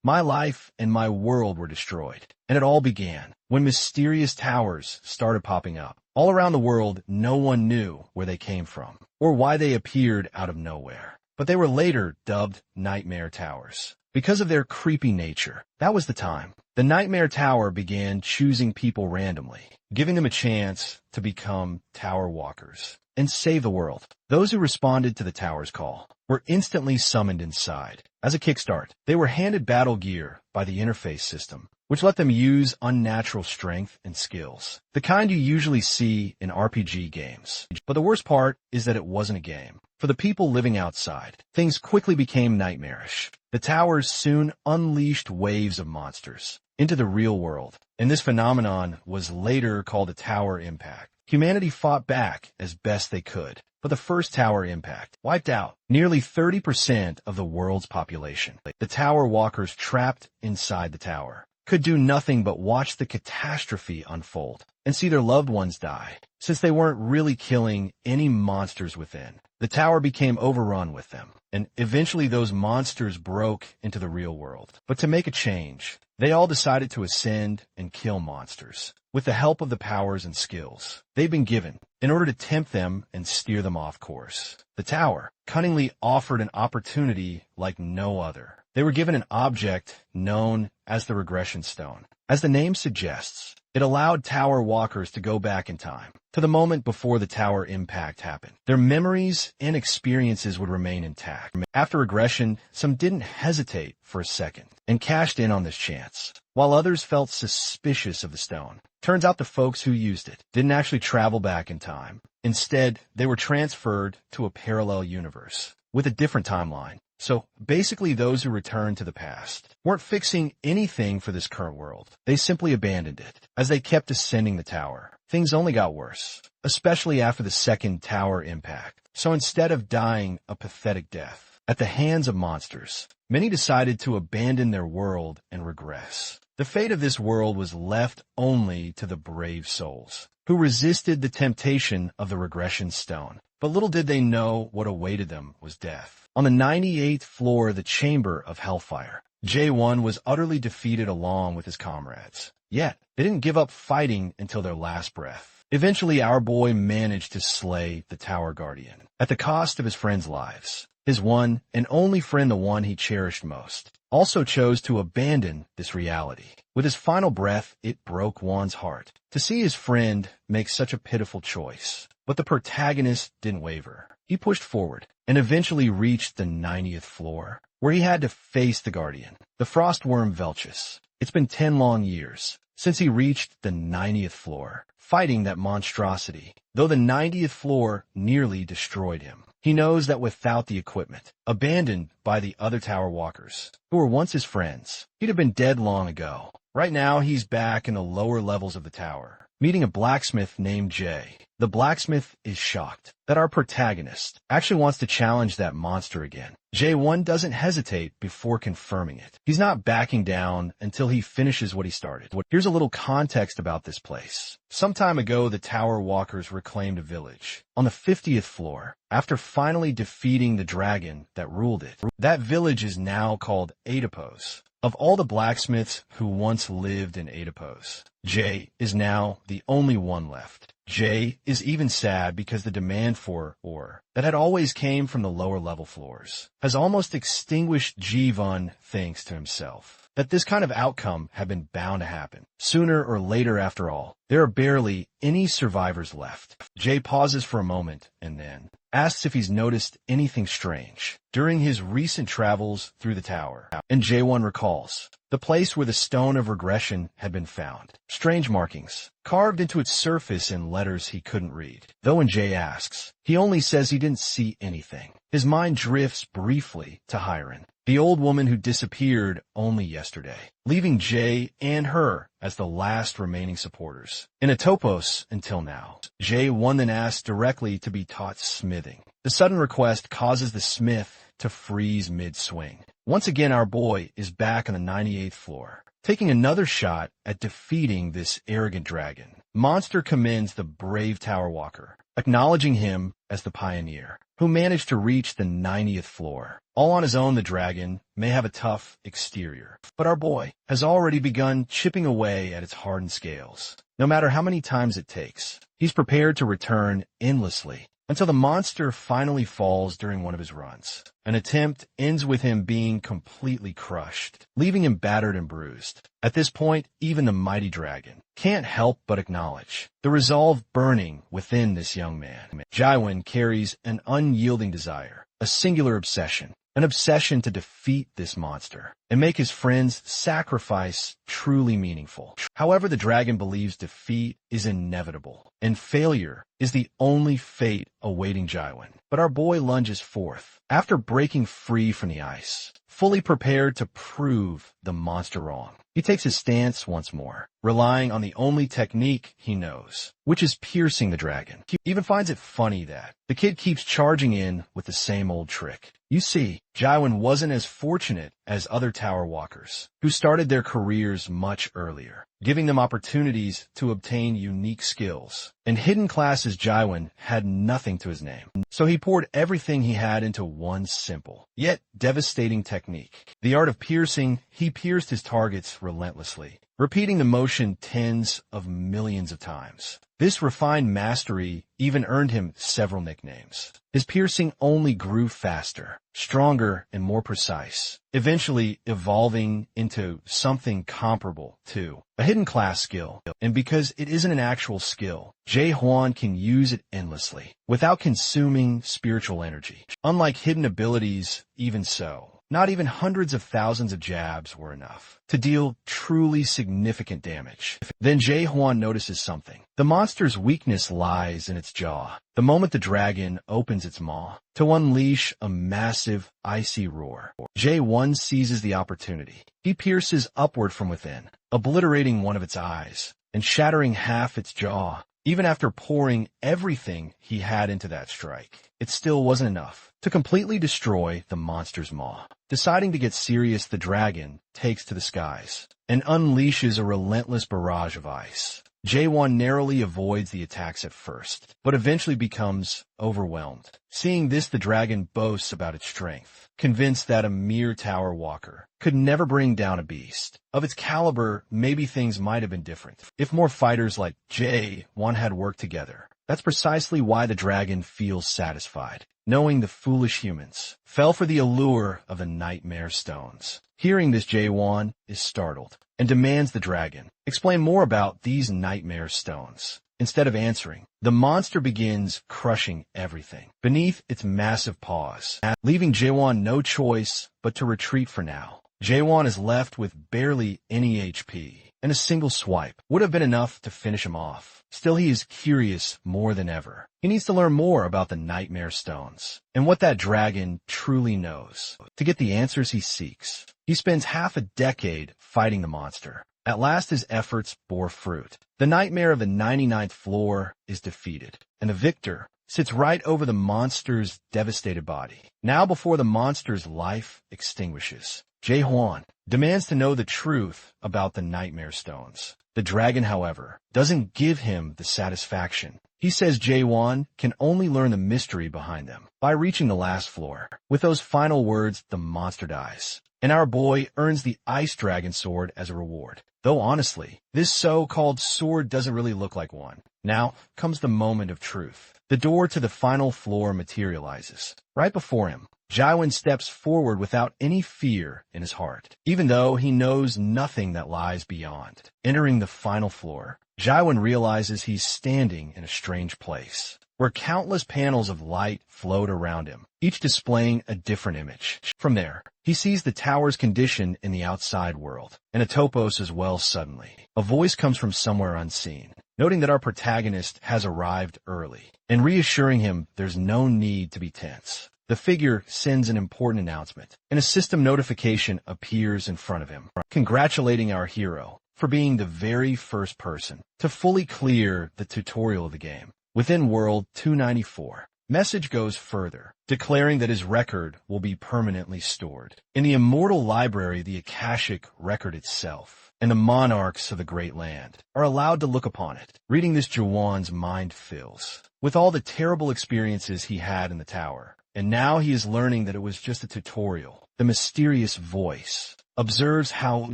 My life and my world were destroyed. And it all began when mysterious towers started popping up. All around the world, no one knew where they came from or why they appeared out of nowhere. But they were later dubbed Nightmare Towers because of their creepy nature. That was the time. The Nightmare Tower began choosing people randomly, giving them a chance to become tower walkers and save the world. Those who responded to the tower's call were instantly summoned inside. As a kickstart, they were handed battle gear by the interface system, which let them use unnatural strength and skills, the kind you usually see in RPG games. But the worst part is that it wasn't a game. For the people living outside, things quickly became nightmarish. The towers soon unleashed waves of monsters into the real world, and this phenomenon was later called a tower impact. Humanity fought back as best they could, but the first tower impact wiped out nearly 30% of the world's population. The tower walkers trapped inside the tower could do nothing but watch the catastrophe unfold and see their loved ones die. Since they weren't really killing any monsters within, the tower became overrun with them, and eventually those monsters broke into the real world. But to make a change, they all decided to ascend and kill monsters with the help of the powers and skills they've been given in order to tempt them and steer them off course. The tower cunningly offered an opportunity like no other. They were given an object known as the regression stone. As the name suggests, it allowed tower walkers to go back in time to the moment before the tower impact happened. Their memories and experiences would remain intact. After regression, some didn't hesitate for a second and cashed in on this chance, while others felt suspicious of the stone. Turns out the folks who used it didn't actually travel back in time. Instead, they were transferred to a parallel universe with a different timeline. So basically those who returned to the past weren't fixing anything for this current world. They simply abandoned it. As they kept ascending the tower, things only got worse, especially after the second tower impact. So instead of dying a pathetic death at the hands of monsters, many decided to abandon their world and regress. The fate of this world was left only to the brave souls who resisted the temptation of the regression stone. But little did they know what awaited them was death. On the 98th floor of the Chamber of Hellfire, J1 was utterly defeated along with his comrades. Yet, they didn't give up fighting until their last breath. Eventually, our boy managed to slay the Tower Guardian at the cost of his friends' lives. His one and only friend, the one he cherished most, also chose to abandon this reality. With his final breath, it broke Juan's heart to see his friend make such a pitiful choice. But the protagonist didn't waver. He pushed forward and eventually reached the 90th floor, where he had to face the Guardian, the frostworm Velchus. It's been 10 long years since he reached the 90th floor, fighting that monstrosity, though the 90th floor nearly destroyed him. He knows that without the equipment, abandoned by the other tower walkers, who were once his friends, he'd have been dead long ago. Right now, he's back in the lower levels of the tower, meeting a blacksmith named Jay. The blacksmith is shocked that our protagonist actually wants to challenge that monster again. J1 doesn't hesitate before confirming it. He's not backing down until he finishes what he started. Here's a little context about this place. Some time ago, the tower walkers reclaimed a village on the 50th floor after finally defeating the dragon that ruled it. That village is now called Adipose. Of all the blacksmiths who once lived in Adipose, Jay is now the only one left. Jay is even sad because the demand for ore that had always came from the lower level floors has almost extinguished Jivan. Thinks to himself that this kind of outcome had been bound to happen. Sooner or later, after all, there are barely any survivors left. Jay pauses for a moment and then asks if he's noticed anything strange during his recent travels through the tower. And J1 recalls the place where the stone of regression had been found. Strange markings carved into its surface in letters he couldn't read. Though when Jay asks, he only says he didn't see anything. His mind drifts briefly to Hiren, the old woman who disappeared only yesterday, leaving Jay and her as the last remaining supporters in a topos until now. J1 then asks directly to be taught smithing. The sudden request causes the smith to freeze mid-swing. Once again, our boy is back on the 98th floor, taking another shot at defeating this arrogant dragon. Monster commends the brave tower walker acknowledging him as the pioneer, who managed to reach the 90th floor. All on his own, the dragon may have a tough exterior, but our boy has already begun chipping away at its hardened scales. No matter how many times it takes, he's prepared to return endlessly until the monster finally falls during one of his runs. An attempt ends with him being completely crushed, leaving him battered and bruised. At this point, even the mighty dragon can't help but acknowledge the resolve burning within this young man. Jaiwan carries an unyielding desire, a singular obsession, an obsession to defeat this monster and make his friend's sacrifice truly meaningful. However, the dragon believes defeat is inevitable and failure is the only fate awaiting Jaiwan. But our boy lunges forth after breaking free from the ice, fully prepared to prove the monster wrong. He takes his stance once more, relying on the only technique he knows, which is piercing the dragon. He even finds it funny that the kid keeps charging in with the same old trick. You see, Jaiwan wasn't as fortunate as other tower walkers, who started their careers much earlier, giving them opportunities to obtain unique skills. And hidden class as Jaiwan had nothing to his name, so he poured everything he had into one simple, yet devastating technique. The art of piercing, he pierced his targets relentlessly, repeating the motion tens of millions of times. This refined mastery even earned him several nicknames. His piercing only grew faster, stronger, and more precise, eventually evolving into something comparable to a hidden class skill. And because it isn't an actual skill, Jae-hwan can use it endlessly, without consuming spiritual energy. Unlike hidden abilities, even so, not even hundreds of thousands of jabs were enough to deal truly significant damage. Then Jae-hwan notices something. The monster's weakness lies in its jaw. The moment the dragon opens its maw to unleash a massive, icy roar, Jae-won seizes the opportunity. He pierces upward from within, obliterating one of its eyes and shattering half its jaw. Even after pouring everything he had into that strike, it still wasn't enough to completely destroy the monster's maw. Deciding to get serious, the dragon takes to the skies and unleashes a relentless barrage of ice. Jae-won narrowly avoids the attacks at first, but eventually becomes overwhelmed. Seeing this, the dragon boasts about its strength, convinced that a mere tower walker could never bring down a beast. Of its caliber, maybe things might have been different if more fighters like Jae-won had worked together. That's precisely why the dragon feels satisfied, knowing the foolish humans fell for the allure of the nightmare stones. Hearing this, Jae-won is startled and demands the dragon explain more about these nightmare stones. Instead of answering, the monster begins crushing everything beneath its massive paws, leaving Jae-won no choice but to retreat for now. Jae-won is left with barely any HP, and a single swipe would have been enough to finish him off. Still, he is curious more than ever. He needs to learn more about the nightmare stones and what that dragon truly knows. To get the answers he seeks, he spends half a decade fighting the monster. At last, his efforts bore fruit. The nightmare of the 99th floor is defeated, and the victor sits right over the monster's devastated body. Now, before the monster's life extinguishes, Jae-hwan demands to know the truth about the nightmare stones. The dragon, however, doesn't give him the satisfaction. He says Jae-won can only learn the mystery behind them by reaching the last floor. With those final words, the monster dies, and our boy earns the Ice Dragon Sword as a reward. Though honestly, this so-called sword doesn't really look like one. Now comes the moment of truth. The door to the final floor materializes. Right before him, Jaiwan steps forward without any fear in his heart, even though he knows nothing that lies beyond. Entering the final floor, Jaiwan realizes he's standing in a strange place, where countless panels of light float around him, each displaying a different image. From there, he sees the tower's condition in the outside world, and a topos as well. Suddenly, a voice comes from somewhere unseen, noting that our protagonist has arrived early, and reassuring him there's no need to be tense. The figure sends an important announcement, and a system notification appears in front of him, congratulating our hero for being the very first person to fully clear the tutorial of the game within World 294. Message goes further, declaring that his record will be permanently stored in the immortal library, the Akashic record itself, and the monarchs of the great land are allowed to look upon it. Reading this, Jawan's mind fills with all the terrible experiences he had in the tower, and now he is learning that it was just a tutorial. The mysterious voice observes how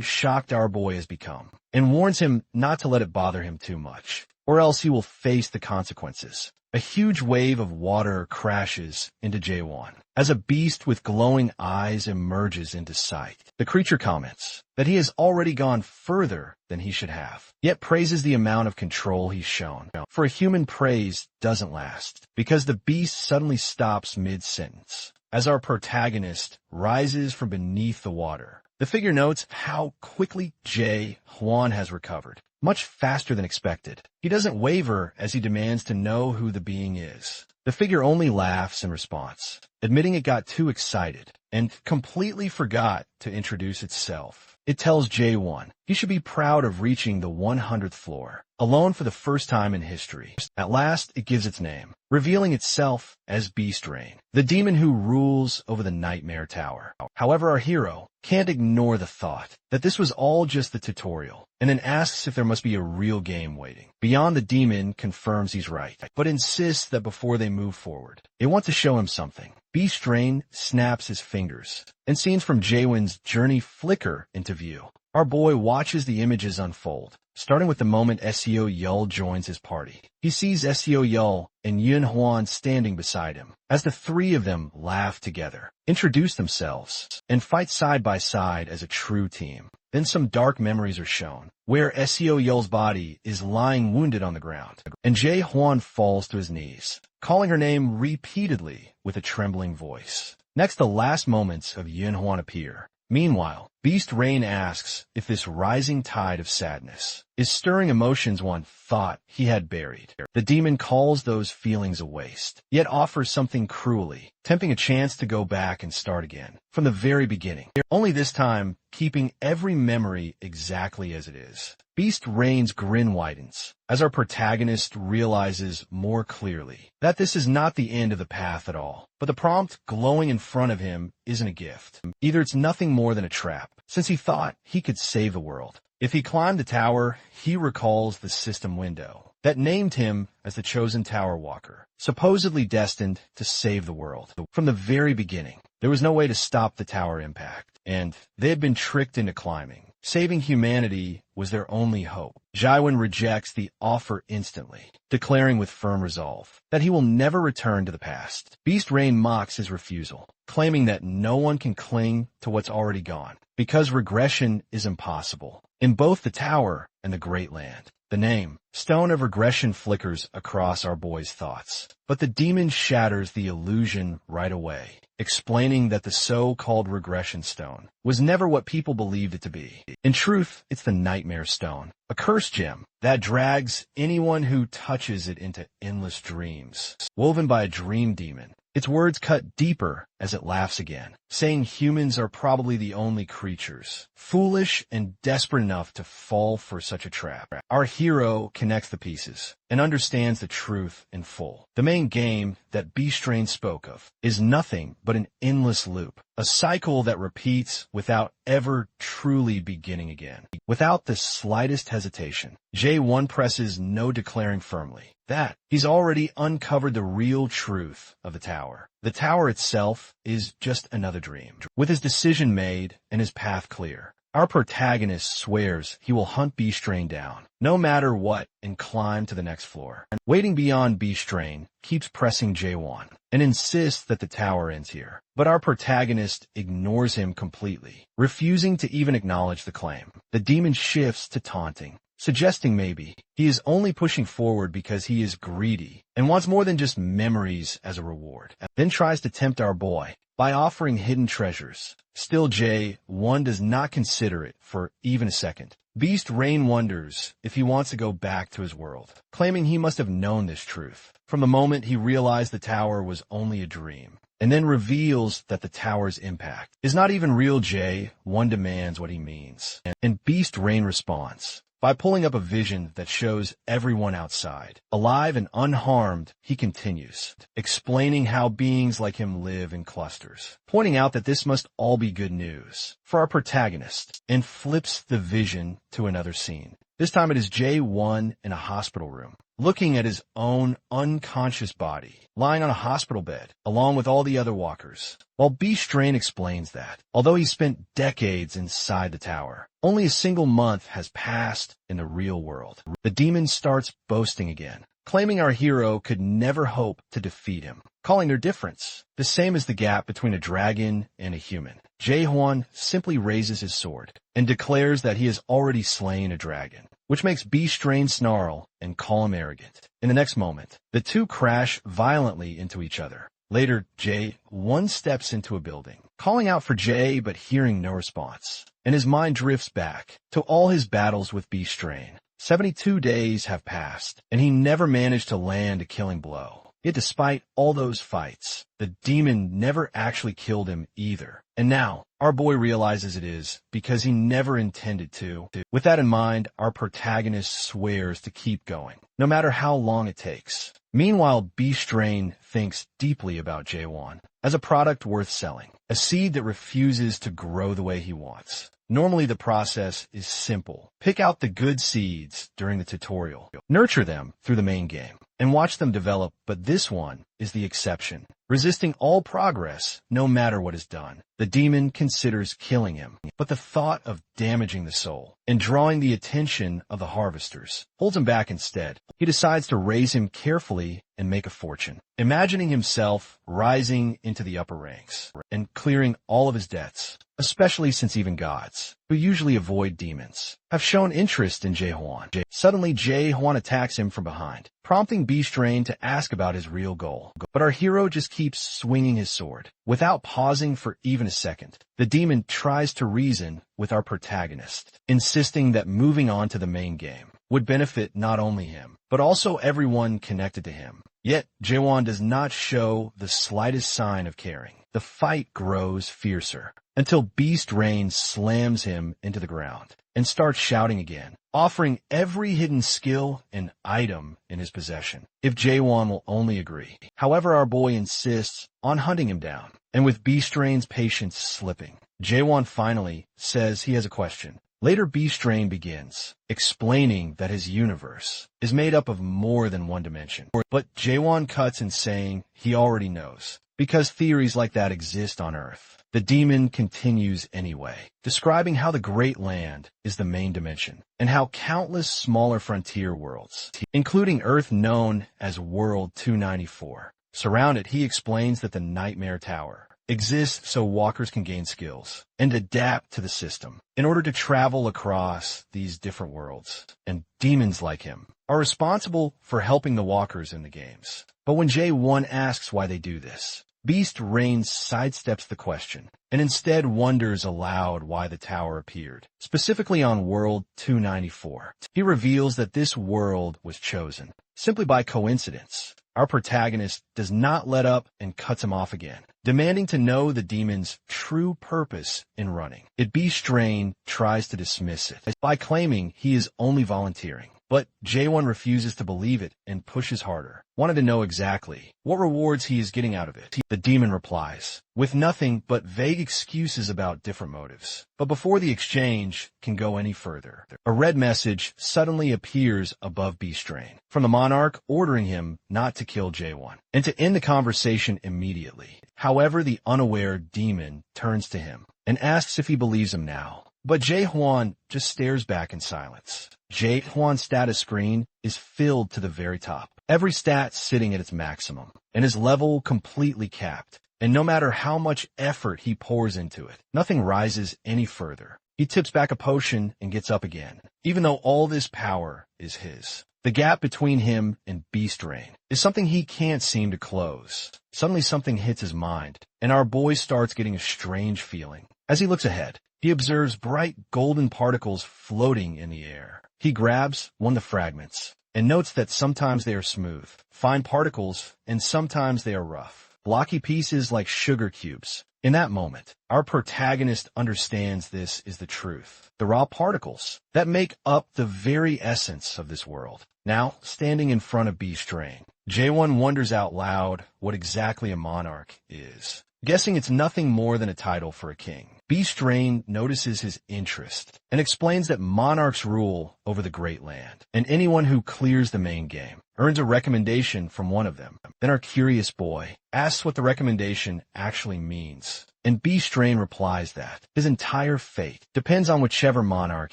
shocked our boy has become, and warns him not to let it bother him too much, or else he will face the consequences. A huge wave of water crashes into Jaewon as a beast with glowing eyes emerges into sight. The creature comments that he has already gone further than he should have, yet praises the amount of control he's shown. For a human, praise doesn't last, because the beast suddenly stops mid-sentence as our protagonist rises from beneath the water. The figure notes how quickly Jae-hwan has recovered, much faster than expected. He doesn't waver as he demands to know who the being is. The figure only laughs in response, admitting it got too excited and completely forgot to introduce itself. It tells Jae-won he should be proud of reaching the 100th floor, alone for the first time in history. At last, it gives its name, revealing itself as Beast Rain, the demon who rules over the Nightmare Tower. However, our hero can't ignore the thought that this was all just the tutorial, and then asks if there must be a real game waiting. Beyond, the demon confirms he's right, but insists that before they move forward, they want to show him something. Beast Rain snaps his fingers, and scenes from Jaewon's journey flicker into view. Our boy watches the images unfold, starting with the moment Seo Yul joins his party. He sees Seo Yul and Yoon Hwan standing beside him, as the three of them laugh together, introduce themselves, and fight side by side as a true team. Then some dark memories are shown, where Seo Yul's body is lying wounded on the ground, and Jae Hwan falls to his knees, calling her name repeatedly with a trembling voice. Next, the last moments of Yoon Hwan appear. Meanwhile, Beast Rain asks if this rising tide of sadness is stirring emotions one thought he had buried. The demon calls those feelings a waste, yet offers something cruelly, tempting a chance to go back and start again, from the very beginning. Only this time, keeping every memory exactly as it is. Beast Rain's grin widens, as our protagonist realizes more clearly that this is not the end of the path at all, but the prompt glowing in front of him isn't a gift. Either it's nothing more than a trap, since he thought he could save the world. If he climbed the tower, he recalls the system window that named him as the chosen tower walker, supposedly destined to save the world. From the very beginning, there was no way to stop the tower impact, and they had been tricked into climbing. Saving humanity was their only hope. Jaewon rejects the offer instantly, declaring with firm resolve that he will never return to the past. Beast Rain mocks his refusal, claiming that no one can cling to what's already gone, because regression is impossible in both the tower and the Great Land. The name, Stone of Regression, flickers across our boy's thoughts, but the demon shatters the illusion right away, explaining that the so-called regression stone was never what people believed it to be. In truth, it's the Nightmare Stone, a cursed gem that drags anyone who touches it into endless dreams, woven by a dream demon. Its words cut deeper as it laughs again, saying humans are probably the only creatures foolish and desperate enough to fall for such a trap. Our hero connects the pieces and understands the truth in full. The main game that Beast Rain spoke of is nothing but an endless loop, a cycle that repeats without ever truly beginning again. Without the slightest hesitation, Jae-won presses no, declaring firmly that he's already uncovered the real truth of the tower. The tower itself is just another dream. With his decision made and his path clear, our protagonist swears he will hunt Beast Rain down, no matter what, and climb to the next floor. Waiting beyond, Beast Rain keeps pressing Jae-won and insists that the tower ends here. But our protagonist ignores him completely, refusing to even acknowledge the claim. The demon shifts to taunting, suggesting maybe he is only pushing forward because he is greedy and wants more than just memories as a reward. Then tries to tempt our boy by offering hidden treasures. Still, Jae-won does not consider it for even a second. Beast Rain wonders if he wants to go back to his world, claiming he must have known this truth from the moment he realized the tower was only a dream, and then reveals that the tower's impact is not even real. Jae-won demands what he means, and Beast Rain responds By pulling up a vision that shows everyone outside, alive and unharmed, he continues, explaining how beings like him live in clusters, pointing out that this must all be good news for our protagonist, and flips the vision to another scene. This time it is J1 in a hospital room, looking at his own unconscious body, lying on a hospital bed, along with all the other walkers. While B-Strain explains that, although he spent decades inside the tower, only a single month has passed in the real world. The demon starts boasting again, claiming our hero could never hope to defeat him, calling their difference the same as the gap between a dragon and a human. Jae-hwan simply raises his sword and declares that he has already slain a dragon, which makes B-Strain snarl and call him arrogant. In the next moment, the two crash violently into each other. Later, Jae-1 steps into a building, calling out for Jae but hearing no response, and his mind drifts back to all his battles with B-Strain. 72 days have passed, and he never managed to land a killing blow. Yet despite all those fights, the demon never actually killed him either. And now, our boy realizes it is because he never intended to. With that in mind, our protagonist swears to keep going, no matter how long it takes. Meanwhile, B-Strain thinks deeply about Jae-won as a product worth selling, a seed that refuses to grow the way he wants. Normally the process is simple. Pick out the good seeds during the tutorial, nurture them through the main game, and watch them develop, but this one is the exception. Resisting all progress, no matter what is done, the demon considers killing him, but the thought of damaging the soul and drawing the attention of the harvesters holds him back instead. He decides to raise him carefully and make a fortune, imagining himself rising into the upper ranks and clearing all of his debts, especially since even gods, who usually avoid demons, have shown interest in Jae-hwan. Suddenly, Jae-hwan attacks him from behind, prompting B-Strain to ask about his real goal. But our hero just keeps swinging his sword, without pausing for even a second. The demon tries to reason with our protagonist, insisting that moving on to the main game would benefit not only him, but also everyone connected to him. Yet, Jae-won does not show the slightest sign of caring. The fight grows fiercer, until Beast Rain slams him into the ground and starts shouting again, offering every hidden skill and item in his possession, if Jae-won will only agree. However, our boy insists on hunting him down, and with Beast Rain's patience slipping, Jae-won finally says he has a question. Later, B-Strain begins, explaining that his universe is made up of more than one dimension. But Jae-won cuts in saying he already knows, because theories like that exist on Earth. The demon continues anyway, describing how the Great Land is the main dimension, and how countless smaller frontier worlds, including Earth known as World 294, surround it. He explains that the Nightmare Tower exists so walkers can gain skills and adapt to the system in order to travel across these different worlds. And demons like him are responsible for helping the walkers in the games. But when J1 asks why they do this, Beast Rain sidesteps the question and instead wonders aloud why the tower appeared, specifically on World 294. He reveals that this world was chosen simply by coincidence. Our protagonist does not let up and cuts him off again, demanding to know the demon's true purpose in running. Beast Rain tries to dismiss it by claiming he is only volunteering. But J1 refuses to believe it and pushes harder, wanted to know exactly what rewards he is getting out of it. The demon replies, with nothing but vague excuses about different motives. But before the exchange can go any further, a red message suddenly appears above Beast Rain from the monarch ordering him not to kill J1 and to end the conversation immediately. However, the unaware demon turns to him and asks if he believes him now. But Jae-hwan just stares back in silence. Jae-hwan's status screen is filled to the very top, every stat sitting at its maximum, and his level completely capped. And no matter how much effort he pours into it, nothing rises any further. He tips back a potion and gets up again, even though all this power is his. The gap between him and Beast Rain is something he can't seem to close. Suddenly something hits his mind, and our boy starts getting a strange feeling. As he looks ahead, he observes bright golden particles floating in the air. He grabs one of the fragments and notes that sometimes they are smooth, fine particles, and sometimes they are rough, blocky pieces like sugar cubes. In that moment, our protagonist understands this is the truth, the raw particles that make up the very essence of this world. Now, standing in front of B-Strain, J1 wonders out loud what exactly a monarch is. Guessing it's nothing more than a title for a king. B-Strain notices his interest and explains that monarchs rule over the great land, and anyone who clears the main game earns a recommendation from one of them. Then our curious boy asks what the recommendation actually means, and B-Strain replies that his entire fate depends on whichever monarch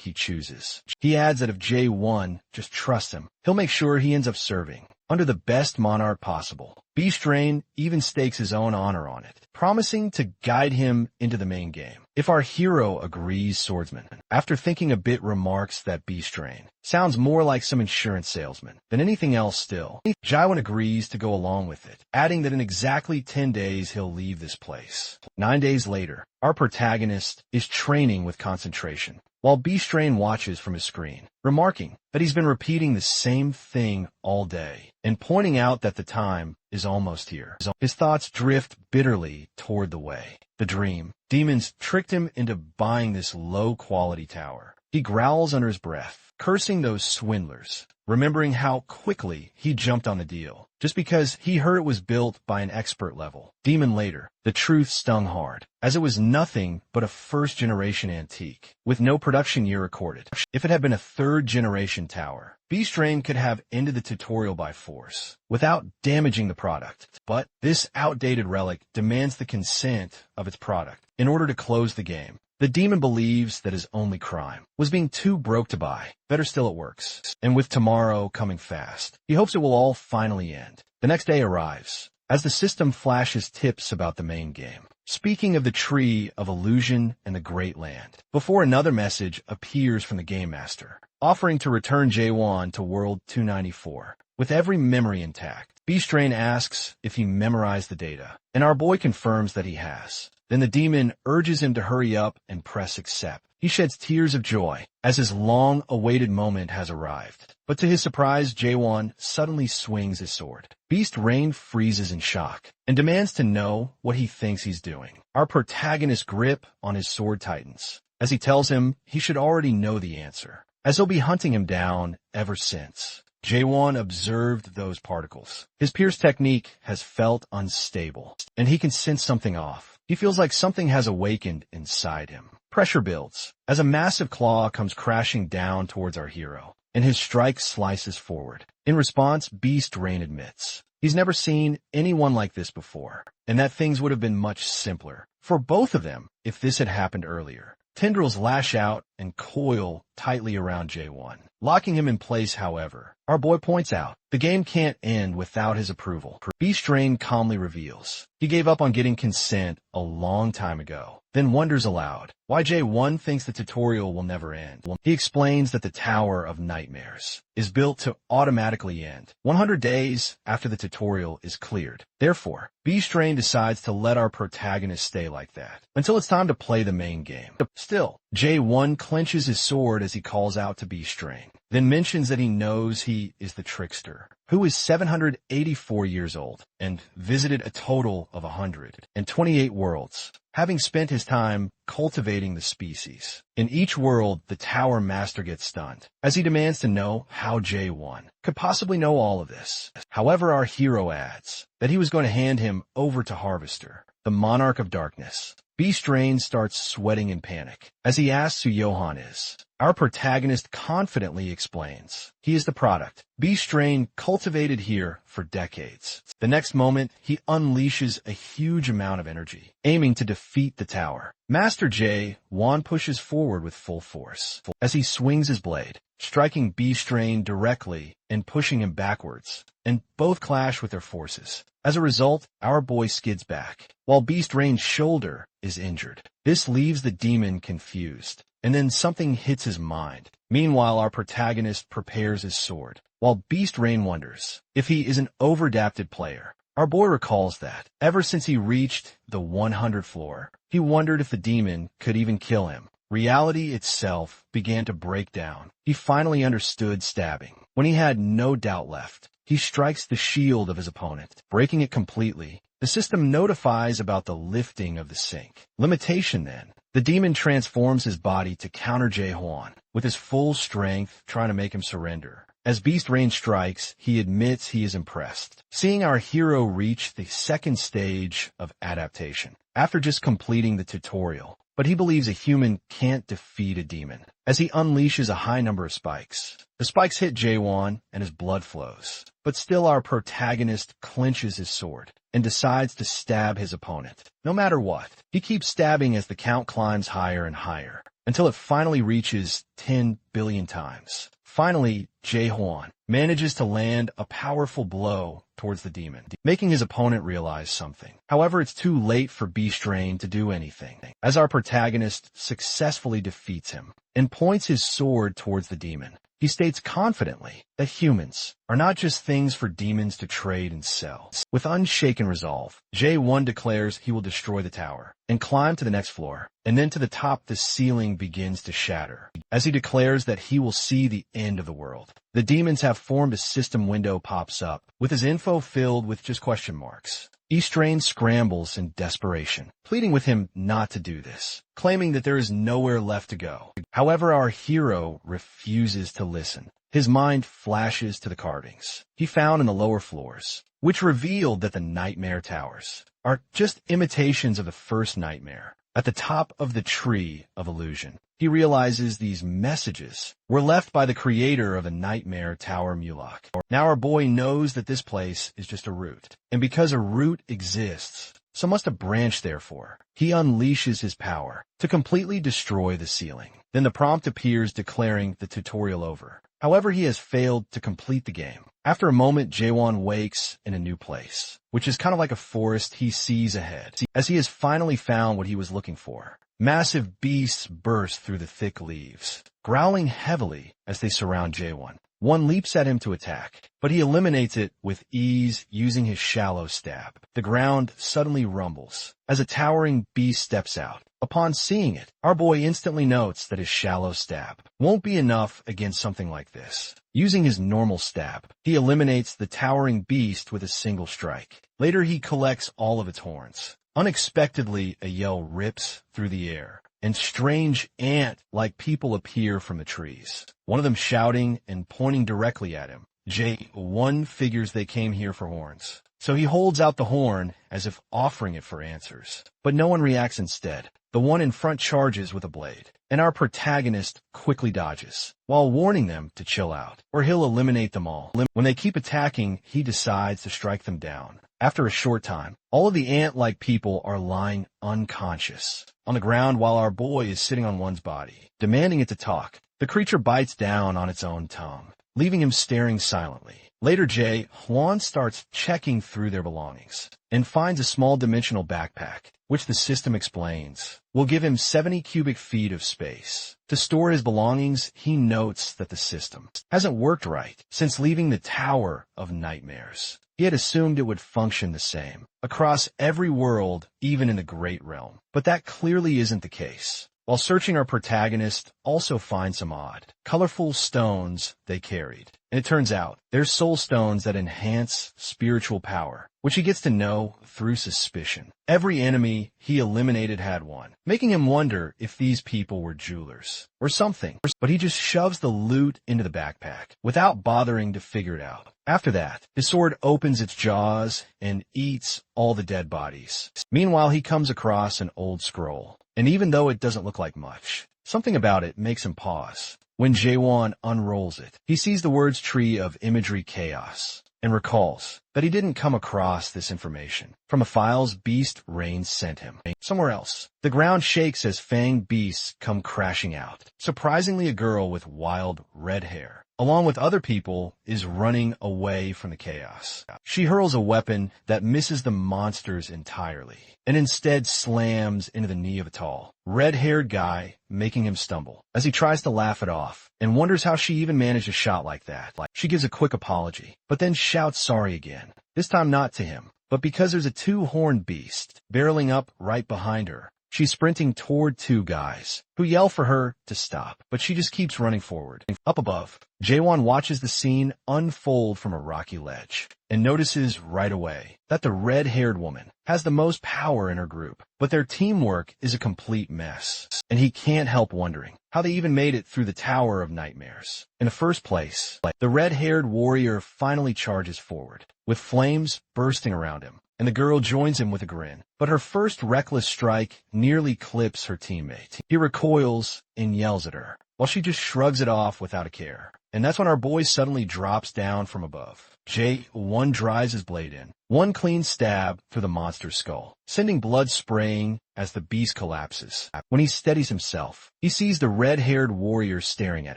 he chooses. He adds that if J1 just trusts him, he'll make sure he ends up serving under the best monarch possible. B-Strain even stakes his own honor on it, promising to guide him into the main game. If our hero agrees, Swordsman, after thinking a bit, remarks that B-Strain sounds more like some insurance salesman than anything else still. J1 agrees to go along with it, adding that in exactly 10 days he'll leave this place. 9 days later, our protagonist is training with concentration, while B-Strain watches from his screen, remarking that he's been repeating the same thing all day, and pointing out that the time is almost here. His thoughts drift bitterly toward the way. The dream. Demons tricked him into buying this low-quality tower. He growls under his breath, cursing those swindlers, remembering how quickly he jumped on the deal, just because he heard it was built by an expert level. Demon later, the truth stung hard, as it was nothing but a first-generation antique, with no production year recorded. If it had been a third-generation tower, B-Strain could have ended the tutorial by force, without damaging the product. But this outdated relic demands the consent of its product in order to close the game. The demon believes that his only crime was being too broke to buy. Better still, it works. And with tomorrow coming fast, he hopes it will all finally end. The next day arrives, as the system flashes tips about the main game, speaking of the Tree of Illusion and the Great Land, before another message appears from the Game Master, offering to return J1 to World 294, with every memory intact. B-Strain asks if he memorized the data, and our boy confirms that he has. Then the demon urges him to hurry up and press accept. He sheds tears of joy as his long-awaited moment has arrived. But to his surprise, J1 suddenly swings his sword. Beast Rain freezes in shock and demands to know what he thinks he's doing. Our protagonist's grip on his sword tightens as he tells him he should already know the answer, as he'll be hunting him down ever since. J1 observed those particles. His pierce technique has felt unstable, and he can sense something off. He feels like something has awakened inside him. Pressure builds as a massive claw comes crashing down towards our hero, and his strike slices forward. In response, Beast Rain admits he's never seen anyone like this before, and that things would have been much simpler for both of them if this had happened earlier. Tendrils lash out and coil tightly around J1, locking him in place. However, our boy points out the game can't end without his approval. B-Strain calmly reveals he gave up on getting consent a long time ago, then wonders aloud why J1 thinks the tutorial will never end. He explains that the Tower of Nightmares is built to automatically end 100 days after the tutorial is cleared. Therefore, B-Strain decides to let our protagonist stay like that until it's time to play the main game. Still, J1 clenches his sword as he calls out to B-Strain, then mentions that he knows he is the trickster, who is 784 years old and visited a total of 128 worlds, having spent his time cultivating the species. In each world, the Tower Master gets stunned, as he demands to know how J1 could possibly know all of this. However, our hero adds that he was going to hand him over to Harvester, the Monarch of Darkness. B-Strain starts sweating in panic as he asks who Johann is. Our protagonist confidently explains he is the product B-Strain cultivated here for decades. The next moment, he unleashes a huge amount of energy, aiming to defeat the tower. Master J1 pushes forward with full force as he swings his blade, striking B-Strain directly and pushing him backwards, and both clash with their forces. As a result, our boy skids back, while Beast Rain's shoulder is injured. This leaves the demon confused, and then something hits his mind. Meanwhile, our protagonist prepares his sword, while Beast Rain wonders if he is an over-adapted player. Our boy recalls that, ever since he reached the 100th floor, he wondered if the demon could even kill him. Reality itself began to break down. He finally understood stabbing. When he had no doubt left, he strikes the shield of his opponent, breaking it completely The system notifies about the lifting of the sink. Limitation then. The demon transforms his body to counter Jae-hwan, with his full strength trying to make him surrender. As Beast Rain strikes, he admits he is impressed, seeing our hero reach the second stage of adaptation, after just completing the tutorial. But he believes a human can't defeat a demon, as he unleashes a high number of spikes. The spikes hit Jae-won, and his blood flows. But still our protagonist clenches his sword, and decides to stab his opponent. No matter what, he keeps stabbing as the count climbs higher and higher, until it finally reaches 10 billion times. Finally, Jae-hwan manages to land a powerful blow towards the demon, making his opponent realize something. However, it's too late for Beast Rain to do anything, as our protagonist successfully defeats him and points his sword towards the demon. He states confidently that humans are not just things for demons to trade and sell. With unshaken resolve, Jae-won declares he will destroy the tower and climb to the next floor, and then to the top the ceiling begins to shatter, as he declares that he will see the end of the world. The demons have formed a system window pops up, with his info filled with just question marks. Beast Rain scrambles in desperation, pleading with him not to do this, claiming that there is nowhere left to go. However, our hero refuses to listen. His mind flashes to the carvings he found in the lower floors, which revealed that the Nightmare Towers are just imitations of the first nightmare. At the top of the Tree of Illusion, he realizes these messages were left by the creator of the Nightmare Tower Mulak. Now our boy knows that this place is just a root, and because a root exists, so must a branch therefore. He unleashes his power to completely destroy the ceiling. Then the prompt appears declaring the tutorial over. However, he has failed to complete the game. After a moment, Jae-won wakes in a new place, which is kind of like a forest he sees ahead, as he has finally found what he was looking for. Massive beasts burst through the thick leaves, growling heavily as they surround Jae-won. One leaps at him to attack, but he eliminates it with ease using his shallow stab. The ground suddenly rumbles as a towering beast steps out. Upon seeing it, our boy instantly notes that his shallow stab won't be enough against something like this. Using his normal stab, he eliminates the towering beast with a single strike. Later, he collects all of its horns. Unexpectedly, a yell rips through the air, and strange ant-like people appear from the trees, one of them shouting and pointing directly at him. Jae-won figures they came here for horns, so he holds out the horn as if offering it for answers. But no one reacts instead. The one in front charges with a blade, and our protagonist quickly dodges, while warning them to chill out, or he'll eliminate them all. When they keep attacking, he decides to strike them down. After a short time, all of the ant-like people are lying unconscious on the ground while our boy is sitting on one's body, demanding it to talk. The creature bites down on its own tongue, leaving him staring silently. Later, Jae-hwan starts checking through their belongings and finds a small dimensional backpack, which the system explains will give him 70 cubic feet of space. To store his belongings, he notes that the system hasn't worked right since leaving the Tower of Nightmares. He had assumed it would function the same across every world, even in the Great Realm. But that clearly isn't the case. While searching, our protagonist also finds some odd, colorful stones they carried. And it turns out they're soul stones that enhance spiritual power, which he gets to know through suspicion. Every enemy he eliminated had one, making him wonder if these people were jewelers or something. But he just shoves the loot into the backpack without bothering to figure it out. After that, his sword opens its jaws and eats all the dead bodies. Meanwhile, he comes across an old scroll, and even though it doesn't look like much, something about it makes him pause. When Jae-won unrolls it, he sees the words Tree of Imagery Chaos, and recalls that he didn't come across this information from the files Beast Rain sent him somewhere else. The ground shakes as fanged beasts come crashing out. Surprisingly, a girl with wild red hair, along with other people, is running away from the chaos. She hurls a weapon that misses the monsters entirely, and instead slams into the knee of a tall, red-haired guy, making him stumble as he tries to laugh it off, and wonders how she even managed a shot like that. She gives a quick apology, but then shouts sorry again, this time not to him, but because there's a two-horned beast barreling up right behind her. She's sprinting toward two guys, who yell for her to stop, but she just keeps running forward. Up above, Jaewon watches the scene unfold from a rocky ledge, and notices right away that the red-haired woman has the most power in her group, but their teamwork is a complete mess, and he can't help wondering how they even made it through the Tower of Nightmares. In the first place, the red-haired warrior finally charges forward, with flames bursting around him, and the girl joins him with a grin. But her first reckless strike nearly clips her teammate. He recoils and yells at her, while she just shrugs it off without a care. And that's when our boy suddenly drops down from above. Jae-won drives his blade in, one clean stab through the monster's skull, sending blood spraying as the beast collapses. When he steadies himself, he sees the red-haired warrior staring at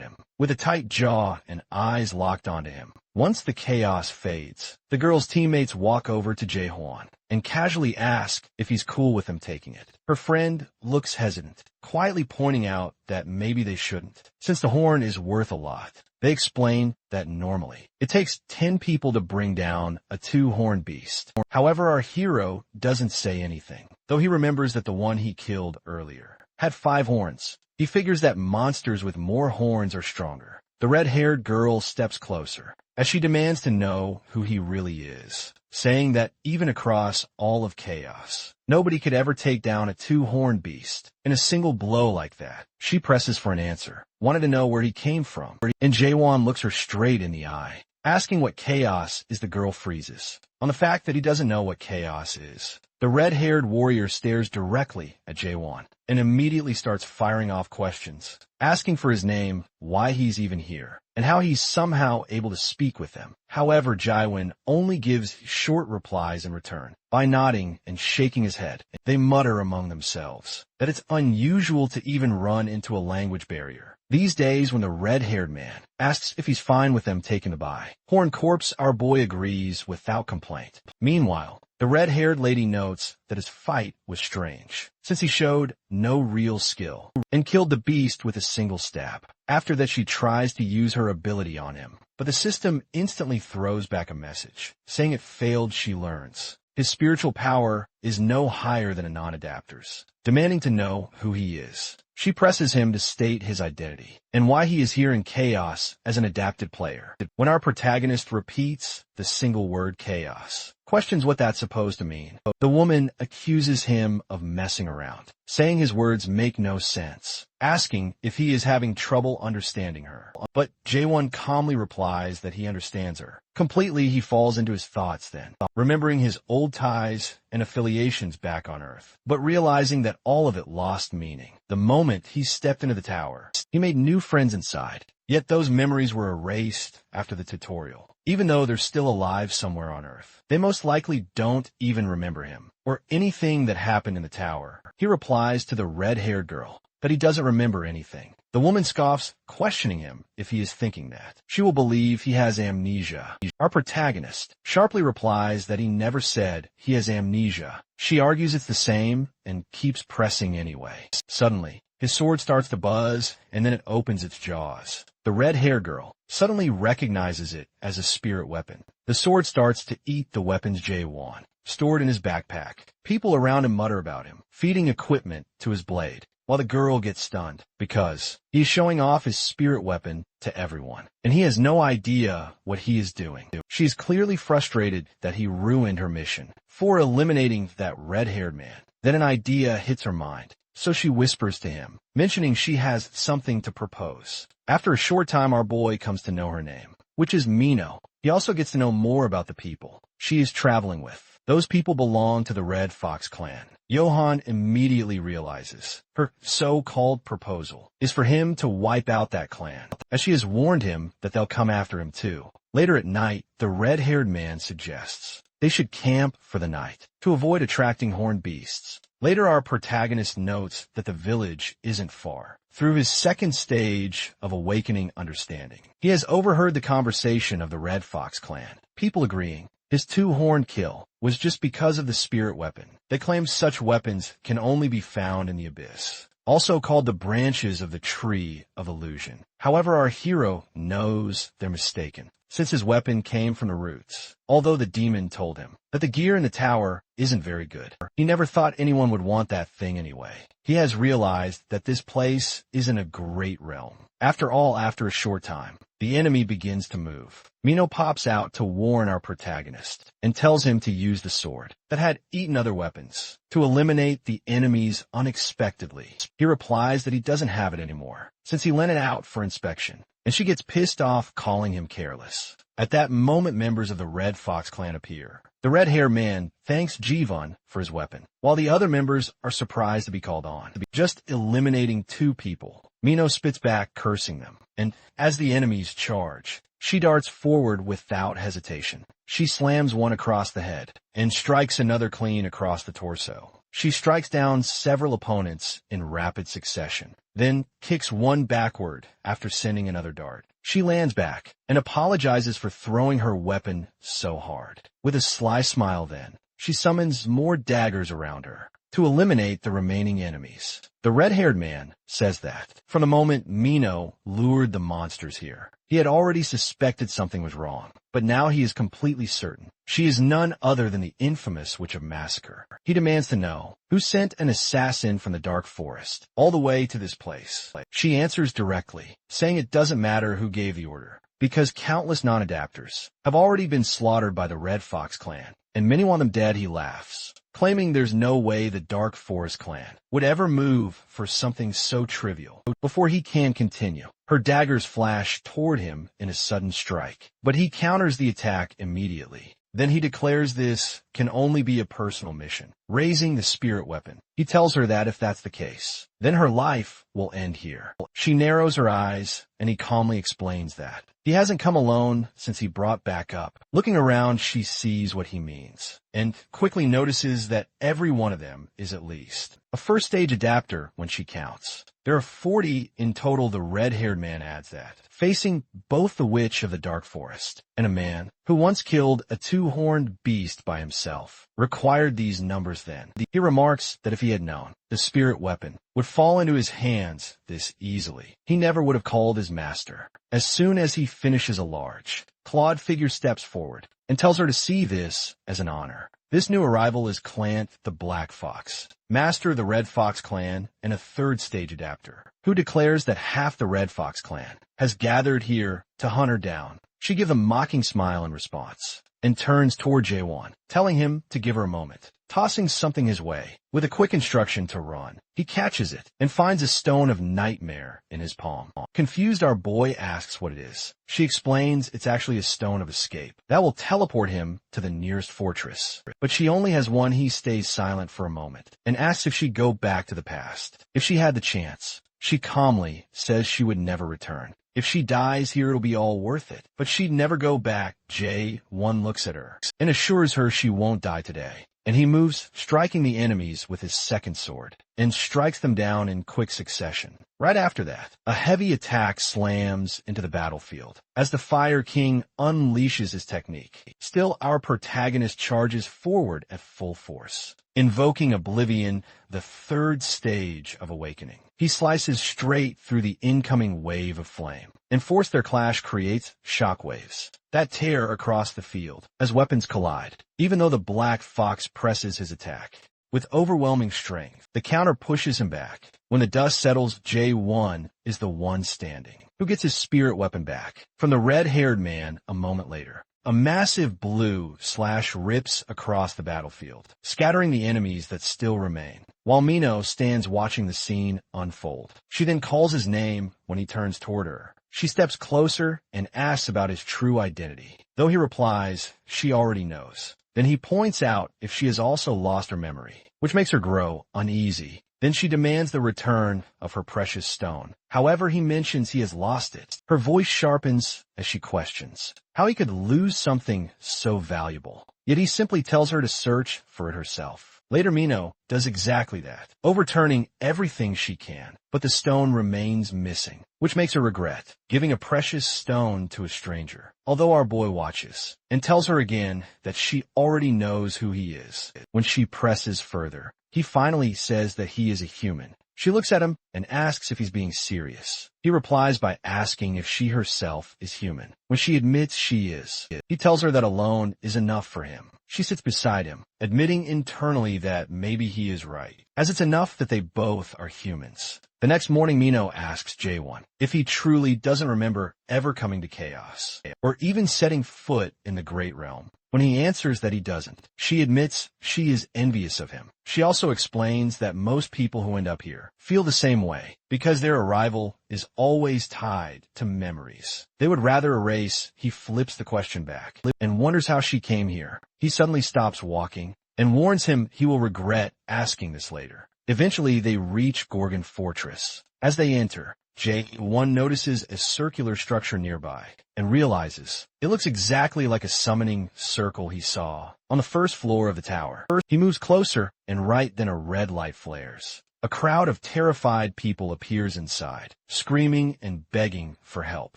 him, with a tight jaw and eyes locked onto him. Once the chaos fades, the girl's teammates walk over to Jae-hwan and casually ask if he's cool with them taking it. Her friend looks hesitant, quietly pointing out that maybe they shouldn't, since the horn is worth a lot. They explain that normally it takes 10 people to bring down a two-horned beast. However, our hero doesn't say anything, though he remembers that the one he killed earlier had 5 horns. He figures that monsters with more horns are stronger. The red-haired girl steps closer, as she demands to know who he really is, saying that even across all of chaos, nobody could ever take down a two-horned beast in a single blow like that. She presses for an answer, wanted to know where he came from, and Jaewon looks her straight in the eye, asking what chaos is. The girl freezes on the fact that he doesn't know what chaos is. The red-haired warrior stares directly at Jaewon and immediately starts firing off questions, asking for his name, why he's even here, and how he's somehow able to speak with them. However, Jaewon only gives short replies in return by nodding and shaking his head. They mutter among themselves that it's unusual to even run into a language barrier these days. When the red-haired man asks if he's fine with them taking the by Horn Corpse, our boy agrees without complaint. Meanwhile, the red-haired lady notes that his fight was strange, since he showed no real skill and killed the beast with a single stab. After that, she tries to use her ability on him, but the system instantly throws back a message, saying it failed. She learns his spiritual power is no higher than a non-adapter's, demanding to know who he is. She presses him to state his identity and why he is here in chaos as an adapted player. When our protagonist repeats the single word chaos, questions what that's supposed to mean, the woman accuses him of messing around, saying his words make no sense, asking if he is having trouble understanding her. But Jaewon calmly replies that he understands her. Completely, he falls into his thoughts then, remembering his old ties and affiliations back on Earth, but realizing that all of it lost meaning the moment he stepped into the tower. He made new friends inside, yet those memories were erased after the tutorial. Even though they're still alive somewhere on Earth, they most likely don't even remember him or anything that happened in the tower. He replies to the red-haired girl that he doesn't remember anything. The woman scoffs, questioning him if he is thinking that she will believe he has amnesia. Our protagonist sharply replies that he never said he has amnesia. She argues it's the same and keeps pressing anyway. Suddenly, his sword starts to buzz, and then it opens its jaws. The red-haired girl suddenly recognizes it as a spirit weapon. The sword starts to eat the weapons Jaewon stored in his backpack. People around him mutter about him, feeding equipment to his blade, while the girl gets stunned because he is showing off his spirit weapon to everyone, and he has no idea what he is doing. She is clearly frustrated that he ruined her mission for eliminating that red-haired man. Then an idea hits her mind, so she whispers to him, mentioning she has something to propose. After a short time, our boy comes to know her name, which is Mino. He also gets to know more about the people she is traveling with. Those people belong to the Red Fox clan. Johan immediately realizes her so-called proposal is for him to wipe out that clan, as she has warned him that they'll come after him too. Later at night, the red-haired man suggests they should camp for the night to avoid attracting horned beasts. Later, our protagonist notes that the village isn't far. Through his second stage of awakening understanding, he has overheard the conversation of the Red Fox clan, people agreeing his two-horned kill was just because of the spirit weapon. They claim such weapons can only be found in the abyss. also called the branches of the tree of illusion. However, our hero knows they're mistaken, since his weapon came from the roots, although the demon told him that the gear in the tower isn't very good. He never thought anyone would want that thing anyway. He has realized that this place isn't a great realm. After all, after a short time, the enemy begins to move. Mino pops out to warn our protagonist and tells him to use the sword that had eaten other weapons to eliminate the enemies unexpectedly. He replies that he doesn't have it anymore, since he lent it out for inspection, and she gets pissed off, calling him careless. At that moment, members of the Red Fox clan appear. The red-haired man thanks Jivan for his weapon, while the other members are surprised to be called on. Just eliminating 2 people, Mino spits back, cursing them, and as the enemies charge, she darts forward without hesitation. She slams one across the head and strikes another clean across the torso. She strikes down several opponents in rapid succession, then kicks one backward after sending another dart. She lands back and apologizes for throwing her weapon so hard. With a sly smile then, she summons more daggers around her to eliminate the remaining enemies. The red-haired man says that from the moment Mino lured the monsters here, he had already suspected something was wrong, but now he is completely certain she is none other than the infamous Witch of Massacre. He demands to know who sent an assassin from the dark forest all the way to this place. She answers directly, saying it doesn't matter who gave the order, because countless non-adapters have already been slaughtered by the Red Fox clan, and many want them dead. He laughs, claiming there's no way the Dark Forest clan would ever move for something so trivial. Before he can continue, her daggers flash toward him in a sudden strike, but he counters the attack immediately. Then he declares this can only be a personal mission, raising the spirit weapon. He tells her that if that's the case, then her life will end here. She narrows her eyes, and he calmly explains that he hasn't come alone since he brought back up. Looking around, she sees what he means, and quickly notices that every one of them is at least a first-stage adapter when she counts. There are 40 in total, the red-haired man adds that, facing both the Witch of the Dark Forest and a man who once killed a 2-horned beast by himself. Required these numbers then. He remarks that if he had known the spirit weapon would fall into his hands this easily, he never would have called his master. As soon as he finishes a large, clawed figure steps forward and tells her to see this as an honor. This new arrival is Clant the Black Fox, master of the Red Fox clan and a 3rd-stage adapter, who declares that half the Red Fox clan has gathered here to hunt her down. She gives a mocking smile in response and turns toward Jaewon, telling him to give her a moment, tossing something his way. With a quick instruction to run, he catches it and finds a stone of nightmare in his palm. Confused, our boy asks what it is. She explains it's actually a stone of escape that will teleport him to the nearest fortress. But she only has one. He stays silent for a moment and asks if she'd go back to the past if she had the chance. She calmly says she would never return. If she dies here, it'll be all worth it. But she'd never go back. Jae-won looks at her and assures her she won't die today. And he moves, striking the enemies with his 2nd sword, and strikes them down in quick succession. Right after that, a heavy attack slams into the battlefield as the Fire King unleashes his technique. Still, our protagonist charges forward at full force, invoking Oblivion, the 3rd stage of awakening. He slices straight through the incoming wave of flame, and force their clash creates shockwaves that tear across the field as weapons collide. Even though the Black Fox presses his attack with overwhelming strength, the counter pushes him back. When the dust settles, Jae-won is the one standing, who gets his spirit weapon back from the red-haired man a moment later. A massive blue slash rips across the battlefield, scattering the enemies that still remain, while Mino stands watching the scene unfold. She then calls his name when he turns toward her. She steps closer and asks about his true identity, though he replies she already knows. Then he points out if she has also lost her memory, which makes her grow uneasy. Then she demands the return of her precious stone. However, he mentions he has lost it. Her voice sharpens as she questions how he could lose something so valuable. Yet he simply tells her to search for it herself. Later, Mino does exactly that, overturning everything she can, but the stone remains missing, which makes her regret giving a precious stone to a stranger. Although our boy watches and tells her again that she already knows who he is. When she presses further, he finally says that he is a human. She looks at him and asks if he's being serious. He replies by asking if she herself is human. When she admits she is, he tells her that alone is enough for him. She sits beside him, admitting internally that maybe he is right, as it's enough that they both are humans. The next morning, Mino asks Jaewon if he truly doesn't remember ever coming to Chaos, or even setting foot in the Great Realm. When he answers that he doesn't, she admits she is envious of him. She also explains that most people who end up here feel the same way, because their arrival is always tied to memories they would rather erase. He flips the question back and wonders how she came here. He suddenly stops walking and warns him he will regret asking this later. Eventually, they reach Gorgon Fortress. As they enter, Jaewon notices a circular structure nearby and realizes it looks exactly like a summoning circle he saw on the first floor of the tower. He moves closer, and right then a red light flares. A crowd of terrified people appears inside, screaming and begging for help.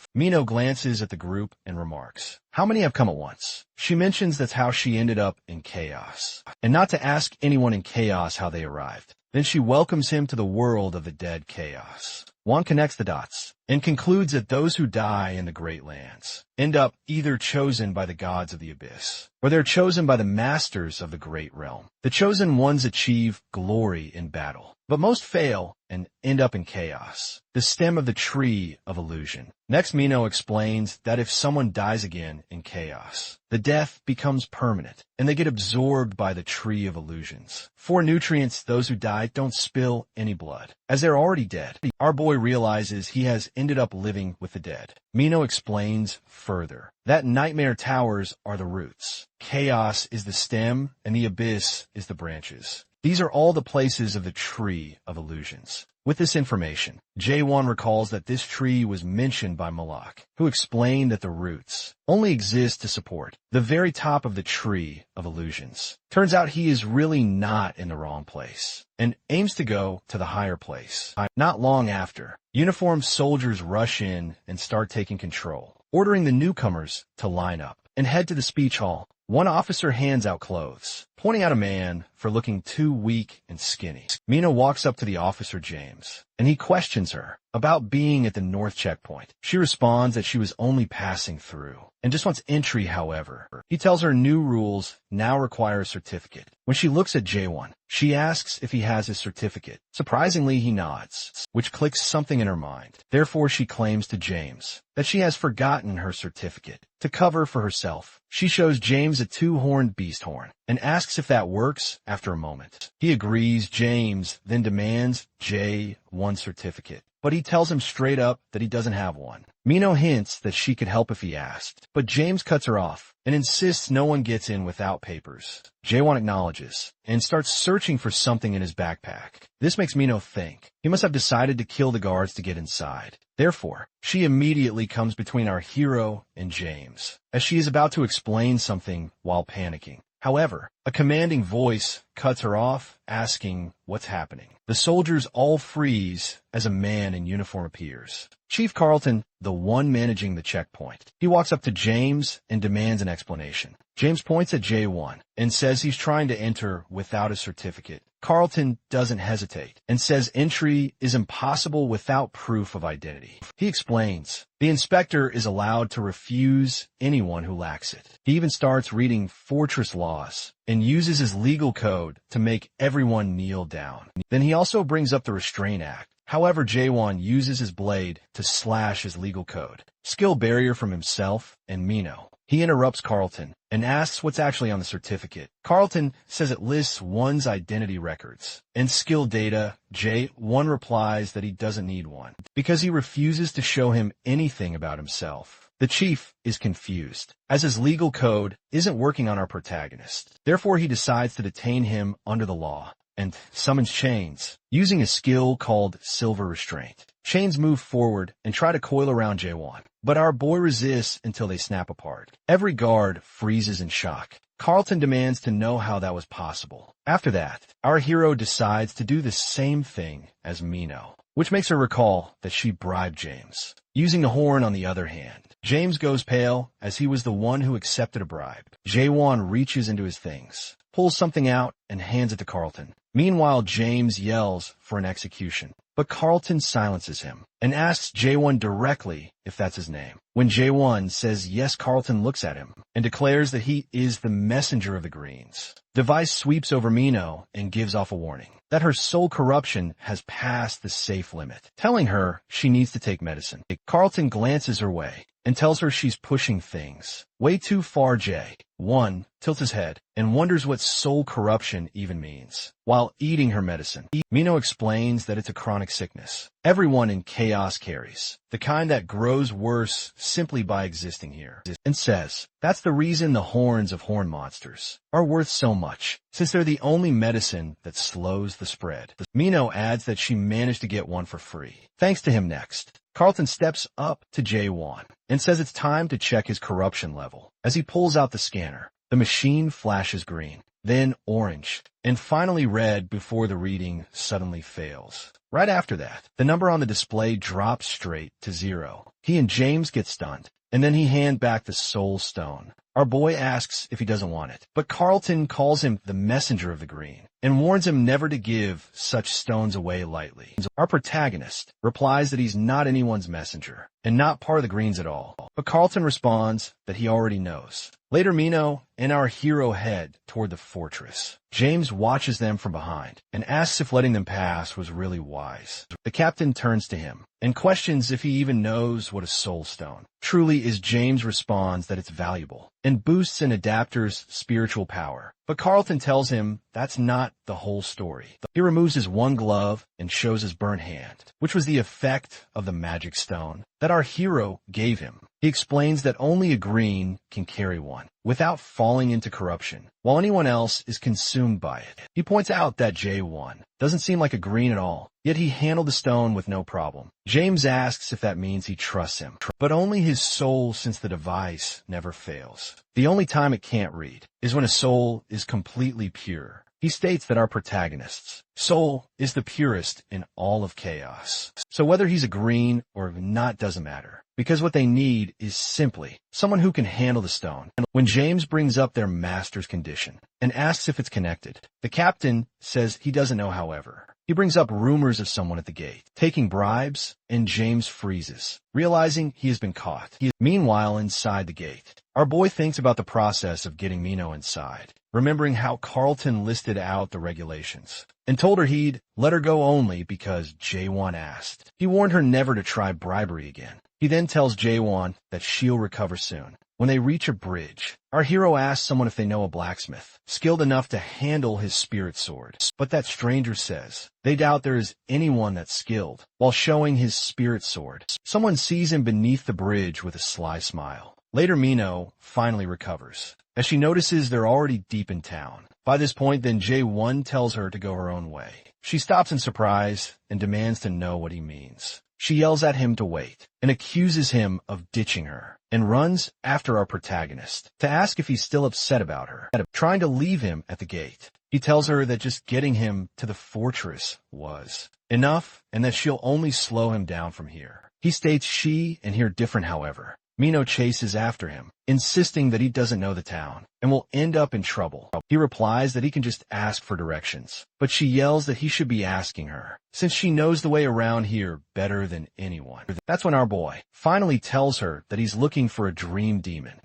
Mino glances at the group and remarks, "How many have come at once?" She mentions that's how she ended up in Chaos, and not to ask anyone in Chaos how they arrived. Then she welcomes him to the world of the dead Chaos. Won connects the dots and concludes that those who die in the Great Lands end up either chosen by the gods of the Abyss, or they're chosen by the masters of the Great Realm. The chosen ones achieve glory in battle, but most fail and end up in Chaos, the stem of the tree of illusion. Next, Mino explains that if someone dies again in Chaos, the death becomes permanent, and they get absorbed by the tree of illusions. For nutrients, those who die don't spill any blood, as they're already dead. Our boy realizes he has ended up living with the dead. Mino explains further that nightmare towers are the roots. Chaos is the stem, and the abyss is the branches. These are all the places of the tree of illusions. With this information, Jaewon recalls that this tree was mentioned by Malak, who explained that the roots only exist to support the very top of the tree of illusions. Turns out he is really not in the wrong place, and aims to go to the higher place. Not long after, uniformed soldiers rush in and start taking control, ordering the newcomers to line up and head to the speech hall. One officer hands out clothes, pointing out a man for looking too weak and skinny. Mina walks up to the officer James, and he questions her about being at the north checkpoint. She responds that she was only passing through and just wants entry, however. He tells her new rules now require a certificate. When she looks at Jaewon, she asks if he has his certificate. Surprisingly, he nods, which clicks something in her mind. Therefore, she claims to James that she has forgotten her certificate. To cover for herself, she shows James a two-horned beast horn and asks if that works after a moment. He agrees. James then demands J1 certificate, but he tells him straight up that he doesn't have one. Mino hints that she could help if he asked, but James cuts her off and insists no one gets in without papers. Jaewon acknowledges and starts searching for something in his backpack. This makes Mino think he must have decided to kill the guards to get inside. Therefore, she immediately comes between our hero and James, as she is about to explain something while panicking. However, a commanding voice cuts her off, asking what's happening. The soldiers all freeze as a man in uniform appears. Chief Carlton, the one managing the checkpoint. He walks up to James and demands an explanation. James points at J1 and says he's trying to enter without a certificate. Carlton doesn't hesitate and says entry is impossible without proof of identity. He explains the inspector is allowed to refuse anyone who lacks it. He even starts reading fortress laws and uses his legal code to make everyone kneel down. Then he also brings up the Restraint Act. However, Jaewon uses his blade to slash his legal code, skill barrier from himself and Mino. He interrupts Carlton and asks what's actually on the certificate. Carlton says it lists one's identity records and skill data. J1 replies that he doesn't need one because he refuses to show him anything about himself. The chief is confused, as his legal code isn't working on our protagonist. Therefore, he decides to detain him under the law and summons Chains, using a skill called Silver Restraint. Chains move forward and try to coil around Jaewon, but our boy resists until they snap apart. Every guard freezes in shock. Carlton demands to know how that was possible. After that, our hero decides to do the same thing as Mino, which makes her recall that she bribed James. Using the horn on the other hand, James goes pale as he was the one who accepted a bribe. Jaewon reaches into his things, pulls something out, and hands it to Carlton. Meanwhile, James yells for an execution, but Carlton silences him and asks J1 directly if that's his name. When J1 says yes, Carlton looks at him and declares that he is the messenger of the Greens. Device sweeps over Mino and gives off a warning that her soul corruption has passed the safe limit, telling her she needs to take medicine. Carlton glances her way and tells her she's pushing things way too far. J1 tilts his head and wonders what soul corruption even means. While eating her medicine, Mino explains that it's a chronic sickness everyone in chaos carries, the kind that grows worse simply by existing here, and says that's the reason the horns of horn monsters are worth so much, since they're the only medicine that slows the spread. Mino adds that she managed to get one for free, thanks to him. Next, Carlton steps up to J1 and says it's time to check his corruption level. As he pulls out the scanner, the machine flashes green, then orange, and finally red before the reading suddenly fails. Right after that, the number on the display drops straight to 0. He and James get stunned, and then he hands back the soul stone. Our boy asks if he doesn't want it, but Carlton calls him the messenger of the green and warns him never to give such stones away lightly. Our protagonist replies that he's not anyone's messenger and not part of the Greens at all, but Carlton responds that he already knows. Later, Mino and our hero head toward the fortress. James watches them from behind and asks if letting them pass was really wise. The captain turns to him and questions if he even knows what a soul stone truly is. James responds that it's valuable and boosts an adapter's spiritual power. But Carlton tells him that's not the whole story. He removes his one glove and shows his burnt hand, which was the effect of the magic stone that our hero gave him. He explains that only a green can carry one without falling into corruption, while anyone else is consumed by it. He points out that J1 doesn't seem like a green at all, yet he handled the stone with no problem. James asks if that means he trusts him, but only his soul, since the device never fails. The only time it can't read is when a soul is completely pure. He states that our protagonist's soul is the purest in all of chaos. So whether he's a green or not doesn't matter, because what they need is simply someone who can handle the stone. When James brings up their master's condition and asks if it's connected, the captain says he doesn't know. However, he brings up rumors of someone at the gate taking bribes, and James freezes, realizing he has been caught. Meanwhile, inside the gate, our boy thinks about the process of getting Mino inside, remembering how Carlton listed out the regulations and told her he'd let her go only because J1 asked. He warned her never to try bribery again. He then tells J1 that she'll recover soon. When they reach a bridge, our hero asks someone if they know a blacksmith skilled enough to handle his spirit sword, but that stranger says they doubt there is anyone that's skilled. While showing his spirit sword, someone sees him beneath the bridge with a sly smile. Later, Mino finally recovers, as she notices they're already deep in town. By this point, then J1 tells her to go her own way. She stops in surprise and demands to know what he means. She yells at him to wait and accuses him of ditching her and runs after our protagonist to ask if he's still upset about her, trying to leave him at the gate. He tells her that just getting him to the fortress was enough and that she'll only slow him down from here. He states she and he are different, however. Mino chases after him, insisting that he doesn't know the town and will end up in trouble. He replies that he can just ask for directions, but she yells that he should be asking her, since she knows the way around here better than anyone. That's when our boy finally tells her that he's looking for a dream demon.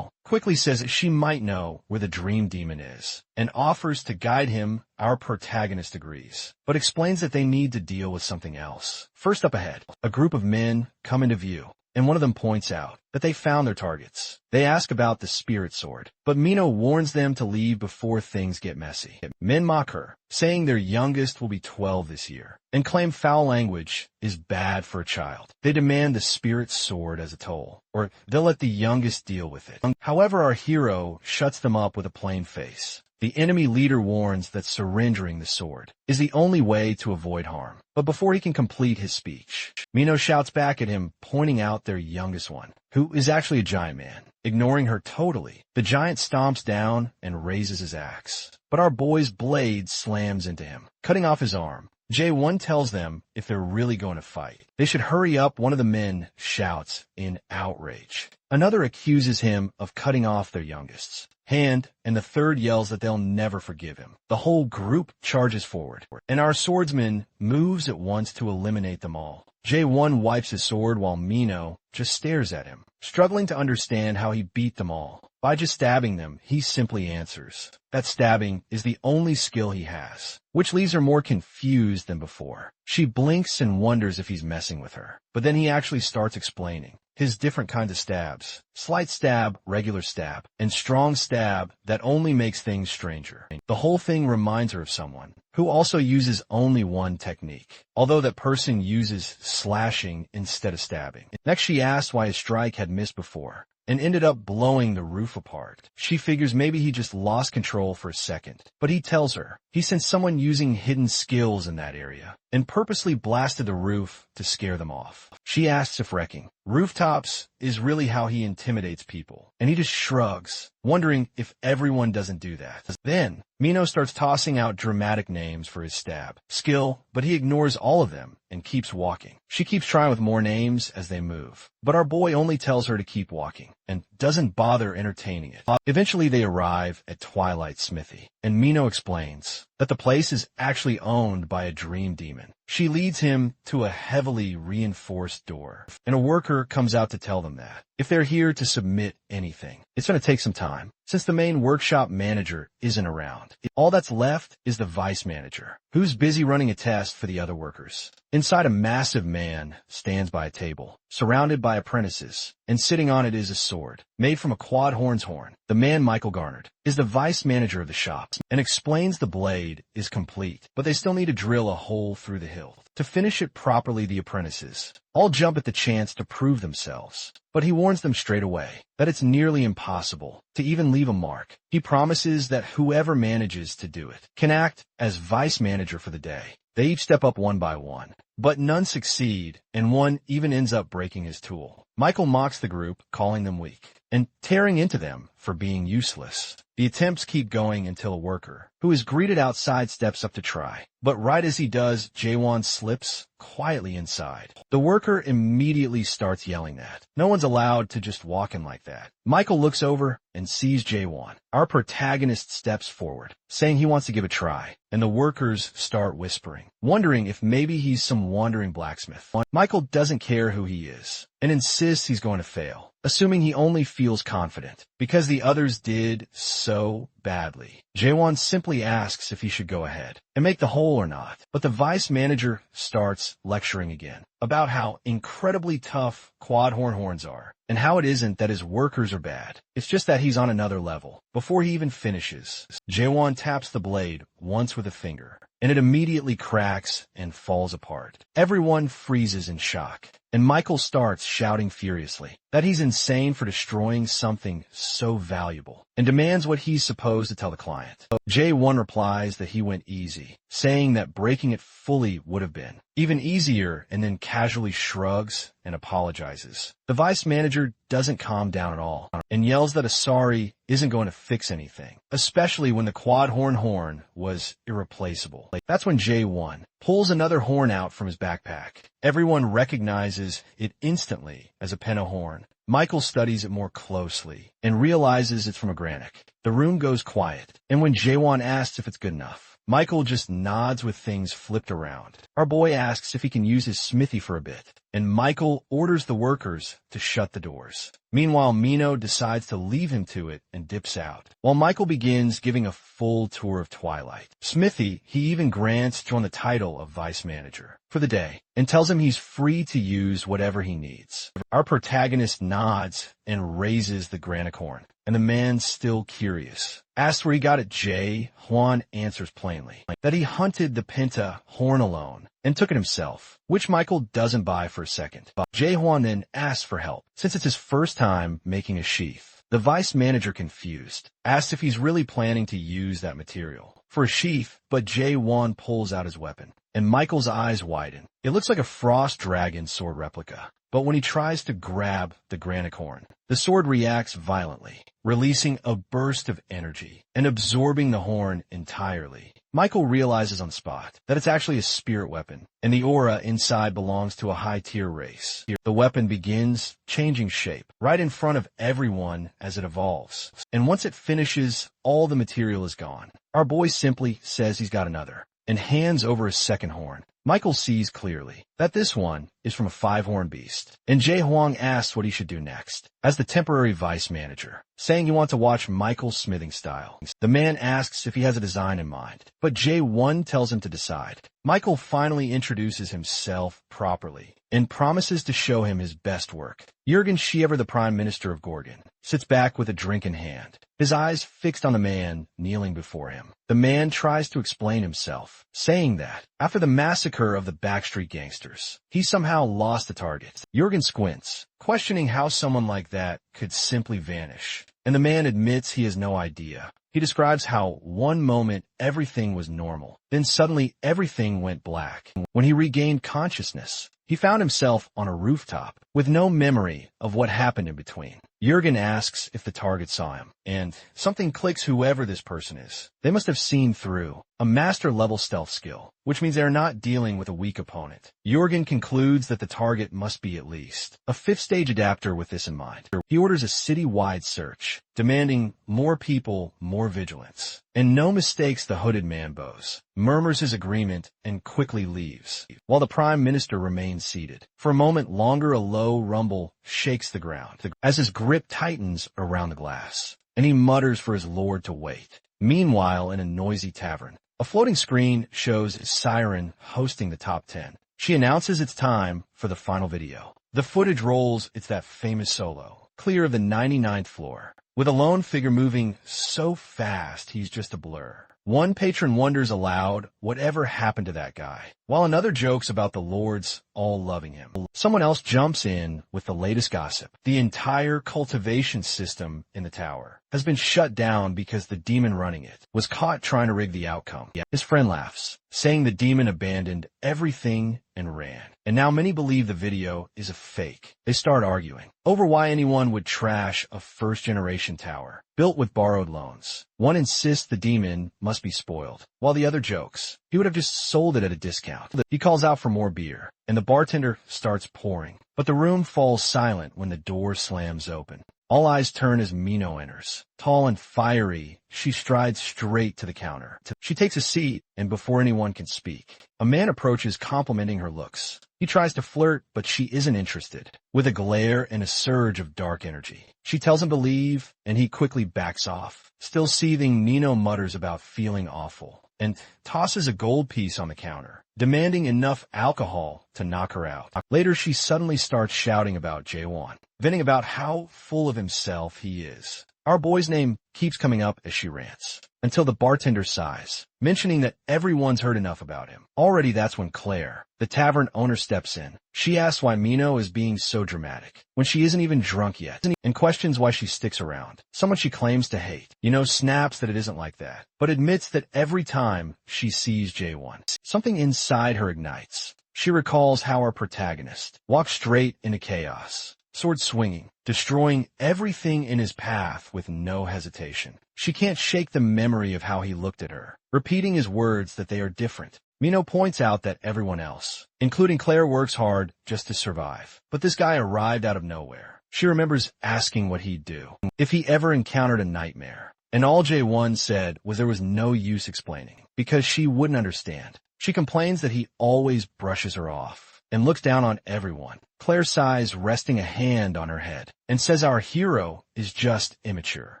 Quickly says that she might know where the dream demon is and offers to guide him. Our protagonist agrees, but explains that they need to deal with something else. First up ahead, a group of men come into view, and one of them points out that they found their targets. They ask about the spirit sword, but Mino warns them to leave before things get messy. Men mock her, saying their youngest will be 12 this year, and claim foul language is bad for a child. They demand the spirit sword as a toll, or they'll let the youngest deal with it. However, our hero shuts them up with a plain face. The enemy leader warns that surrendering the sword is the only way to avoid harm. But before he can complete his speech, Mino shouts back at him, pointing out their youngest one, who is actually a giant man. Ignoring her totally, the giant stomps down and raises his axe. But our boy's blade slams into him, cutting off his arm. J1 tells them if they're really going to fight, They should hurry up, one of the men shouts in outrage. Another accuses him of cutting off their youngest's hand, and the third yells that they'll never forgive him. The whole group charges forward, and our swordsman moves at once to eliminate them all. Jae-won wipes his sword while Mino just stares at him, struggling to understand how he beat them all. By just stabbing them, he simply answers that stabbing is the only skill he has, which leaves her more confused than before. She blinks and wonders if he's messing with her, but then he actually starts explaining his different kinds of stabs: slight stab, regular stab, and strong stab that only makes things stranger. The whole thing reminds her of someone who also uses only one technique, although that person uses slashing instead of stabbing. Next, she asks why his strike had missed before and ended up blowing the roof apart. She figures maybe he just lost control for a second, but he tells her he sensed someone using hidden skills in that area and purposely blasted the roof to scare them off. She asks if wrecking rooftops is really how he intimidates people, and he just shrugs, wondering if everyone doesn't do that. Then, Mino starts tossing out dramatic names for his stab skill, but he ignores all of them and keeps walking. She keeps trying with more names as they move, but our boy only tells her to keep walking and doesn't bother entertaining it. Eventually they arrive at Twilight Smithy, and Mino explains that the place is actually owned by a dream demon. She leads him to a heavily reinforced door, and a worker comes out to tell them that if they're here to submit anything, it's going to take some time, since the main workshop manager isn't around. All that's left is the vice manager, who's busy running a test for the other workers. Inside, a massive man stands by a table, surrounded by apprentices, and sitting on it is a sword made from a quad-horn's horn. The man, Michael Garnered, is the vice manager of the shop and explains the blade is complete, but they still need to drill a hole through the hilt. To finish it properly, the apprentices all jump at the chance to prove themselves, but he warns them straight away that it's nearly impossible to even leave a mark. He promises that whoever manages to do it can act as vice manager for the day. They each step up one by one, but none succeed, and one even ends up breaking his tool. Michael mocks the group, calling them weak, and tearing into them for being useless. The attempts keep going until a worker, who is greeted outside, steps up to try. But right as he does, Jae-won slips quietly inside. The worker immediately starts yelling that no one's allowed to just walk in like that. Michael looks over and sees Jae-won. Our protagonist steps forward, saying he wants to give a try, and the workers start whispering, wondering if maybe he's some wandering blacksmith. Michael doesn't care who he is and insists he's going to fail, assuming he only feels confident because the others did so badly. Jae-won simply asks if he should go ahead and make the hole or not, but the vice manager starts lecturing again about how incredibly tough quad-horn horns are and how it isn't that his workers are bad. It's just that he's on another level. Before he even finishes, Jae-won taps the blade once with a finger, and it immediately cracks and falls apart. Everyone freezes in shock, and Michael starts shouting furiously that he's insane for destroying something so valuable, and demands what he's supposed to tell the client. Jae-won replies that he went easy, saying that breaking it fully would have been even easier, and then casually shrugs and apologizes. The vice manager doesn't calm down at all and yells that a sorry isn't going to fix anything, especially when the quad-horn horn was irreplaceable. That's when Jae-won pulls another horn out from his backpack. Everyone recognizes it instantly as a penna horn. Michael studies it more closely and realizes it's from a Granik. The room goes quiet, and when Jae-won asks if it's good enough, Michael just nods with things flipped around. Our boy asks if he can use his smithy for a bit, and Michael orders the workers to shut the doors. Meanwhile, Mino decides to leave him to it and dips out, while Michael begins giving a full tour of Twilight Smithy. He even grants John the title of vice manager for the day and tells him he's free to use whatever he needs. Our protagonist nods and raises the Granik horn, and the man's still curious. Asked where he got it, Jae-won answers plainly that he hunted the penta horn alone and took it himself, which Michael doesn't buy for a second. Jae-won then asks for help, since it's his first time making a sheath. The vice manager, confused, asks if he's really planning to use that material for a sheath, but Jae-won pulls out his weapon, and Michael's eyes widen. It looks like a frost dragon sword replica, but when he tries to grab the Granik horn, the sword reacts violently, releasing a burst of energy and absorbing the horn entirely. Michael realizes on the spot that it's actually a spirit weapon, and the aura inside belongs to a high-tier race. The weapon begins changing shape right in front of everyone as it evolves. And once it finishes, all the material is gone. Our boy simply says he's got another and hands over his second horn. Michael sees clearly that this one is from a 5-horn beast, and Jae Hwang asks what he should do next, as the temporary vice manager, saying he wants to watch Michael's smithing style. The man asks if he has a design in mind, but Jae-won tells him to decide. Michael finally introduces himself properly and promises to show him his best work. Jurgen Schiever, the Prime Minister of Gorgon, sits back with a drink in hand, his eyes fixed on the man kneeling before him. The man tries to explain himself, saying that after the massacre of the Backstreet Gangsters, he somehow lost the target. Jurgen squints, questioning how someone like that could simply vanish, and the man admits he has no idea. He describes how one moment everything was normal, then suddenly everything went black. When he regained consciousness, he found himself on a rooftop with no memory of what happened in between. Jurgen asks if the target saw him, and something clicks whoever this person is. They must have seen through a master-level stealth skill, which means they are not dealing with a weak opponent. Jurgen concludes that the target must be at least a 5th-stage adapter with this in mind. He orders a city-wide search, demanding more people, more vigilance. And no mistakes the hooded man bows, murmurs his agreement, and quickly leaves, while the Prime Minister remains seated. For a moment longer, a low rumble shakes the ground, as his grip tightens around the glass, and he mutters for his lord to wait. Meanwhile, in a noisy tavern, a floating screen shows Siren hosting the top 10. She announces it's time for the final video. The footage rolls, it's that famous solo, clear of the 99th floor, with a lone figure moving so fast he's just a blur. One patron wonders aloud whatever happened to that guy, while another jokes about the lords all loving him. Someone else jumps in with the latest gossip. The entire cultivation system in the tower has been shut down because the demon running it was caught trying to rig the outcome. His friend laughs, saying the demon abandoned everything and ran. And now many believe the video is a fake. They start arguing over why anyone would trash a first-generation tower built with borrowed loans. One insists the demon must be spoiled, while the other jokes he would have just sold it at a discount. He calls out for more beer, and the bartender starts pouring. But the room falls silent when the door slams open. All eyes turn as Mino enters. Tall and fiery, she strides straight to the counter. She takes a seat, and before anyone can speak, a man approaches complimenting her looks. He tries to flirt, but she isn't interested. With a glare and a surge of dark energy, she tells him to leave, and he quickly backs off. Still seething, Nino mutters about feeling awful and tosses a gold piece on the counter, demanding enough alcohol to knock her out. Later, she suddenly starts shouting about Jae-won, venting about how full of himself he is. Our boy's name keeps coming up as she rants, until the bartender sighs, mentioning that everyone's heard enough about him. Already that's when Claire, the tavern owner, steps in. She asks why Mino is being so dramatic, when she isn't even drunk yet, and questions why she sticks around. Someone she claims to hate, snaps that it isn't like that, but admits that every time she sees Jae-won, something inside her ignites. She recalls how our protagonist walked straight into chaos, sword swinging, destroying everything in his path with no hesitation. She can't shake the memory of how he looked at her, repeating his words that they are different. Mino points out that everyone else, including Claire, works hard just to survive. But this guy arrived out of nowhere. She remembers asking what he'd do if he ever encountered a nightmare. And all Jae-won said was there was no use explaining, because she wouldn't understand. She complains that he always brushes her off and looks down on everyone. Claire sighs, resting a hand on her head, and says our hero is just immature.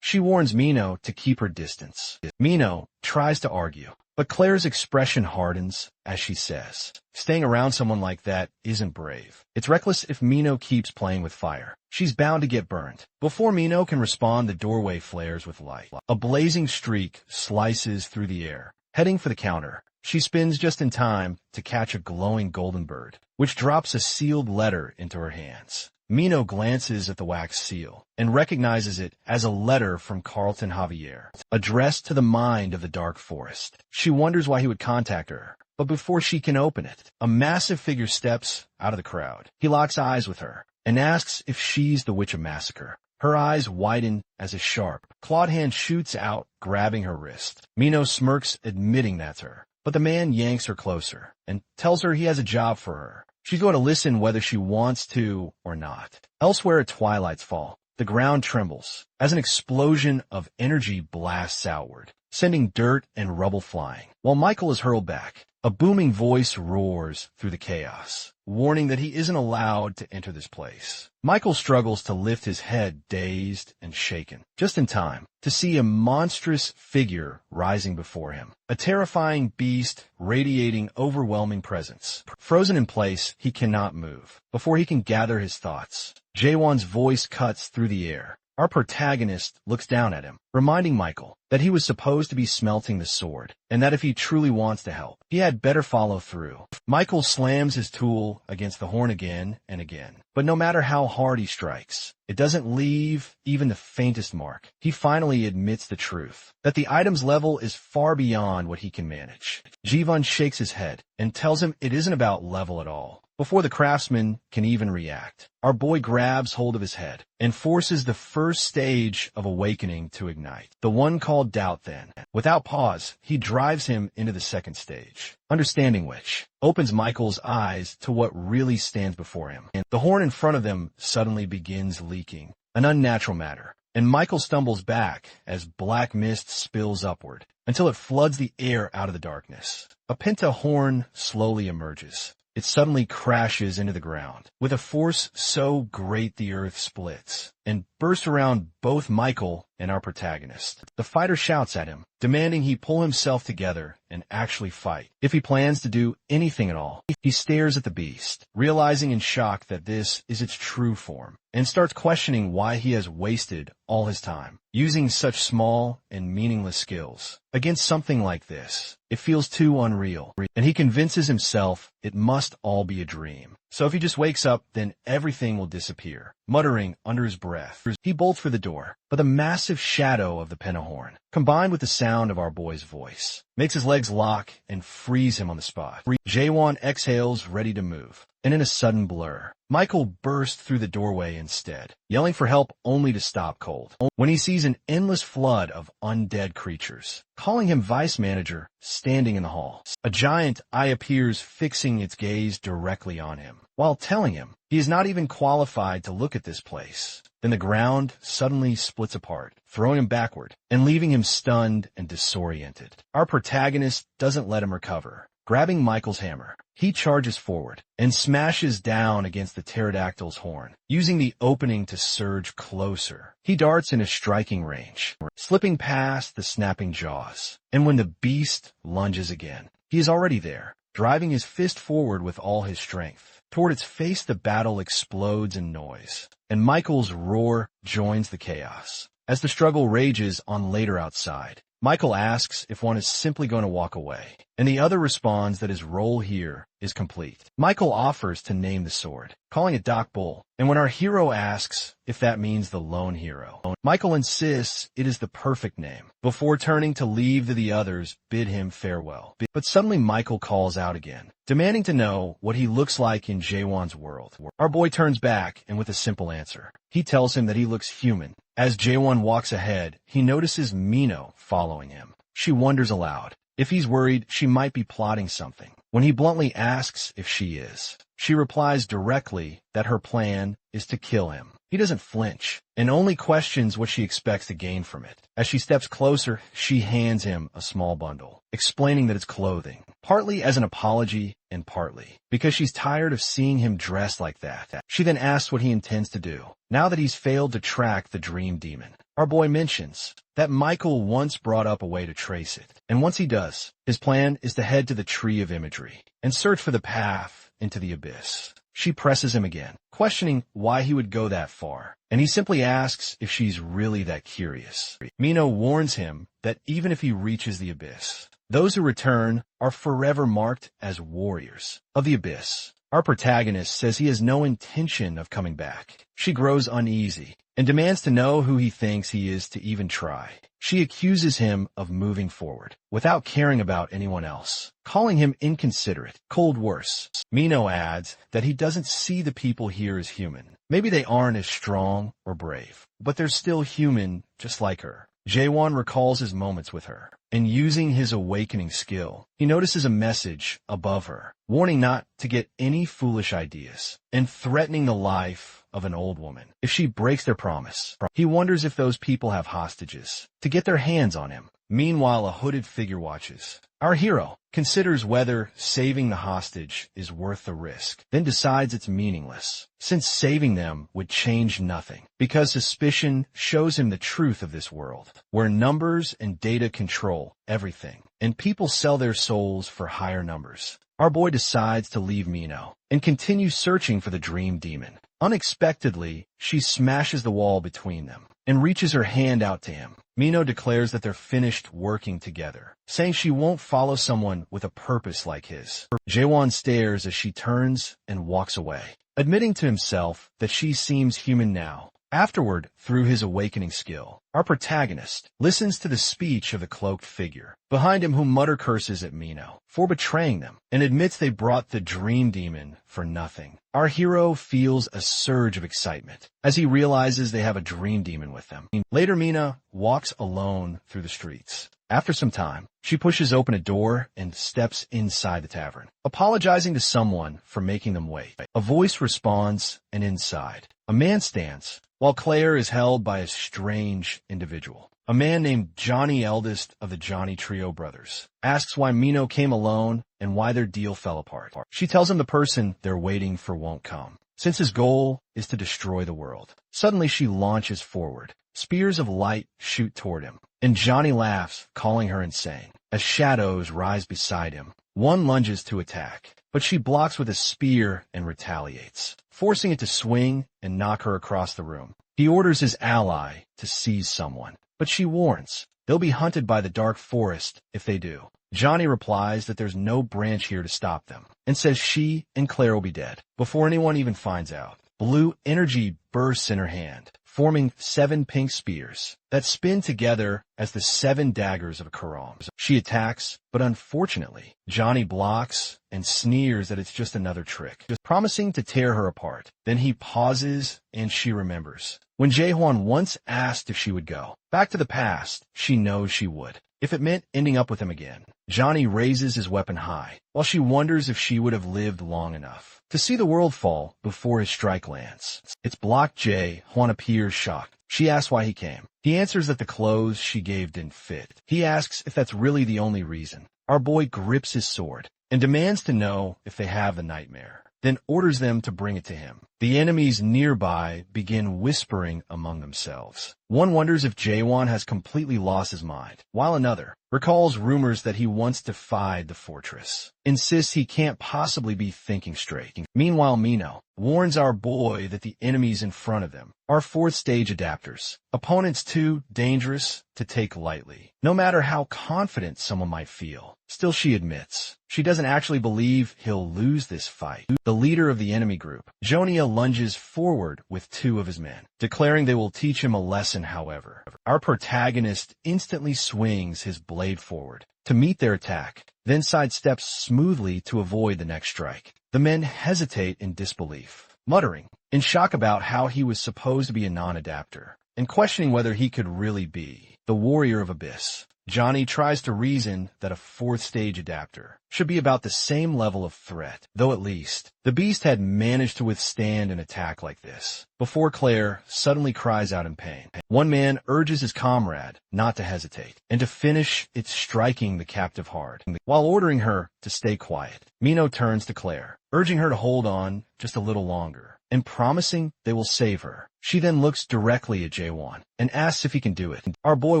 She warns Mino to keep her distance. Mino tries to argue, but Claire's expression hardens as she says, staying around someone like that isn't brave. It's reckless if Mino keeps playing with fire. She's bound to get burned. Before Mino can respond, the doorway flares with light. A blazing streak slices through the air, heading for the counter. She spins just in time to catch a glowing golden bird, which drops a sealed letter into her hands. Mino glances at the wax seal and recognizes it as a letter from Carlton Javier, addressed to the mind of the dark forest. She wonders why he would contact her, but before she can open it, a massive figure steps out of the crowd. He locks eyes with her and asks if she's the Witch of Massacre. Her eyes widen as a sharp, clawed hand shoots out, grabbing her wrist. Mino smirks, admitting that's her. But the man yanks her closer and tells her he has a job for her. She's going to listen whether she wants to or not. Elsewhere at Twilight's Fall, the ground trembles as an explosion of energy blasts outward, sending dirt and rubble flying. While Michael is hurled back, a booming voice roars through the chaos, warning that he isn't allowed to enter this place. Michael struggles to lift his head, dazed and shaken, just in time to see a monstrous figure rising before him, a terrifying beast radiating overwhelming presence. Frozen in place, he cannot move. Before he can gather his thoughts, Jaewon's voice cuts through the air. Our protagonist looks down at him, reminding Michael that he was supposed to be smelting the sword, and that if he truly wants to help, he had better follow through. Michael slams his tool against the horn again and again, but no matter how hard he strikes, it doesn't leave even the faintest mark. He finally admits the truth, that the item's level is far beyond what he can manage. Jiwon shakes his head and tells him it isn't about level at all. Before the craftsman can even react, our boy grabs hold of his head and forces the first stage of awakening to ignite, the one called doubt. Then, without pause, he drives him into the second stage, understanding which opens Michael's eyes to what really stands before him. And the horn in front of them suddenly begins leaking, an unnatural matter, and Michael stumbles back as black mist spills upward until it floods the air out of the darkness. A penta horn slowly emerges. It suddenly crashes into the ground with a force so great the earth splits and bursts around both Michael and our protagonist. The fighter shouts at him, demanding he pull himself together and actually fight. If he plans to do anything at all, he stares at the beast, realizing in shock that this is its true form, and starts questioning why he has wasted all his time using such small and meaningless skills against something like this. It feels too unreal, and he convinces himself it must all be a dream. So if he just wakes up, then everything will disappear. Muttering under his breath, he bolts for the door, but the massive shadow of the pentahorn, combined with the sound of our boy's voice, makes his legs lock and freeze him on the spot. Jaewon exhales, ready to move, and in a sudden blur, Michael bursts through the doorway instead, yelling for help only to stop cold when he sees an endless flood of undead creatures, calling him vice manager, standing in the hall. A giant eye appears, fixing its gaze directly on him, while telling him he is not even qualified to look at this place. Then the ground suddenly splits apart, throwing him backward and leaving him stunned and disoriented. Our protagonist doesn't let him recover. Grabbing Michael's hammer, he charges forward and smashes down against the pterodactyl's horn, using the opening to surge closer. He darts in a striking range, slipping past the snapping jaws. And when the beast lunges again, he is already there, driving his fist forward with all his strength. Toward its face, the battle explodes in noise, and Michael's roar joins the chaos. As the struggle rages on later outside, Michael asks if one is simply going to walk away, and the other responds that his role here is complete. Michael offers to name the sword, calling it Doc Bull, and when our hero asks if that means the lone hero, Michael insists it is the perfect name, before turning to leave the others bid him farewell. But suddenly Michael calls out again, demanding to know what he looks like in Jaewon's world. Our boy turns back, and with a simple answer, he tells him that he looks human. As Jaewon walks ahead, he notices Mino following him. She wonders aloud if he's worried she might be plotting something. When he bluntly asks if she is, she replies directly that her plan is to kill him. He doesn't flinch, and only questions what she expects to gain from it. As she steps closer, she hands him a small bundle, explaining that it's clothing, partly as an apology and partly because she's tired of seeing him dressed like that. She then asks what he intends to do, now that he's failed to track the dream demon. Our boy mentions that Michael once brought up a way to trace it, and once he does, his plan is to head to the Tree of Imagery and search for the path into the abyss. She presses him again, questioning why he would go that far, and he simply asks if she's really that curious. Mino warns him that even if he reaches the abyss, those who return are forever marked as warriors of the abyss, Our protagonist says he has no intention of coming back. She grows uneasy and demands to know who he thinks he is to even try. She accuses him of moving forward without caring about anyone else, calling him inconsiderate, cold worse. Mino adds that he doesn't see the people here as human. Maybe they aren't as strong or brave, but they're still human just like her. Jaewon recalls his moments with her, and using his awakening skill, he notices a message above her, warning not to get any foolish ideas, and threatening the life of an old woman if she breaks their promise. He wonders if those people have hostages to get their hands on him. Meanwhile, a hooded figure watches. Our hero considers whether saving the hostage is worth the risk, then decides it's meaningless, since saving them would change nothing, because suspicion shows him the truth of this world, where numbers and data control everything, and people sell their souls for higher numbers. Our boy decides to leave Mino and continue searching for the dream demon. Unexpectedly, she smashes the wall between them and reaches her hand out to him. Mino declares that they're finished working together, saying she won't follow someone with a purpose like his. Jaewon stares as she turns and walks away, admitting to himself that she seems human now. Afterward, through his awakening skill, our protagonist listens to the speech of the cloaked figure behind him, who mutter curses at Mino for betraying them and admits they brought the dream demon for nothing. Our hero feels a surge of excitement as he realizes they have a dream demon with them. Later, Mina walks alone through the streets. After some time, she pushes open a door and steps inside the tavern, apologizing to someone for making them wait. A voice responds, and inside, a man stands, while Claire is held by a strange individual. A man named Johnny, eldest of the Johnny Trio brothers, asks why Mino came alone and why their deal fell apart. She tells him the person they're waiting for won't come, since his goal is to destroy the world. Suddenly she launches forward. Spears of light shoot toward him, and Johnny laughs, calling her insane. As shadows rise beside him, one lunges to attack, but she blocks with a spear and retaliates, forcing it to swing and knock her across the room. He orders his ally to seize someone, but she warns they'll be hunted by the dark forest if they do. Johnny replies that there's no branch here to stop them, and says she and Claire will be dead before anyone even finds out. Blue energy bursts in her hand, forming 7 pink spears that spin together as the 7 daggers of a Quran. She attacks, but unfortunately, Johnny blocks and sneers that it's just another trick, promising to tear her apart. Then he pauses and she remembers when Jaehwan once asked if she would go back to the past. She knows she would, if it meant ending up with him again. Johnny raises his weapon high, while she wonders if she would have lived long enough to see the world fall before his strike lands. It's blocked. Jaehwan appears shocked. She asks why he came. He answers that the clothes she gave didn't fit. He asks if that's really the only reason. Our boy grips his sword and demands to know if they have the nightmare, then orders them to bring it to him. The enemies nearby begin whispering among themselves. One wonders if Jaewon has completely lost his mind, while another recalls rumors that he once defied the fortress, insists he can't possibly be thinking straight. Meanwhile, Mino warns our boy that the enemies in front of them are 4th stage adapters, opponents too dangerous to take lightly. No matter how confident someone might feel, still she admits she doesn't actually believe he'll lose this fight. The leader of the enemy group, Jonia, lunges forward with 2 of his men, declaring they will teach him a lesson. However, our protagonist instantly swings his blade forward to meet their attack, then sidesteps smoothly to avoid the next strike. The men hesitate in disbelief, muttering in shock about how he was supposed to be a non-adapter, and questioning whether he could really be the warrior of Abyss. Johnny tries to reason that a 4th stage adapter should be about the same level of threat, though at least the beast had managed to withstand an attack like this, before Claire suddenly cries out in pain. One man urges his comrade not to hesitate, and to finish it, striking the captive hard, while ordering her to stay quiet. Mino turns to Claire, urging her to hold on just a little longer, and promising they will save her. She then looks directly at Jaewon and asks if he can do it. Our boy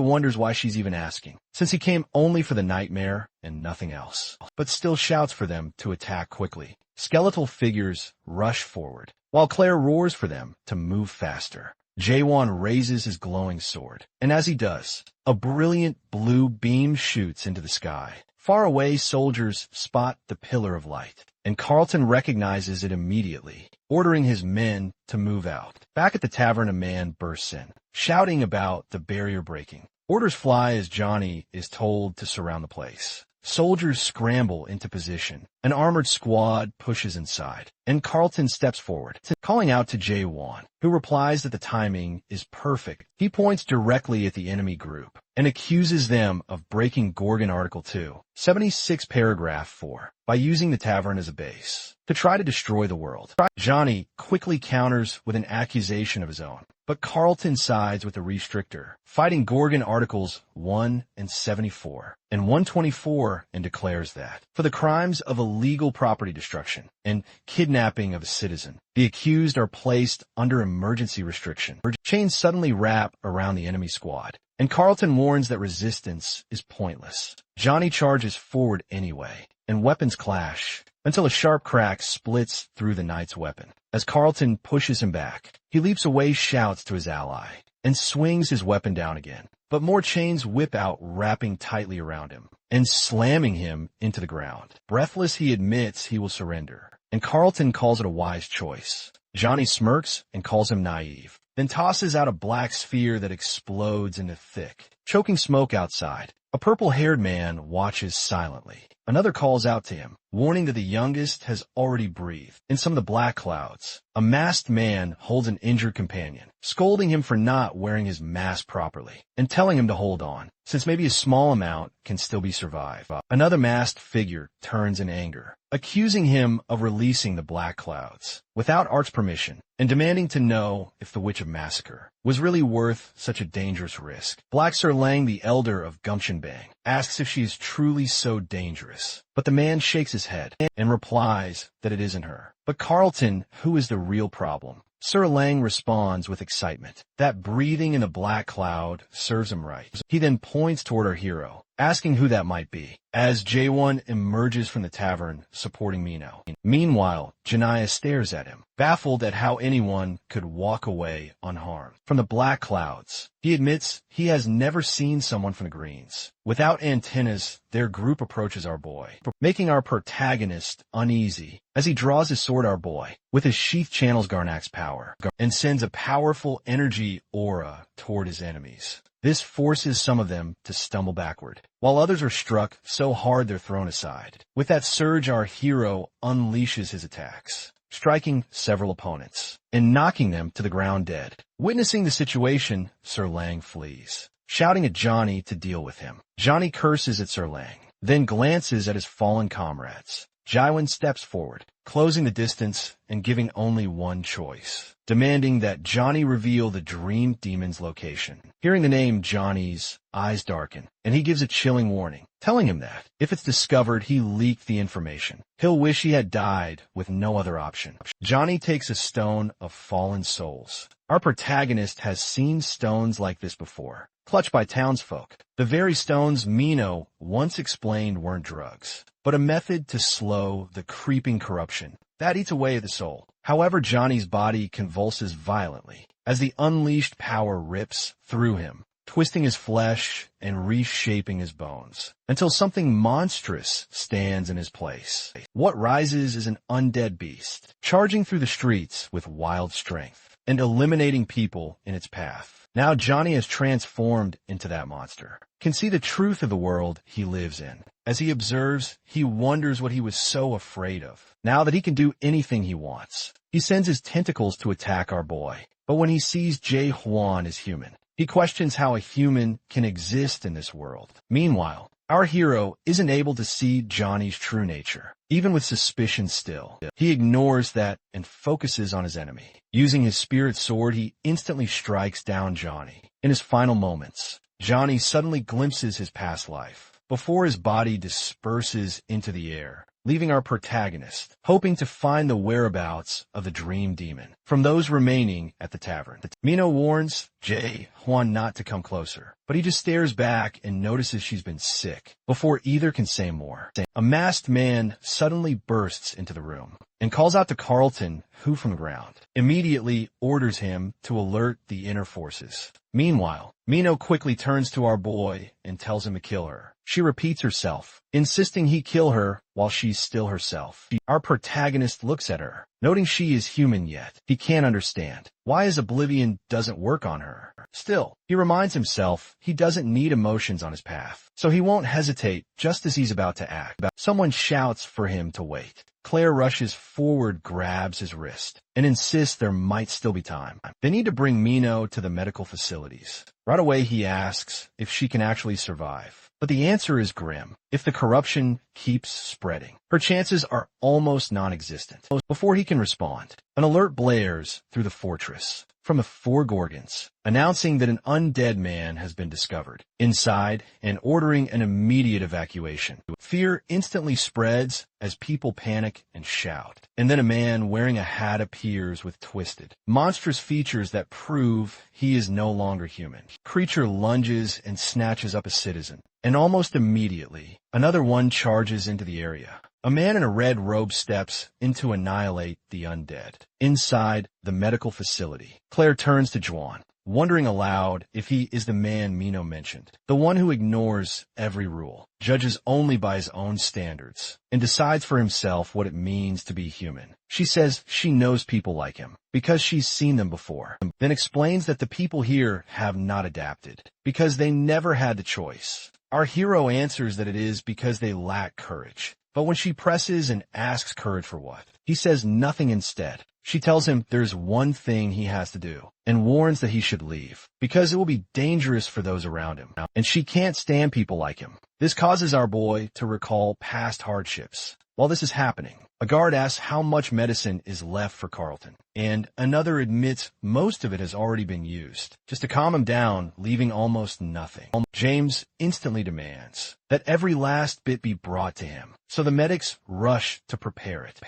wonders why she's even asking, since he came only for the nightmare and nothing else, but still shouts for them to attack quickly. Skeletal figures rush forward, while Claire roars for them to move faster. Jaewon raises his glowing sword, and as he does, a brilliant blue beam shoots into the sky, Far away, soldiers spot the pillar of light, and Carlton recognizes it immediately, ordering his men to move out. Back at the tavern, a man bursts in, shouting about the barrier breaking. Orders fly as Johnny is told to surround the place. Soldiers scramble into position. An armored squad pushes inside, and Carlton steps forward, calling out to Jae-won, who replies that the timing is perfect. He points directly at the enemy group and accuses them of breaking Gorgon Article 2, 76 paragraph 4, by using the tavern as a base to try to destroy the world. Johnny quickly counters with an accusation of his own, but Carlton sides with the restrictor, fighting Gorgon Articles 1 and 74 and 124, and declares that for the crimes of illegal property destruction and kidnapping of a citizen, the accused are placed under emergency restriction. Chains suddenly wrap around the enemy squad, and Carlton warns that resistance is pointless. Johnny charges forward anyway, and weapons clash until a sharp crack splits through the knight's weapon. As Carlton pushes him back, he leaps away, shouts to his ally, and swings his weapon down again. But more chains whip out, wrapping tightly around him and slamming him into the ground. Breathless, he admits he will surrender, and Carlton calls it a wise choice. Johnny smirks and calls him naive, then tosses out a black sphere that explodes into thick, choking smoke outside. A purple-haired man watches silently. Another calls out to him, warning that the youngest has already breathed. In some of the black clouds, a masked man holds an injured companion, scolding him for not wearing his mask properly, and telling him to hold on, since maybe a small amount can still be survived. Another masked figure turns in anger, accusing him of releasing the black clouds without Art's permission, and demanding to know if the Witch of Massacre was really worth such a dangerous risk. Black Sir Lang, the elder of Gumshanbang, asks if she is truly so dangerous, but the man shakes his head and replies that it isn't her, but Carlton, who is the real problem. Sir Lang responds with excitement. That breathing in the black cloud serves him right. He then points toward our hero, asking who that might be, as Jae-won emerges from the tavern supporting Mino. Meanwhile, Janaya stares at him, baffled at how anyone could walk away unharmed. From the black clouds, he admits he has never seen someone from the Greens. Without antennas, their group approaches our boy, making our protagonist uneasy. As he draws his sword, our boy, with his sheath, channels Garnak's power and sends a powerful energy aura toward his enemies. This forces some of them to stumble backward, while others are struck so hard they're thrown aside. With that surge, our hero unleashes his attacks, striking several opponents and knocking them to the ground dead. Witnessing the situation, Sir Lang flees, shouting at Johnny to deal with him. Johnny curses at Sir Lang, then glances at his fallen comrades. Jae-won steps forward, closing the distance and giving only one choice, demanding that Johnny reveal the Dream Demon's location. Hearing the name, Johnny's eyes darken, and he gives a chilling warning, telling him that if it's discovered he leaked the information, he'll wish he had died with no other option. Johnny takes a stone of fallen souls. Our protagonist has seen stones like this before, clutched by townsfolk. The very stones Mino once explained weren't drugs, but a method to slow the creeping corruption that eats away at the soul. However, Johnny's body convulses violently as the unleashed power rips through him, twisting his flesh and reshaping his bones, until something monstrous stands in his place. What rises is an undead beast, charging through the streets with wild strength and eliminating people in its path. Now Johnny has transformed into that monster, can see the truth of the world he lives in. As he observes, he wonders what he was so afraid of. Now that he can do anything he wants, he sends his tentacles to attack our boy. But when he sees Jae-won as human, he questions how a human can exist in this world. Meanwhile, our hero isn't able to see Johnny's true nature, even with suspicion still. He ignores that and focuses on his enemy. Using his spirit sword, he instantly strikes down Johnny. In his final moments, Johnny suddenly glimpses his past life before his body disperses into the air, leaving our protagonist hoping to find the whereabouts of the Dream Demon from those remaining at the tavern. Mino warns Jae-won not to come closer, but he just stares back and notices she's been sick before either can say more. A masked man suddenly bursts into the room and calls out to Carlton, who from the ground immediately orders him to alert the inner forces. Meanwhile, Mino quickly turns to our boy and tells him to kill her, She repeats herself, insisting he kill her while she's still herself. Our protagonist looks at her, noting she is human yet. He can't understand why his oblivion doesn't work on her. Still, he reminds himself he doesn't need emotions on his path, so he won't hesitate just as he's about to act. Someone shouts for him to wait. Claire rushes forward, grabs his wrist, and insists there might still be time. They need to bring Mino to the medical facilities. Right away he asks if she can actually survive. But the answer is grim. If the corruption keeps spreading, her chances are almost non-existent. Before he can respond, an alert blares through the fortress from the four Gorgons, announcing that an undead man has been discovered inside and ordering an immediate evacuation. Fear instantly spreads as people panic and shout. And then a man wearing a hat appears with twisted, monstrous features that prove he is no longer human. Creature lunges and snatches up a citizen, and almost immediately, another one charges into the area. A man in a red robe steps in to annihilate the undead. Inside the medical facility, Claire turns to Juan, wondering aloud if he is the man Mino mentioned, the one who ignores every rule, judges only by his own standards, and decides for himself what it means to be human. She says she knows people like him because she's seen them before, then explains that the people here have not adapted because they never had the choice. Our hero answers that it is because they lack courage. But when she presses and asks courage for what, he says nothing instead. She tells him there's one thing he has to do and warns that he should leave because it will be dangerous for those around him, and she can't stand people like him. This causes our boy to recall past hardships. While this is happening, a guard asks how much medicine is left for Carlton, and another admits most of it has already been used, just to calm him down, leaving almost nothing. James instantly demands that every last bit be brought to him, so the medics rush to prepare it.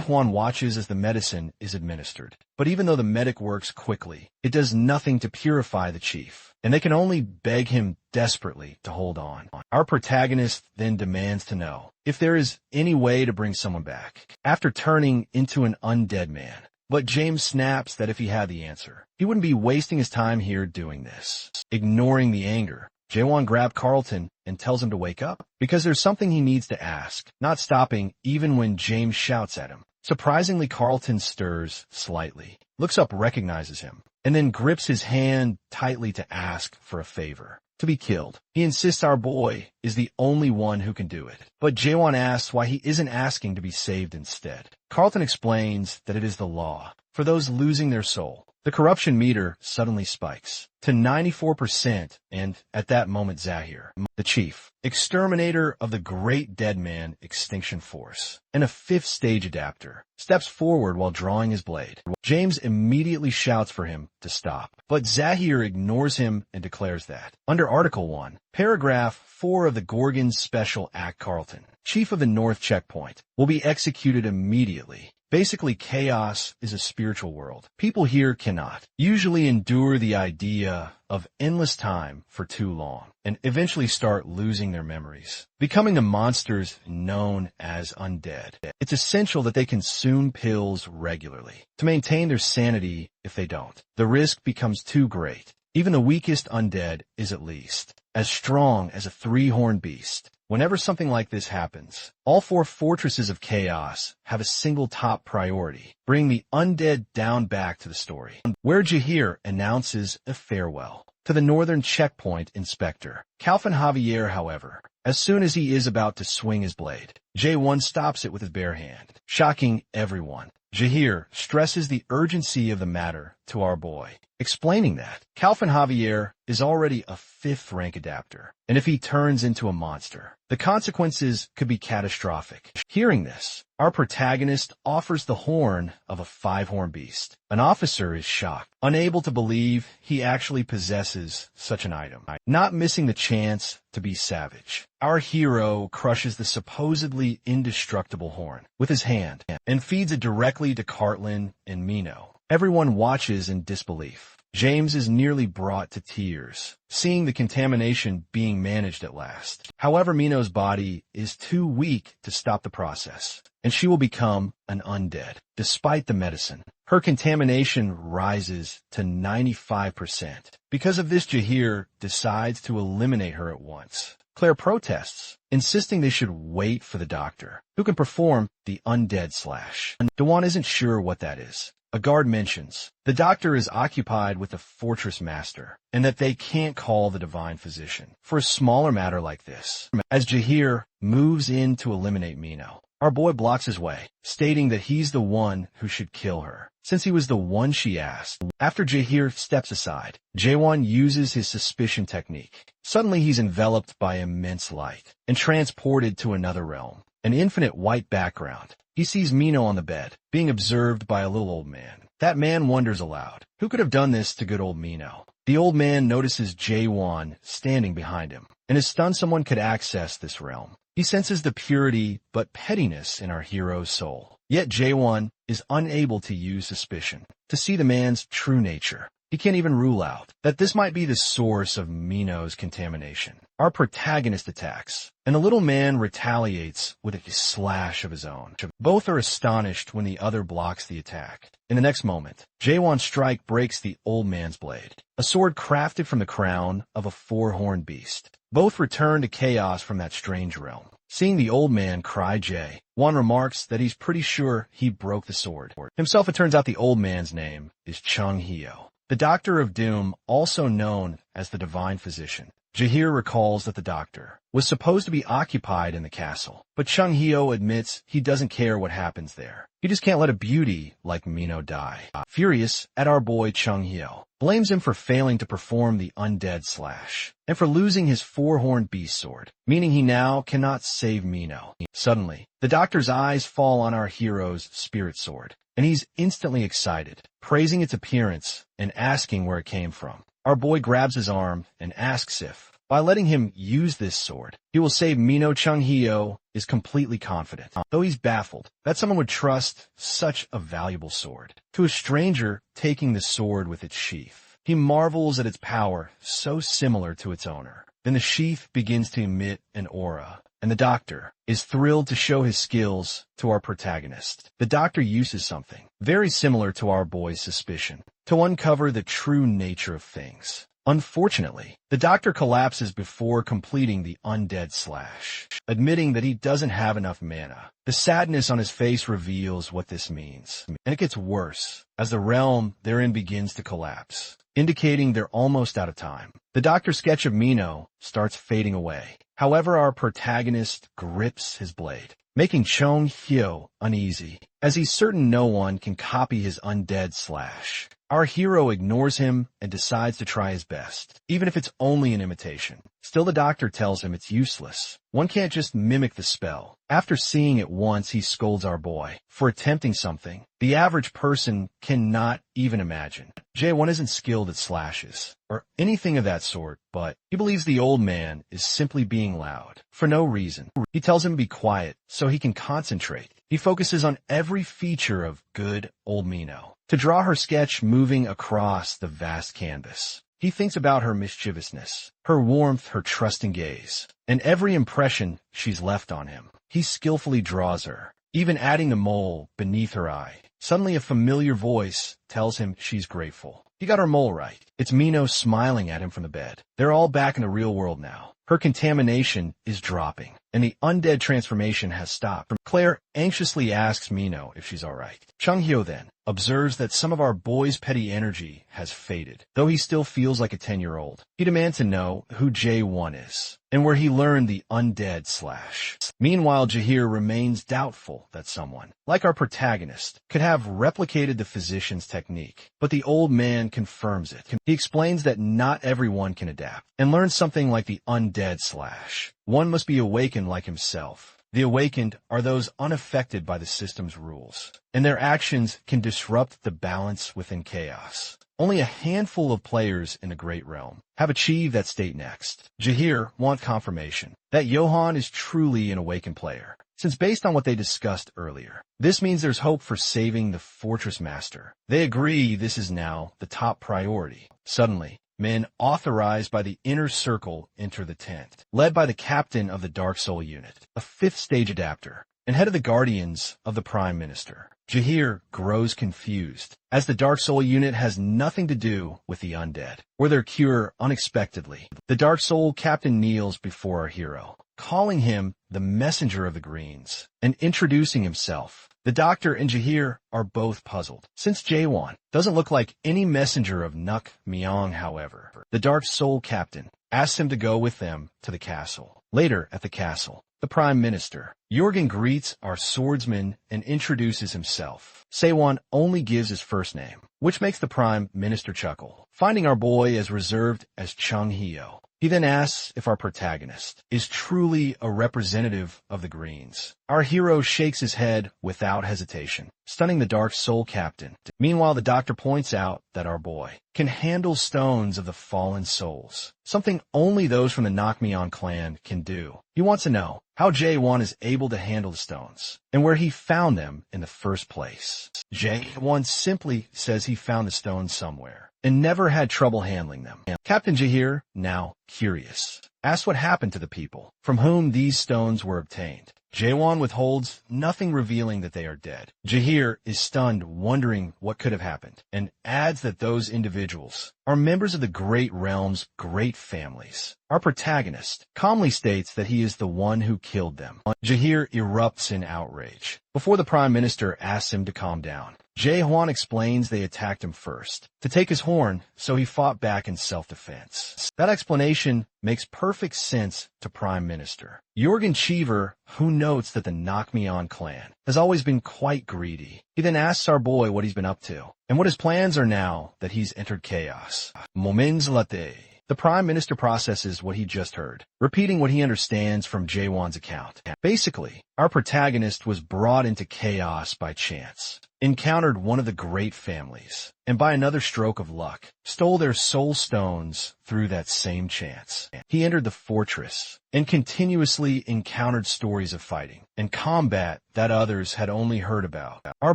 Juan watches as the medicine is administered, but even though the medic works quickly, it does nothing to purify the chief, and they can only beg him desperately to hold on. Our protagonist then demands to know if there is any way to bring someone back after turning into an undead man. But James snaps that if he had the answer, he wouldn't be wasting his time here doing this. Ignoring the anger, Jaewon grabs Carlton and tells him to wake up because there's something he needs to ask, not stopping even when James shouts at him. Surprisingly, Carlton stirs slightly, looks up, recognizes him, and then grips his hand tightly to ask for a favor. To be killed. He insists our boy is the only one who can do it. But Jaewon asks why he isn't asking to be saved instead. Carlton explains that it is the law for those losing their soul. The corruption meter suddenly spikes to 94%, and at that moment Zahir, the chief, exterminator of the Great Dead Man Extinction Force, and a 5th stage adapter, steps forward while drawing his blade. James immediately shouts for him to stop, but Zahir ignores him and declares that, under Article 1, Paragraph 4 of the Gorgon's Special Act, Carlton, chief of the North Checkpoint, will be executed immediately. Basically, chaos is a spiritual world. People here cannot usually endure the idea of endless time for too long and eventually start losing their memories, becoming the monsters known as undead. It's essential that they consume pills regularly to maintain their sanity. If they don't, the risk becomes too great. Even the weakest undead is at least as strong as a 3-horned beast. Whenever something like this happens, all 4 fortresses of chaos have a single top priority: bring the undead down back to the story, where Jahir announces a farewell to the northern checkpoint inspector. Calvin Javier, however, as soon as he is about to swing his blade, J1 stops it with his bare hand, shocking everyone. Jahir stresses the urgency of the matter to our boy, explaining that Calvin Javier is already a 5th rank adapter, and if he turns into a monster, the consequences could be catastrophic. Hearing this, our protagonist offers the horn of a 5-horned beast. An officer is shocked, unable to believe he actually possesses such an item, not missing the chance to be savage. Our hero crushes the supposedly indestructible horn with his hand and feeds it directly to Cartlin and Mino. Everyone watches in disbelief. James is nearly brought to tears, seeing the contamination being managed at last. However, Mino's body is too weak to stop the process, and she will become an undead. Despite the medicine, her contamination rises to 95%. Because of this, Jahir decides to eliminate her at once. Claire protests, insisting they should wait for the doctor, who can perform the undead slash. Daewon isn't sure what that is. A guard mentions the doctor is occupied with the fortress master and that they can't call the divine physician for a smaller matter like this. As Jahir moves in to eliminate Mino, our boy blocks his way, stating that he's the one who should kill her, since he was the one she asked. After Jahir steps aside, Jaewon uses his suspicion technique. Suddenly he's enveloped by immense light and transported to another realm. An infinite white background. He sees Mino on the bed, being observed by a little old man. That man wonders aloud, who could have done this to good old Mino? The old man notices Jaewon standing behind him, and is stunned someone could access this realm. He senses the purity but pettiness in our hero's soul. Yet Jaewon is unable to use suspicion to see the man's true nature. He can't even rule out that this might be the source of Mino's contamination. Our protagonist attacks, and the little man retaliates with a slash of his own. Both are astonished when the other blocks the attack. In the next moment, Jaewon's strike breaks the old man's blade, a sword crafted from the crown of a four-horned beast. Both return to chaos from that strange realm. Seeing the old man cry Jaewon remarks that he's pretty sure he broke the sword. Himself, it turns out the old man's name is Chung Hyo, the Doctor of Doom, also known as the Divine Physician. Jahir recalls that the doctor was supposed to be occupied in the castle, but Chung Hyo admits he doesn't care what happens there. He just can't let a beauty like Mino die. Furious at our boy Chung Hyo, blames him for failing to perform the undead slash, and for losing his four-horned beast sword, meaning he now cannot save Mino. Suddenly, the doctor's eyes fall on our hero's spirit sword, and he's instantly excited, praising its appearance and asking where it came from. Our boy grabs his arm and asks if, by letting him use this sword, he will save Mino. Chung Hyo is completely confident, though he's baffled that someone would trust such a valuable sword to a stranger taking the sword with its sheath. He marvels at its power, so similar to its owner. Then the sheath begins to emit an aura, and the doctor is thrilled to show his skills to our protagonist. The doctor uses something very similar to our boy's suspicion to uncover the true nature of things. Unfortunately, the doctor collapses before completing the undead slash, admitting that he doesn't have enough mana. The sadness on his face reveals what this means, and it gets worse as the realm they're in begins to collapse, indicating they're almost out of time. The doctor's sketch of Mino starts fading away. However, our protagonist grips his blade, making Chung Hyo uneasy, as he's certain no one can copy his undead slash. Our hero ignores him and decides to try his best, even if it's only an imitation. Still, the doctor tells him it's useless. One can't just mimic the spell. After seeing it once, he scolds our boy for attempting something the average person cannot even imagine. Jaewon isn't skilled at slashes or anything of that sort, but he believes the old man is simply being loud for no reason. He tells him to be quiet so he can concentrate. He focuses on every feature of good old Mino to draw her sketch moving across the vast canvas. He thinks about her mischievousness, her warmth, her trusting gaze, and every impression she's left on him. He skillfully draws her, even adding the mole beneath her eye. Suddenly a familiar voice tells him she's grateful. He got her mole right. It's Mino smiling at him from the bed. They're all back in the real world now. Her contamination is dropping, and the undead transformation has stopped. Claire anxiously asks Mino if she's all right. Chung Hyo then observes that some of our boy's petty energy has faded, though he still feels like a 10-year-old. He demands to know who Jaewon is, and where he learned the undead slash. Meanwhile, Jahir remains doubtful that someone, like our protagonist, could have replicated the physician's technique, but the old man confirms it. He explains that not everyone can adapt, and learn something like the undead slash. One must be awakened like himself. The awakened are those unaffected by the system's rules, and their actions can disrupt the balance within chaos. Only a handful of players in the Great Realm have achieved that state next. Jahir want confirmation that Johan is truly an awakened player, since based on what they discussed earlier, this means there's hope for saving the Fortress Master. They agree this is now the top priority. Suddenly, men authorized by the Inner Circle enter the tent, led by the captain of the Dark Soul unit, a 5th stage adapter. and head of the Guardians of the Prime Minister. Jahir grows confused, as the Dark Soul unit has nothing to do with the undead, or their cure unexpectedly. The Dark Soul captain kneels before our hero, calling him the Messenger of the Greens, and introducing himself. The Doctor and Jahir are both puzzled, since Jaewon doesn't look like any messenger of Nuk Myong. However, the Dark Soul captain asks him to go with them to the castle. Later at the castle, the Prime Minister, Jorgen, greets our swordsman and introduces himself. Saewon only gives his first name, which makes the Prime Minister chuckle, finding our boy as reserved as Chung Hyo. He then asks if our protagonist is truly a representative of the Greens. Our hero shakes his head without hesitation, stunning the Dark Soul captain. Meanwhile, the Doctor points out that our boy can handle stones of the fallen souls, something only those from the Nakmyeon clan can do. He wants to know how Jaewon is able to handle the stones, and where he found them in the first place. Jaewon simply says he found the stones somewhere, and never had trouble handling them. Captain Jahir, now curious, asks what happened to the people from whom these stones were obtained. Jaewon withholds nothing, revealing that they are dead. Jahir is stunned, wondering what could have happened, and adds that those individuals are members of the Great Realm's great families. Our protagonist calmly states that he is the one who killed them. Jahir erupts in outrage before the Prime Minister asks him to calm down. Jae-hwan explains they attacked him first to take his horn, so he fought back in self-defense. That explanation makes perfect sense to Prime Minister Jorgen Cheever, who notes that the Nakmyeon clan has always been quite greedy. He then asks our boy what he's been up to, and what his plans are now that he's entered chaos. Moments later, the Prime Minister processes what he just heard, repeating what he understands from Jaewon's account. Basically, our protagonist was brought into chaos by chance, encountered one of the great families, and by another stroke of luck, stole their soul stones through that same chance. He entered the fortress and continuously encountered stories of fighting and combat that others had only heard about. Our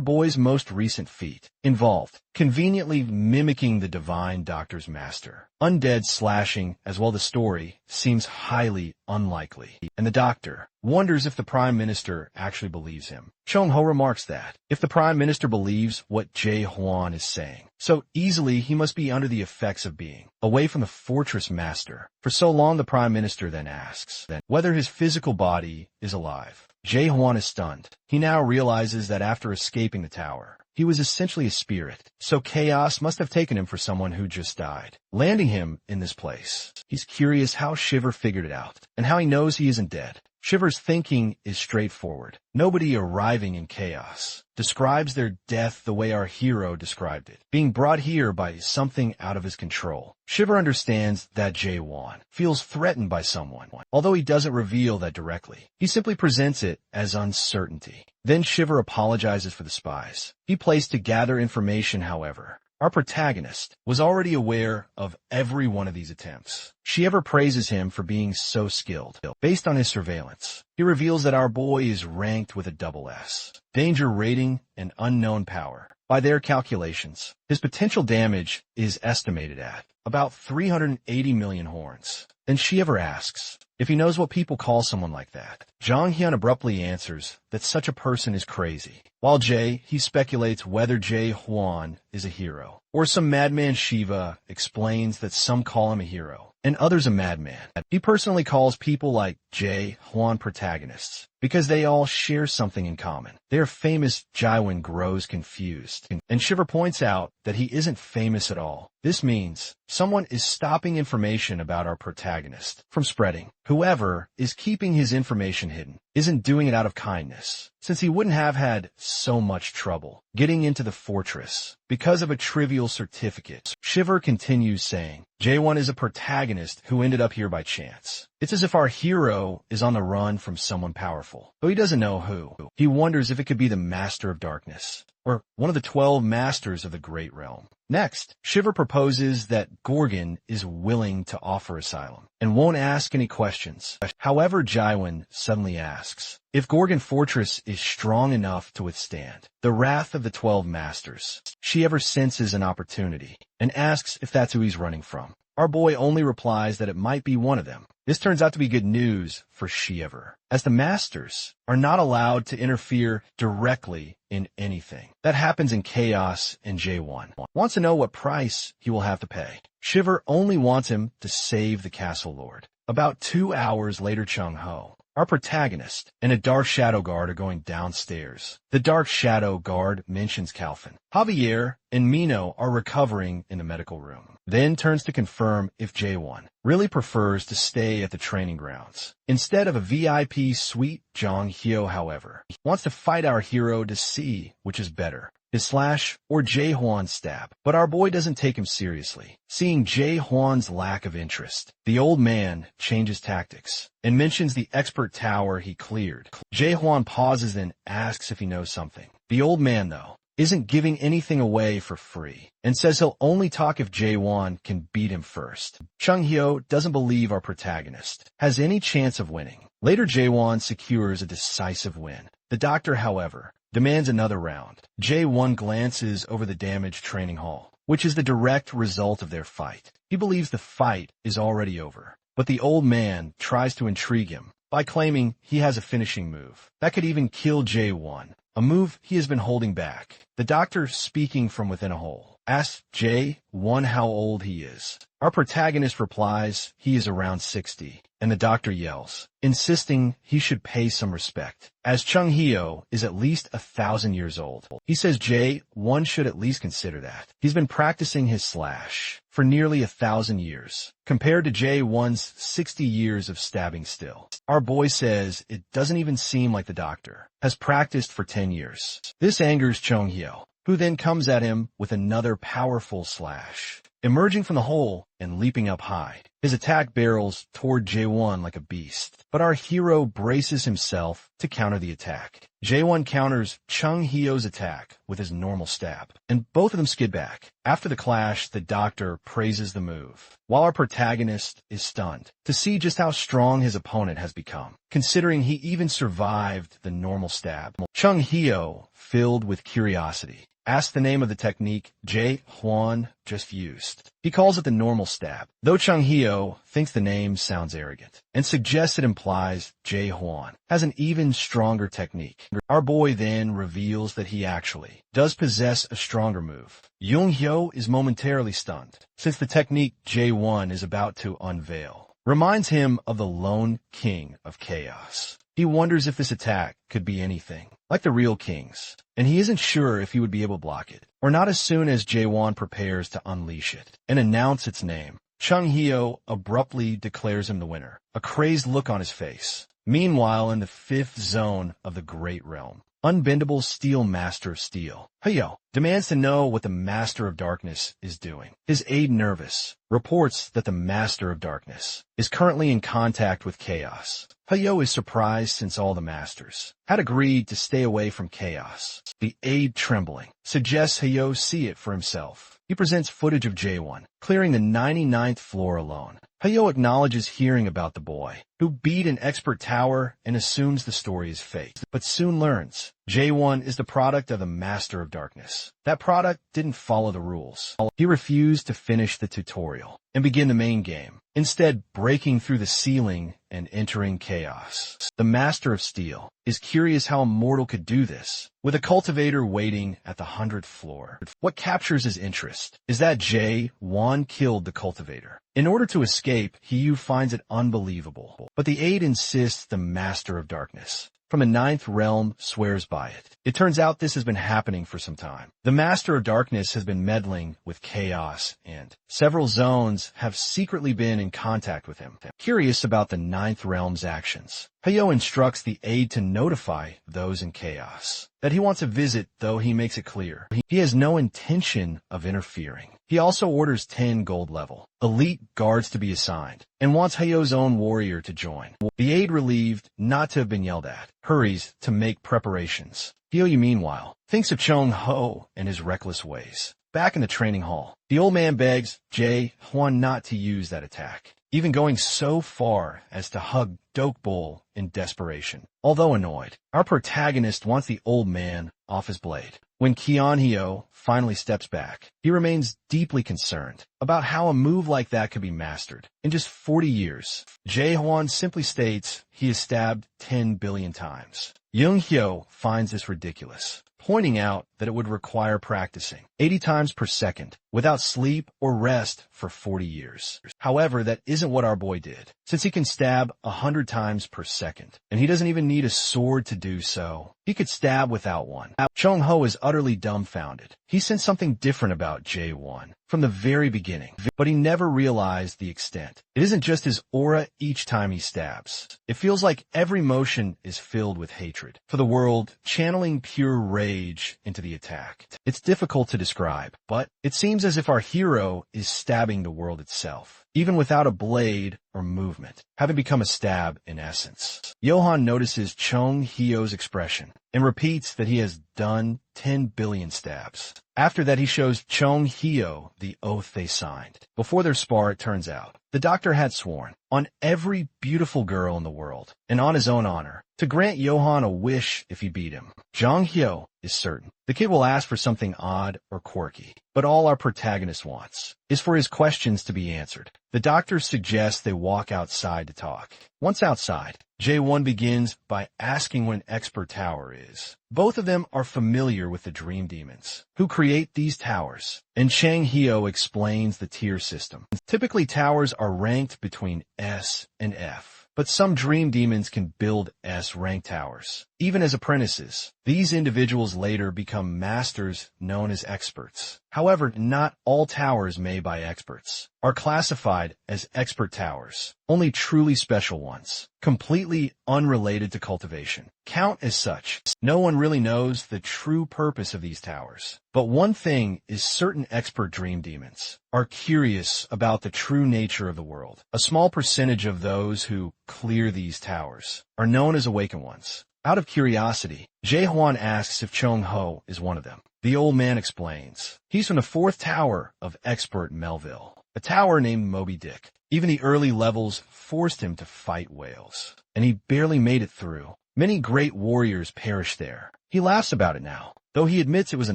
boy's most recent feat involved conveniently mimicking the Divine Doctor's master. Undead slashing, as well. The story seems highly unlikely, and the Doctor wonders if the Prime Minister actually believes him. Chung-ho remarks that if the Prime Minister believes what Jae-hwan is saying so easily, he must be under the effects of being away from the fortress master for so long. The Prime Minister then asks whether his physical body is alive. Jae-hwan is stunned. He now realizes that after escaping the tower, he was essentially a spirit, so chaos must have taken him for someone who just died, landing him in this place. He's curious how Shiver figured it out, and how he knows he isn't dead. Shiver's thinking is straightforward. Nobody arriving in chaos describes their death the way our hero described it, being brought here by something out of his control. Shiver understands that Jae-won feels threatened by someone, although he doesn't reveal that directly. He simply presents it as uncertainty. Then Shiver apologizes for the spies he placed to gather information. However, our protagonist was already aware of every one of these attempts. Shiver praises him for being so skilled. Based on his surveillance, he reveals that our boy is ranked with a double S, danger rating and unknown power. By their calculations, his potential damage is estimated at about 380 million horns. Then Shiver asks if he knows what people call someone like that. Jang Hyun abruptly answers that such a person is crazy. While he speculates whether Jae-hwan is a hero, or some madman. Shiva explains that some call him a hero, and others a madman. He personally calls people like Jae-hwan protagonists, because they all share something in common. Their famous. Jaewon grows confused, and Shiver points out that he isn't famous at all. This means someone is stopping information about our protagonist from spreading. Whoever is keeping his information hidden isn't doing it out of kindness, since he wouldn't have had so much trouble getting into the fortress because of a trivial certificate. Shiver continues saying, Jaewon is a protagonist who ended up here by chance. It's as if our hero is on the run from someone powerful, though he doesn't know who. He wonders if it could be the Master of Darkness, or one of the 12 Masters of the Great Realm. Next, Shiver proposes that Gorgon is willing to offer asylum and won't ask any questions. However, Jaewon suddenly asks if Gorgon Fortress is strong enough to withstand the wrath of the 12 Masters. Shiver senses an opportunity and asks if that's who he's running from. Our boy only replies that it might be one of them. This turns out to be good news for Shiever, as the masters are not allowed to interfere directly in anything that happens in chaos, and J1 wants to know what price he will have to pay. Shiver only wants him to save the castle lord. About 2 hours later, Chung-ho, our protagonist, and a Dark Shadow Guard are going downstairs. The Dark Shadow Guard mentions Calvin. Javier and Mino are recovering in the medical room, then turns to confirm if J1 really prefers to stay at the training grounds instead of a VIP suite. Jong-hyo, however, wants to fight our hero to see which is better, his slash or Jae-hwan's stab. But our boy doesn't take him seriously. Seeing Jae-hwan's lack of interest, the old man changes tactics and mentions the expert tower he cleared. Jae-hwan pauses and asks if he knows something. The old man, though, isn't giving anything away for free and says he'll only talk if Jae-hwan can beat him first. Chung-hyo doesn't believe our protagonist has any chance of winning. Later, Jae-hwan secures a decisive win. The doctor, however, demands another round. Jae-hwan glances over the damaged training hall, which is the direct result of their fight. He believes the fight is already over, but the old man tries to intrigue him by claiming he has a finishing move that could even kill Jae-hwan, a move he has been holding back. The doctor, speaking from within a hole, asks Jae-hwan how old he is. Our protagonist replies he is around 60, and the doctor yells, insisting he should pay some respect, as Chung-hyo is at least 1,000 years old. He says Jae-hwan should at least consider that. He's been practicing his slash for nearly 1,000 years, compared to Jae-hwan's 60 years of stabbing still. Our boy says it doesn't even seem like the doctor has practiced for 10 years. This angers Chung-hyo, who then comes at him with another powerful slash. Emerging from the hole and leaping up high, his attack barrels toward Jae-hwan like a beast, but our hero braces himself to counter the attack. Jae-hwan counters Chung-hyo's attack with his normal stab, and both of them skid back. After the clash, the doctor praises the move, while our protagonist is stunned to see just how strong his opponent has become, considering he even survived the normal stab. Chung-hyo, filled with curiosity, asks the name of the technique Jae-hwan just used. He calls it the normal stab, though Chung-hyo thinks the name sounds arrogant and suggests it implies Jae-hwan has an even stronger technique. Our boy then reveals that he actually does possess a stronger move. Jung-hyo is momentarily stunned, since the technique Jae-hwan is about to unveil reminds him of the lone king of chaos. He wonders if this attack could be anything like the real king's, and he isn't sure if he would be able to block it, or not. As soon as Jae-hwan prepares to unleash it and announce its name, Chung-hyo abruptly declares him the winner, a crazed look on his face. Meanwhile, in the 5th zone of the Great Realm, Unbendable Steel Master of Steel, Hyo, demands to know what the Master of Darkness is doing. His aide, Nervous, reports that the Master of Darkness is currently in contact with Chaos. Hyo is surprised since all the Masters had agreed to stay away from Chaos. The aide, trembling, suggests Hyo see it for himself. He presents footage of Jae-hwan clearing the 99th floor alone. Hyo acknowledges hearing about the boy who beat an expert tower and assumes the story is fake, but soon learns Jae-hwan is the product of the Master of Darkness. That product didn't follow the rules. He refused to finish the tutorial and begin the main game, instead breaking through the ceiling and entering Chaos. The Master of Steel is curious how a mortal could do this, with a cultivator waiting at the 100th floor. What captures his interest is that Jae-hwan killed the cultivator. In order to escape, Hyu finds it unbelievable, but the aide insists the Master of Darkness from the 9th realm swears by it. It turns out this has been happening for some time. The Master of Darkness has been meddling with Chaos, and several zones have secretly been in contact with him. Curious about the 9th realm's actions, Hyo instructs the aide to notify those in Chaos that he wants to visit, though he makes it clear he has no intention of interfering. He also orders 10 gold-level elite guards to be assigned and wants Hyo's own warrior to join. The aide, relieved not to have been yelled at, hurries to make preparations. Hyo, meanwhile, thinks of Chung-ho and his reckless ways. Back in the training hall, the old man begs Jae-hwan not to use that attack, even going so far as to hug Dokbol in desperation. Although annoyed, our protagonist wants the old man off his blade. When Hyo finally steps back, he remains deeply concerned about how a move like that could be mastered in just 40 years. Jae-hwan simply states he is stabbed 10 billion times. Young-hyo finds this ridiculous, pointing out that it would require practicing 80 times per second without sleep or rest for 40 years. However, that isn't what our boy did, since he can stab 100 times per second, and he doesn't even need a sword to do so. He could stab without one. Chung-ho is utterly dumbfounded. He sensed something different about Jae-won from the very beginning, but he never realized the extent. It isn't just his aura each time he stabs. It feels like every motion is filled with hatred for the world, channeling pure rage into the attack. It's difficult to describe, but it seems as if our hero is stabbing the world itself, even without a blade or movement, having become a stab in essence. Johan notices Chung-hyo's expression and repeats that he has done 10 billion stabs. After that, he shows Chung-hyo the oath they signed. Before their spar, it turns out, the doctor had sworn on every beautiful girl in the world, and on his own honor, to grant Johan a wish if he beat him. Jong-hyo is certain the kid will ask for something odd or quirky, but all our protagonist wants is for his questions to be answered. The doctor suggests they walk outside to talk. Once outside, Jae-won begins by asking what an expert tower is. Both of them are familiar with the dream demons who create these towers, and Chang-hyo explains the tier system. Typically, towers are ranked between S and F, but some dream demons can build S-rank towers, even as apprentices. These individuals later become masters known as experts. However, not all towers made by experts are classified as expert towers. Only truly special ones, completely unrelated to cultivation, count as such. No one really knows the true purpose of these towers. But one thing is certain: expert dream demons are curious about the true nature of the world. A small percentage of those who clear these towers are known as awakened ones. Out of curiosity, Jae-hwan asks if Chung-ho is one of them. The old man explains he's from the 4th tower of expert Melville, a tower named Moby Dick. Even the early levels forced him to fight whales, and he barely made it through. Many great warriors perished there. He laughs about it now, though he admits it was a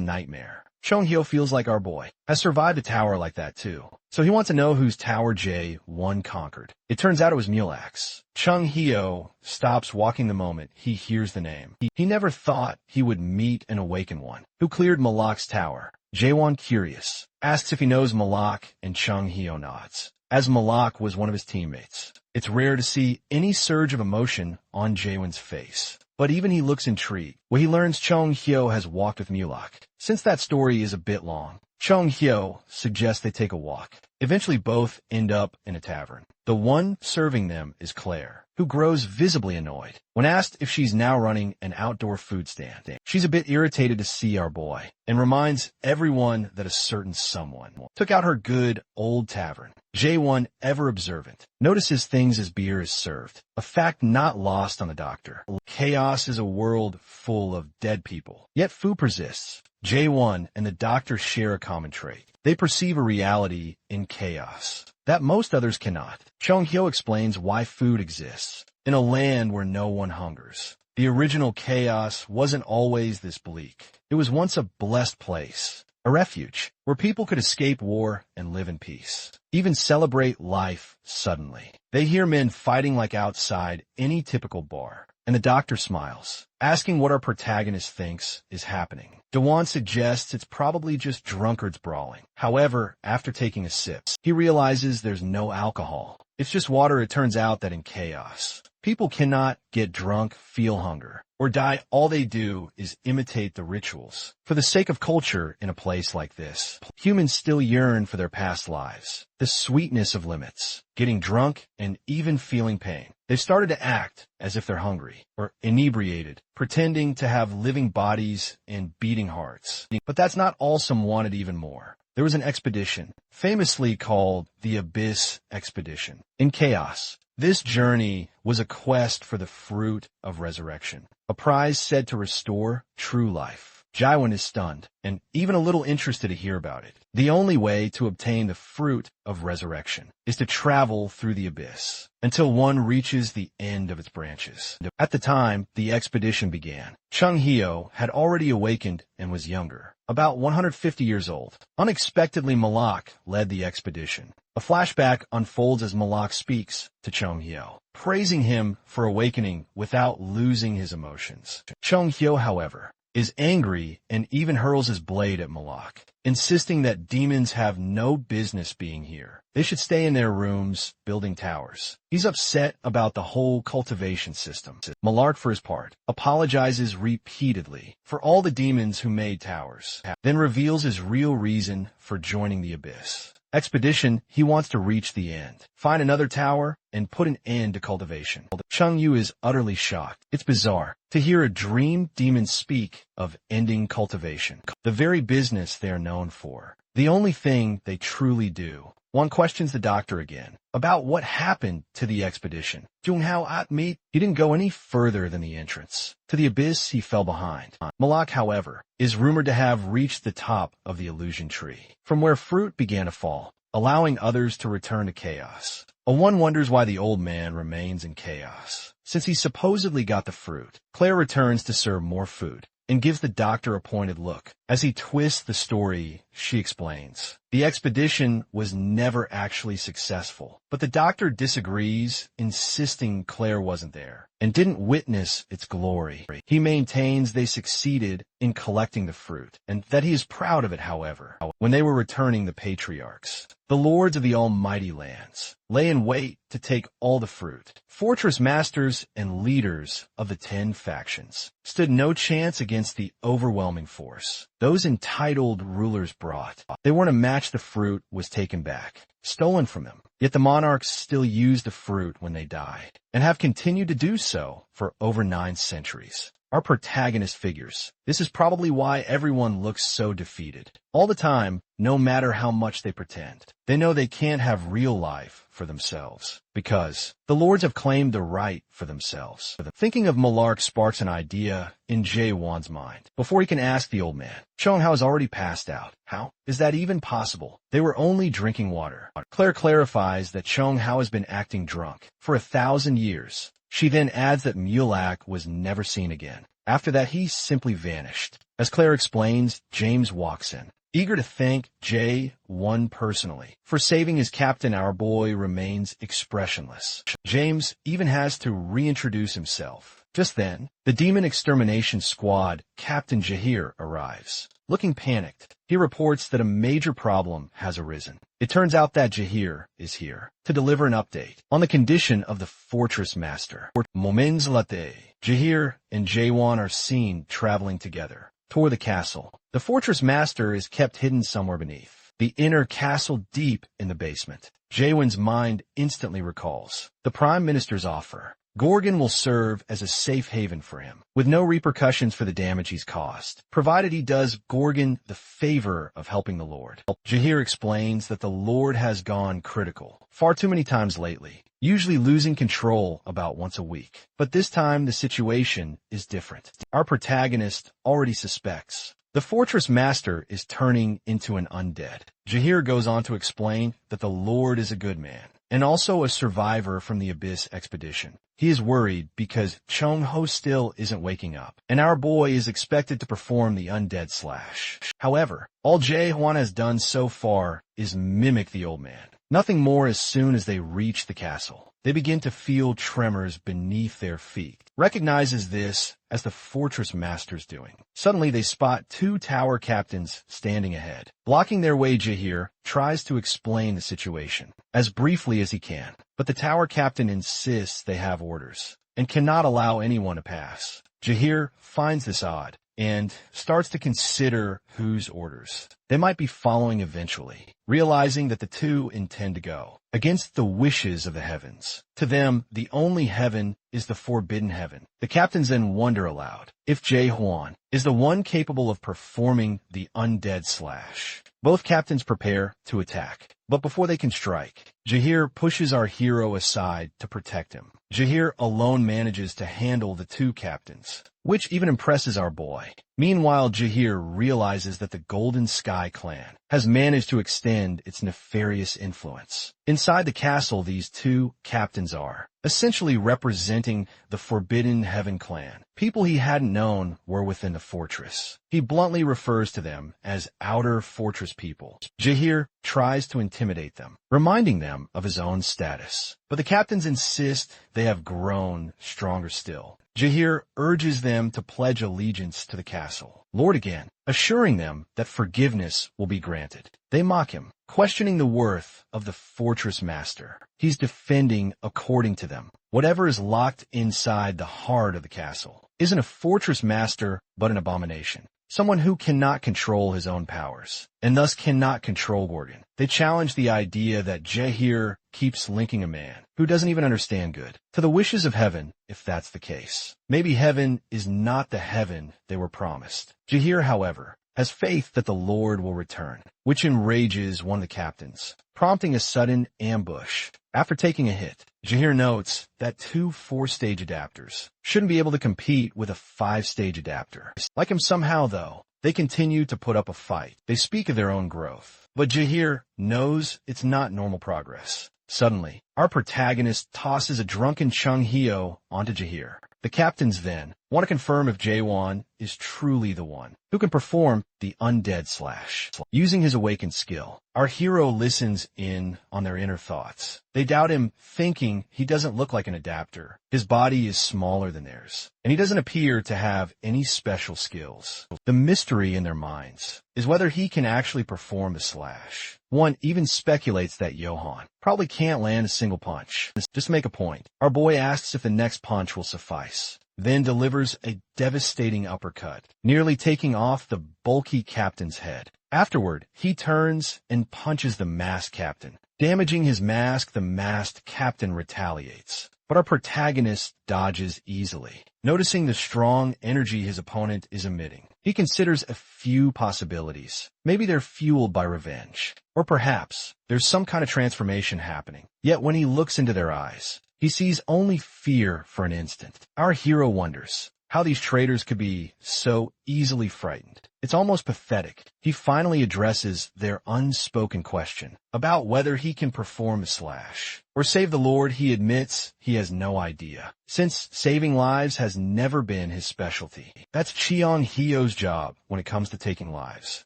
nightmare. Chung-hyo feels like our boy has survived a tower like that too, so he wants to know whose tower Jae-won conquered. It turns out it was Mulax. Chung-hyo stops walking the moment he hears the name. He never thought he would meet an awakened one who cleared Malak's tower. Jae-won, curious, asks if he knows Malak, and Chung-hyo nods, as Malak was one of his teammates. It's rare to see any surge of emotion on Jae-won's face, but even he looks intrigued when he learns Chung-hyo has walked with Mulak. Since that story is a bit long, Chung-hyo suggests they take a walk. Eventually both end up in a tavern. The one serving them is Claire, who grows visibly annoyed when asked if she's now running an outdoor food stand. She's a bit irritated to see our boy and reminds everyone that a certain someone took out her good old tavern. Jae-won, ever observant, notices things as beer is served, a fact not lost on the doctor. Chaos is a world full of dead people, yet food persists. Jae-won and the doctor share a common trait. They perceive a reality in chaos that most others cannot. Chung-hyo explains why food exists in a land where no one hungers. The original chaos wasn't always this bleak. It was once a blessed place, a refuge where people could escape war and live in peace, even celebrate life suddenly. They hear men fighting like outside any typical bar, and the doctor smiles, asking what our protagonist thinks is happening. Dewan suggests it's probably just drunkards brawling. However, after taking a sip, he realizes there's no alcohol. It's just water. It turns out that in chaos, people cannot get drunk, feel hunger, or die. All they do is imitate the rituals. For the sake of culture in a place like this, humans still yearn for their past lives, the sweetness of limits, getting drunk, and even feeling pain. They've started to act as if they're hungry or inebriated, pretending to have living bodies and beating hearts. But that's not all. Some wanted even more. There was an expedition, famously called the Abyss Expedition. In chaos, this journey was a quest for the fruit of resurrection, a prize said to restore true life. Jaiwan is stunned, and even a little interested to hear about it. The only way to obtain the fruit of resurrection is to travel through the abyss until one reaches the end of its branches. At the time the expedition began, Chung Hyo had already awakened and was younger, about 150 years old. Unexpectedly, Malak led the expedition. A flashback unfolds as Malak speaks to Chung Hyo, praising him for awakening without losing his emotions. Chung Hyo, however, is angry and even hurls his blade at Malak, insisting that demons have no business being here. They should stay in their rooms, building towers. He's upset about the whole cultivation system. Malak, for his part, apologizes repeatedly for all the demons who made towers, then reveals his real reason for joining the abyss. Expedition, he wants to reach the end, find another tower, and put an end to cultivation. Chung Yu is utterly shocked. It's bizarre to hear a dream demon speak of ending cultivation, the very business they are known for, the only thing they truly do. One questions the doctor again about what happened to the expedition. Junghao at meet, he didn't go any further than the entrance. To the abyss he fell behind. Malak, however, is rumored to have reached the top of the illusion tree, from where fruit began to fall, allowing others to return to chaos. One wonders why the old man remains in chaos. Since he supposedly got the fruit, Claire returns to serve more food and gives the doctor a pointed look. As he twists the story, she explains the expedition was never actually successful, but the doctor disagrees, insisting Claire wasn't there and didn't witness its glory. He maintains they succeeded in collecting the fruit, and that he is proud of it. However, when they were returning, the patriarchs, the lords of the almighty lands, lay in wait to take all the fruit. Fortress masters and leaders of the 10 factions stood no chance against the overwhelming force those entitled rulers brought. They weren't a match. The fruit was taken back, stolen from them. Yet the monarchs still used the fruit when they died, and have continued to do so for over 9 centuries. Our protagonist figures. This is probably why everyone looks so defeated. All the time, no matter how much they pretend. They know they can't have real life for themselves, because the lords have claimed the right for themselves. Thinking of Malak sparks an idea in Jae-won's mind. Before he can ask the old man, Chung Hao has already passed out. How is that even possible? They were only drinking water. Claire clarifies that Chung Hao has been acting drunk for 1,000 years. She then adds that Mulak was never seen again. After that, he simply vanished. As Claire explains, James walks in, eager to thank Jae-won personally for saving his captain. Our boy remains expressionless. James even has to reintroduce himself. Just then, the demon extermination squad, Captain Jahir, arrives. Looking panicked, he reports that a major problem has arisen. It turns out that Jahir is here to deliver an update on the condition of the fortress master. Moments later, Jahir and Jae-won are seen traveling together toward the castle. The fortress master is kept hidden somewhere beneath the inner castle, deep in the basement. Jae-won's mind instantly recalls the prime minister's offer. Gorgon will serve as a safe haven for him, with no repercussions for the damage he's caused, provided he does Gorgon the favor of helping the Lord. Jahir explains that the Lord has gone critical far too many times lately, usually losing control about once a week. But this time the situation is different. Our protagonist already suspects the fortress master is turning into an undead. Jahir goes on to explain that the Lord is a good man, and also a survivor from the Abyss expedition. He is worried because Chung Ho still isn't waking up, and our boy is expected to perform the undead slash. However, all Jae-won has done so far is mimic the old man. Nothing more. As soon as they reach the castle, they begin to feel tremors beneath their feet. Recognizes this as the fortress master's doing. Suddenly they spot 2 tower captains standing ahead. Blocking their way, Jahir tries to explain the situation as briefly as he can, but the tower captain insists they have orders and cannot allow anyone to pass. Jahir finds this odd and starts to consider whose orders they might be following eventually, realizing that the 2 intend to go against the wishes of the heavens. To them, the only heaven is the forbidden heaven. The captains then wonder aloud if Jae-won is the one capable of performing the undead slash. Both captains prepare to attack, but before they can strike, Jahir pushes our hero aside to protect him. Jahir alone manages to handle the two captains, which even impresses our boy. Meanwhile, Jahir realizes that the Golden Sky clan has managed to extend its nefarious influence. Inside the castle, these two captains are essentially representing the Forbidden Heaven clan. People he hadn't known were within the fortress. He bluntly refers to them as outer fortress people. Jahir tries to intimidate them, reminding them of his own status. But the captains insist they have grown stronger still. Jahir urges them to pledge allegiance to the castle lord again, assuring them that forgiveness will be granted. They mock him, questioning the worth of the fortress master he's defending according to them. Whatever is locked inside the heart of the castle isn't a fortress master, but an abomination. Someone who cannot control his own powers, and thus cannot control Gorgon. They challenge the idea that Jahir keeps linking a man who doesn't even understand good to the wishes of heaven, if that's the case. Maybe heaven is not the heaven they were promised. Jahir, however, has faith that the Lord will return, which enrages one of the captains, prompting a sudden ambush. After taking a hit, Jahir notes that two 4-stage adapters shouldn't be able to compete with a 5-stage adapter. Like him somehow, though, they continue to put up a fight. They speak of their own growth, but Jahir knows it's not normal progress. Suddenly, our protagonist tosses a drunken Chung Hyo onto Jahir. The captains then want to confirm if Jaewon is truly the one who can perform the undead slash. Using his awakened skill, our hero listens in on their inner thoughts. They doubt him, thinking he doesn't look like an adapter. His body is smaller than theirs, and he doesn't appear to have any special skills. The mystery in their minds is whether he can actually perform the slash. One even speculates that Johan probably can't land a single punch. Just to make a point, our boy asks if the next punch will suffice, then delivers a devastating uppercut, nearly taking off the bulky captain's head. Afterward, he turns and punches the masked captain. Damaging his mask, the masked captain retaliates, but our protagonist dodges easily. Noticing the strong energy his opponent is emitting, he considers a few possibilities. Maybe they're fueled by revenge, or perhaps there's some kind of transformation happening. Yet when he looks into their eyes, he sees only fear for an instant. Our hero wonders how these traitors could be so easily frightened. It's almost pathetic. He finally addresses their unspoken question about whether he can perform a slash or save the Lord. He admits he has no idea, since saving lives has never been his specialty. That's Cheong Hyo's job when it comes to taking lives,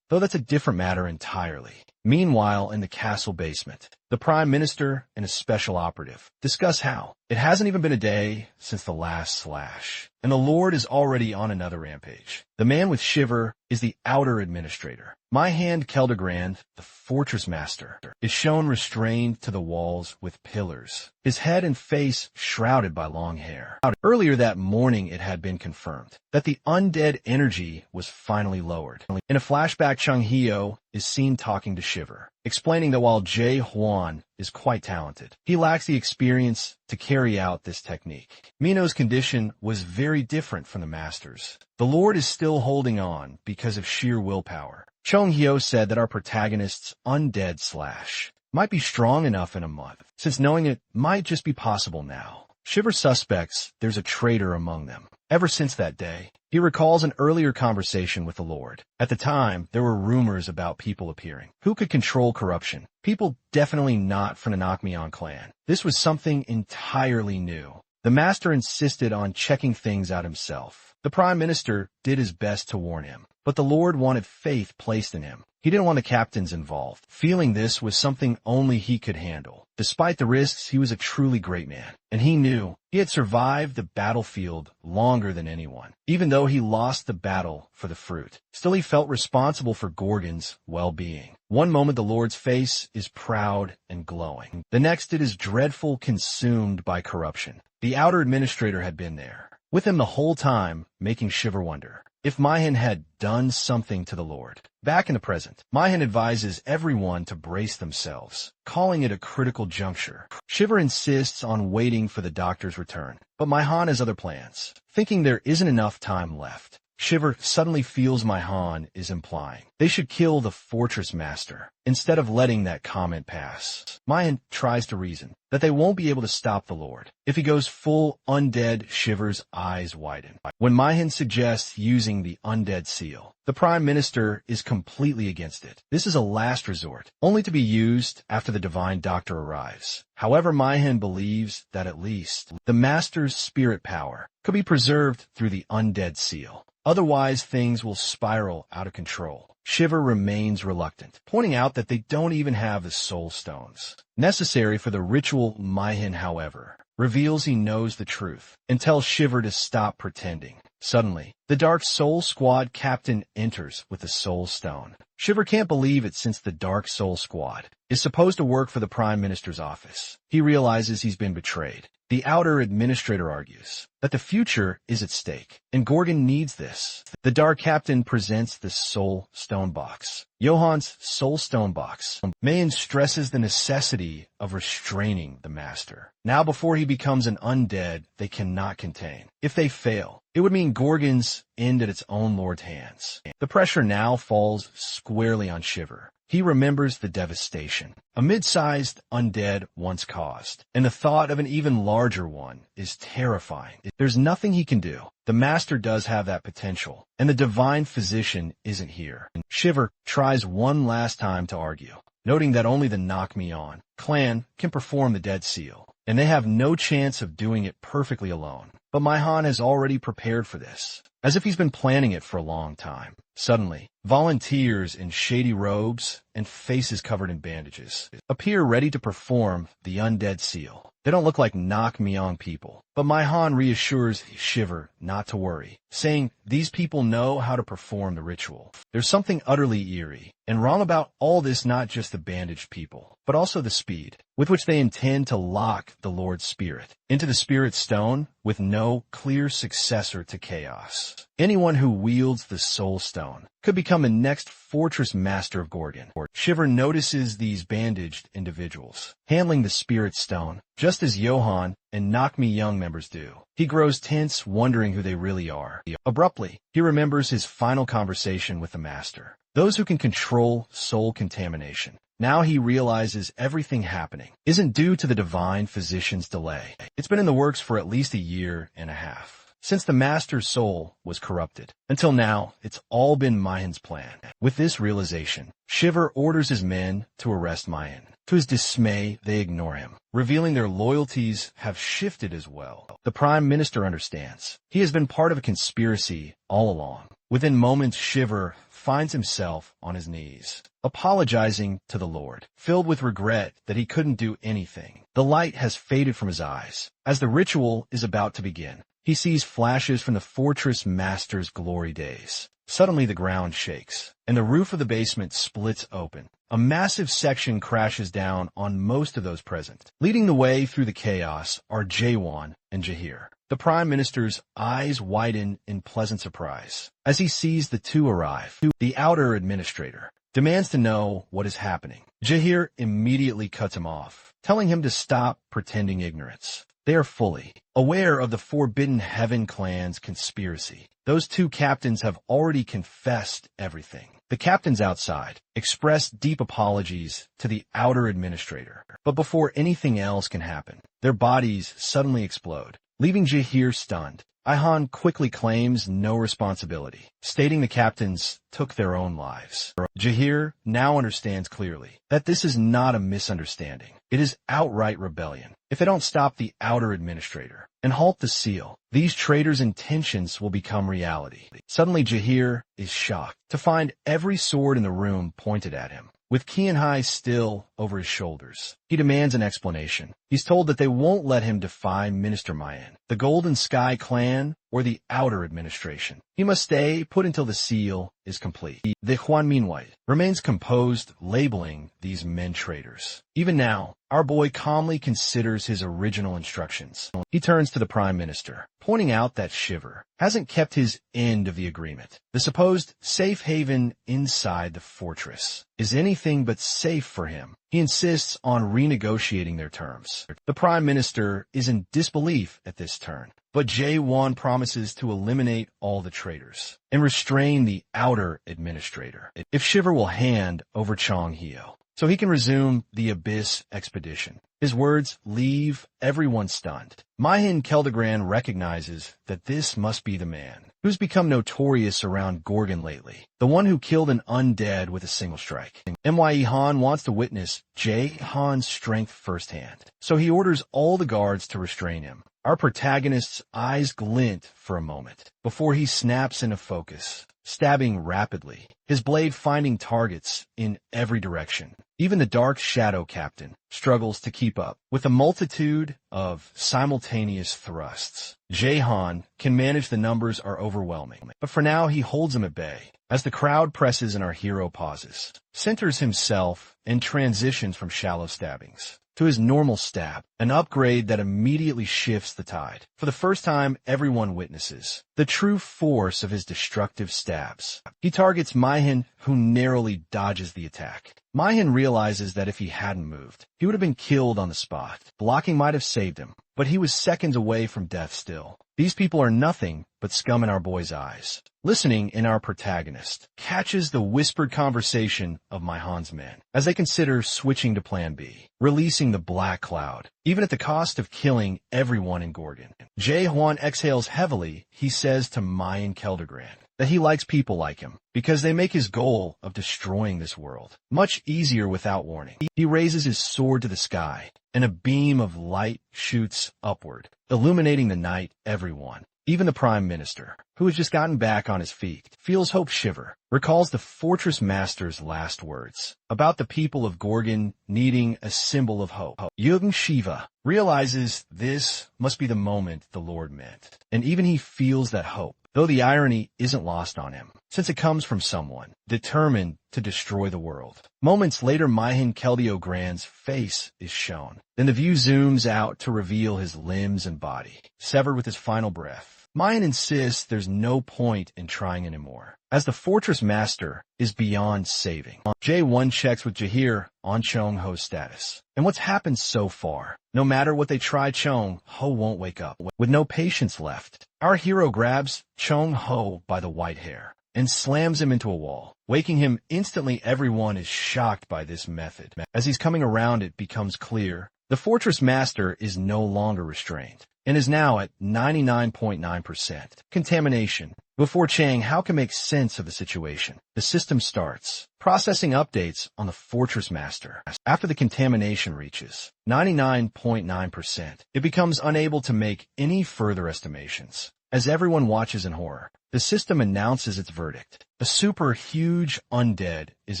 though that's a different matter entirely. Meanwhile, in the castle basement, the Prime Minister and a special operative discuss how it hasn't even been a day since the last slash, and the Lord is already on another rampage. The man with Shiver is the outer administrator. My hand Keldegrand, the fortress master, is shown restrained to the walls with pillars, his head and face shrouded by long hair. Earlier that morning it had been confirmed that the undead energy was finally lowered. In a flashback, Chung Hyo is seen talking to Shiver, explaining that while Jae Hwan is quite talented, he lacks the experience to carry out this technique. Mino's condition was very different from the master's. The Lord is still holding on because of sheer willpower. Chung Hyo said that our protagonist's undead slash might be strong enough in a month, since knowing it might just be possible now. Shiver suspects there's a traitor among them. Ever since that day, he recalls an earlier conversation with the Lord. At the time, there were rumors about people appearing who could control corruption. People definitely not from the Nakmyeon clan. This was something entirely new. The master insisted on checking things out himself. The Prime Minister did his best to warn him, but the Lord wanted faith placed in him. He didn't want the captains involved, feeling this was something only he could handle. Despite the risks, he was a truly great man, and he knew he had survived the battlefield longer than anyone. Even though he lost the battle for the fruit, still he felt responsible for Gorgon's well-being. One moment the Lord's face is proud and glowing. The next it is dreadful, consumed by corruption. The outer administrator had been there, with him the whole time, making Shiver wonder if Mayhan had done something to the Lord. Back in the present, Mayhan advises everyone to brace themselves, calling it a critical juncture. Shiver insists on waiting for the doctor's return, but Mayhan has other plans. Thinking there isn't enough time left, Shiver suddenly feels Manhwa is implying they should kill the fortress master instead of letting that comment pass. Manhwa tries to reason that they won't be able to stop the Lord. If he goes full undead, Shiver's eyes widen. When Manhwa suggests using the undead seal, the Prime Minister is completely against it. This is a last resort, only to be used after the Divine Doctor arrives. However, Manhwa believes that at least the Master's spirit power could be preserved through the undead seal. Otherwise, things will spiral out of control. Shiver remains reluctant, pointing out that they don't even have the soul stones necessary for the ritual. Manhwa, however, reveals he knows the truth and tells Shiver to stop pretending. Suddenly, the Dark Soul Squad captain enters with the Soul Stone. Shiver can't believe it since the Dark Soul Squad is supposed to work for the Prime Minister's office. He realizes he's been betrayed. The outer administrator argues that the future is at stake, and Gorgon needs this. The Dark Captain presents the Soul Stone Box. Johan's Soul Stone Box. Mayan stresses the necessity of restraining the Master. Now before he becomes an undead they cannot contain. If they fail, it would mean Gorgon's end at its own Lord's hands. The pressure now falls squarely on Shiver. He remembers the devastation a mid-sized undead once caused, and the thought of an even larger one is terrifying. There's nothing he can do. The Master does have that potential, and the Divine Physician isn't here. Shiver tries one last time to argue, noting that only the Nakmion clan can perform the Dead Seal, and they have no chance of doing it perfectly alone. But Manhwa has already prepared for this, as if he's been planning it for a long time. Suddenly, volunteers in shady robes and faces covered in bandages appear ready to perform the undead seal. They don't look like Nakmion people, but Manhwa reassures Shiver not to worry, saying these people know how to perform the ritual. There's something utterly eerie and wrong about all this, not just the bandaged people, but also the speed with which they intend to lock the Lord's spirit into the Spirit Stone with no clear successor to chaos. Anyone who wields the Soul Stone could become the next fortress master of Gorgon. Shiver notices these bandaged individuals handling the Spirit Stone, just as Johan and Nakmi Young members do. He grows tense, wondering who they really are. Abruptly, he remembers his final conversation with the Master, those who can control soul contamination. Now he realizes everything happening isn't due to the Divine Physician's delay. It's been in the works for at least a year and a half, since the Master's soul was corrupted. Until now, it's all been Manhwa's plan. With this realization, Shiver orders his men to arrest Manhwa. To his dismay, they ignore him, revealing their loyalties have shifted as well. The Prime Minister understands. He has been part of a conspiracy all along. Within moments, Shiver finds himself on his knees, apologizing to the Lord, filled with regret that he couldn't do anything. The light has faded from his eyes. As the ritual is about to begin, he sees flashes from the Fortress Master's glory days. Suddenly the ground shakes, and the roof of the basement splits open. A massive section crashes down on most of those present. Leading the way through the chaos are Jaewon and Jahir. The Prime Minister's eyes widen in pleasant surprise as he sees the two arrive. The outer administrator demands to know what is happening. Jahir immediately cuts him off, telling him to stop pretending ignorance. They are fully aware of the Forbidden Heaven clan's conspiracy. Those two captains have already confessed everything. The captains outside express deep apologies to the outer administrator. But before anything else can happen, their bodies suddenly explode, leaving Jahir stunned. Ihan quickly claims no responsibility, stating the captains took their own lives. Jahir now understands clearly that this is not a misunderstanding. It is outright rebellion. If they don't stop the outer administrator and halt the seal, these traitors' intentions will become reality. Suddenly Jahir is shocked to find every sword in the room pointed at him, with Kianhai still over his shoulders. He demands an explanation. He's told that they won't let him defy Minister Mayan, the Golden Sky clan, or the outer administration. He must stay put until the seal is complete. The Huan Minwai remains composed, labeling these men traitors. Even now, our boy calmly considers his original instructions. He turns to the Prime Minister, pointing out that Shiver hasn't kept his end of the agreement. The supposed safe haven inside the fortress is anything but safe for him. He insists on renegotiating their terms. The Prime Minister is in disbelief at this turn, but Jae-won promises to eliminate all the traitors and restrain the outer administrator if Shiver will hand over Chong-hyo, so he can resume the Abyss expedition. His words leave everyone stunned. Mahin Keldegran recognizes that this must be the man who's become notorious around Gorgon lately, the one who killed an undead with a single strike. Mye Han wants to witness Jae Han's strength firsthand, so he orders all the guards to restrain him. Our protagonist's eyes glint for a moment before he snaps into focus, stabbing rapidly, his blade finding targets in every direction. Even the Dark Shadow Captain struggles to keep up with a multitude of simultaneous thrusts. Jae-han can manage the numbers are overwhelming, but for now he holds him at bay. As the crowd presses and our hero pauses, centers himself and transitions from shallow stabbings to his normal stab, an upgrade that immediately shifts the tide. For the first time, everyone witnesses the true force of his destructive stabs. He targets Mahin, who narrowly dodges the attack. Mahin realizes that if he hadn't moved, he would have been killed on the spot. Blocking might have saved him, but he was seconds away from death still. These people are nothing but scum in our boy's eyes. Listening in, our protagonist catches the whispered conversation of Mahan's men as they consider switching to Plan B, releasing the Black Cloud, even at the cost of killing everyone in Gorgon. Jae-hwan exhales heavily. He says to Mayan Keldegran that he likes people like him because they make his goal of destroying this world much easier without warning. He raises his sword to the sky, and a beam of light shoots upward, illuminating the night. Everyone, even the Prime Minister, who has just gotten back on his feet, feels hope shiver, recalls the Fortress Master's last words about the people of Gorgon needing a symbol of hope. Young Shiva realizes this must be the moment the Lord meant, and even he feels that hope, though the irony isn't lost on him, since it comes from someone determined to destroy the world. Moments later, Mahin Keldegran's face is shown. Then the view zooms out to reveal his limbs and body, severed with his final breath. Mahin insists there's no point in trying anymore, as the Fortress Master is beyond saving. Jae-won checks with Jahir on Chong-ho's status and what's happened so far. No matter what they try, Chong-ho won't wake up. With no patience left, our hero grabs Chong-ho by the white hair and slams him into a wall, waking him instantly. Everyone is shocked by this method. As he's coming around, it becomes clear the Fortress Master is no longer restrained and is now at 99.9% contamination. Before Chang-ho can make sense of the situation, the system starts processing updates on the Fortress Master. After the contamination reaches 99.9%, it becomes unable to make any further estimations. As everyone watches in horror, the system announces its verdict. A super huge undead is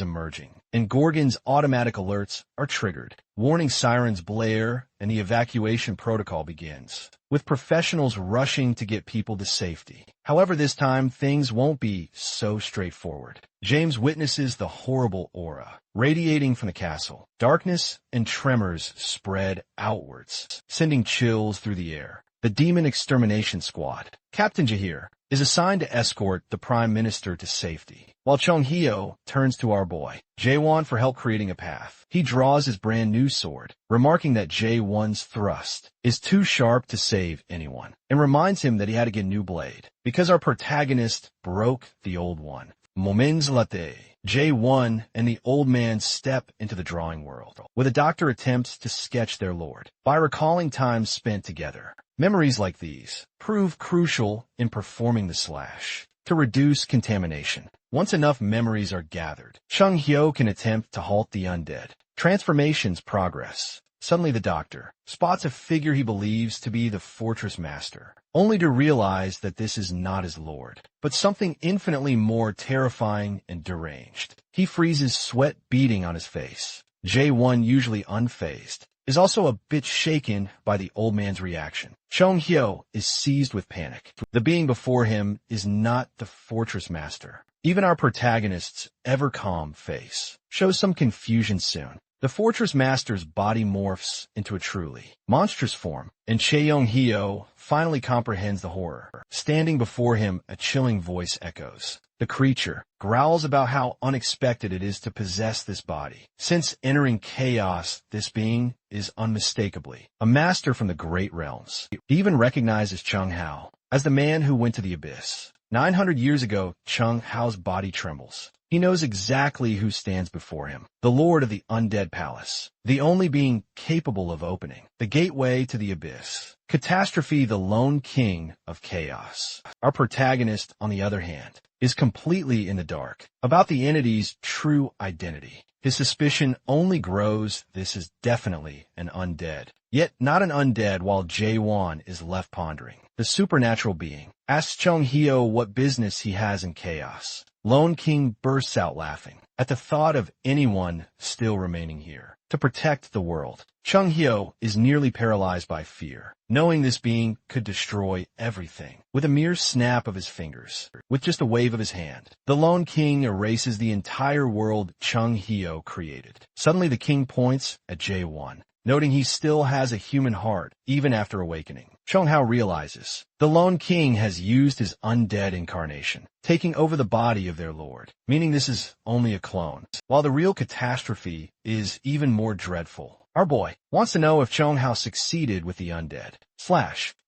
emerging, and Gorgon's automatic alerts are triggered. Warning sirens blare, and the evacuation protocol begins, with professionals rushing to get people to safety. However, this time, things won't be so straightforward. James witnesses the horrible aura radiating from the castle. Darkness and tremors spread outwards, sending chills through the air. The Demon Extermination Squad, Captain Jahir, is assigned to escort the Prime Minister to safety, while Chong-hyo turns to our boy, Jae-won, for help creating a path. He draws his brand new sword, remarking that Jae-won's thrust is too sharp to save anyone, and reminds him that he had to get a new blade, because our protagonist broke the old one. Moments later, Jae-won and the old man step into the drawing world, where the doctor attempts to sketch their lord by recalling times spent together. Memories like these prove crucial in performing the slash to reduce contamination. Once enough memories are gathered, Chung-hyo can attempt to halt the undead. Transformations progress. Suddenly the doctor spots a figure he believes to be the Fortress Master, only to realize that this is not his lord, but something infinitely more terrifying and deranged. He freezes, sweat beading on his face. Jae-won, usually unfazed, is also a bit shaken by the old man's reaction. Chong-hyo is seized with panic. The being before him is not the Fortress Master. Even our protagonist's ever-calm face shows some confusion soon. The fortress master's body morphs into a truly monstrous form, and Cheong-hyo finally comprehends the horror. Standing before him, a chilling voice echoes. The creature growls about how unexpected it is to possess this body. Since entering chaos, this being is unmistakably a master from the great realms. He even recognizes Chung Hao as the man who went to the abyss. 900 years ago, Chung Hao's body trembles. He knows exactly who stands before him, the Lord of the Undead Palace, the only being capable of opening the gateway to the abyss. Catastrophe, the lone king of chaos. Our protagonist, on the other hand, is completely in the dark about the entity's true identity. His suspicion only grows. This is definitely an undead. Yet not an undead, while Jae-won is left pondering. The supernatural being asks Chung-hyo what business he has in chaos. Lone King bursts out laughing at the thought of anyone still remaining here to protect the world. Chung-hyo is nearly paralyzed by fear, knowing this being could destroy everything with a mere snap of his fingers. With just a wave of his hand, the Lone King erases the entire world Chung-hyo created. Suddenly the king points at Jae-won, noting he still has a human heart even after awakening. Chung-hao realizes the Lone King has used his undead incarnation, taking over the body of their lord, meaning this is only a clone. While the real catastrophe is even more dreadful, our boy wants to know if Chung-hao succeeded with the undead.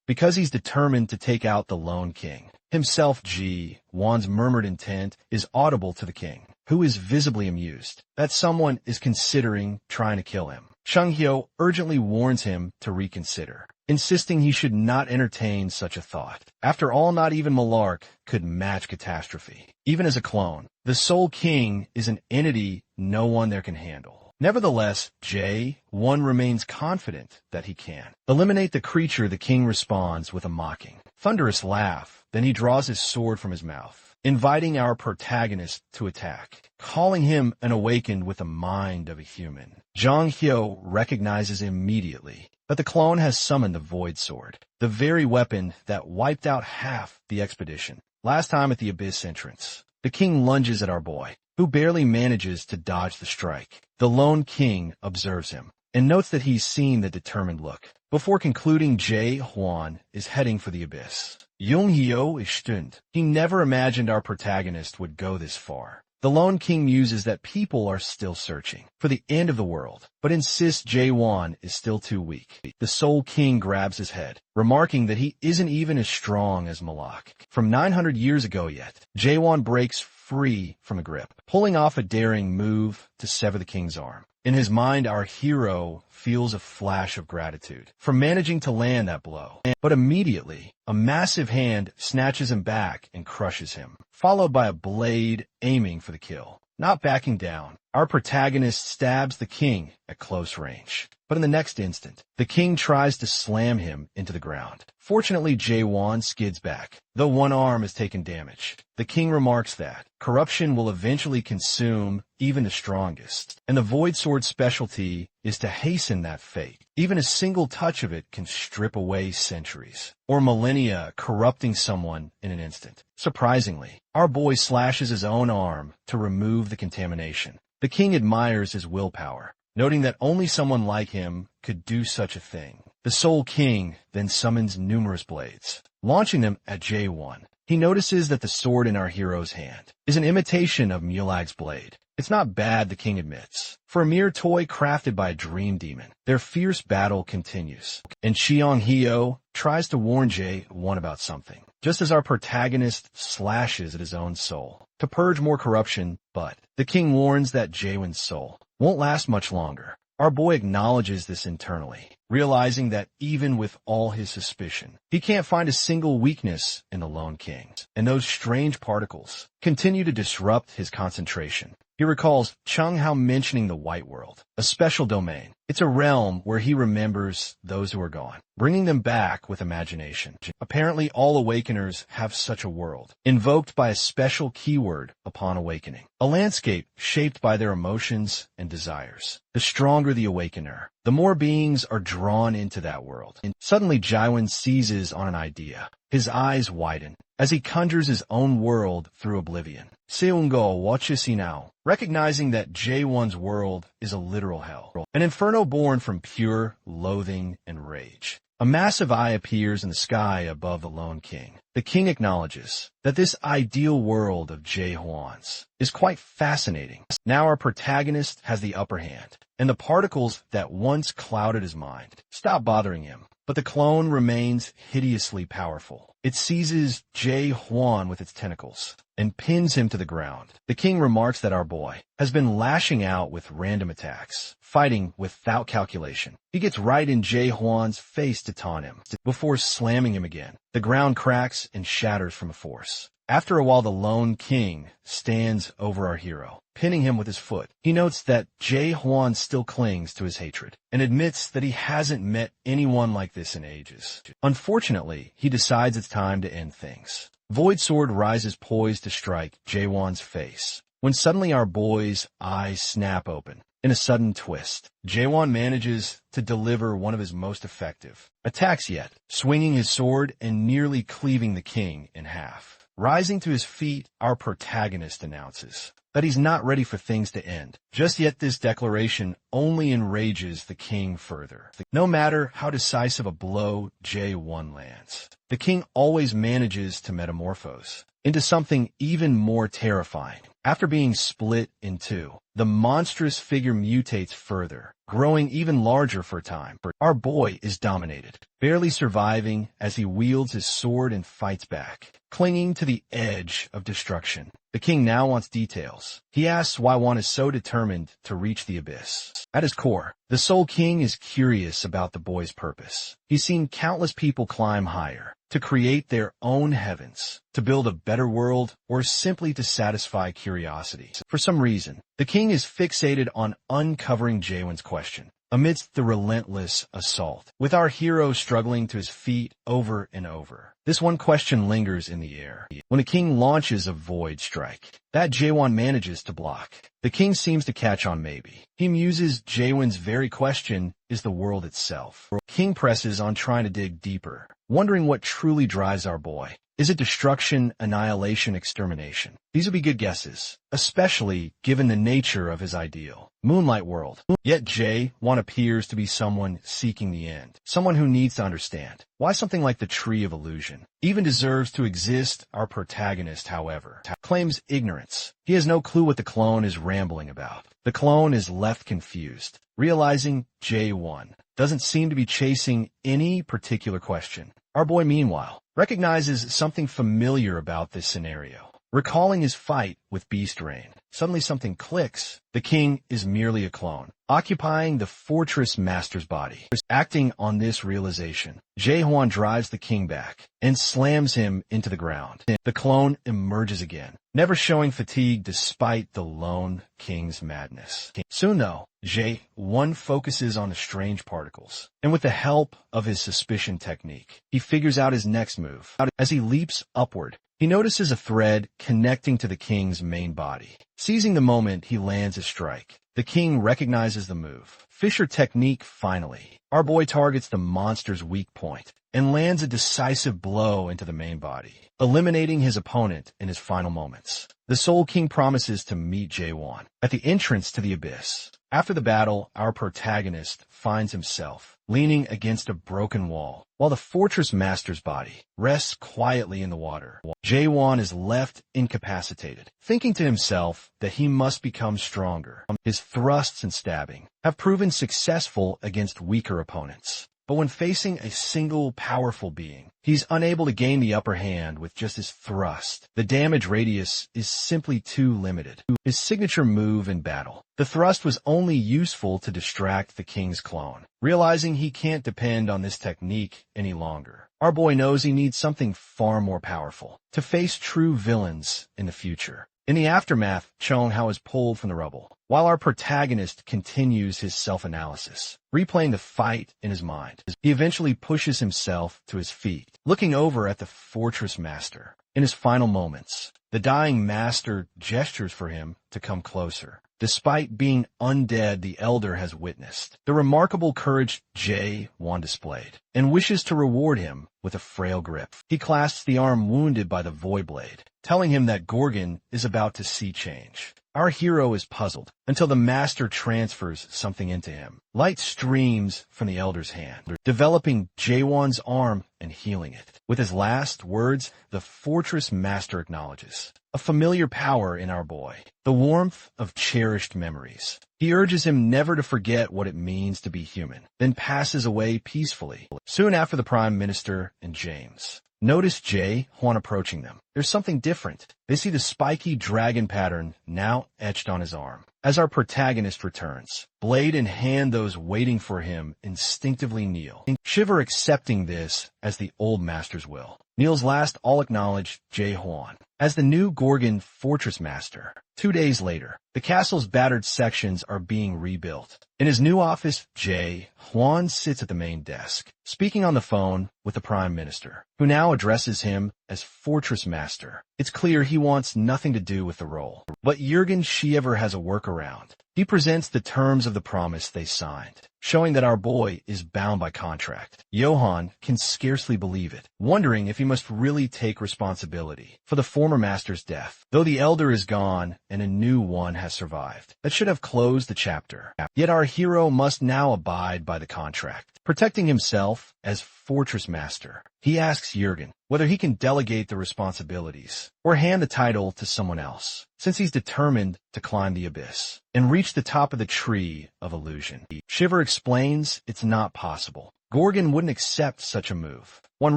Because he's determined to take out the Lone King. Himself, Ji-won's murmured intent is audible to the king, who is visibly amused that someone is considering trying to kill him. Chung-hyo urgently warns him to reconsider, insisting he should not entertain such a thought. After all, not even Malark could match catastrophe. Even as a clone, the Soul King is an entity no one there can handle. Nevertheless, Jae-won remains confident that he can eliminate the creature. The king responds with a mocking, thunderous laugh. Then he draws his sword from his mouth, inviting our protagonist to attack, calling him an awakened with the mind of a human. Jong-hyo recognizes immediately that the clone has summoned the Void Sword, the very weapon that wiped out half the expedition last time at the Abyss entrance. The king lunges at our boy, who barely manages to dodge the strike. The Lone King observes him and notes that he's seen the determined look. Before concluding, Jae-won is heading for the abyss. Jung-hyo is stunned. He never imagined our protagonist would go this far. The Lone King muses that people are still searching for the end of the world, but insists Jae-won is still too weak. The Soul King grabs his head, remarking that he isn't even as strong as Malak. From 900 years ago yet, Jae-won breaks free from a grip, pulling off a daring move to sever the king's arm. In his mind, our hero feels a flash of gratitude for managing to land that blow. But immediately, a massive hand snatches him back and crushes him, followed by a blade aiming for the kill. Not backing down, our protagonist stabs the king at close range. But in the next instant, the king tries to slam him into the ground. Fortunately, Jae-won skids back, though one arm has taken damage. The king remarks that corruption will eventually consume even the strongest, and the Void Sword's specialty is to hasten that fate. Even a single touch of it can strip away centuries, or millennia, corrupting someone in an instant. Surprisingly, our boy slashes his own arm to remove the contamination. The king admires his willpower, noting that only someone like him could do such a thing. The Soul King then summons numerous blades, launching them at Jae-won. He notices that the sword in our hero's hand is an imitation of Mulag's blade. It's not bad, the king admits. For a mere toy crafted by a dream demon, their fierce battle continues, and Cheong-hyo tries to warn Jae-won about something, just as our protagonist slashes at his own soul to purge more corruption, but the king warns that Jae-won's soul won't last much longer. Our boy acknowledges this internally, realizing that even with all his suspicion, he can't find a single weakness in the Lone King, and those strange particles continue to disrupt his concentration. He recalls Chung-hao mentioning the White World, a special domain. It's a realm where he remembers those who are gone, bringing them back with imagination. Apparently, all awakeners have such a world, invoked by a special keyword upon awakening. A landscape shaped by their emotions and desires. The stronger the awakener, the more beings are drawn into that world. And suddenly, Jae-won seizes on an idea. His eyes widen, as he conjures his own world through oblivion. Seungo watches now, recognizing that Jaewon's world is a literal hell, an inferno born from pure loathing and rage. A massive eye appears in the sky above the lone king. The king acknowledges that this ideal world of Jaehwan's is quite fascinating. Now our protagonist has the upper hand, and the particles that once clouded his mind stop bothering him. But the clone remains hideously powerful. It seizes Jaehwan with its tentacles and pins him to the ground. The king remarks that our boy has been lashing out with random attacks, fighting without calculation. He gets right in Jaehwan's face to taunt him, before slamming him again. The ground cracks and shatters from a force. After a while, the lone king stands over our hero, pinning him with his foot. He notes that Jaehwan still clings to his hatred and admits that he hasn't met anyone like this in ages. Unfortunately, he decides it's time to end things. Void Sword rises poised to strike Jaehwan's face, when suddenly our boy's eyes snap open. In a sudden twist, Jaehwan manages to deliver one of his most effective attacks yet, swinging his sword and nearly cleaving the king in half. Rising to his feet, our protagonist announces that he's not ready for things to end. Just yet this declaration only enrages the king further. No matter how decisive a blow Jae-won lands, the king always manages to metamorphose into something even more terrifying. After being split in two, the monstrous figure mutates further, growing even larger for a time. Our boy is dominated, barely surviving as he wields his sword and fights back, clinging to the edge of destruction. The king now wants details. He asks why one is so determined to reach the abyss. At his core, the Soul King is curious about the boy's purpose. He's seen countless people climb higher, to create their own heavens, to build a better world, or simply to satisfy curiosity. For some reason, the king is fixated on uncovering Jaewon's question. Amidst the relentless assault, with our hero struggling to his feet over and over, this one question lingers in the air. When the king launches a void strike, that Jaewon manages to block. The king seems to catch on maybe. He muses Jaewon's very question is the world itself. King presses on trying to dig deeper, wondering what truly drives our boy. Is it destruction, annihilation, extermination? These would be good guesses, especially given the nature of his ideal. Moonlight world. Yet Jae-won appears to be someone seeking the end, someone who needs to understand why something like the Tree of Illusion even deserves to exist. Our protagonist, however, claims ignorance. He has no clue what the clone is rambling about. The clone is left confused, realizing Jae-won doesn't seem to be chasing any particular question. Our boy, meanwhile, recognizes something familiar about this scenario. Recalling his fight with Beast Rain, suddenly something clicks. The king is merely a clone, occupying the fortress master's body. Acting on this realization, Jae-hwan drives the king back and slams him into the ground. The clone emerges again, never showing fatigue despite the lone king's madness. Soon though, Jae-won focuses on the strange particles, and with the help of his suspicion technique, he figures out his next move. As he leaps upward, he notices a thread connecting to the king's main body. Seizing the moment, he lands a strike. The king recognizes the move. Fisher technique finally. Our boy targets the monster's weak point and lands a decisive blow into the main body, eliminating his opponent in his final moments. The Soul King promises to meet Jae-won at the entrance to the abyss. After the battle, our protagonist finds himself leaning against a broken wall, while the fortress master's body rests quietly in the water. Jae-won is left incapacitated, thinking to himself that he must become stronger. His thrusts and stabbing have proven successful against weaker opponents. But when facing a single powerful being, he's unable to gain the upper hand with just his thrust. The damage radius is simply too limited. His signature move in battle, the thrust, was only useful to distract the king's clone. Realizing he can't depend on this technique any longer, our boy knows he needs something far more powerful to face true villains in the future. In the aftermath, Chong-hao is pulled from the rubble, while our protagonist continues his self-analysis, replaying the fight in his mind. He eventually pushes himself to his feet, looking over at the fortress master. In his final moments, the dying master gestures for him to come closer. despite being undead the elder has witnessed the remarkable courage Jae-won displayed, and wishes to reward him with a frail grip. He clasps the arm wounded by the void blade, telling him that Gorgon is about to see change. Our hero is puzzled until the master transfers something into him. Light streams from the elder's hand, developing Jae-won's arm and healing it. With his last words, the fortress master acknowledges a familiar power in our boy, the warmth of cherished memories. He urges him never to forget what it means to be human, then passes away peacefully. Soon after, the Prime Minister and James notice Jae-won approaching them. There's something different. They see the spiky dragon pattern now etched on his arm. As our protagonist returns, blade in hand, those waiting for him instinctively kneel, Shiver accepting this as the old master's will. Kneel's last all acknowledge Jae-won as the new Gorgon fortress master. 2 days later, the castle's battered sections are being rebuilt. In his new office, Jae-won sits at the main desk, speaking on the phone with the Prime Minister, who now addresses him as Fortress Master. It's clear he wants nothing to do with the role. But Jurgen Schiever has a workaround. He presents the terms of the promise they signed, showing that our boy is bound by contract. Johann can scarcely believe it, wondering if he must really take responsibility for the former master's death, though the elder is gone and a new one has survived. That should have closed the chapter. Yet our hero must now abide by the contract, protecting himself as Fortress Master. He asks Jurgen whether he can delegate the responsibilities or hand the title to someone else, since he's determined to climb the abyss and reach the top of the tree of illusion. Shiver explains it's not possible. Gorgon wouldn't accept such a move. One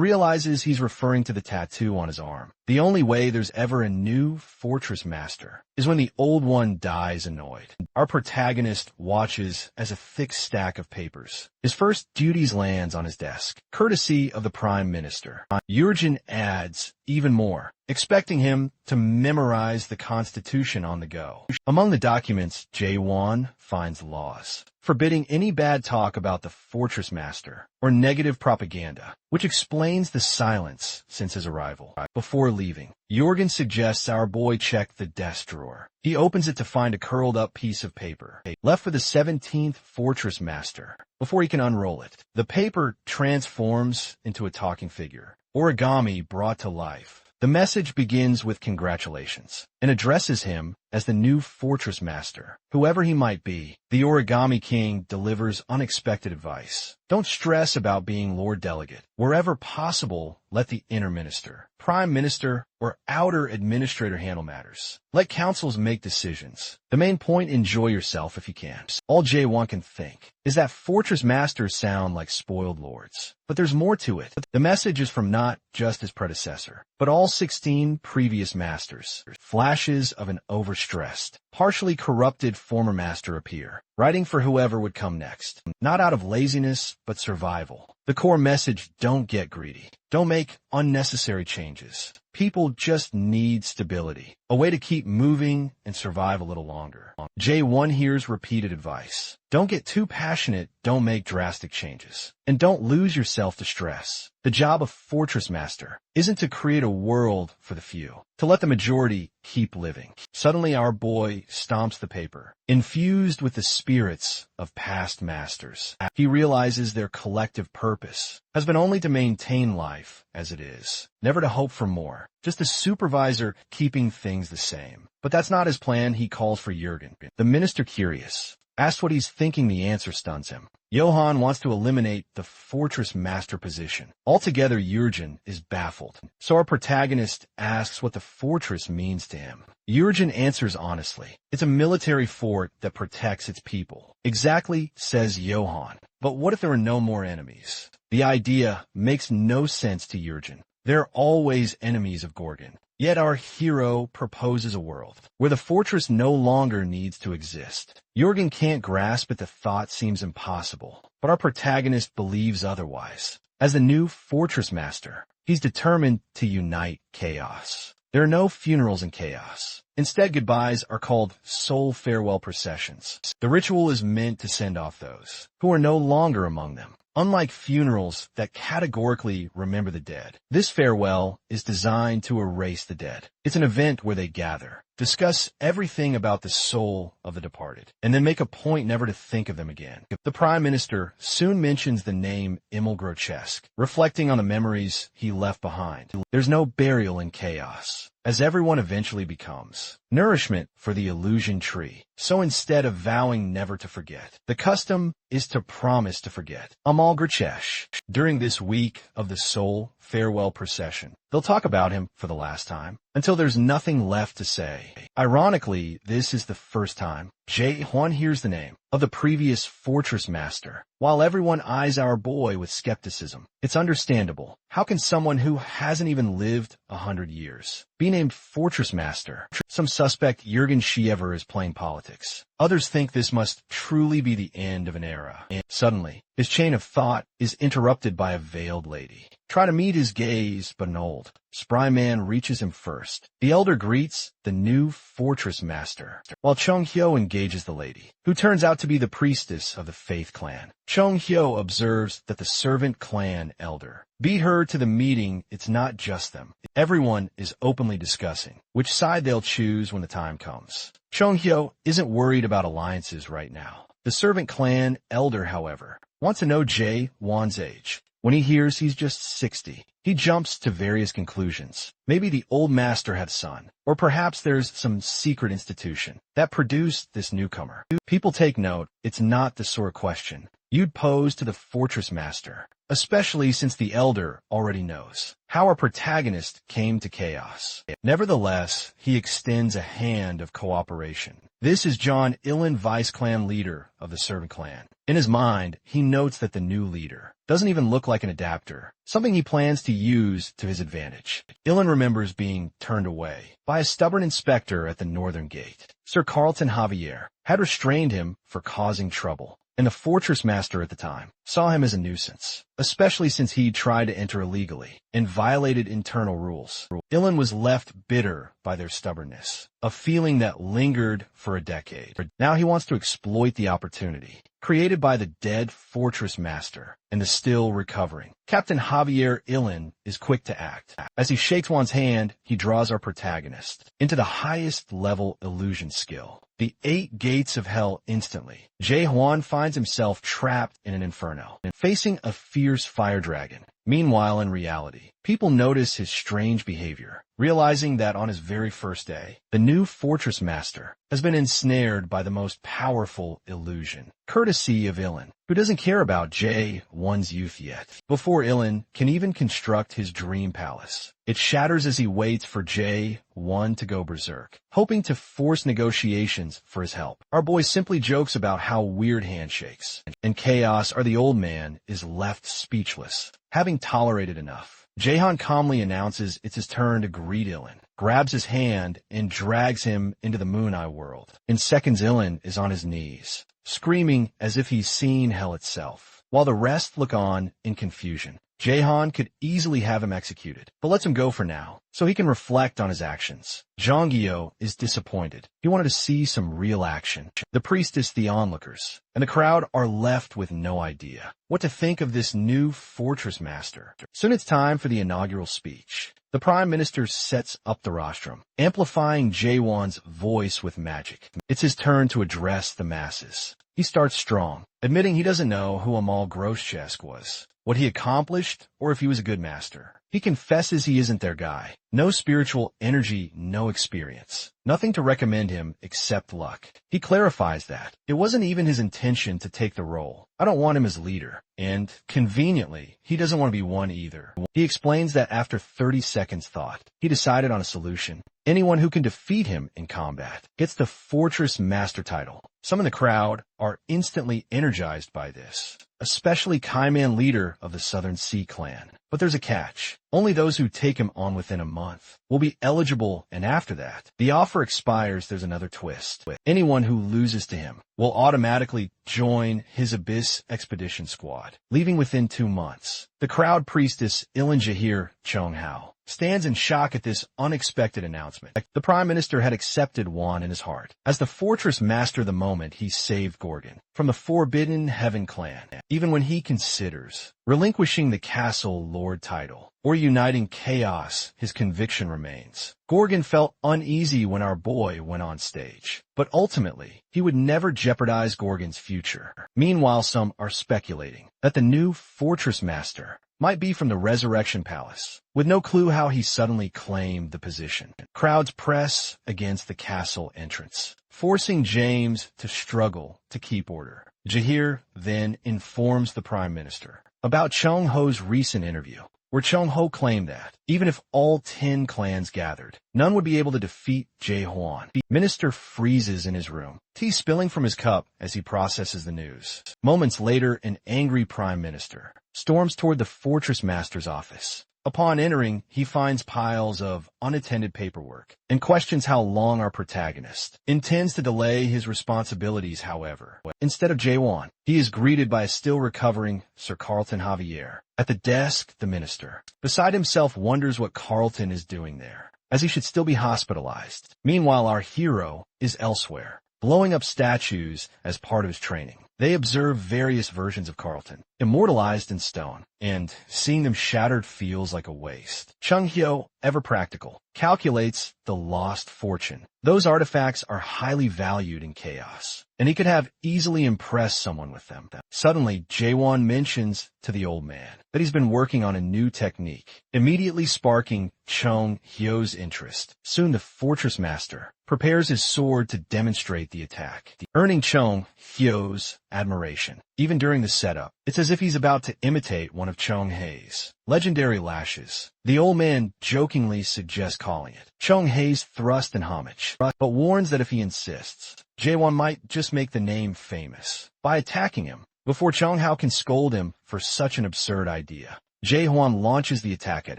realizes he's referring to the tattoo on his arm. The only way there's ever a new Fortress Master is when the old one dies annoyed. Our protagonist watches as a thick stack of papers. His first duties lands on his desk, courtesy of the Prime Minister. Jurgen adds even more, expecting him to memorize the Constitution on the go. Among the documents, Jae-won finds laws forbidding any bad talk about the Fortress Master or negative propaganda, which explains the silence since his arrival. Before leaving, Jurgen suggests our boy check the desk drawer. He opens it to find a curled up piece of paper, left for the 17th Fortress Master. Before he can unroll it, the paper transforms into a talking figure, origami brought to life. The message begins with congratulations and addresses him as the new Fortress Master. Whoever he might be, the Origami King delivers unexpected advice. Don't stress about being Lord Delegate. Wherever possible, let the Inner Minister, Prime Minister, or Outer Administrator handle matters. Let councils make decisions. The main point, enjoy yourself if you can. All Jae-won can think is that Fortress Masters sound like spoiled lords. But there's more to it. The message is from not just his predecessor, but all 16 previous masters. Flashes of an overstressed, partially corrupted former master appear, writing for whoever would come next. Not out of laziness, but survival. The core message: don't get greedy. Don't make unnecessary changes. People just need stability, a way to keep moving and survive a little longer. Jae-won hears repeated advice. Don't get too passionate, don't make drastic changes, and don't lose yourself to stress. The job of Fortress Master isn't to create a world for the few, to let the majority keep living. Suddenly our boy stomps the paper, infused with the spirits of past masters. He realizes their collective purpose has been only to maintain life as it is, never to hope for more, just a supervisor keeping things the same. But that's not his plan. He calls for Jurgen. The minister, curious, asks what he's thinking. The answer stuns him. Johann wants to eliminate the Fortress Master position. Altogether, Jurgen is baffled. So our protagonist asks what the fortress means to him. Jurgen answers honestly. It's a military fort that protects its people. Exactly, says Johann. But what if there are no more enemies? The idea makes no sense to Jurgen. There are always enemies of Gorgon. Yet our hero proposes a world where the fortress no longer needs to exist. Jurgen can't grasp it. The thought seems impossible, but our protagonist believes otherwise. As the new Fortress Master, he's determined to unite chaos. There are no funerals in chaos. Instead, goodbyes are called soul farewell processions. The ritual is meant to send off those who are no longer among them. Unlike funerals that categorically remember the dead, this farewell is designed to erase the dead. It's an event where they gather discuss everything about the soul of the departed, and then make a point never to think of them again. The Prime Minister soon mentions the name Emil Grochesk, reflecting on the memories he left behind. There's no burial in chaos, as everyone eventually becomes nourishment for the illusion tree. So instead of vowing never to forget, the custom is to promise to forget. Amal Grochesk. During this week of the soul farewell procession, they'll talk about him for the last time, until there's nothing left to say. Ironically, this is the first time Jae-hwan hears the name of the previous fortress master. While everyone eyes our boy with skepticism, it's understandable. How can someone who hasn't even lived 100 years be named fortress master? Some suspect Jürgen Schiever is playing politics. Others think this must truly be the end of an era. And suddenly, his chain of thought is interrupted by a veiled lady. Try to meet his gaze, but an old, spry man reaches him first. The elder greets the new fortress master, while Chung Hyo engages the lady, who turns out to be the priestess of the Faith clan. Chung Hyo observes that the servant clan elder beat her to the meeting. It's not just them. Everyone is openly discussing which side they'll choose when the time comes. Chung Hyo isn't worried about alliances right now. The servant clan elder, however, wants to know Jae-won's age. When he hears he's just 60, he jumps to various conclusions. Maybe the old master had a son, or perhaps there's some secret institution that produced this newcomer. People take note, it's not the sort of question you'd pose to the fortress master, especially since the elder already knows how our protagonist came to chaos. Nevertheless, he extends a hand of cooperation. This is John Ilin, vice clan leader of the servant clan. In his mind, he notes that the new leader doesn't even look like an adapter, something he plans to use to his advantage. Ilin remembers being turned away by a stubborn inspector at the northern gate. Sir Carlton Javier had restrained him for causing trouble, and the fortress master at the time saw him as a nuisance, especially since he tried to enter illegally and violated internal rules. Ilin was left bitter by their stubbornness, a feeling that lingered for a decade. Now he wants to exploit the opportunity created by the dead fortress master and the still recovering Captain Javier. Ilin is quick to act. As he shakes one's hand, he draws our protagonist into the highest level illusion skill, the 8 gates of hell. Instantly, Jae-hwan finds himself trapped in an inferno and facing a fierce fire dragon. Meanwhile, in reality, people notice his strange behavior, realizing that on his very first day, the new fortress master has been ensnared by the most powerful illusion, courtesy of Ilin, who doesn't care about Jae-won's youth yet. Before Ilin can even construct his dream palace, it shatters as he waits for Jae-won to go berserk, hoping to force negotiations for his help. Our boy simply jokes about how weird handshakes and chaos are. The old man is left speechless, having tolerated enough. Jaehan calmly announces it's his turn to greet Ilin, grabs his hand, and drags him into the Moon Eye world. In seconds, Ilin is on his knees, screaming as if he's seen hell itself, while the rest look on in confusion. Jaehan could easily have him executed, but lets him go for now, so he can reflect on his actions. Jongyo is disappointed. He wanted to see some real action. The priestess, the onlookers, and the crowd are left with no idea what to think of this new fortress master. Soon it's time for the inaugural speech. The Prime Minister sets up the rostrum, amplifying Jae-won's voice with magic. It's his turn to address the masses. He starts strong, admitting he doesn't know who Amal Grochesk was, what he accomplished, or if he was a good master. He confesses he isn't their guy. No spiritual energy, no experience. Nothing to recommend him except luck. He clarifies that it wasn't even his intention to take the role. I don't want him as leader. And, conveniently, he doesn't want to be one either. He explains that after 30 seconds thought, he decided on a solution. Anyone who can defeat him in combat gets the Fortress Master title. Some in the crowd are instantly energized by this, especially Kaiman, leader of the Southern Sea clan. But there's a catch. Only those who take him on within a month will be eligible, and after that, the offer expires. There's another twist. Anyone who loses to him will automatically join his Abyss Expedition squad, leaving within 2 months. The crowd priestess Ilin Jahir Chong Hao stands in shock at this unexpected announcement. The Prime Minister had accepted Wan in his heart. As the fortress master the moment he saved Gorgon from the Forbidden Heaven clan, even when he considers relinquishing the castle lord title or uniting chaos, his conviction remains. Gorgon felt uneasy when our boy went on stage, but ultimately, he would never jeopardize Gorgon's future. Meanwhile, some are speculating that the new fortress master might be from the Resurrection Palace, with no clue how he suddenly claimed the position. Crowds press against the castle entrance, forcing James to struggle to keep order. Jahir then informs the Prime Minister about Chung Ho's recent interview, where Chung Ho claimed that, even if all 10 clans gathered, none would be able to defeat Jae Hwan. The minister freezes in his room, tea spilling from his cup as he processes the news. Moments later, an angry Prime Minister storms toward the fortress master's office. Upon entering, he finds piles of unattended paperwork and questions how long our protagonist intends to delay his responsibilities. However, instead of Jae-won, he is greeted by a still recovering Sir Carlton Javier. At the desk, the minister, beside himself, wonders what Carlton is doing there, as he should still be hospitalized. Meanwhile, our hero is elsewhere, blowing up statues as part of his training. They observe various versions of Carlton, immortalized in stone, and seeing them shattered feels like a waste. Chung Hyo, ever practical, calculates the lost fortune. Those artifacts are highly valued in chaos, and he could have easily impressed someone with them. Suddenly, Jae-won mentions to the old man that he's been working on a new technique, immediately sparking Chung Hyo's interest. Soon the fortress master prepares his sword to demonstrate the attack, earning Chung Hyo's admiration. Even during the setup, it's as if he's about to imitate one of Chung Hae's legendary lashes. The old man jokingly suggests calling it Chung Hae's thrust and homage, but warns that if he insists, Jae-won might just make the name famous by attacking him before Chung Hao can scold him for such an absurd idea. Jae-hwan launches the attack at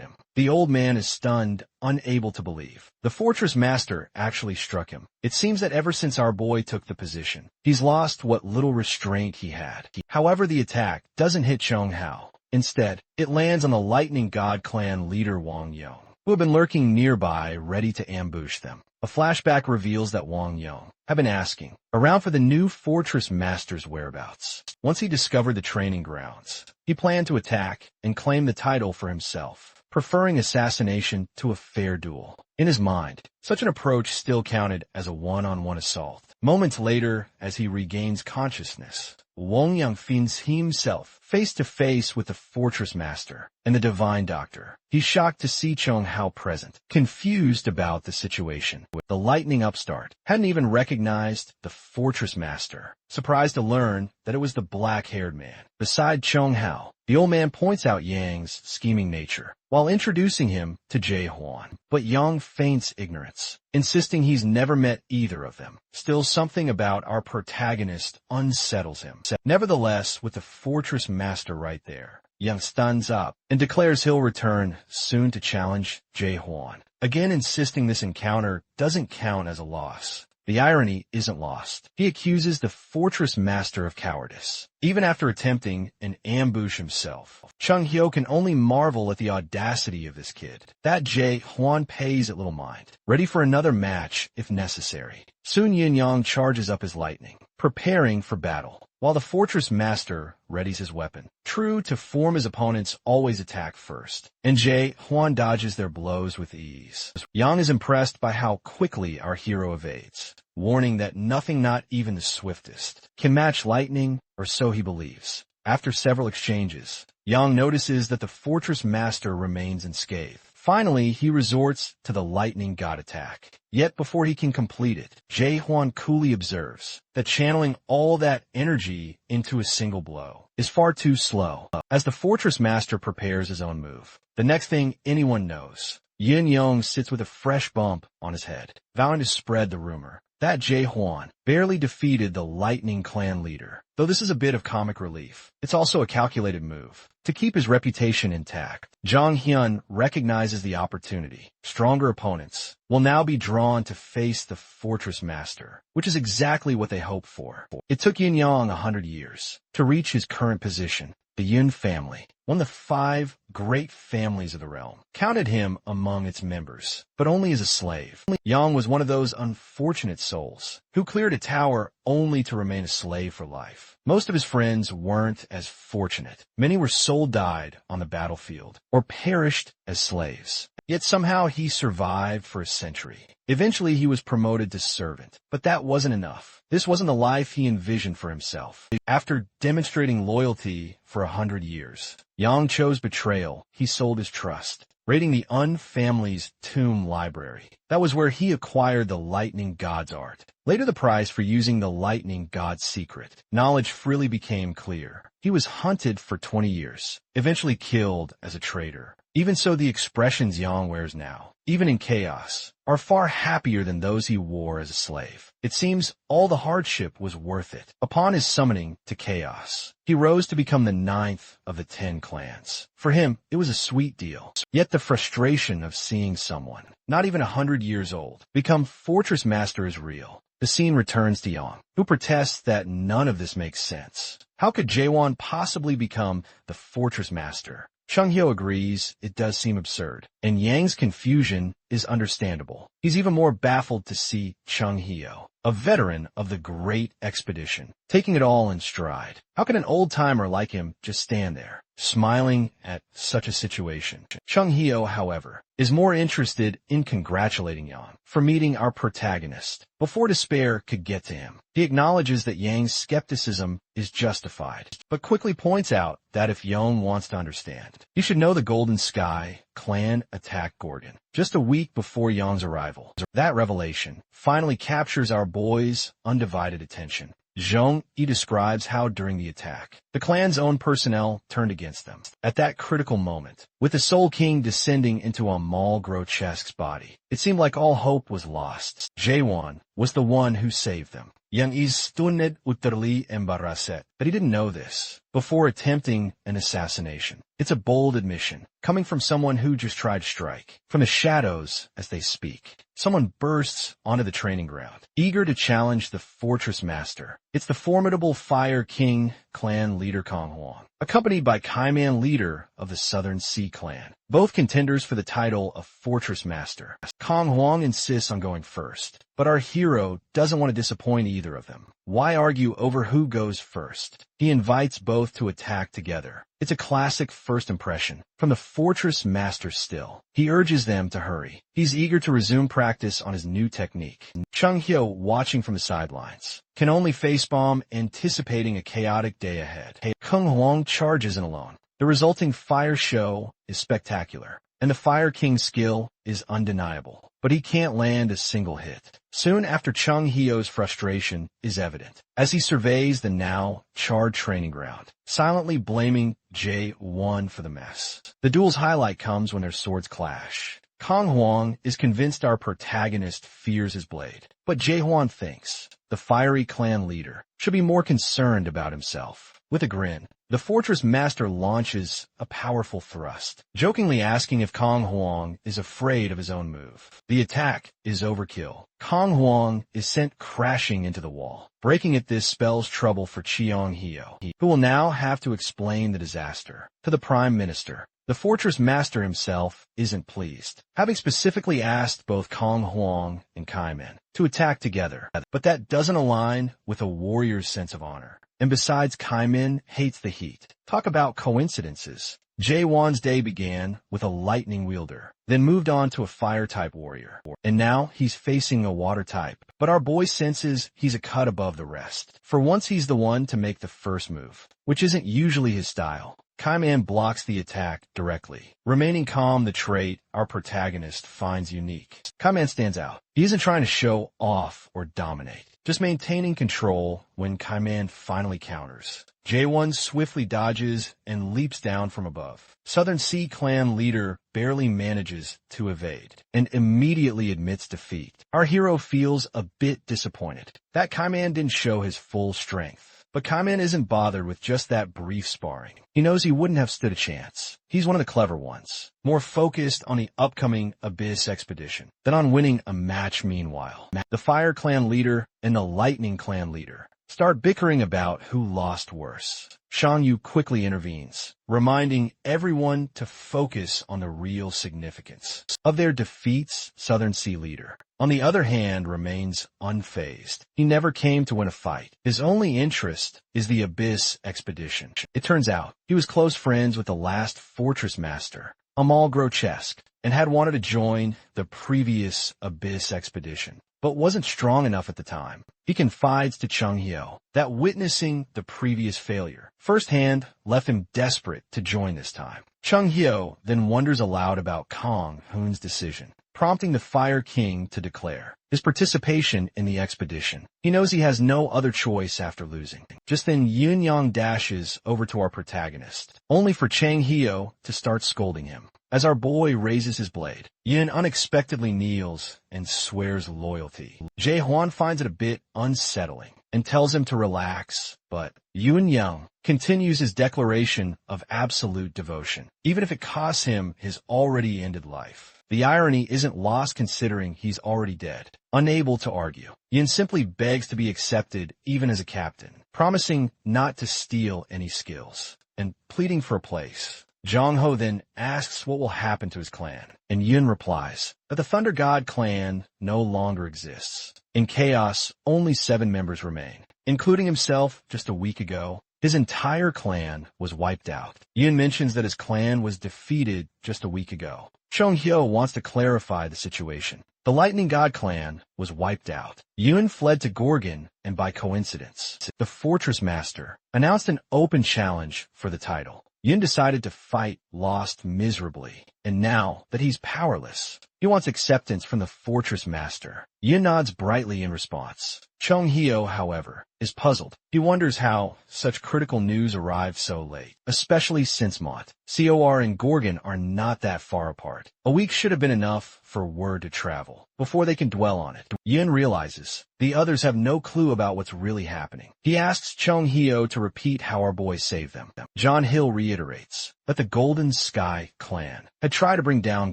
him. The old man is stunned, unable to believe the fortress master actually struck him. It seems that ever since our boy took the position, he's lost what little restraint he had. However, the attack doesn't hit Chung Hao. Instead, it lands on the Lightning God clan leader Wang Yong, who had been lurking nearby, ready to ambush them. A flashback reveals that Wang Yong had been asking around for the new fortress master's whereabouts. Once he discovered the training grounds, he planned to attack and claim the title for himself, preferring assassination to a fair duel. In his mind, such an approach still counted as a one-on-one assault. Moments later, as he regains consciousness, Wang Yang finds himself face to face with the fortress master and the divine doctor. He's shocked to see Chung Hao present, confused about the situation. The lightning upstart hadn't even recognized the fortress master, surprised to learn that it was the black-haired man. Beside Chung Hao, the old man points out Yang's scheming nature while introducing him to Jae Hwan. But Yang feigns ignorance, insisting he's never met either of them. Still, something about our protagonist unsettles him. Nevertheless, with the fortress master right there, Yang stands up and declares he'll return soon to challenge Jae Hwan, again insisting this encounter doesn't count as a loss. The irony isn't lost. He accuses the fortress master of cowardice, even after attempting an ambush himself. Chung Hyo can only marvel at the audacity of this kid. That Jae Hwan pays it little mind, ready for another match if necessary. Soon Yin Yang charges up his lightning, preparing for battle, while the fortress master readies his weapon. True to form, his opponents always attack first, and Jae Hwan dodges their blows with ease. Yang is impressed by how quickly our hero evades, warning that nothing, not even the swiftest, can match lightning, or so he believes. After several exchanges, Yang notices that the fortress master remains unscathed. Finally, he resorts to the lightning god attack. Yet before he can complete it, Jae Hwan coolly observes that channeling all that energy into a single blow is far too slow. As the fortress master prepares his own move, the next thing anyone knows, Yin Yong sits with a fresh bump on his head, vowing to spread the rumor that Jae Hwan barely defeated the Lightning Clan leader. Though this is a bit of comic relief, it's also a calculated move to keep his reputation intact. Jang Hyun recognizes the opportunity. Stronger opponents will now be drawn to face the fortress master, which is exactly what they hoped for. It took Yin Yang 100 years to reach his current position. The Yun family, one of the 5 great families of the realm, counted him among its members, but only as a slave. Yang was one of those unfortunate souls who cleared a tower only to remain a slave for life. Most of his friends weren't as fortunate. Many were soul-died on the battlefield or perished as slaves. Yet somehow he survived for a century. Eventually he was promoted to servant, but that wasn't enough. This wasn't the life he envisioned for himself. After demonstrating loyalty for 100 years, Yang chose betrayal. He sold his trust, raiding the Un family's tomb library. That was where he acquired the lightning god's art. Later the price for using the lightning god's secret. Knowledge freely became clear. He was hunted for 20 years, eventually killed as a traitor. Even so, the expressions Yang wears now, even in chaos, are far happier than those he wore as a slave. It seems all the hardship was worth it. Upon his summoning to chaos, he rose to become the 9th of the 10 clans. For him, it was a sweet deal. Yet the frustration of seeing someone, not even 100 years old, become fortress master is real. The scene returns to Yang, who protests that none of this makes sense. How could Jaewon possibly become the fortress master? Chung Hyo agrees it does seem absurd, and Yang's confusion is understandable. He's even more baffled to see Chung Hyo, a veteran of the Great Expedition, taking it all in stride. How can an old-timer like him just stand there, smiling at such a situation? Chung Hyo, however, is more interested in congratulating Yang for meeting our protagonist before despair could get to him. He acknowledges that Yang's skepticism is justified, but quickly points out that if Yang wants to understand, he should know the Golden Sky clan attacked Gorgon just a week before Yang's arrival. That revelation finally captures our boy's undivided attention. Zhong-yi describes how during the attack, the clan's own personnel turned against them. At that critical moment, with the Soul King descending into Amal Grotesque's body, it seemed like all hope was lost. Jaewon was the one who saved them. Yang is stunned utterly embarrassed, but he didn't know this before attempting an assassination. It's a bold admission, coming from someone who just tried to strike. From the shadows as they speak, someone bursts onto the training ground, eager to challenge the fortress master. It's the formidable Fire King clan leader Kang Hwang, accompanied by Kaiman, leader of the Southern Sea clan, both contenders for the title of fortress master. Kang Hwang insists on going first, but our hero doesn't want to disappoint either of them. Why argue over who goes first? He invites both to attack together. It's a classic first impression from the fortress master still. He urges them to hurry. He's eager to resume practice on his new technique. Chung Hyo, watching from the sidelines, can only facepalm, anticipating a chaotic day ahead. Kang Hwang charges in alone. The resulting fire show is spectacular, and the Fire King's skill is undeniable. But he can't land a single hit. Soon after, Chung Hyo's frustration is evident as he surveys the now charred training ground, silently blaming Jae-won for the mess. The duel's highlight comes when their swords clash. Kang Hwang is convinced our protagonist fears his blade, but Jae-won thinks the fiery clan leader should be more concerned about himself. With a grin, the fortress master launches a powerful thrust, jokingly asking if Kang Hwang is afraid of his own move. The attack is overkill. Kang Hwang is sent crashing into the wall. Breaking it, this spells trouble for Cheong Hyo, who will now have to explain the disaster to the Prime Minister. The fortress master himself isn't pleased, having specifically asked both Kang Hwang and Kaiman to attack together, but that doesn't align with a warrior's sense of honor. And besides, Kaiman hates the heat. Talk about coincidences. Jae-won's day began with a lightning wielder, then moved on to a fire-type warrior. And now he's facing a water-type. But our boy senses he's a cut above the rest. For once, he's the one to make the first move, which isn't usually his style. Kaiman blocks the attack directly. Remaining calm, the trait our protagonist finds unique. Kaiman stands out. He isn't trying to show off or dominate, just maintaining control when Kaiman finally counters. Jae-won swiftly dodges and leaps down from above. Southern Sea clan leader barely manages to evade and immediately admits defeat. Our hero feels a bit disappointed that Kaiman didn't show his full strength. But Kaiman isn't bothered with just that brief sparring. He knows he wouldn't have stood a chance. He's one of the clever ones, more focused on the upcoming Abyss expedition than on winning a match. Meanwhile, the Fire Clan leader and the Lightning Clan leader start bickering about who lost worse. Shang Yu quickly intervenes, reminding everyone to focus on the real significance of their defeats. Southern Sea Leader, on the other hand, remains unfazed. He never came to win a fight. His only interest is the Abyss expedition. It turns out he was close friends with the last fortress master, Amal Grochesk, and had wanted to join the previous Abyss expedition, but wasn't strong enough at the time. He confides to Chung Hyo that witnessing the previous failure firsthand left him desperate to join this time. Chung Hyo then wonders aloud about Kong Hoon's decision, prompting the Fire King to declare his participation in the expedition. He knows he has no other choice after losing. Just then Yun Yang dashes over to our protagonist, only for Chang Hyo to start scolding him. As our boy raises his blade, Yin unexpectedly kneels and swears loyalty. Jae Hwan finds it a bit unsettling and tells him to relax, but Yun Yang continues his declaration of absolute devotion, even if it costs him his already ended life. The irony isn't lost considering he's already dead. Unable to argue, Yin simply begs to be accepted even as a captain, promising not to steal any skills, and pleading for a place. Jong Ho then asks what will happen to his clan, and Yun replies that the Thunder God clan no longer exists. In chaos, only 7 members remain, including himself. Just a week ago, his entire clan was wiped out. Yun mentions that his clan was defeated just a week ago. Chung Hyo wants to clarify the situation. The Lightning God clan was wiped out. Yun fled to Gorgon, and by coincidence, the Fortress Master announced an open challenge for the title. Yun decided to fight, lost miserably, and now that he's powerless, he wants acceptance from the Fortress Master. Yun nods brightly in response. Chung Hyo, however, is puzzled. He wonders how such critical news arrived so late, especially since Mont, Cor and Gorgon are not that far apart. A week should have been enough for word to travel before they can dwell on it. Yun realizes the others have no clue about what's really happening. He asks Chung Hyo to repeat how our boy saved them. John Hill reiterates that the Golden Sky clan had tried to bring down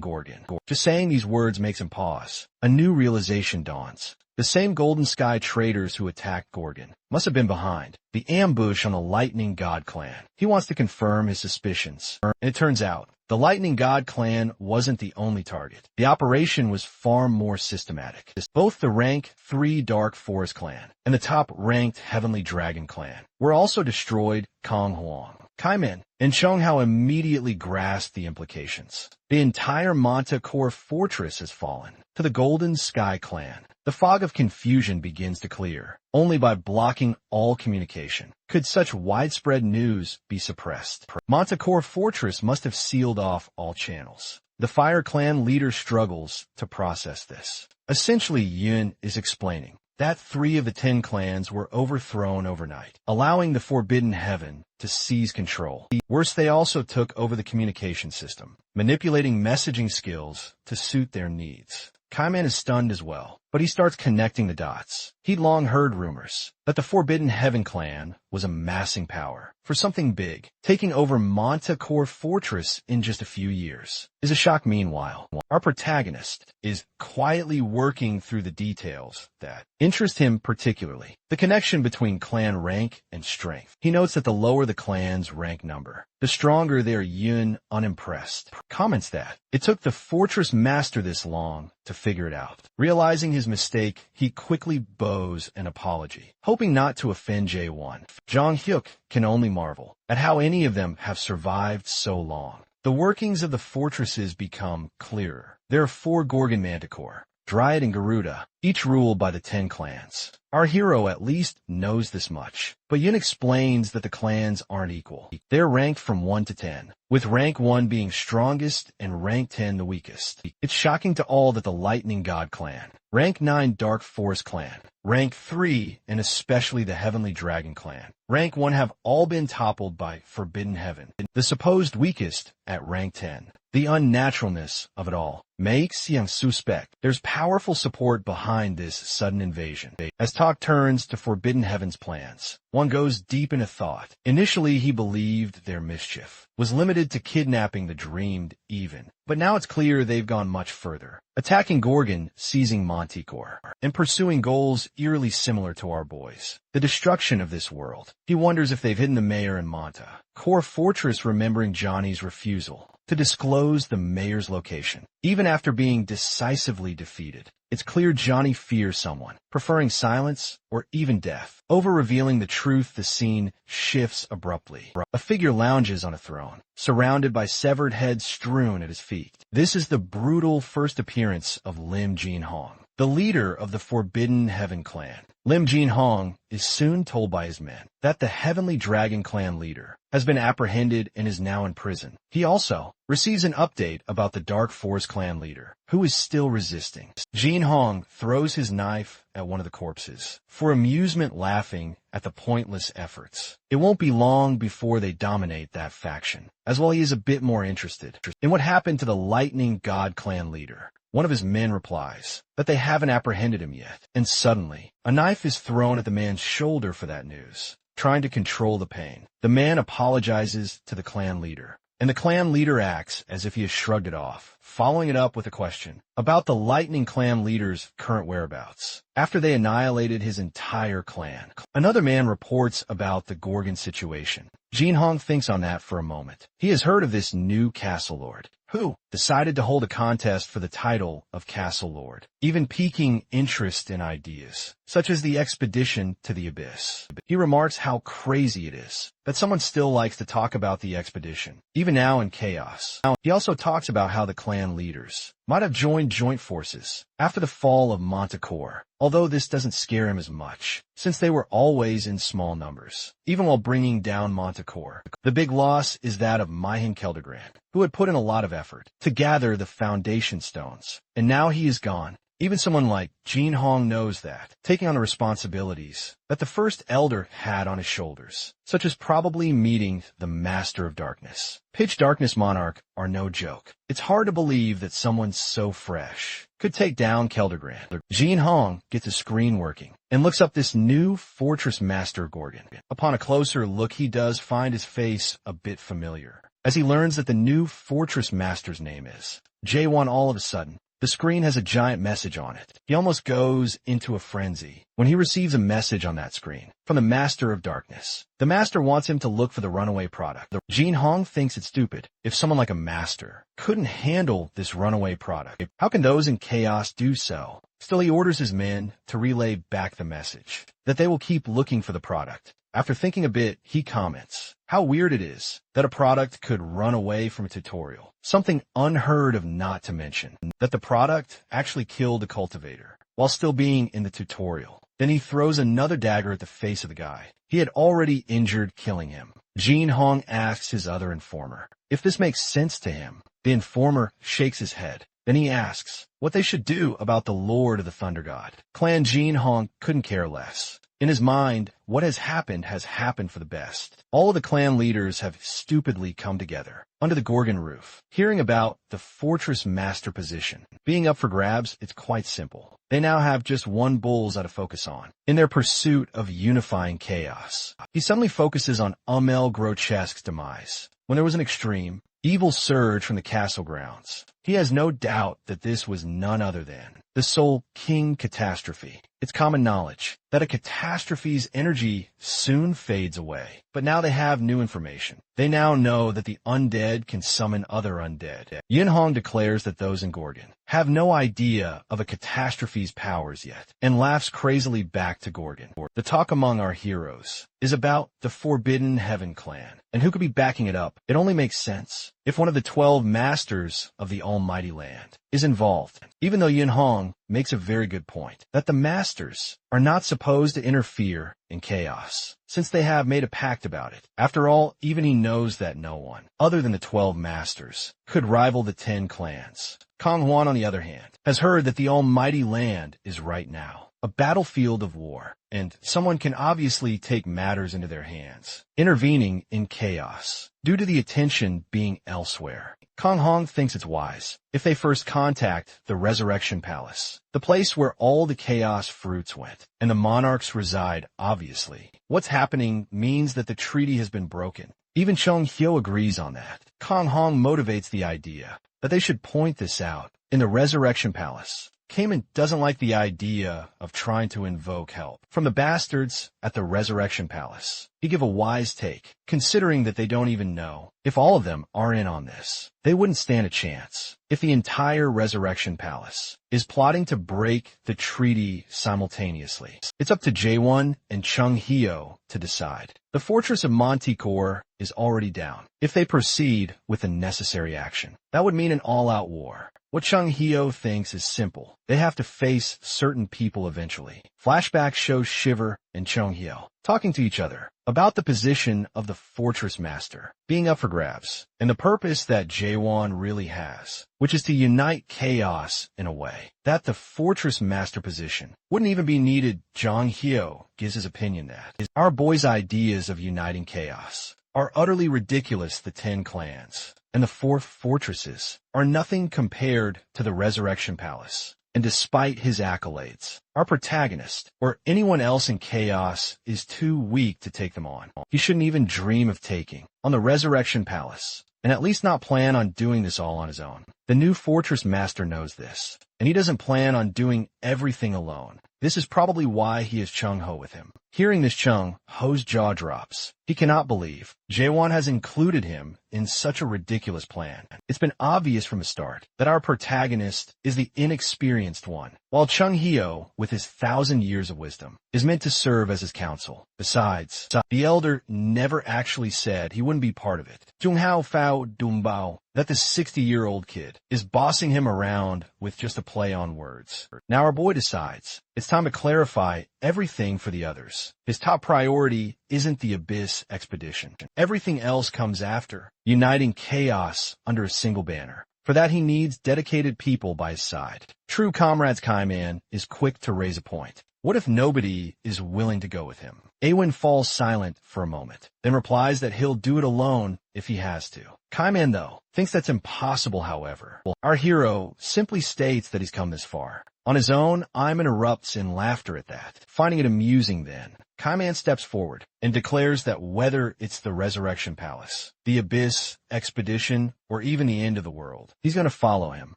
Gorgon. Just saying these words makes him pause. A new realization dawns. The same Golden Sky traders who attacked Gorgon must have been behind the ambush on the Lightning God clan. He wants to confirm his suspicions, and it turns out the Lightning God clan wasn't the only target. The operation was far more systematic. Both the rank 3 Dark Forest clan and the top-ranked Heavenly Dragon clan were also destroyed. Kong Huang, Kaiman, and Chung Hao immediately grasped the implications. The entire Manta Core fortress has fallen to the Golden Sky clan. The fog of confusion begins to clear, only by blocking all communication. Could such widespread news be suppressed? Manta Core Fortress must have sealed off all channels. The Fire Clan leader struggles to process this. Essentially, Yun is explaining that 3 of the 10 clans were overthrown overnight, allowing the Forbidden Heaven to seize control. Worse, they also took over the communication system, manipulating messaging skills to suit their needs. Kaiman is stunned as well, but he starts connecting the dots. He'd long heard rumors that the Forbidden Heaven clan was amassing power for something big. Taking over Manta Core Fortress in just a few years is a shock. Meanwhile, our protagonist is quietly working through the details that interest him particularly. The connection between clan rank and strength. He notes that the lower the clan's rank number, the stronger their. Yun, unimpressed, comments that it took the Fortress Master this long to figure it out. Realizing his mistake, he quickly bows an apology, hoping not to offend Jae-won. Jong Hyuk can only marvel at how any of them have survived so long. The workings of the fortresses become clearer. There are 4 Gorgon Manticore, Dryad and Garuda, each ruled by the 10 clans. Our hero at least knows this much, but Yun explains that the clans aren't equal. They're ranked from 1 to 10, with rank 1 being strongest and rank 10 the weakest. It's shocking to all that the Lightning God clan, rank 9 Dark Forest clan, rank 3 and especially the Heavenly Dragon clan, rank 1 have all been toppled by Forbidden Heaven, the supposed weakest at rank 10. The unnaturalness of it all makes Young suspect there's powerful support behind behind this sudden invasion. As talk turns to Forbidden Heaven's plans, one goes deep into thought. Initially, he believed their mischief was limited to kidnapping the dreamed even, but now it's clear they've gone much further, attacking Gorgon, seizing Manticore, and pursuing goals eerily similar to our boys. The destruction of this world. He wonders if they've hidden the mayor in Manta Core Fortress, remembering Johnny's refusal to disclose the mayor's location. Even after being decisively defeated, it's clear Johnny fears someone, preferring silence or even death. Over revealing the truth, the scene shifts abruptly. A figure lounges on a throne, surrounded by severed heads strewn at his feet. This is the brutal first appearance of Lim Jin-hong, the leader of the Forbidden Heaven clan. Lim Jin-hong is soon told by his men that the Heavenly Dragon clan leader has been apprehended and is now in prison. He also receives an update about the Dark Force clan leader, who is still resisting. Jin-hong throws his knife at one of the corpses, for amusement, laughing at the pointless efforts. It won't be long before they dominate that faction, as well he is a bit more interested in what happened to the Lightning God clan leader. One of his men replies that they haven't apprehended him yet, and suddenly, a knife is thrown at the man's shoulder for that news. Trying to control the pain, the man apologizes to the clan leader, and the clan leader acts as if he has shrugged it off, following it up with a question about the Lightning clan leader's current whereabouts. After they annihilated his entire clan, another man reports about the Gorgon situation. Jin-hong thinks on that for a moment. He has heard of this new Castle Lord, who decided to hold a contest for the title of Castle Lord, even piquing interest in ideas, such as the expedition to the Abyss. He remarks how crazy it is that someone still likes to talk about the expedition, even now in chaos. He also talks about how the clan leaders might have joined joint forces after the fall of Manticore, although this doesn't scare him as much, since they were always in small numbers, even while bringing down Manticore. The big loss is that of Myhin Keldegrand, who had put in a lot of effort to gather the foundation stones, and now he is gone. Even someone like Jin-hong knows that, taking on the responsibilities that the First Elder had on his shoulders, such as probably meeting the Master of Darkness. Pitch Darkness Monarch are no joke. It's hard to believe that someone so fresh could take down Keldegrand. Jin-hong gets a screen working and looks up this new Fortress Master Gorgon. Upon a closer look, he does find his face a bit familiar, as he learns that the new Fortress Master's name is J1. All of a sudden, the screen has a giant message on it. He almost goes into a frenzy when he receives a message on that screen from the Master of Darkness. The Master wants him to look for the runaway product. Jin-hong thinks it's stupid if someone like a Master couldn't handle this runaway product. How can those in chaos do so? Still, he orders his men to relay back the message that they will keep looking for the product. After thinking a bit, he comments how weird it is that a product could run away from a tutorial. Something unheard of, not to mention that the product actually killed the cultivator while still being in the tutorial. Then he throws another dagger at the face of the guy he had already injured, killing him. Jin-hong asks his other informer if this makes sense to him. The informer shakes his head. Then he asks what they should do about the Lord of the Thunder God. Clan Jin-hong couldn't care less. In his mind, what has happened for the best. All of the clan leaders have stupidly come together under the Gorgon roof. Hearing about the Fortress Master position being up for grabs, it's quite simple. They now have just one bullseye to focus on in their pursuit of unifying chaos. He suddenly focuses on Amel Grotesque's demise when there was an extreme, evil surge from the castle grounds. He has no doubt that this was none other than the Soul King catastrophe. It's common knowledge that a catastrophe's energy soon fades away. But now they have new information. They now know that the undead can summon other undead. Jin-hong declares that those in Gorgon have no idea of a catastrophe's powers yet, and laughs crazily back to Gorgon. The talk among our heroes is about the Forbidden Heaven clan, and who could be backing it up. It only makes sense if one of the 12 masters of the Almighty Land is involved, even though Jin-hong makes a very good point that the masters are not supposed to interfere in chaos, since they have made a pact about it. After all, even he knows that no one, other than the 12 masters, could rival the 10 clans. Kong Huan, on the other hand, has heard that the Almighty Land is right now a battlefield of war, and someone can obviously take matters into their hands, intervening in chaos, due to the attention being elsewhere. Kang Hong thinks it's wise if they first contact the Resurrection Palace, the place where all the chaos fruits went, and the monarchs reside, obviously. What's happening means that the treaty has been broken. Even Chung Hyo agrees on that. Kang Hong motivates the idea that they should point this out in the Resurrection Palace. Kamen doesn't like the idea of trying to invoke help from the bastards at the Resurrection Palace. He give a wise take, considering that they don't even know if all of them are in on this. They wouldn't stand a chance if the entire Resurrection Palace is plotting to break the treaty simultaneously. It's up to Jae-won and Chung Hyo to decide. The fortress of Manticore is already down. If they proceed with the necessary action, that would mean an all-out war. What Chung Hyo thinks is simple. They have to face certain people eventually. Flashback shows Shiver and Chung Hyo talking to each other about the position of the Fortress Master being up for grabs, and the purpose that Jae-won really has, which is to unite chaos in a way that the Fortress Master position wouldn't even be needed. Jong Hyo gives his opinion that our boy's ideas of uniting chaos are utterly ridiculous. The 10 clans and the 4 fortresses are nothing compared to the Resurrection Palace. And despite his accolades, our protagonist, or anyone else in chaos, is too weak to take them on. He shouldn't even dream of taking on the Resurrection Palace, and at least not plan on doing this all on his own. The new Fortress Master knows this, and he doesn't plan on doing everything alone. This is probably why he has Chung Ho with him. Hearing this, Chung Ho's jaw drops. He cannot believe Jae-won has included him in such a ridiculous plan. It's been obvious from the start that our protagonist is the inexperienced one, while Chung Hyo, with his 1,000 years of wisdom, is meant to serve as his counsel. Besides, the elder never actually said he wouldn't be part of it. Jung Hao Fao Dumbao, that the 60-year-old kid is bossing him around with just a play on words. Now our boy decides it's time to clarify everything for the others. His top priority isn't the Abyss expedition. Everything else comes after, uniting chaos under a single banner. For that, he needs dedicated people by his side. True comrades. Kaiman is quick to raise a point. What if nobody is willing to go with him? Awen falls silent for a moment, then replies that he'll do it alone if he has to. Kaiman, though, thinks that's impossible. However, our hero simply states that he's come this far on his own. Iman erupts in laughter at that, finding it amusing. Then Kaiman steps forward and declares that whether it's the Resurrection Palace, the Abyss expedition, or even the end of the world, he's going to follow him.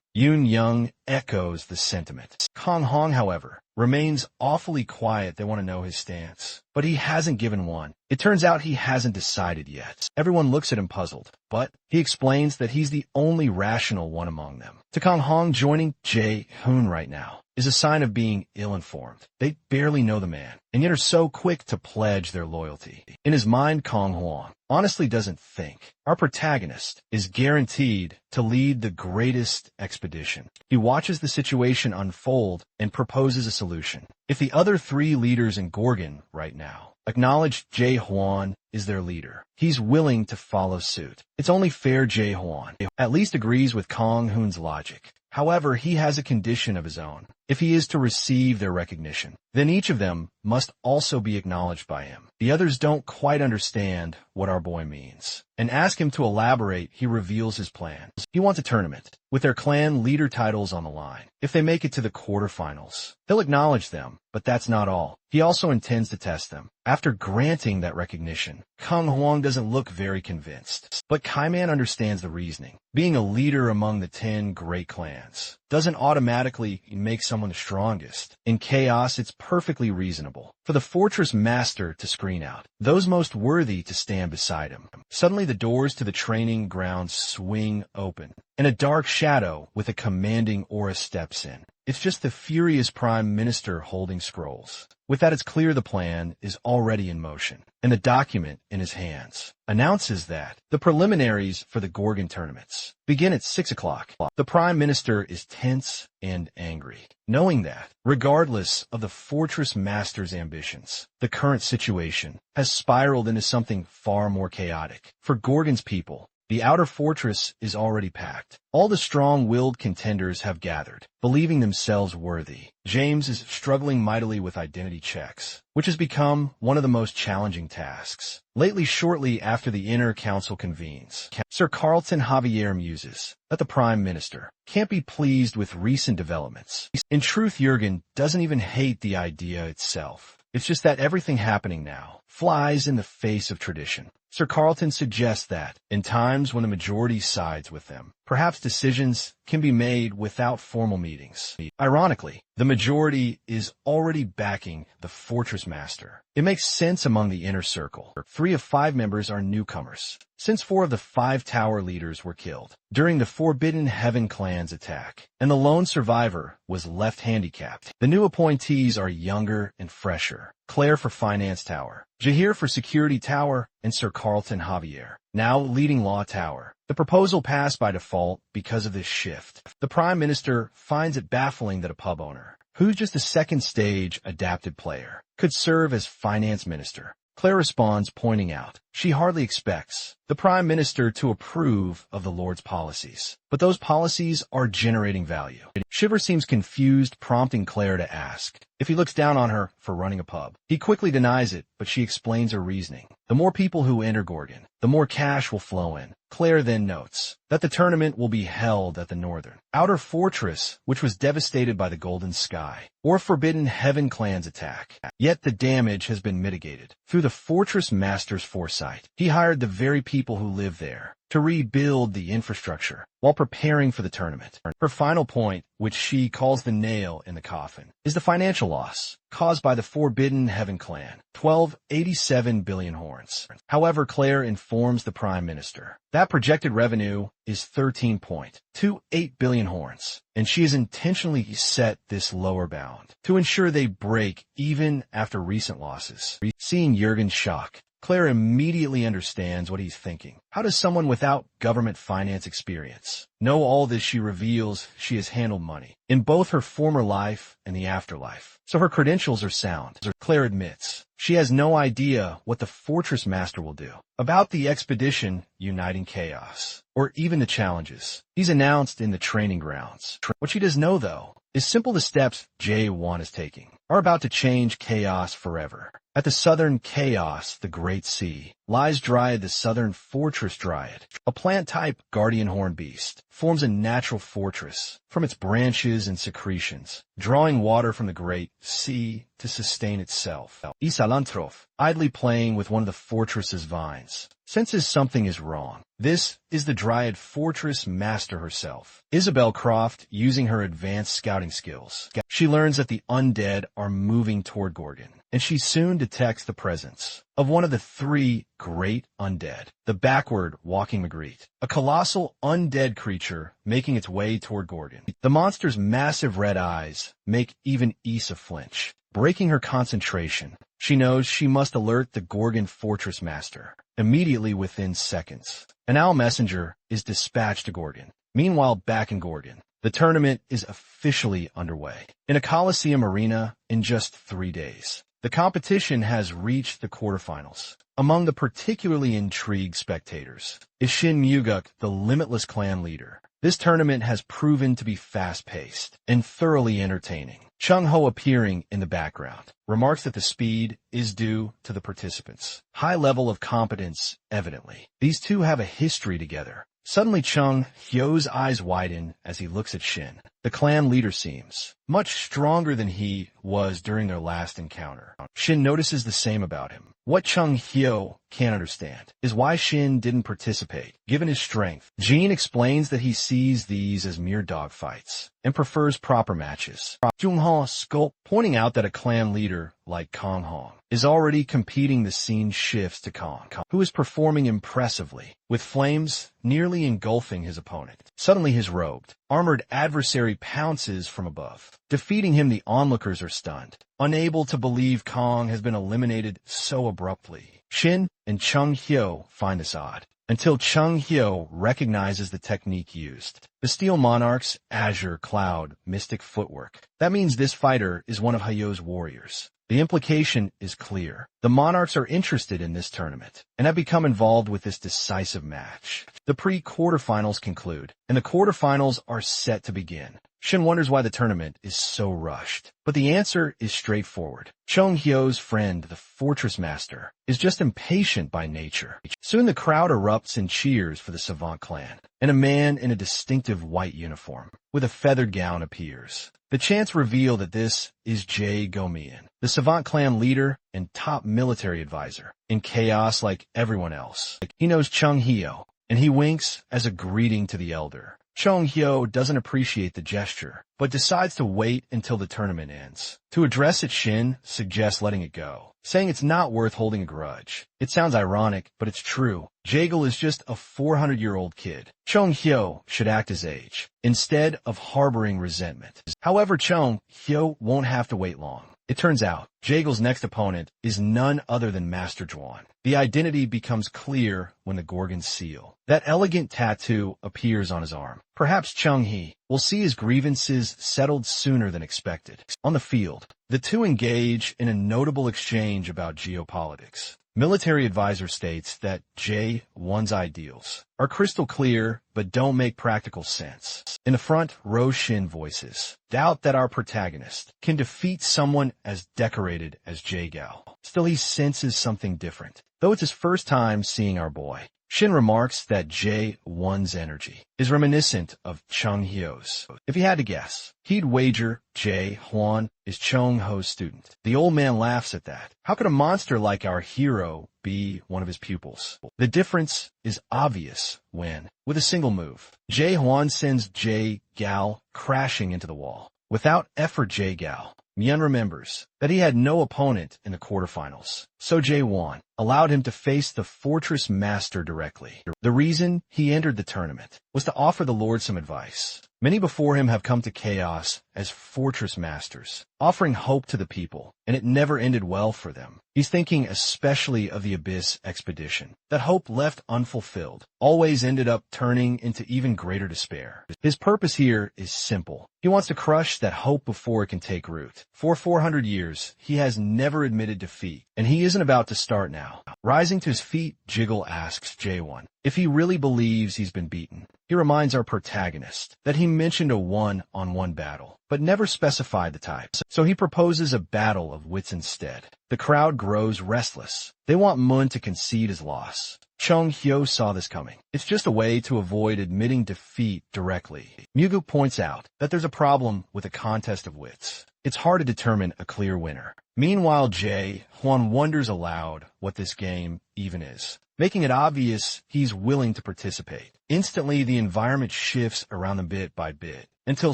Yoon Young echoes the sentiment. Kang Hong, however, remains awfully quiet. They want to know his stance, but he hasn't given one. It turns out he hasn't decided yet. Everyone looks at him puzzled, but he explains that he's the only rational one among them. To Kang Hong, joining Jae-hoon right now is a sign of being ill-informed. They barely know the man, and yet are so quick to pledge their loyalty. In his mind, Kang Hwang honestly doesn't think our protagonist is guaranteed to lead the greatest expedition. He watches the situation unfold and proposes a solution. If the other 3 leaders in Gorgon right now acknowledge Jae-hwan is their leader, he's willing to follow suit. It's only fair Jae-hwan at least agrees with Kang Hoon's logic. However, he has a condition of his own. If he is to receive their recognition, then each of them must also be acknowledged by him. The others don't quite understand what our boy means, and ask him to elaborate. He reveals his plan. He wants a tournament with their clan leader titles on the line. If they make it to the quarterfinals, he'll acknowledge them, but that's not all. He also intends to test them. After granting that recognition, Kang Hwang doesn't look very convinced, but Kaiman understands the reasoning. Being a leader among the 10 great clans doesn't automatically make someone the strongest. In chaos, it's perfectly reasonable for the Fortress Master to screen out those most worthy to stand beside him. Suddenly, the doors to the training grounds swing open, and a dark shadow with a commanding aura steps in. It's just the furious Prime Minister holding scrolls. With that, it's clear the plan is already in motion, and the document in his hands announces that the preliminaries for the Gorgon tournaments begin at 6 o'clock. The Prime Minister is tense and angry, knowing that, regardless of the Fortress Master's ambitions, the current situation has spiraled into something far more chaotic. For Gorgon's people, The outer fortress is already packed. All the strong-willed contenders have gathered, believing themselves worthy. James is struggling mightily with identity checks, which has become one of the most challenging tasks. Lately, shortly after the inner council convenes, Sir Carlton Javier muses that the Prime Minister can't be pleased with recent developments. In truth, Jurgen doesn't even hate the idea itself. It's just that everything happening now flies in the face of tradition. Sir Carlton suggests that, in times when the majority sides with them, perhaps decisions can be made without formal meetings. Ironically, the majority is already backing the Fortress Master. It makes sense among the inner circle. 3 of 5 members are newcomers, since 4 of the 5 tower leaders were killed during the Forbidden Heaven clan's attack, and the lone survivor was left handicapped. The new appointees are younger and fresher. Claire for Finance Tower, Jahir for Security Tower, and Sir Carlton Javier, now leading Law Tower. The proposal passed by default because of this shift. The Prime Minister finds it baffling that a pub owner, who's just a second-stage adapted player, could serve as Finance Minister. Claire responds, pointing out she hardly expects the Prime Minister to approve of the Lord's policies, but those policies are generating value. Shiver seems confused, prompting Claire to ask if he looks down on her for running a pub. He quickly denies it, but she explains her reasoning. The more people who enter Gorgon, the more cash will flow in. Claire then notes that the tournament will be held at the northern outer fortress, which was devastated by the Golden Sky or Forbidden Heaven clan's attack. Yet the damage has been mitigated through the Fortress Master's foresight. He hired the very people who live there to rebuild the infrastructure while preparing for the tournament. Her final point, which she calls the nail in the coffin, is the financial loss caused by the Forbidden Heaven clan, 1287 billion horns. However, Claire informs the Prime Minister that projected revenue is 13.28 billion horns, and she has intentionally set this lower bound to ensure they break even after recent losses. Seeing Jurgen's shock, Claire immediately understands what he's thinking. How does someone without government finance experience know all this? She reveals she has handled money in both her former life and the afterlife, so her credentials are sound. Claire admits she has no idea what the Fortress Master will do about the expedition uniting chaos, or even the challenges he's announced in the training grounds. What she does know, though, is simple. The steps J1 is taking are about to change chaos forever. At the southern chaos, the Great Sea, lies Dryad, the southern fortress Dryad. A plant-type guardian horn beast forms a natural fortress from its branches and secretions, drawing water from the Great Sea to sustain itself. Isalantrof, idly playing with one of the fortress's vines, senses something is wrong. This is the Dryad Fortress Master herself, Isabel Croft, using her advanced scouting skills. She learns that the undead are moving toward Gorgon, and she soon detects the presence of one of the 3 great undead, the backward walking Magritte, a colossal undead creature making its way toward Gorgon. The monster's massive red eyes make even Issa flinch, breaking her concentration. She knows she must alert the Gorgon Fortress Master immediately within seconds. An owl messenger is dispatched to Gorgon. Meanwhile, back in Gorgon, the tournament is officially underway. In a Coliseum arena in just 3 days, the competition has reached the quarterfinals. Among the particularly intrigued spectators is Shin Muguk, the Limitless clan leader. This tournament has proven to be fast-paced and thoroughly entertaining. Chung Ho, appearing in the background, remarks that the speed is due to the participants' high level of competence, evidently. These two have a history together. Suddenly, Chung Hyo's eyes widen as he looks at Shin. The clan leader seems much stronger than he was during their last encounter. Shin notices the same about him. What Chung Hyo can't understand is why Shin didn't participate, given his strength. Jin explains that he sees these as mere dogfights and prefers proper matches. Jung Ho scolded, pointing out that a clan leader like Kong Hong is already competing. The scene shifts to Kong, who is performing impressively, with flames nearly engulfing his opponent. Suddenly, his robed, armored adversary pounces from above. Defeating him, the onlookers are stunned, unable to believe Kong has been eliminated so abruptly. Shin and Chung Hyo find this odd, until Chung Hyo recognizes the technique used. The Steel Monarch's Azure Cloud Mystic Footwork. That means this fighter is one of Hyo's warriors. The implication is clear. The monarchs are interested in this tournament and have become involved with this decisive match. The pre-quarterfinals conclude, and the quarterfinals are set to begin. Shin wonders why the tournament is so rushed, but the answer is straightforward. Chung Hyo's friend, the Fortress Master, is just impatient by nature. Soon the crowd erupts in cheers for the Savant clan, and a man in a distinctive white uniform with a feathered gown appears. The chants reveal that this is Jae Gomian, the Savant clan leader and top military advisor, in chaos like everyone else. He knows Chung Hyo, and he winks as a greeting to the elder. Chung Hyo doesn't appreciate the gesture, but decides to wait until the tournament ends. To address it, Shin suggests letting it go, saying it's not worth holding a grudge. It sounds ironic, but it's true. Jaegil is just a 400-year-old kid. Chung Hyo should act his age, instead of harboring resentment. However, Chung Hyo won't have to wait long. It turns out, Jaegil's next opponent is none other than Master Juan. The identity becomes clear when the Gorgon's seal, that elegant tattoo, appears on his arm. Perhaps Chung Hee will see his grievances settled sooner than expected. On the field, the two engage in a notable exchange about geopolitics. Military advisor states that Jae-won's ideals are crystal clear but don't make practical sense. In the front row, Shin voices doubt that our protagonist can defeat someone as decorated as Jae-gao. Still, he senses something different. Though it's his first time seeing our boy, Shin remarks that Jae-won's energy is reminiscent of Chung Hyo's. If he had to guess, he'd wager Jae-hwan is Chung Ho's student. The old man laughs at that. How could a monster like our hero be one of his pupils? The difference is obvious when, with a single move, Jae-hwan sends Jae-gao crashing into the wall. Without effort, Jae-gao Myeon remembers that he had no opponent in the quarterfinals, so Jae-won allowed him to face the Fortress Master directly. The reason he entered the tournament was to offer the Lord some advice. Many before him have come to chaos as Fortress Masters, offering hope to the people, and it never ended well for them. He's thinking especially of the Abyss expedition. That hope left unfulfilled always ended up turning into even greater despair. His purpose here is simple. He wants to crush that hope before it can take root. For 400 years, he has never admitted defeat, and he isn't about to start now. Rising to his feet, Jiggle asks Jae-won if he really believes he's been beaten. He reminds our protagonist that he mentioned a one-on-one battle, but never specified the type. So he proposes a battle of wits instead. The crowd grows restless. They want Moon to concede his loss. Chung Hyo saw this coming. It's just a way to avoid admitting defeat directly. Muguk points out that there's a problem with a contest of wits. It's hard to determine a clear winner. Meanwhile, Jae-hwan wonders aloud what this game even is, making it obvious he's willing to participate. Instantly, the environment shifts around them bit by bit, until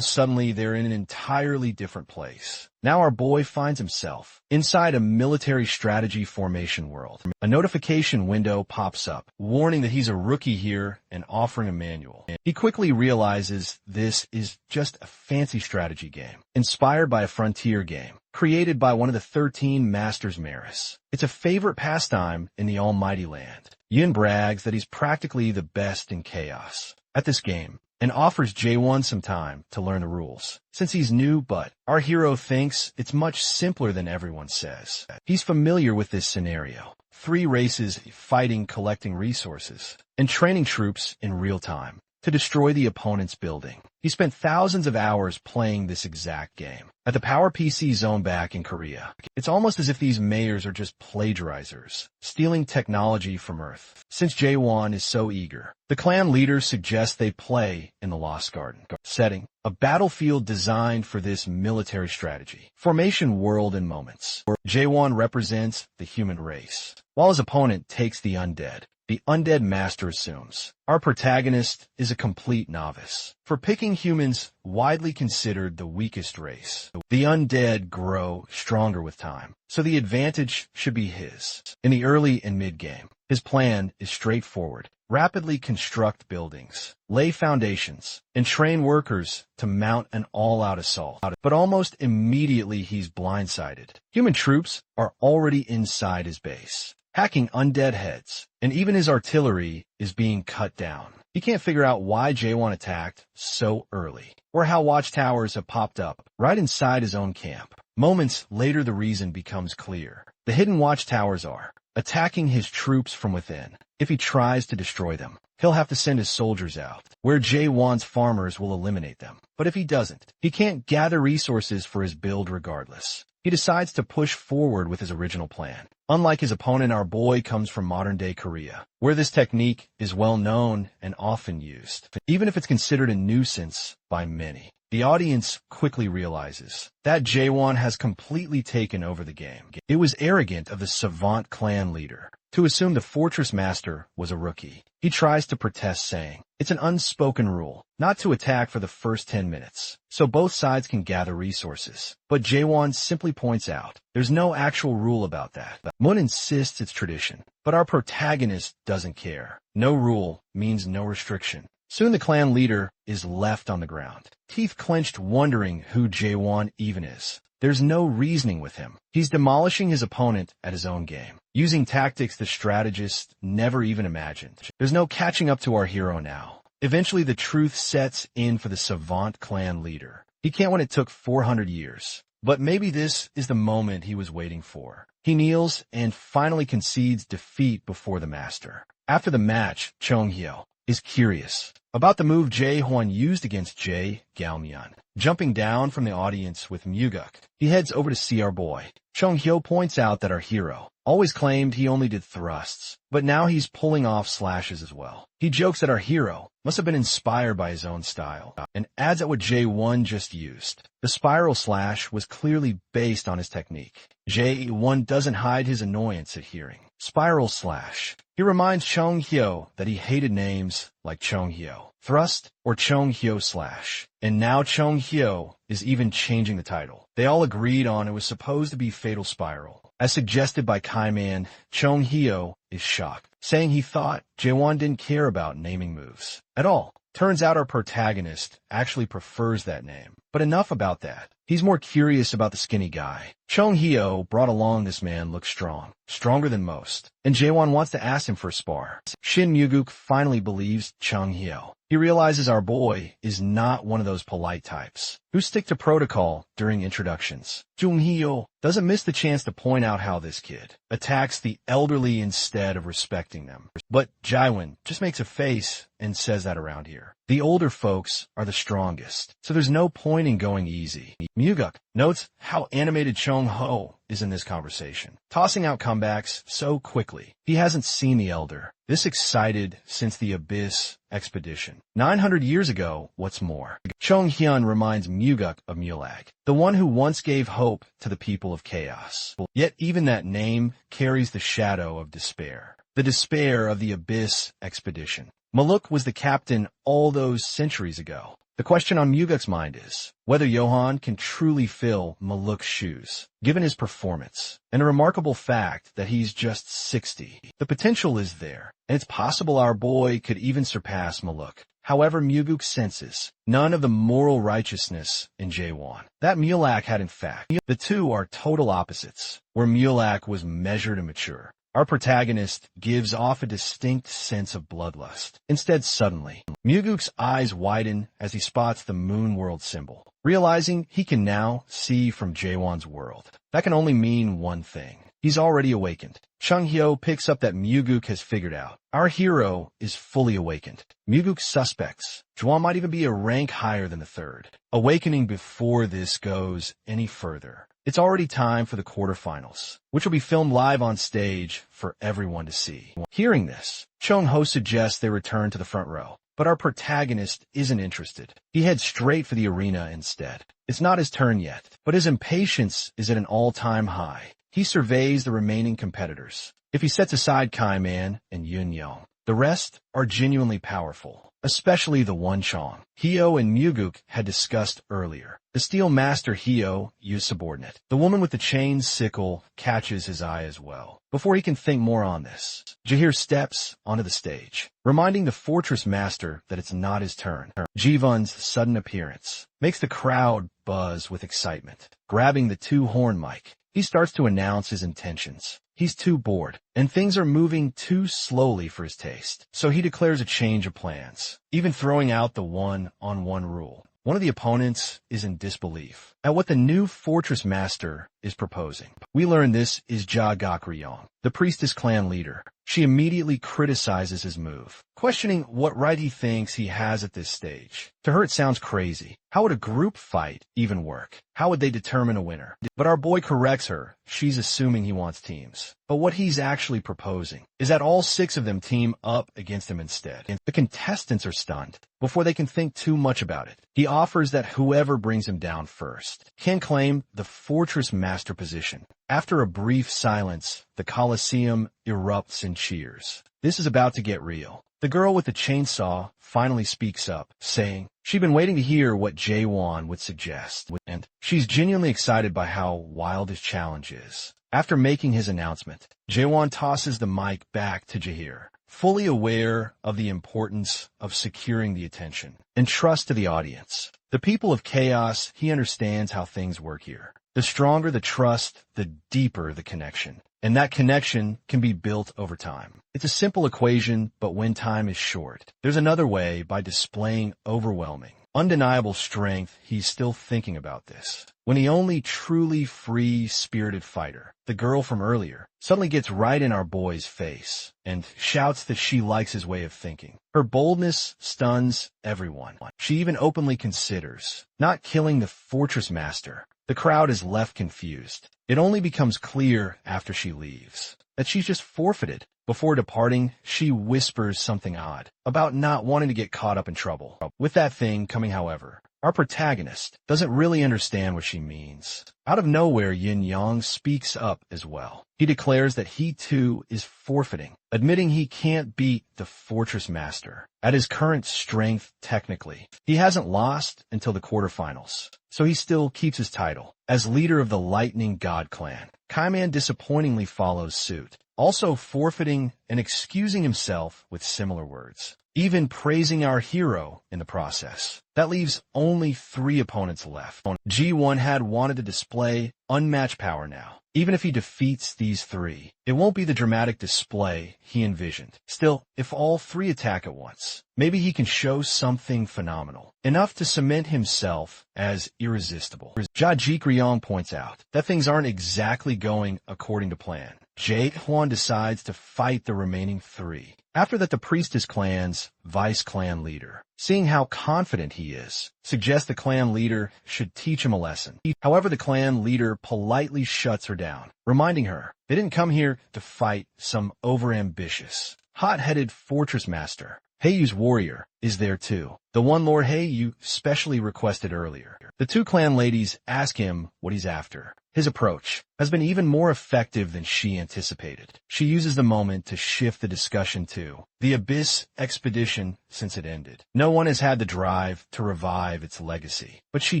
suddenly they're in an entirely different place. Now our boy finds himself inside a military strategy formation world. A notification window pops up, warning that he's a rookie here and offering a manual. He quickly realizes this is just a fancy strategy game, inspired by a frontier game, created by one of the 13 Masters Maris. It's a favorite pastime in the Almighty Land. Yun brags that he's practically the best in chaos at this game, and offers Jae-won some time to learn the rules, since he's new, but our hero thinks it's much simpler than everyone says. He's familiar with this scenario. 3 races fighting, collecting resources, and training troops in real time to destroy the opponent's building. He spent thousands of hours playing this exact game at the Power PC Zone back in Korea. It's almost as if these mayors are just plagiarizers, stealing technology from Earth. Since Jae-won is so eager, the clan leaders suggest they play in the Lost Garden setting, a battlefield designed for this military strategy. Formation World in Moments. Jae-won represents the human race, while his opponent takes the undead. The undead master assumes our protagonist is a complete novice. For picking humans, widely considered the weakest race, the undead grow stronger with time, so the advantage should be his. In the early and mid-game, his plan is straightforward. Rapidly construct buildings, lay foundations, and train workers to mount an all-out assault. But almost immediately he's blindsided. Human troops are already inside his base, hacking undead heads, and even his artillery is being cut down. He can't figure out why Jae-won attacked so early, or how watchtowers have popped up right inside his own camp. Moments later, the reason becomes clear. The hidden watchtowers are attacking his troops from within. If he tries to destroy them, he'll have to send his soldiers out, where Jae-won's farmers will eliminate them. But if he doesn't, he can't gather resources for his build regardless. He decides to push forward with his original plan. Unlike his opponent, our boy comes from modern-day Korea, where this technique is well known and often used, even if it's considered a nuisance by many. The audience quickly realizes that Jae-won has completely taken over the game. It was arrogant of the savant clan leader to assume the fortress master was a rookie. He tries to protest, saying, it's an unspoken rule not to attack for the first 10 minutes, so both sides can gather resources. But Jae-won simply points out, there's no actual rule about that. Moon insists it's tradition, but our protagonist doesn't care. No rule means no restriction. Soon the clan leader is left on the ground, teeth clenched, wondering who Jae-won even is. There's no reasoning with him. He's demolishing his opponent at his own game, using tactics the strategist never even imagined. There's no catching up to our hero now. Eventually the truth sets in for the savant clan leader. He can't when it took 400 years. But maybe this is the moment he was waiting for. He kneels and finally concedes defeat before the master. After the match, Chong-hyo is curious about the move Jae-hwan used against Jae Galmyeon. Jumping down from the audience with Muguk, he heads over to see our boy. Chong-hyo points out that our hero always claimed he only did thrusts, but now he's pulling off slashes as well. He jokes that our hero must have been inspired by his own style, and adds that what Jae-won just used, the spiral slash, was clearly based on his technique. Jae-won doesn't hide his annoyance at hearing spiral slash. He reminds Chong-hyo that he hated names like Chong-hyo thrust or Chong-hyo slash. And now Chong-hyo is even changing the title. They all agreed on it was supposed to be Fatal Spiral. As suggested by Kaiman, Chong-hyo is shocked, saying he thought Jae-won didn't care about naming moves at all. Turns out our protagonist actually prefers that name. But enough about that. He's more curious about the skinny guy. Chong-hyo brought along this man looks strong, stronger than most, and Jae-won wants to ask him for a spar. Shin Muguk finally believes Chong-hyo. He realizes our boy is not one of those polite types who stick to protocol during introductions. Jung-hyo doesn't miss the chance to point out how this kid attacks the elderly instead of respecting them. But Jae-won just makes a face and says that around here, the older folks are the strongest, so there's no point in going easy. Muguk notes how animated Chong-ho is in this conversation, tossing out comebacks so quickly. He hasn't seen the elder this excited since the Abyss expedition 900 years ago. What's more, Chong-hyun reminds Muguk of Mulag, the one who once gave hope to the people of Chaos. Yet even that name carries the shadow of despair, the despair of the Abyss expedition. Maluk was the captain all those centuries ago. The question on Muguk's mind is whether Johan can truly fill Maluk's shoes, given his performance, and a remarkable fact that he's just 60. The potential is there, and it's possible our boy could even surpass Maluk. However, Muguk senses none of the moral righteousness in Jae-won that Mulak had in fact. The two are total opposites, where Mulak was measured and mature. Our protagonist gives off a distinct sense of bloodlust. Instead, suddenly, Muguk's eyes widen as he spots the moon world symbol, realizing he can now see from Jae-won's world. That can only mean one thing. He's already awakened. Chong-hyo picks up that Muguk has figured out. Our hero is fully awakened. Muguk suspects Jae-won might even be a rank higher than the third. Awakening before this goes any further. It's already time for the quarterfinals, which will be filmed live on stage for everyone to see. Hearing this, Chong-ho suggests they return to the front row, but our protagonist isn't interested. He heads straight for the arena instead. It's not his turn yet, but his impatience is at an all-time high. He surveys the remaining competitors. If he sets aside Kaiman and Yun-young, the rest are genuinely powerful, especially the one Chong Hyo and Muguk had discussed earlier. The steel master Hyo used subordinate. The woman with the chain sickle catches his eye as well. Before he can think more on this, Jahir steps onto the stage, reminding the fortress master that it's not his turn. Jivun's sudden appearance makes the crowd buzz with excitement. Grabbing the two-horn mic, he starts to announce his intentions. He's too bored, and things are moving too slowly for his taste. So he declares a change of plans, even throwing out the one-on-one rule. One of the opponents is in disbelief at what the new fortress master is proposing. We learn this is Ja Gakryong, the priestess clan leader. She immediately criticizes his move, questioning what right he thinks he has at this stage. To her, it sounds crazy. How would a group fight even work? How would they determine a winner? But our boy corrects her. She's assuming he wants teams. But what he's actually proposing is that all 6 of them team up against him instead. The contestants are stunned before they can think too much about it. He offers that whoever brings him down first can claim the fortress master position. After a brief silence, the Colosseum erupts in cheers. This is about to get real. The girl with the chainsaw finally speaks up, saying she'd been waiting to hear what Jaewon would suggest, and she's genuinely excited by how wild his challenge is. After making his announcement, Jaewon tosses the mic back to Jahir, fully aware of the importance of securing the attention and trust to the audience. The people of Chaos, he understands how things work here. The stronger the trust, the deeper the connection. And that connection can be built over time. It's a simple equation, but when time is short, there's another way. By displaying overwhelming, undeniable strength, he's still thinking about this. When the only truly free-spirited fighter, the girl from earlier, suddenly gets right in our boy's face and shouts that she likes his way of thinking. Her boldness stuns everyone. She even openly considers not killing the fortress master. The crowd is left confused. It only becomes clear after she leaves that she's just forfeited. Before departing, she whispers something odd about not wanting to get caught up in trouble. With that thing coming, however, our protagonist doesn't really understand what she means. Out of nowhere, Yin Yang speaks up as well. He declares that he too is forfeiting, admitting he can't beat the fortress master. At his current strength, technically, he hasn't lost until the quarterfinals, so he still keeps his title as leader of the Lightning God clan. Kaiman disappointingly follows suit, also forfeiting and excusing himself with similar words, even praising our hero in the process. That leaves only 3 opponents left. G1 had wanted to display unmatched power now. Even if he defeats these 3, it won't be the dramatic display he envisioned. Still, if all 3 attack at once, maybe he can show something phenomenal, enough to cement himself as irresistible. Ja Gakryong points out that things aren't exactly going according to plan. Jae-hwan decides to fight the remaining 3. After that, the priestess clan's vice clan leader, seeing how confident he is, suggests the clan leader should teach him a lesson. However, the clan leader politely shuts her down, reminding her they didn't come here to fight some overambitious, hot-headed fortress master. Haeyu's warrior is there too, the one Lord Haeyu specially requested earlier. The 2 clan ladies ask him what he's after. His approach has been even more effective than she anticipated. She uses the moment to shift the discussion to the Abyss expedition since it ended. No one has had the drive to revive its legacy, but she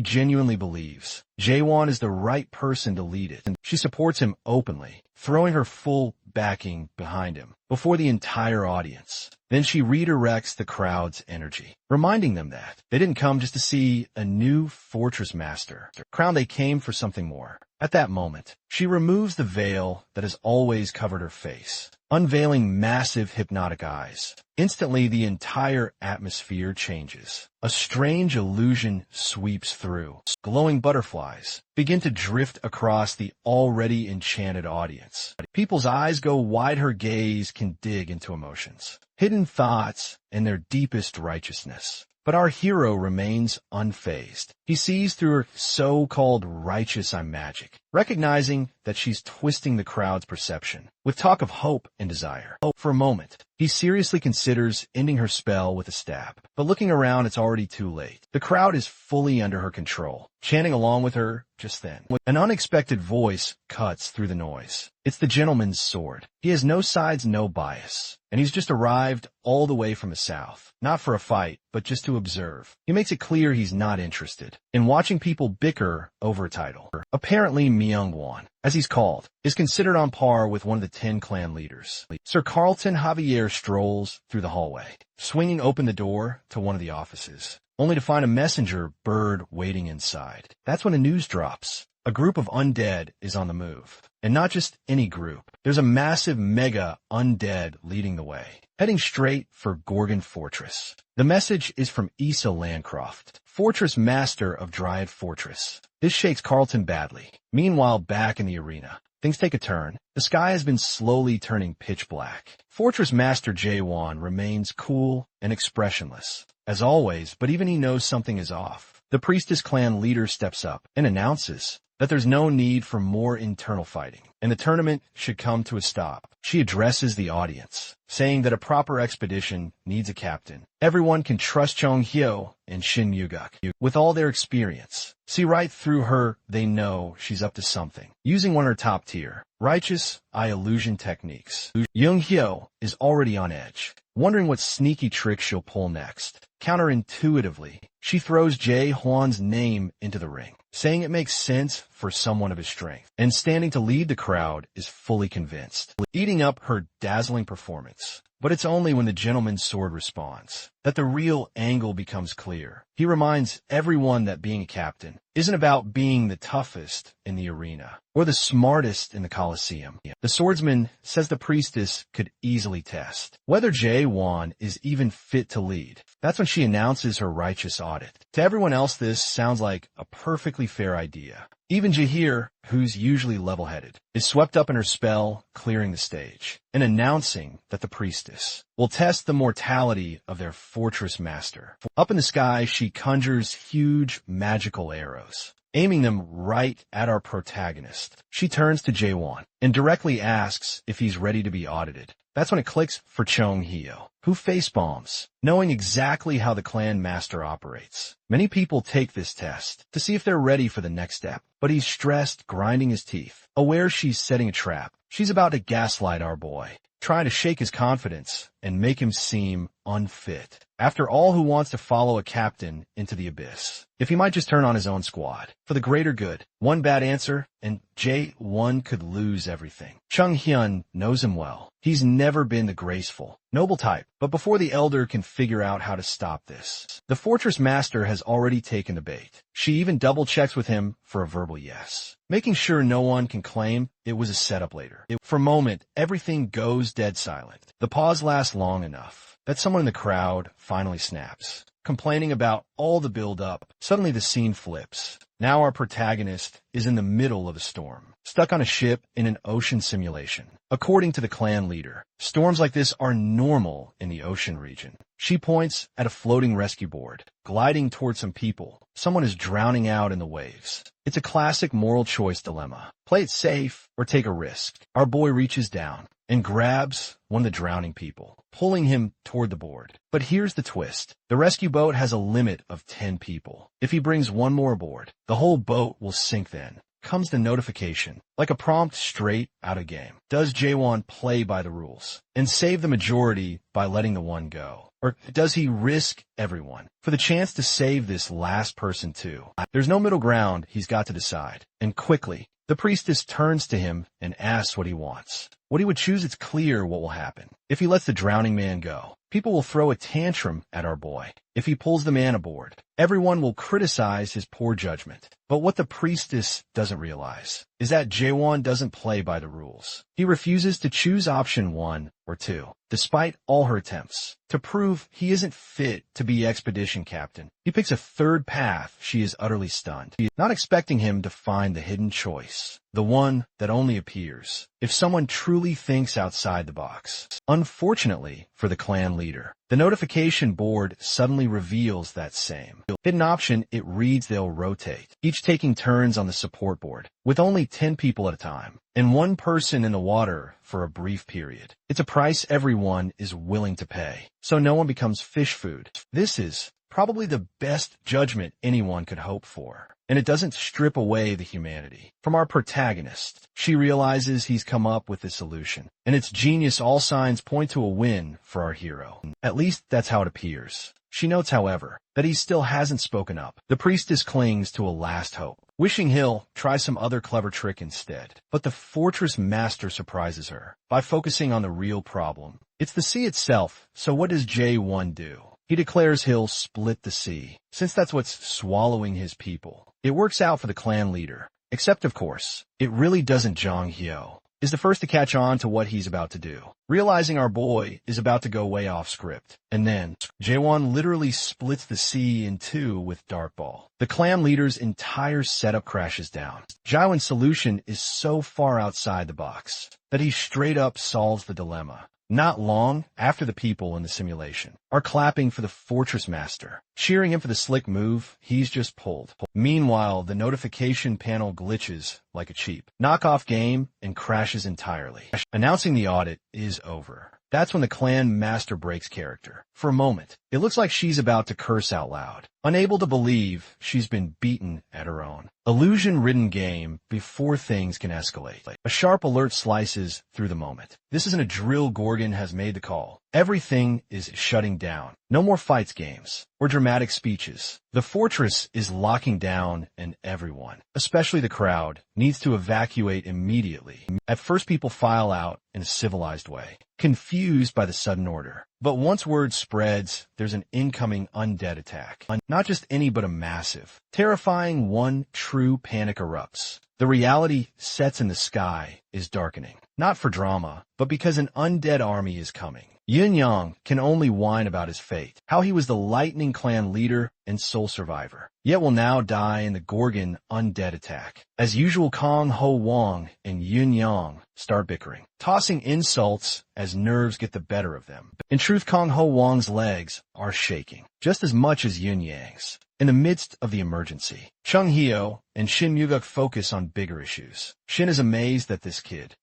genuinely believes Jaewon is the right person to lead it, and she supports him openly, throwing her full backing behind him before the entire audience. Then she redirects the crowd's energy, reminding them that they didn't come just to see a new fortress master. Crown, they came for something more. At that moment, she removes the veil that has always covered her face, unveiling massive hypnotic eyes. Instantly, the entire atmosphere changes. A strange illusion sweeps through. Glowing butterflies begin to drift across the already enchanted audience. People's eyes go wide. Her gaze can dig into emotions, hidden thoughts, and their deepest righteousness. But our hero remains unfazed. He sees through her so-called righteous magic, recognizing that she's twisting the crowd's perception with talk of hope and desire. For a moment, he seriously considers ending her spell with a stab, but looking around, it's already too late. The crowd is fully under her control, chanting along with her. Just then, an unexpected voice cuts through the noise. It's the gentleman's sword. He has no sides, no bias, and he's just arrived all the way from the south, not for a fight, but just to observe. He makes it clear he's not interested in watching people bicker over a title. Apparently, Myung-won, as he's called, is considered on par with one of the 10 clan leaders. Sir Carlton Javier strolls through the hallway, swinging open the door to one of the offices, only to find a messenger bird waiting inside. That's when the news drops. A group of undead is on the move. And not just any group. There's a massive mega undead leading the way, heading straight for Gorgon Fortress. The message is from Issa Landcroft, Fortress Master of Dryad Fortress. This shakes Carlton badly. Meanwhile, back in the arena, things take a turn. The sky has been slowly turning pitch black. Fortress Master Jaewon remains cool and expressionless, as always, but even he knows something is off. The Priestess Clan leader steps up and announces that there's no need for more internal fighting, and the tournament should come to a stop. She addresses the audience, saying that a proper expedition needs a captain. Everyone can trust Chung Hyo and Shin Yuguk. With all their experience, see right through her, they know she's up to something. Using one of her top-tier, righteous eye illusion techniques, Jung Hyo is already on edge, wondering what sneaky trick she'll pull next. Counterintuitively, she throws Jae Hwan's name into the ring, saying it makes sense for someone of his strength, and standing to lead the crowd is fully convinced, eating up her dazzling performance. But it's only when the gentleman's sword responds that the real angle becomes clear. He reminds everyone that being a captain isn't about being the toughest in the arena or the smartest in the Colosseum. The swordsman says the priestess could easily test whether Jae-won is even fit to lead. That's when she announces her righteous audit. To everyone else, this sounds like a perfectly fair idea. Even Jahir, who's usually level-headed, is swept up in her spell, clearing the stage, and announcing that the priestess will test the mortality of their fortress master. Up in the sky, she conjures huge magical arrows, aiming them right at our protagonist. She turns to Jaewon and directly asks if he's ready to be audited. That's when it clicks for Chung Hyo, who facepalms, knowing exactly how the clan master operates. Many people take this test to see if they're ready for the next step, but he's stressed, grinding his teeth, aware she's setting a trap. She's about to gaslight our boy, trying to shake his confidence and make him seem unfit. After all, who wants to follow a captain into the abyss, if he might just turn on his own squad for the greater good? One bad answer, and Jae-won could lose everything. Chung Hyun knows him well. He's never been the graceful, noble type, but before the elder can figure out how to stop this, the fortress master has already taken the bait. She even double-checks with him for a verbal yes, making sure no one can claim it was a setup later. For a moment, everything goes dead silent. The pause lasts long enough that someone in the crowd finally snaps, complaining about all the build-up. Suddenly the scene flips. Now our protagonist is in the middle of a storm, stuck on a ship in an ocean simulation. According to the clan leader, storms like this are normal in the ocean region. She points at a floating rescue board, gliding towards some people. Someone is drowning out in the waves. It's a classic moral choice dilemma. Play it safe or take a risk. Our boy reaches down and grabs one of the drowning people, pulling him toward the board. But here's the twist. The rescue boat has a limit of 10 people. If he brings one more aboard, the whole boat will sink then. Comes the notification, like a prompt straight out of game. Does Jaewon play by the rules and save the majority by letting the one go? Or does he risk everyone for the chance to save this last person too? There's no middle ground. He's got to decide. And quickly, the priestess turns to him and asks what he wants. What he would choose, it's clear what will happen. If he lets the drowning man go, people will throw a tantrum at our boy. If he pulls the man aboard, everyone will criticize his poor judgment. But what the priestess doesn't realize is that Jaewon doesn't play by the rules. He refuses to choose option 1 or 2, despite all her attempts. To prove he isn't fit to be expedition captain, he picks a third path. She is utterly stunned, not expecting him to find the hidden choice, the one that only appears if someone truly thinks outside the box. Unfortunately for the clan leader, the notification board suddenly reveals that same hidden option. It reads they'll rotate, each taking turns on the support board, with only 10 people at a time, and one person in the water for a brief period. It's a price everyone is willing to pay, so no one becomes fish food. This is probably the best judgment anyone could hope for, and it doesn't strip away the humanity from our protagonist. She realizes he's come up with the solution, and its genius. All signs point to a win for our hero. At least that's how it appears. She notes, however, that he still hasn't spoken up. The priestess clings to a last hope, wishing he'll try some other clever trick instead. But the fortress master surprises her by focusing on the real problem. It's the sea itself. So what does Jae-won do? He declares he'll split the sea, since that's what's swallowing his people. It works out for the clan leader, Except, of course, it really doesn't. Jong Hyo is the first to catch on to what he's about to do, realizing our boy is about to go way off script. And then, Jaewon literally splits the sea in two with Dartball. The clan leader's entire setup crashes down. Jaewon's solution is so far outside the box that he straight up solves the dilemma. Not long after, the people in the simulation are clapping for the fortress master, cheering him for the slick move he's just pulled. Meanwhile, the notification panel glitches like a cheap knockoff game and crashes entirely, announcing the audit is over. That's when the clan master breaks character. For a moment, it looks like she's about to curse out loud, unable to believe she's been beaten at her own illusion-ridden game before things can escalate. A sharp alert slices through the moment. This isn't a drill. Gorgon has made the call. Everything is shutting down. No more fights, games, or dramatic speeches. The fortress is locking down, and everyone, especially the crowd, needs to evacuate immediately. At first, people file out in a civilized way, confused by the sudden order. But once word spreads, there's an incoming undead attack. Not just any, but a massive, terrifying one. True panic erupts. The reality sets in the sky is darkening. Not for drama, but because an undead army is coming. Yin Yang can only whine about his fate, how he was the Lightning Clan leader and sole survivor, yet will now die in the Gorgon undead attack. As usual, Kang Ho Wong and Yin Yang start bickering, tossing insults as nerves get the better of them. In truth, Kang Ho Wong's legs are shaking, just as much as Yin Yang's. In the midst of the emergency, Chung Hyo and Shin Muguk focus on bigger issues. Shin is amazed that this kid,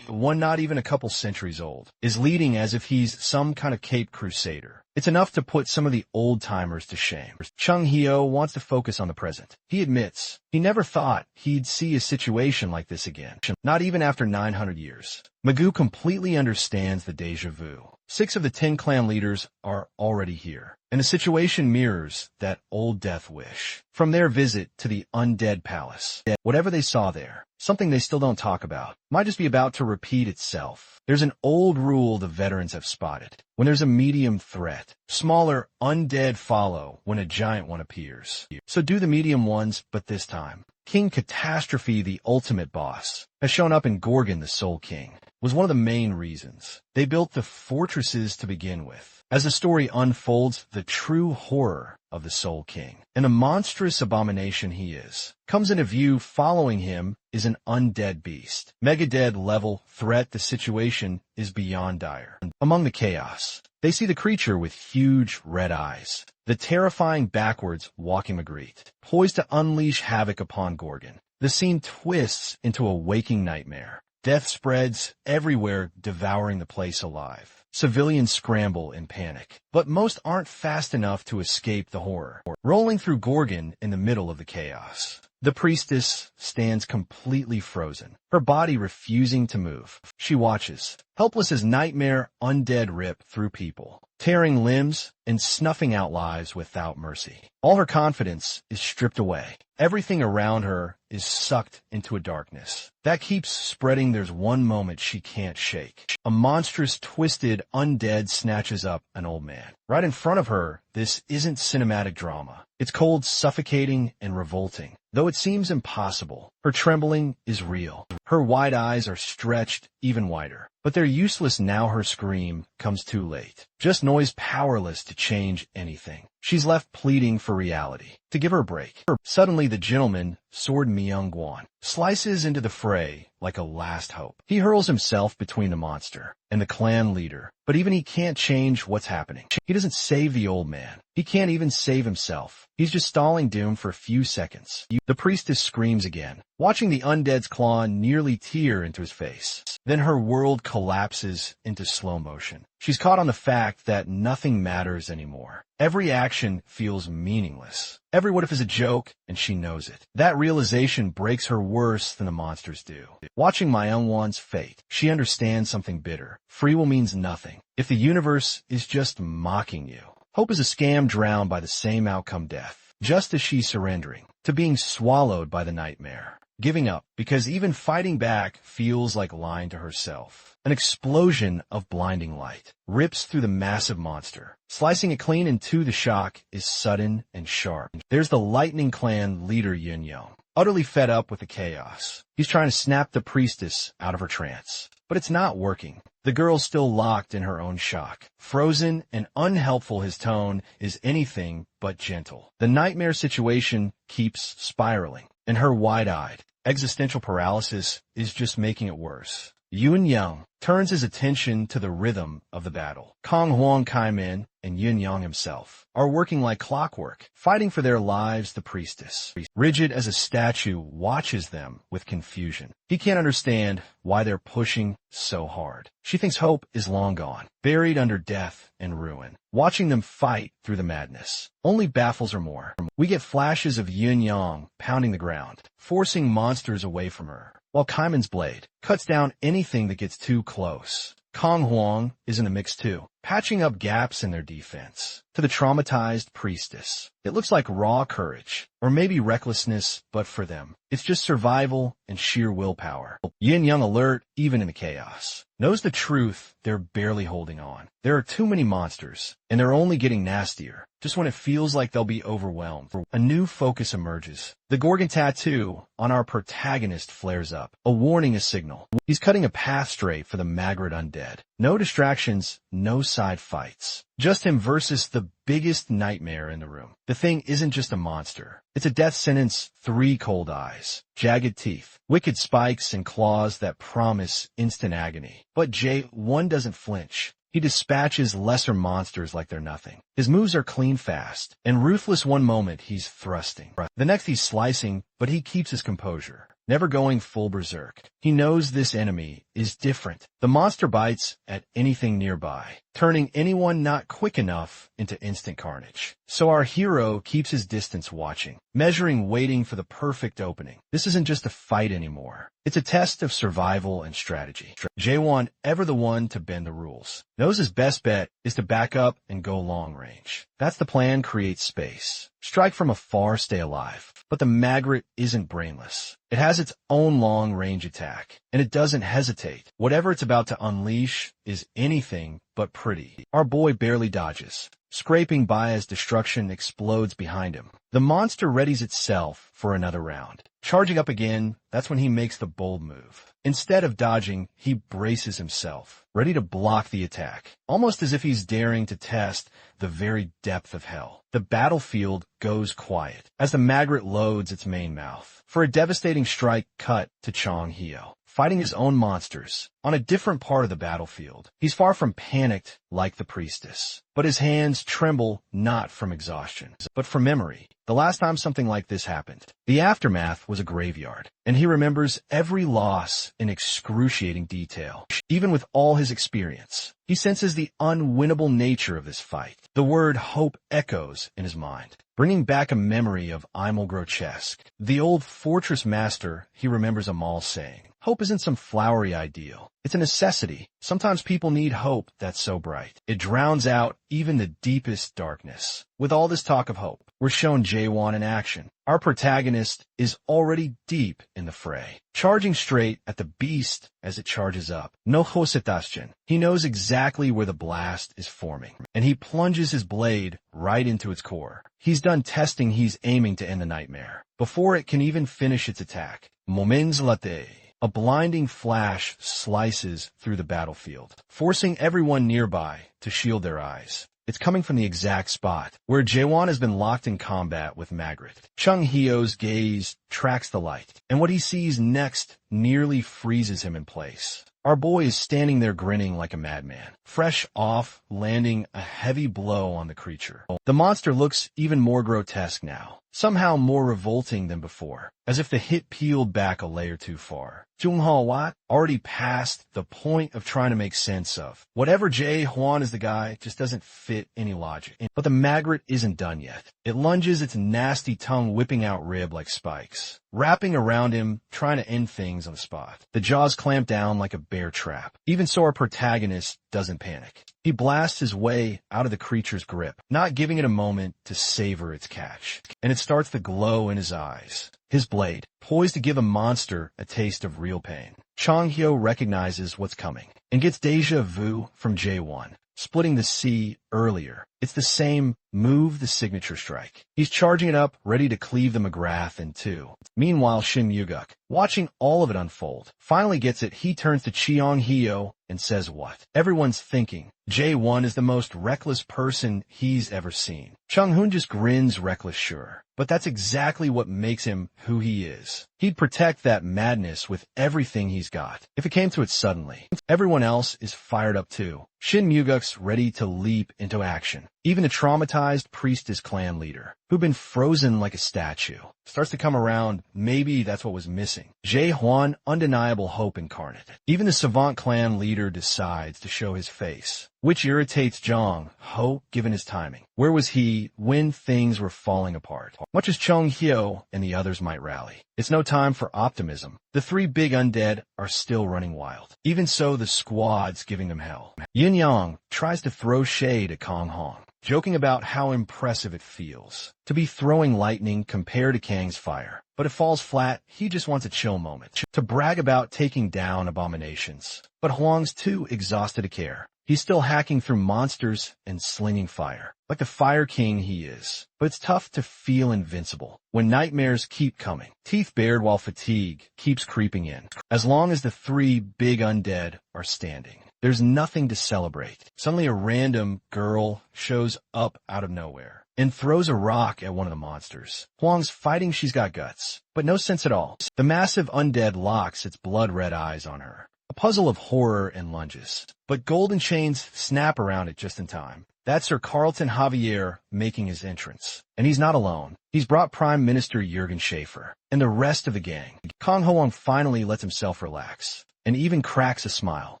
one not even a couple centuries old, is leading as if he's some kind of Cape Crusader. It's enough to put some of the old-timers to shame. Chung Hyo wants to focus on the present. He admits he never thought he'd see a situation like this again, not even after 900 years. Magoo completely understands the déjà vu. 6 of the 10 clan leaders are already here, and the situation mirrors that old death wish. From their visit to the undead palace, whatever they saw there, something they still don't talk about, might just be about to repeat itself. There's an old rule the veterans have spotted. When there's a medium threat, smaller undead follow when a giant one appears. So do the medium ones, but this time, King Catastrophe, the ultimate boss, has shown up in Gorgon. The Soul King was one of the main reasons they built the fortresses to begin with. As the story unfolds, the true horror of the Soul King, and a monstrous abomination he is, comes into view. Following him is an undead beast. Megadead level threat. The situation is beyond dire. Among the chaos, they see the creature with huge red eyes, the terrifying backwards walking Magritte, poised to unleash havoc upon Gorgon. The scene twists into a waking nightmare. Death spreads everywhere, devouring the place alive. Civilians scramble in panic, but most aren't fast enough to escape the horror. Rolling through Gorgon in the middle of the chaos, the priestess stands completely frozen, her body refusing to move. She watches, helpless as nightmare undead rip through people, tearing limbs and snuffing out lives without mercy. All her confidence is stripped away. Everything around her is sucked into a darkness that keeps spreading. There's one moment she can't shake. A monstrous, twisted undead snatches up an old man. Right in front of her, this isn't cinematic drama. It's cold, suffocating, and revolting. Though it seems impossible, her trembling is real. Her wide eyes are stretched even wider. But they're useless now. Her scream comes too late. Just noise, powerless to change anything. She's left pleading for reality to give her a break. Suddenly, the gentleman, Sword Myung-gwan, slices into the fray like a last hope. He hurls himself between the monster and the clan leader, but even he can't change what's happening. He doesn't save the old man. He can't even save himself. He's just stalling doom for a few seconds. The priestess screams again, watching the undead's claw nearly tear into his face. Then her world collapses into slow motion. She's caught on the fact that nothing matters anymore. Every action feels meaningless. Every what if is a joke, and she knows it. That realization breaks her worse than the monsters do. Watching Myung-won's fate, she understands something bitter. Free will means nothing if the universe is just mocking you. Hope is a scam drowned by the same outcome, death. Just as she's surrendering to being swallowed by the nightmare. Giving up, because even fighting back feels like lying to herself. An explosion of blinding light rips through the massive monster, slicing it clean in two. The shock is sudden and sharp. There's the Lightning Clan leader Yin Yang, utterly fed up with the chaos. He's trying to snap the priestess out of her trance. But it's not working. The girl's still locked in her own shock. Frozen and unhelpful, his tone is anything but gentle. The nightmare situation keeps spiraling, and her wide-eyed, existential paralysis is just making it worse. Yun Yang turns his attention to the rhythm of the battle. Kong Huang Kaimin and Yun Yang himself are working like clockwork, fighting for their lives. The priestess, rigid as a statue, watches them with confusion. He can't understand why they're pushing so hard. She thinks hope is long gone, buried under death and ruin. Watching them fight through the madness only baffles her more. We get flashes of Yun Yang pounding the ground, forcing monsters away from her, while Kaiman's blade cuts down anything that gets too close. Kong Huang is in the mix too, patching up gaps in their defense. To the traumatized priestess, it looks like raw courage, or maybe recklessness, but for them, it's just survival and sheer willpower. Yin Yang, alert even in the chaos, knows the truth. They're barely holding on. There are too many monsters, and they're only getting nastier, just when it feels like they'll be overwhelmed. A new focus emerges. The Gorgon tattoo on our protagonist flares up, a warning, a signal. He's cutting a path straight for the Magret undead. No distractions, no side fights. Just him versus the biggest nightmare in the room. The thing isn't just a monster. It's a death sentence. 3 cold eyes, jagged teeth, wicked spikes and claws that promise instant agony. But J1 doesn't flinch. He dispatches lesser monsters like they're nothing. His moves are clean, fast, and ruthless. One moment he's thrusting, the next he's slicing, but he keeps his composure, never going full berserk. He knows this enemy is different. The monster bites at anything nearby, turning anyone not quick enough into instant carnage. So our hero keeps his distance, watching, measuring, waiting for the perfect opening. This isn't just a fight anymore. It's a test of survival and strategy. J1, ever the one to bend the rules, knows his best bet is to back up and go long range. That's the plan. Create space. Strike from afar, stay alive. But the Magret isn't brainless. It has its own long-range attack, and it doesn't hesitate. Whatever it's about to unleash is anything but pretty. Our boy barely dodges, scraping by as destruction explodes behind him. The monster readies itself for another round. Charging up again, that's when he makes the bold move. Instead of dodging, he braces himself, ready to block the attack, almost as if he's daring to test the very depth of hell. The battlefield goes quiet as the Magret loads its main mouth for a devastating strike. Cut to Chong Hyo, fighting his own monsters on a different part of the battlefield. He's far from panicked like the priestess, but his hands tremble not from exhaustion, but from memory. The last time something like this happened, the aftermath was a graveyard, and he remembers every loss in excruciating detail. Even with all his experience, he senses the unwinnable nature of this fight. The word hope echoes in his mind, bringing back a memory of Imel Grotesque, the old fortress master. He remembers Amal saying, hope isn't some flowery ideal. It's a necessity. Sometimes people need hope that's so bright it drowns out even the deepest darkness. With all this talk of hope, we're shown Jaewon in action. Our protagonist is already deep in the fray, charging straight at the beast as it charges up. No Hosetashin. He knows exactly where the blast is forming, and he plunges his blade right into its core. He's done testing. He's aiming to end the nightmare before it can even finish its attack. Moments latte. A blinding flash slices through the battlefield, forcing everyone nearby to shield their eyes. It's coming from the exact spot where Jaewon has been locked in combat with Magret. Chung Hyo's gaze tracks the light, and what he sees next nearly freezes him in place. Our boy is standing there grinning like a madman, fresh off landing a heavy blow on the creature. The monster looks even more grotesque now, somehow more revolting than before, as if the hit peeled back a layer too far. Jung Ho Wat already past the point of trying to make sense of. Whatever Jae Hwan is, the guy just doesn't fit any logic. But the Magret isn't done yet. It lunges, its nasty tongue whipping out rib like spikes, wrapping around him, trying to end things on the spot. The jaws clamp down like a bear trap. Even so, our protagonist doesn't panic. He blasts his way out of the creature's grip, not giving it a moment to savor its catch. And it starts to glow in his eyes. His blade, poised to give a monster a taste of real pain. Chong Hyo recognizes what's coming and gets deja vu from Jaewon, splitting the sea earlier. It's the same move, the signature strike. He's charging it up, ready to cleave the McGrath in two. Meanwhile, Shin Yuguk, watching all of it unfold, finally gets it. He turns to Cheong Hyo and says what? Everyone's thinking. Jae-won is the most reckless person he's ever seen. Chung-hoon just grins reckless sure. But that's exactly what makes him who he is. He'd protect that madness with everything he's got. If it came to it suddenly, everyone else is fired up too. Shin Myuguk's ready to leap into action. Even the traumatized priestess clan leader, who'd been frozen like a statue, starts to come around. Maybe that's what was missing. Jae-hwan, undeniable hope incarnate. Even the savant clan leader decides to show his face, which irritates Jong-ho given his timing. Where was he when things were falling apart? Much as Chung-hyo and the others might rally, it's no time for optimism. The three big undead are still running wild. Even so, the squad's giving them hell. Yin-yang tries to throw shade at Kong-hong, joking about how impressive it feels to be throwing lightning compared to Kang's fire. But it falls flat. He just wants a chill moment to brag about taking down abominations. But Huang's too exhausted to care. He's still hacking through monsters and slinging fire, like the Fire King he is. But it's tough to feel invincible when nightmares keep coming, teeth bared while fatigue keeps creeping in. As long as the three big undead are standing, there's nothing to celebrate. Suddenly a random girl shows up out of nowhere and throws a rock at one of the monsters. Huang's fighting, she's got guts, but no sense at all. The massive undead locks its blood-red eyes on her. A puzzle of horror and lunges. But golden chains snap around it just in time. That's Sir Carlton Javier making his entrance. And he's not alone. He's brought Prime Minister Jürgen Schaefer and the rest of the gang. Kong Hoang finally lets himself relax and even cracks a smile.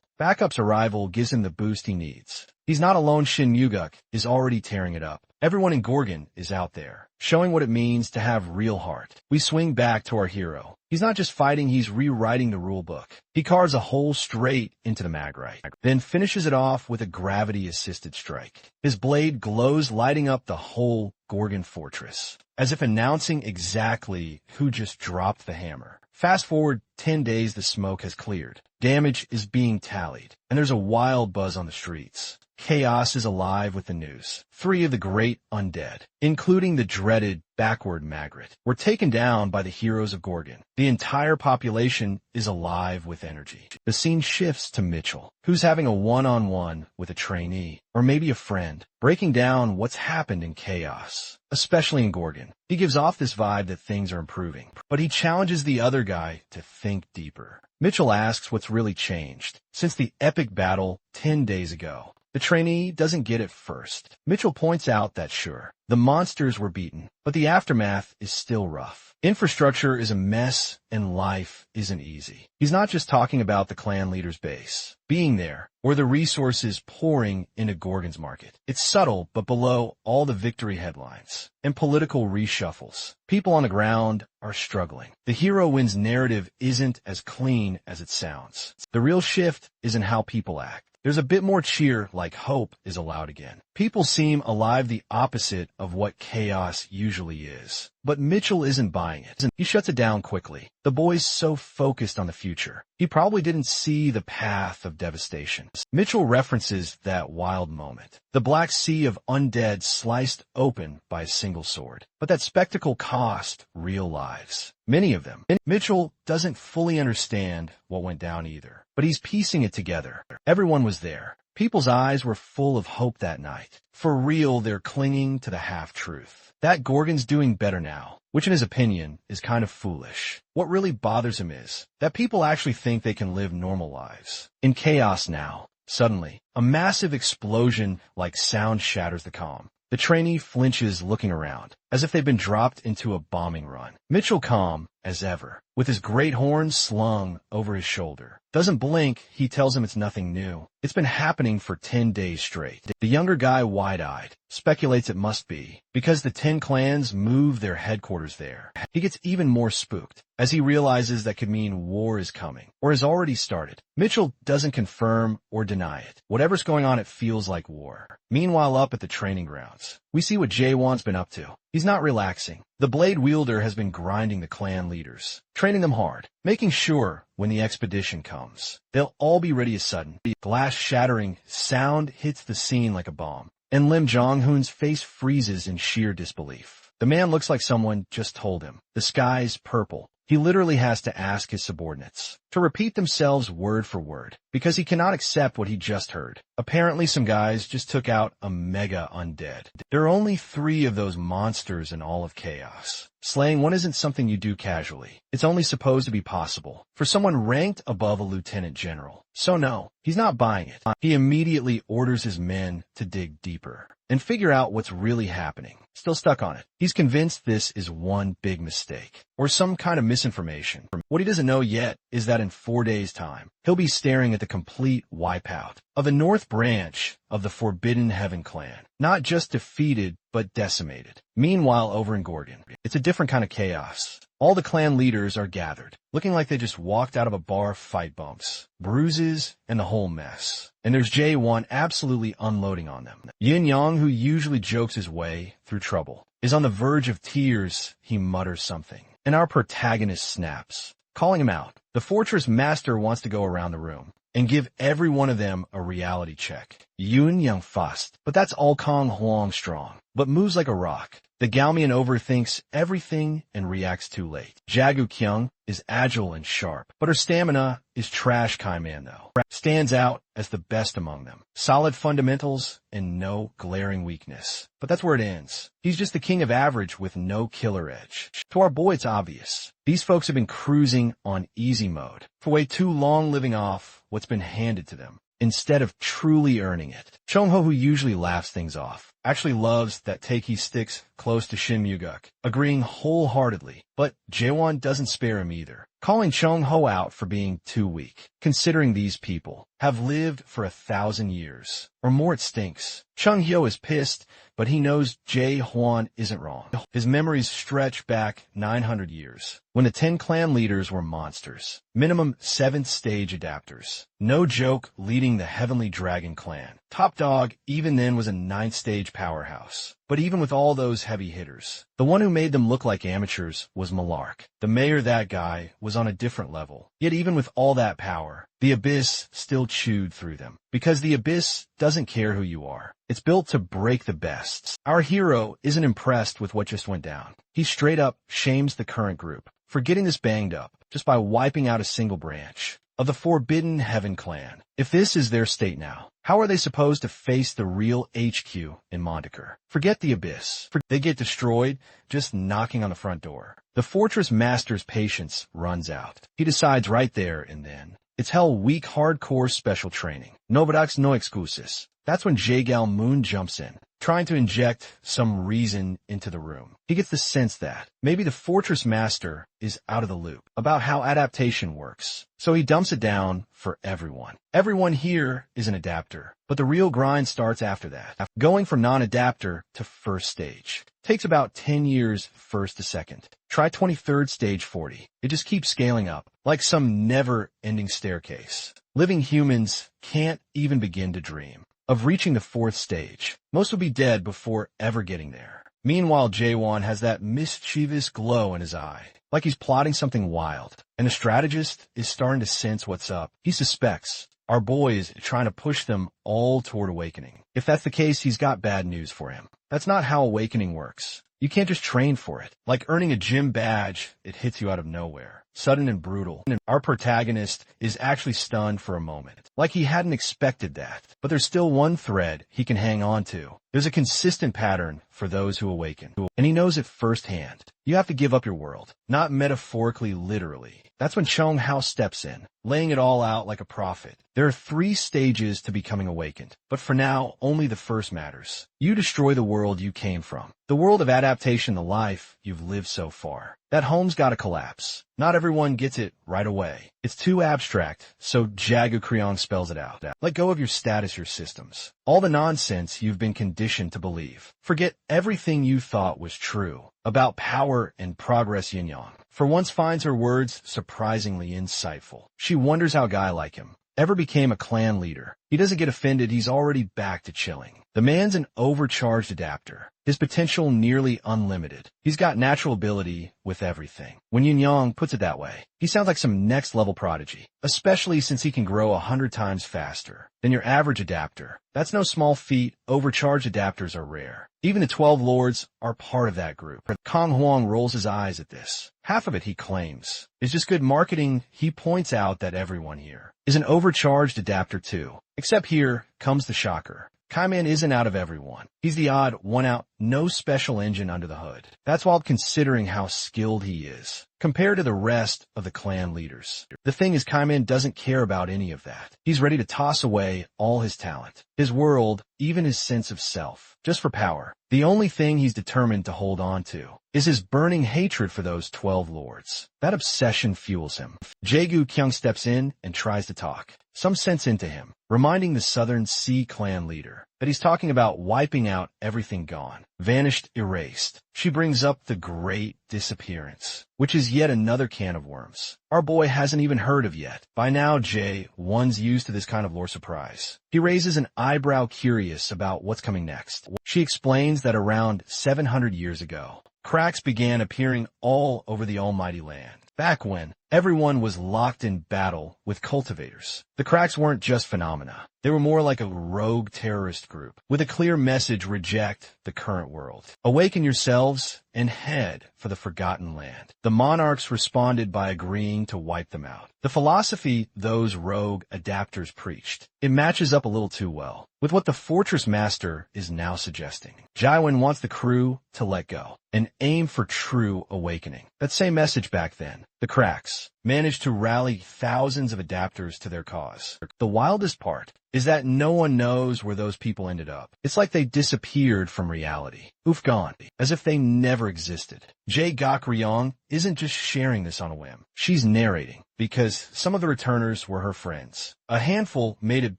Backup's arrival gives him the boost he needs. He's not alone. Shin Yuguk is already tearing it up. Everyone in Gorgon is out there, showing what it means to have real heart. We swing back to our hero. He's not just fighting, he's rewriting the rulebook. He carves a hole straight into the Magrite, then finishes it off with a gravity-assisted strike. His blade glows, lighting up the whole Gorgon fortress, as if announcing exactly who just dropped the hammer. Fast forward 10 days, the smoke has cleared. Damage is being tallied, and there's a wild buzz on the streets. Chaos is alive with the news. 3 of the great undead, including the dreaded backward Magritte, were taken down by the heroes of Gorgon. The entire population is alive with energy. The scene shifts to Mitchell, who's having a one-on-one with a trainee, or maybe a friend, breaking down what's happened in chaos, especially in Gorgon. He gives off this vibe that things are improving, but he challenges the other guy to think deeper. Mitchell asks what's really changed since the epic battle 10 days ago. The trainee doesn't get it first. Mitchell points out that sure, the monsters were beaten, but the aftermath is still rough. Infrastructure is a mess and life isn't easy. He's not just talking about the clan leader's base being there or the resources pouring into Gorgon's market. It's subtle, but below all the victory headlines and political reshuffles, people on the ground are struggling. The hero wins narrative isn't as clean as it sounds. The real shift is in how people act. There's a bit more cheer, like hope is allowed again. People seem alive, the opposite of what chaos usually is. But Mitchell isn't buying it. He shuts it down quickly. The boy's so focused on the future, he probably didn't see the path of devastation. Mitchell references that wild moment. The black sea of undead sliced open by a single sword. But that spectacle cost real lives. Many of them. Mitchell doesn't fully understand what went down either, but he's piecing it together. Everyone was there. People's eyes were full of hope that night. For real, they're clinging to the half-truth. That Gorgon's doing better now, which in his opinion is kind of foolish. What really bothers him is that people actually think they can live normal lives. In chaos now, suddenly, a massive explosion like sound shatters the calm. The trainee flinches, looking around, as if they've been dropped into a bombing run. Mitchell, calm as ever, with his great horn slung over his shoulder, doesn't blink. He tells him it's nothing new. It's been happening for 10 days straight. The younger guy, wide-eyed, speculates it must be because the 10 clans moved their headquarters there. He gets even more spooked as he realizes that could mean war is coming, or has already started. Mitchell doesn't confirm or deny it. Whatever's going on, it feels like war. Meanwhile, up at the training grounds, we see what Jae-won's been up to. He's not relaxing. The blade wielder has been grinding the clan leaders, training them hard, making sure when the expedition comes, they'll all be ready as sudden. The glass shattering sound hits the scene like a bomb. And Lim Jong-hoon's face freezes in sheer disbelief. The man looks like someone just told him. The sky's purple. He literally has to ask his subordinates to repeat themselves word for word, because he cannot accept what he just heard. Apparently some guys just took out a mega undead. There are only 3 of those monsters in all of Chaos. Slaying one isn't something you do casually. It's only supposed to be possible for someone ranked above a lieutenant general. So no, he's not buying it. He immediately orders his men to dig deeper and figure out what's really happening. Still stuck on it. He's convinced this is one big mistake or some kind of misinformation. What he doesn't know yet is that in 4 days' time, he'll be staring at the complete wipeout of the North Branch of the Forbidden Heaven clan. Not just defeated, but decimated. Meanwhile, over in Gorgon, it's a different kind of chaos. All the clan leaders are gathered, looking like they just walked out of a bar of fight bumps, bruises, and the whole mess. And there's Jae-won absolutely unloading on them. Yin-yang, who usually jokes his way through trouble, is on the verge of tears. He mutters something, and our protagonist snaps, calling him out. The fortress master wants to go around the room and give every one of them a reality check. Yoon Young fast, but that's all Kong Huang strong, but moves like a rock. The Galmian overthinks everything and reacts too late. Jagu Kyung is agile and sharp, but her stamina is trash. Kaiman, though, stands out as the best among them. Solid fundamentals and no glaring weakness. But that's where it ends. He's just the king of average with no killer edge. To our boy, it's obvious. These folks have been cruising on easy mode for way too long, living off what's been handed to them instead of truly earning it. Chong-ho, who usually laughs things off, actually loves that Taeki sticks close to Shin Myuguk, agreeing wholeheartedly. But Jae-won doesn't spare him either, calling Chong-ho out for being too weak, considering these people have lived for 1,000 years. Or more, it stinks. Chung-hyo is pissed, but he knows Jae-hwan isn't wrong. His memories stretch back 900 years, when the 10 clan leaders were monsters. Minimum 7th stage adapters. No joke, leading the Heavenly Dragon clan. Top dog, even then, was a 9th stage powerhouse. But even with all those heavy hitters, the one who made them look like amateurs was Malark. The mayor, that guy, was on a different level. Yet even with all that power, the Abyss still chewed through them. Because the Abyss doesn't care who you are. It's built to break the best. Our hero isn't impressed with what just went down. He straight up shames the current group for getting this banged up just by wiping out a single branch of the Forbidden Heaven clan. If this is their state now, how are they supposed to face the real HQ in Mondeker? Forget the Abyss. They get destroyed just knocking on the front door. The fortress master's patience runs out. He decides right there and then, it's hell weak hardcore special training. Nobodax no excuses. That's when Jae-gal Moon jumps in, trying to inject some reason into the room. He gets the sense that maybe the fortress master is out of the loop about how adaptation works. So he dumps it down for everyone. Everyone here is an adapter, but the real grind starts after that. Going from non-adapter to first stage takes about 10 years first to second. Try 23rd stage 40. It just keeps scaling up, like some never-ending staircase. Living humans can't even begin to dream of reaching the 4th stage. Most will be dead before ever getting there. Meanwhile, Jae-won has that mischievous glow in his eye, like he's plotting something wild. And the strategist is starting to sense what's up. He suspects our boy is trying to push them all toward awakening. If that's the case, he's got bad news for him. That's not how awakening works. You can't just train for it. Like earning a gym badge, it hits you out of nowhere. Sudden and brutal. And our protagonist is actually stunned for a moment, like he hadn't expected that. But there's still one thread he can hang on to. There's a consistent pattern for those who awaken, and he knows it firsthand. You have to give up your world, not metaphorically, literally. That's when Chong-hao steps in, laying it all out like a prophet. There are 3 stages to becoming awakened, but for now, only the first matters. You destroy the world you came from, the world of adaptation, the life you've lived so far. That home's gotta collapse. Not everyone gets it right away. It's too abstract, so Jagu Kryong spells it out. Let go of your status, your systems. All the nonsense you've been conditioned to believe. Forget everything you thought was true about power and progress. Yin-yang, for once, finds her words surprisingly insightful. She wonders how a guy like him ever became a clan leader He doesn't get offended, he's already back to chilling. The man's an overcharged adapter. His potential nearly unlimited. He's got natural ability with everything. When Yin Yang puts it that way, he sounds like some next-level prodigy, especially since he can grow 100 times faster than your average adapter. That's no small feat. Overcharged adapters are rare. Even the 12 lords are part of that group. Kong Huang rolls his eyes at this. Half of it, he claims, is just good marketing. He points out that everyone here is an overcharged adapter too. Except here comes the shocker. Kaiman isn't out of everyone. He's the odd one out, no special engine under the hood. That's wild considering how skilled he is, compared to the rest of the clan leaders. The thing is, Kaiman doesn't care about any of that. He's ready to toss away all his talent, his world, even his sense of self, just for power. The only thing he's determined to hold on to is his burning hatred for those 12 lords. That obsession fuels him. Jaegu Kyung steps in and tries to talk some sense into him, reminding the Southern Sea clan leader that he's talking about wiping out everything gone, vanished, erased. She brings up the Great Disappearance, which is yet another can of worms our boy hasn't even heard of yet. By now, Jae-won's used to this kind of lore surprise. He raises an eyebrow, curious about what's coming next. She explains that around 700 years ago, cracks began appearing all over the almighty land. Back when everyone was locked in battle with cultivators. The cracks weren't just phenomena. They were more like a rogue terrorist group with a clear message: reject the current world. Awaken yourselves and head for the forgotten land. The monarchs responded by agreeing to wipe them out. The philosophy those rogue adapters preached, it matches up a little too well with what the fortress master is now suggesting. Jaiwan wants the crew to let go and aim for true awakening. That same message back then. The cracks managed to rally thousands of adapters to their cause. The wildest part is that no one knows where those people ended up. It's like they disappeared from reality. Oof, gone, as if they never existed. Jae Gak Ryong isn't just sharing this on a whim. She's narrating, because some of the returners were her friends. A handful made it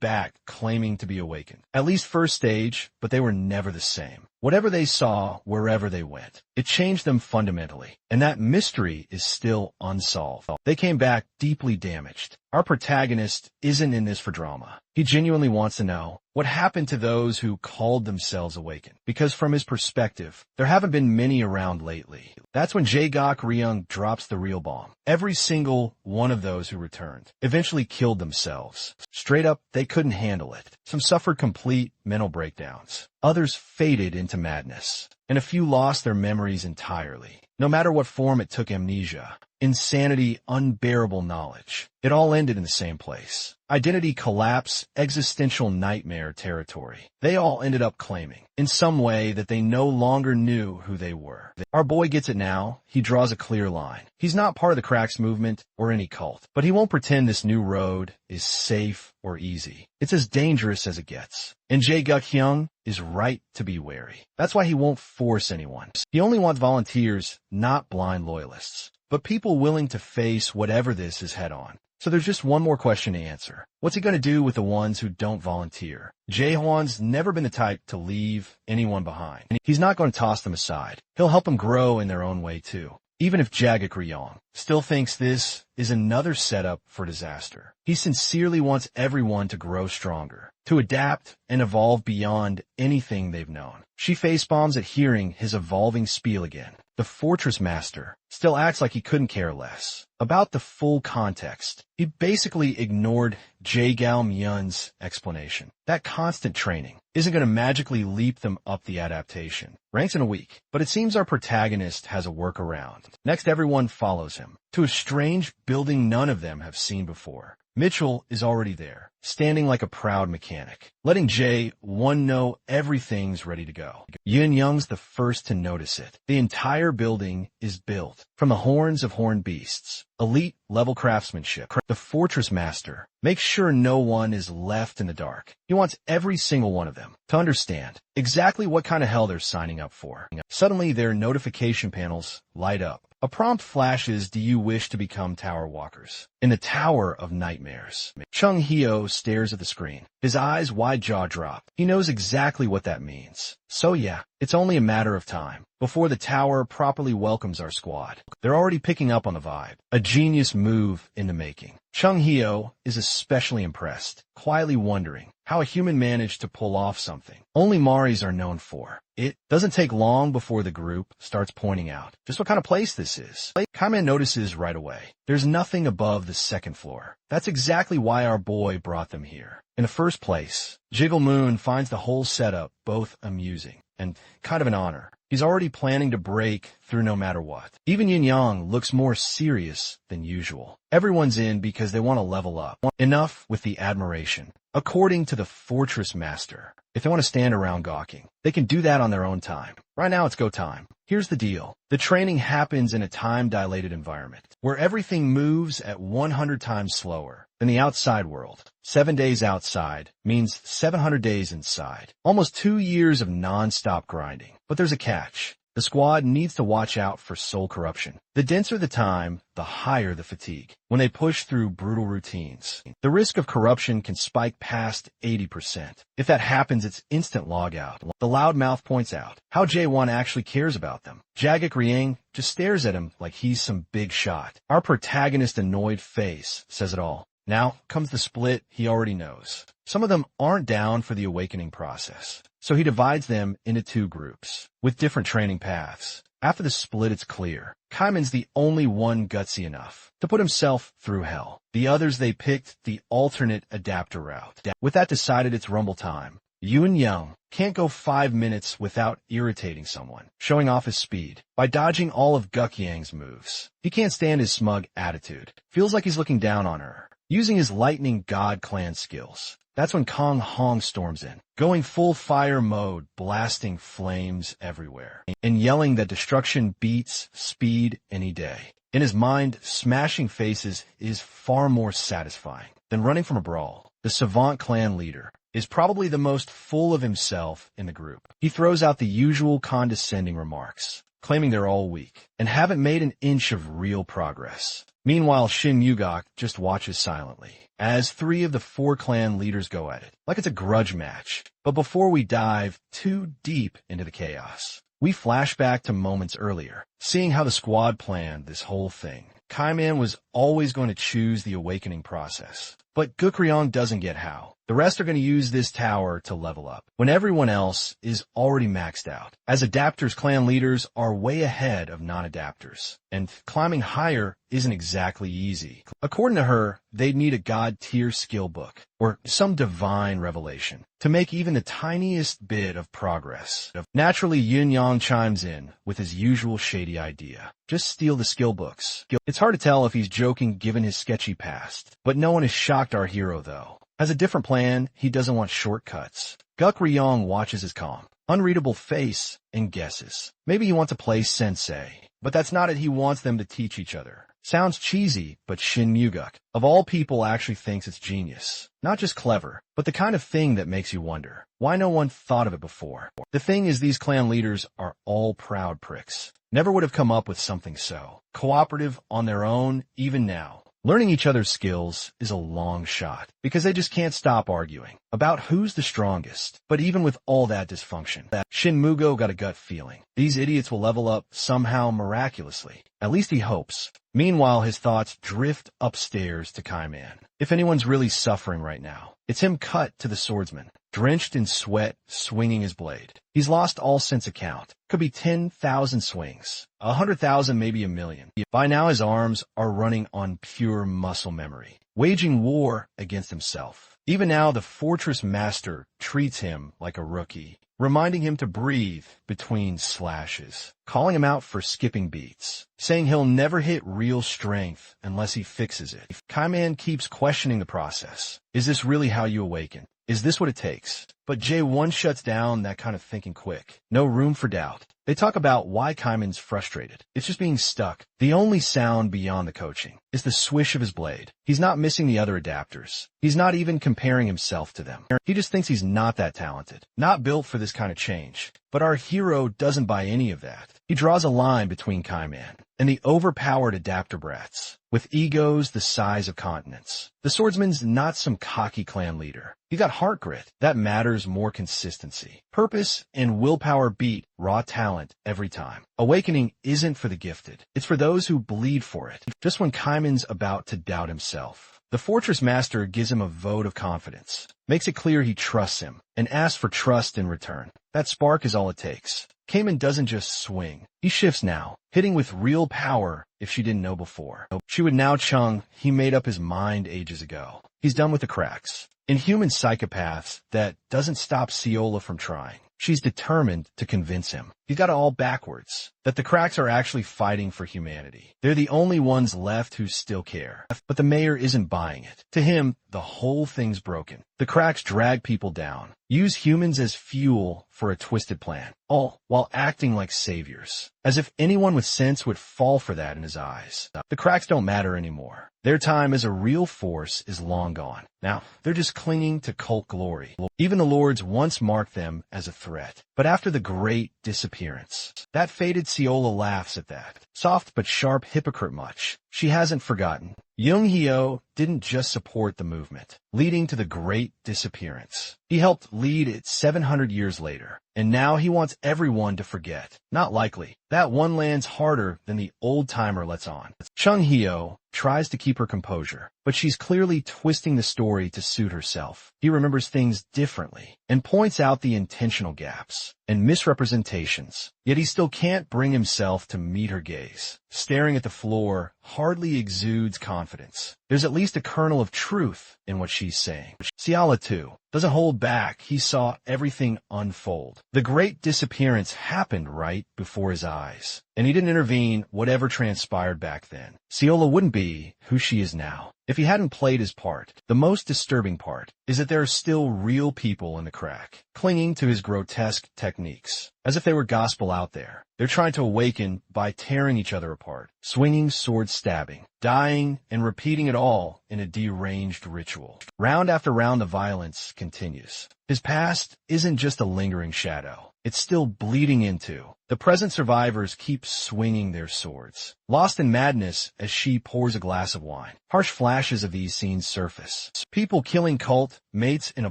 back claiming to be awakened. At least first stage, but they were never the same. Whatever they saw, wherever they went, it changed them fundamentally. And that mystery is still unsolved. They came back deeply damaged. Our protagonist isn't in this for drama. He genuinely wants to know what happened to those who called themselves awakened. Because from his perspective, there haven't been many around lately. That's when Jae Gak Ryung drops the real bomb. Every single one of those who returned eventually killed themselves. Straight up, they couldn't handle it. Some suffered complete mental breakdowns. Others faded into madness. And a few lost their memories entirely. No matter what form it took: amnesia, insanity, unbearable knowledge. It all ended in the same place. Identity collapse, existential nightmare territory. They all ended up claiming, in some way, that they no longer knew who they were. Our boy gets it now. He draws a clear line. He's not part of the cracks movement or any cult, but he won't pretend this new road is safe or easy. It's as dangerous as it gets. And Jae Guk Hyung is right to be wary. That's why he won't force anyone. He only wants volunteers, not blind loyalists, but people willing to face whatever this is head on. So there's just one more question to answer. What's he going to do with the ones who don't volunteer? Jae-hwan's never been the type to leave anyone behind. He's not going to toss them aside. He'll help them grow in their own way too. Even if Jagak Ryong still thinks this is another setup for disaster. He sincerely wants everyone to grow stronger, to adapt and evolve beyond anything they've known. She facepalms at hearing his evolving spiel again. The fortress master still acts like he couldn't care less about the full context. He basically ignored Jae Gao Myun's explanation. That constant training isn't going to magically leap them up the adaptation ranks in a week. But it seems our protagonist has a workaround. Next, everyone follows him to a strange building none of them have seen before. Mitchell is already there, standing like a proud mechanic, letting Jae-won know everything's ready to go. Yin Young's the first to notice it. The entire building is built from the horns of horned beasts, elite level craftsmanship. The fortress master makes sure no one is left in the dark. He wants every single one of them to understand exactly what kind of hell they're signing up for. Suddenly, their notification panels light up. A prompt flashes: do you wish to become Tower Walkers in the Tower of Nightmares? Chung Hyo stares at the screen, his eyes wide, jaw drop. He knows exactly what that means. So yeah, it's only a matter of time before the tower properly welcomes our squad. They're already picking up on the vibe. A genius move in the making. Chung Hyo is especially impressed, quietly wondering how a human managed to pull off something only Maris are known for. It doesn't take long before the group starts pointing out just what kind of place this is. Kaiman notices right away. There's nothing above the second floor. That's exactly why our boy brought them here. In the first place, Jiggle Moon finds the whole setup both amusing and kind of an honor. He's already planning to break through no matter what. Even Yin Yang looks more serious than usual. Everyone's in because they want to level up. Enough with the admiration. According to the Fortress Master, if they want to stand around gawking, they can do that on their own time. Right now it's go time. Here's the deal. The training happens in a time-dilated environment where everything moves at 100 times slower than the outside world. 7 days outside means 700 days inside. Almost 2 years of non-stop grinding. But there's a catch. The squad needs to watch out for soul corruption. The denser the time, the higher the fatigue. When they push through brutal routines, the risk of corruption can spike past 80%. If that happens, it's instant logout. The loudmouth points out how Jae-won actually cares about them. Jaggak Rieng just stares at him like he's some big shot. Our protagonist's annoyed face says it all. Now comes the split he already knows. Some of them aren't down for the awakening process, so he divides them into 2 groups with different training paths. After the split, it's clear. Kaiman's the only one gutsy enough to put himself through hell. The others, they picked the alternate adapter route. With that decided, it's rumble time. Yoon Young can't go 5 minutes without irritating someone, showing off his speed by dodging all of Guk Yang's moves. He can't stand his smug attitude. Feels like he's looking down on her. Using his Lightning God Clan skills. That's when Kong Hong storms in, going full fire mode, blasting flames everywhere, and yelling that destruction beats speed any day. In his mind, smashing faces is far more satisfying than running from a brawl. The Savant Clan leader is probably the most full of himself in the group. He throws out the usual condescending remarks, claiming they're all weak and haven't made an inch of real progress. Meanwhile, Shin Yugok just watches silently as 3 of the 4 clan leaders go at it, like it's a grudge match. But before we dive too deep into the chaos, we flash back to moments earlier, seeing how the squad planned this whole thing. Kaiman was always going to choose the awakening process, but Gukryong doesn't get how. The rest are going to use this tower to level up, when everyone else is already maxed out, as adapters clan leaders are way ahead of non-adapters, and climbing higher isn't exactly easy. According to her, they'd need a god-tier skill book, or some divine revelation, to make even the tiniest bit of progress. Naturally, Yin Yang chimes in with his usual shady idea. Just steal the skill books. It's hard to tell if he's joking given his sketchy past, but no one has shocked our hero though. Has a different plan, he doesn't want shortcuts. Guk Ryong watches his calm, unreadable face and guesses. Maybe he wants to play sensei, but that's not it. He wants them to teach each other. Sounds cheesy, but Shin Muguk, of all people, actually thinks it's genius. Not just clever, but the kind of thing that makes you wonder why no one thought of it before. The thing is, these clan leaders are all proud pricks. Never would have come up with something so cooperative on their own, even now. Learning each other's skills is a long shot, because they just can't stop arguing about who's the strongest. But even with all that dysfunction, Shin Mugo got a gut feeling. These idiots will level up somehow miraculously. At least he hopes. Meanwhile, his thoughts drift upstairs to Kaiman. If anyone's really suffering right now, it's him cut to the swordsman, drenched in sweat, swinging his blade. He's lost all sense of count. Could be 10,000 swings, 100,000, maybe a million. By now his arms are running on pure muscle memory, waging war against himself. Even now the Fortress Master treats him like a rookie, reminding him to breathe between slashes, calling him out for skipping beats, saying he'll never hit real strength unless he fixes it. Kaiman keeps questioning the process. Is this really how you awaken? Is this what it takes? But J1 shuts down that kind of thinking quick. No room for doubt. They talk about why Kaiman's frustrated. It's just being stuck. The only sound beyond the coaching is the swish of his blade. He's not missing the other adapters. He's not even comparing himself to them. He just thinks he's not that talented, not built for this kind of change. But our hero doesn't buy any of that. He draws a line between Kaiman and the overpowered adapter brats, with egos the size of continents. The swordsman's not some cocky clan leader. He's got heart grit. That matters more consistency. Purpose and willpower beat raw talent every time. Awakening isn't for the gifted. It's for those who bleed for it. Just when Kaiman's about to doubt himself, the Fortress Master gives him a vote of confidence, makes it clear he trusts him, and asks for trust in return. That spark is all it takes. Kaiman doesn't just swing. He shifts now, hitting with real power if she didn't know before. She would now Chung, he made up his mind ages ago. He's done with the cracks. Inhuman psychopaths that doesn't stop Ciola from trying. She's determined to convince him. He's got it all backwards, that the cracks are actually fighting for humanity. They're the only ones left who still care. But the mayor isn't buying it. To him, the whole thing's broken. The cracks drag people down, use humans as fuel for a twisted plan, all while acting like saviors, as if anyone with sense would fall for that in his eyes. The cracks don't matter anymore. Their time as a real force is long gone. Now, they're just clinging to cult glory. Even the lords once marked them as a threat. But after the great disappearance, that faded Ciola laughs at that. Soft but sharp hypocrite much. She hasn't forgotten. Jung Hyo didn't just support the movement, leading to the great disappearance. He helped lead it 700 years later, and now he wants everyone to forget. Not likely. That one lands harder than the old-timer lets on. Chung Hyo tries to keep her composure, but she's clearly twisting the story to suit herself. He remembers things differently and points out the intentional gaps and misrepresentations, yet he still can't bring himself to meet her gaze. Staring at the floor hardly exudes confidence. There's at least a kernel of truth in what she's saying. Ciala, too, doesn't hold back. He saw everything unfold. The great disappearance happened right before his eyes, and he didn't intervene whatever transpired back then. Ciola wouldn't be who she is now if he hadn't played his part. The most disturbing part is that there are still real people in the crack, clinging to his grotesque techniques, as if they were gospel out there. They're trying to awaken by tearing each other apart, swinging sword stabbing, dying, and repeating it all in a deranged ritual. Round after round, the violence continues. His past isn't just a lingering shadow. It's still bleeding into. The present survivors keep swinging their swords, lost in madness as she pours a glass of wine. Harsh flashes of these scenes surface. People killing cult mates in a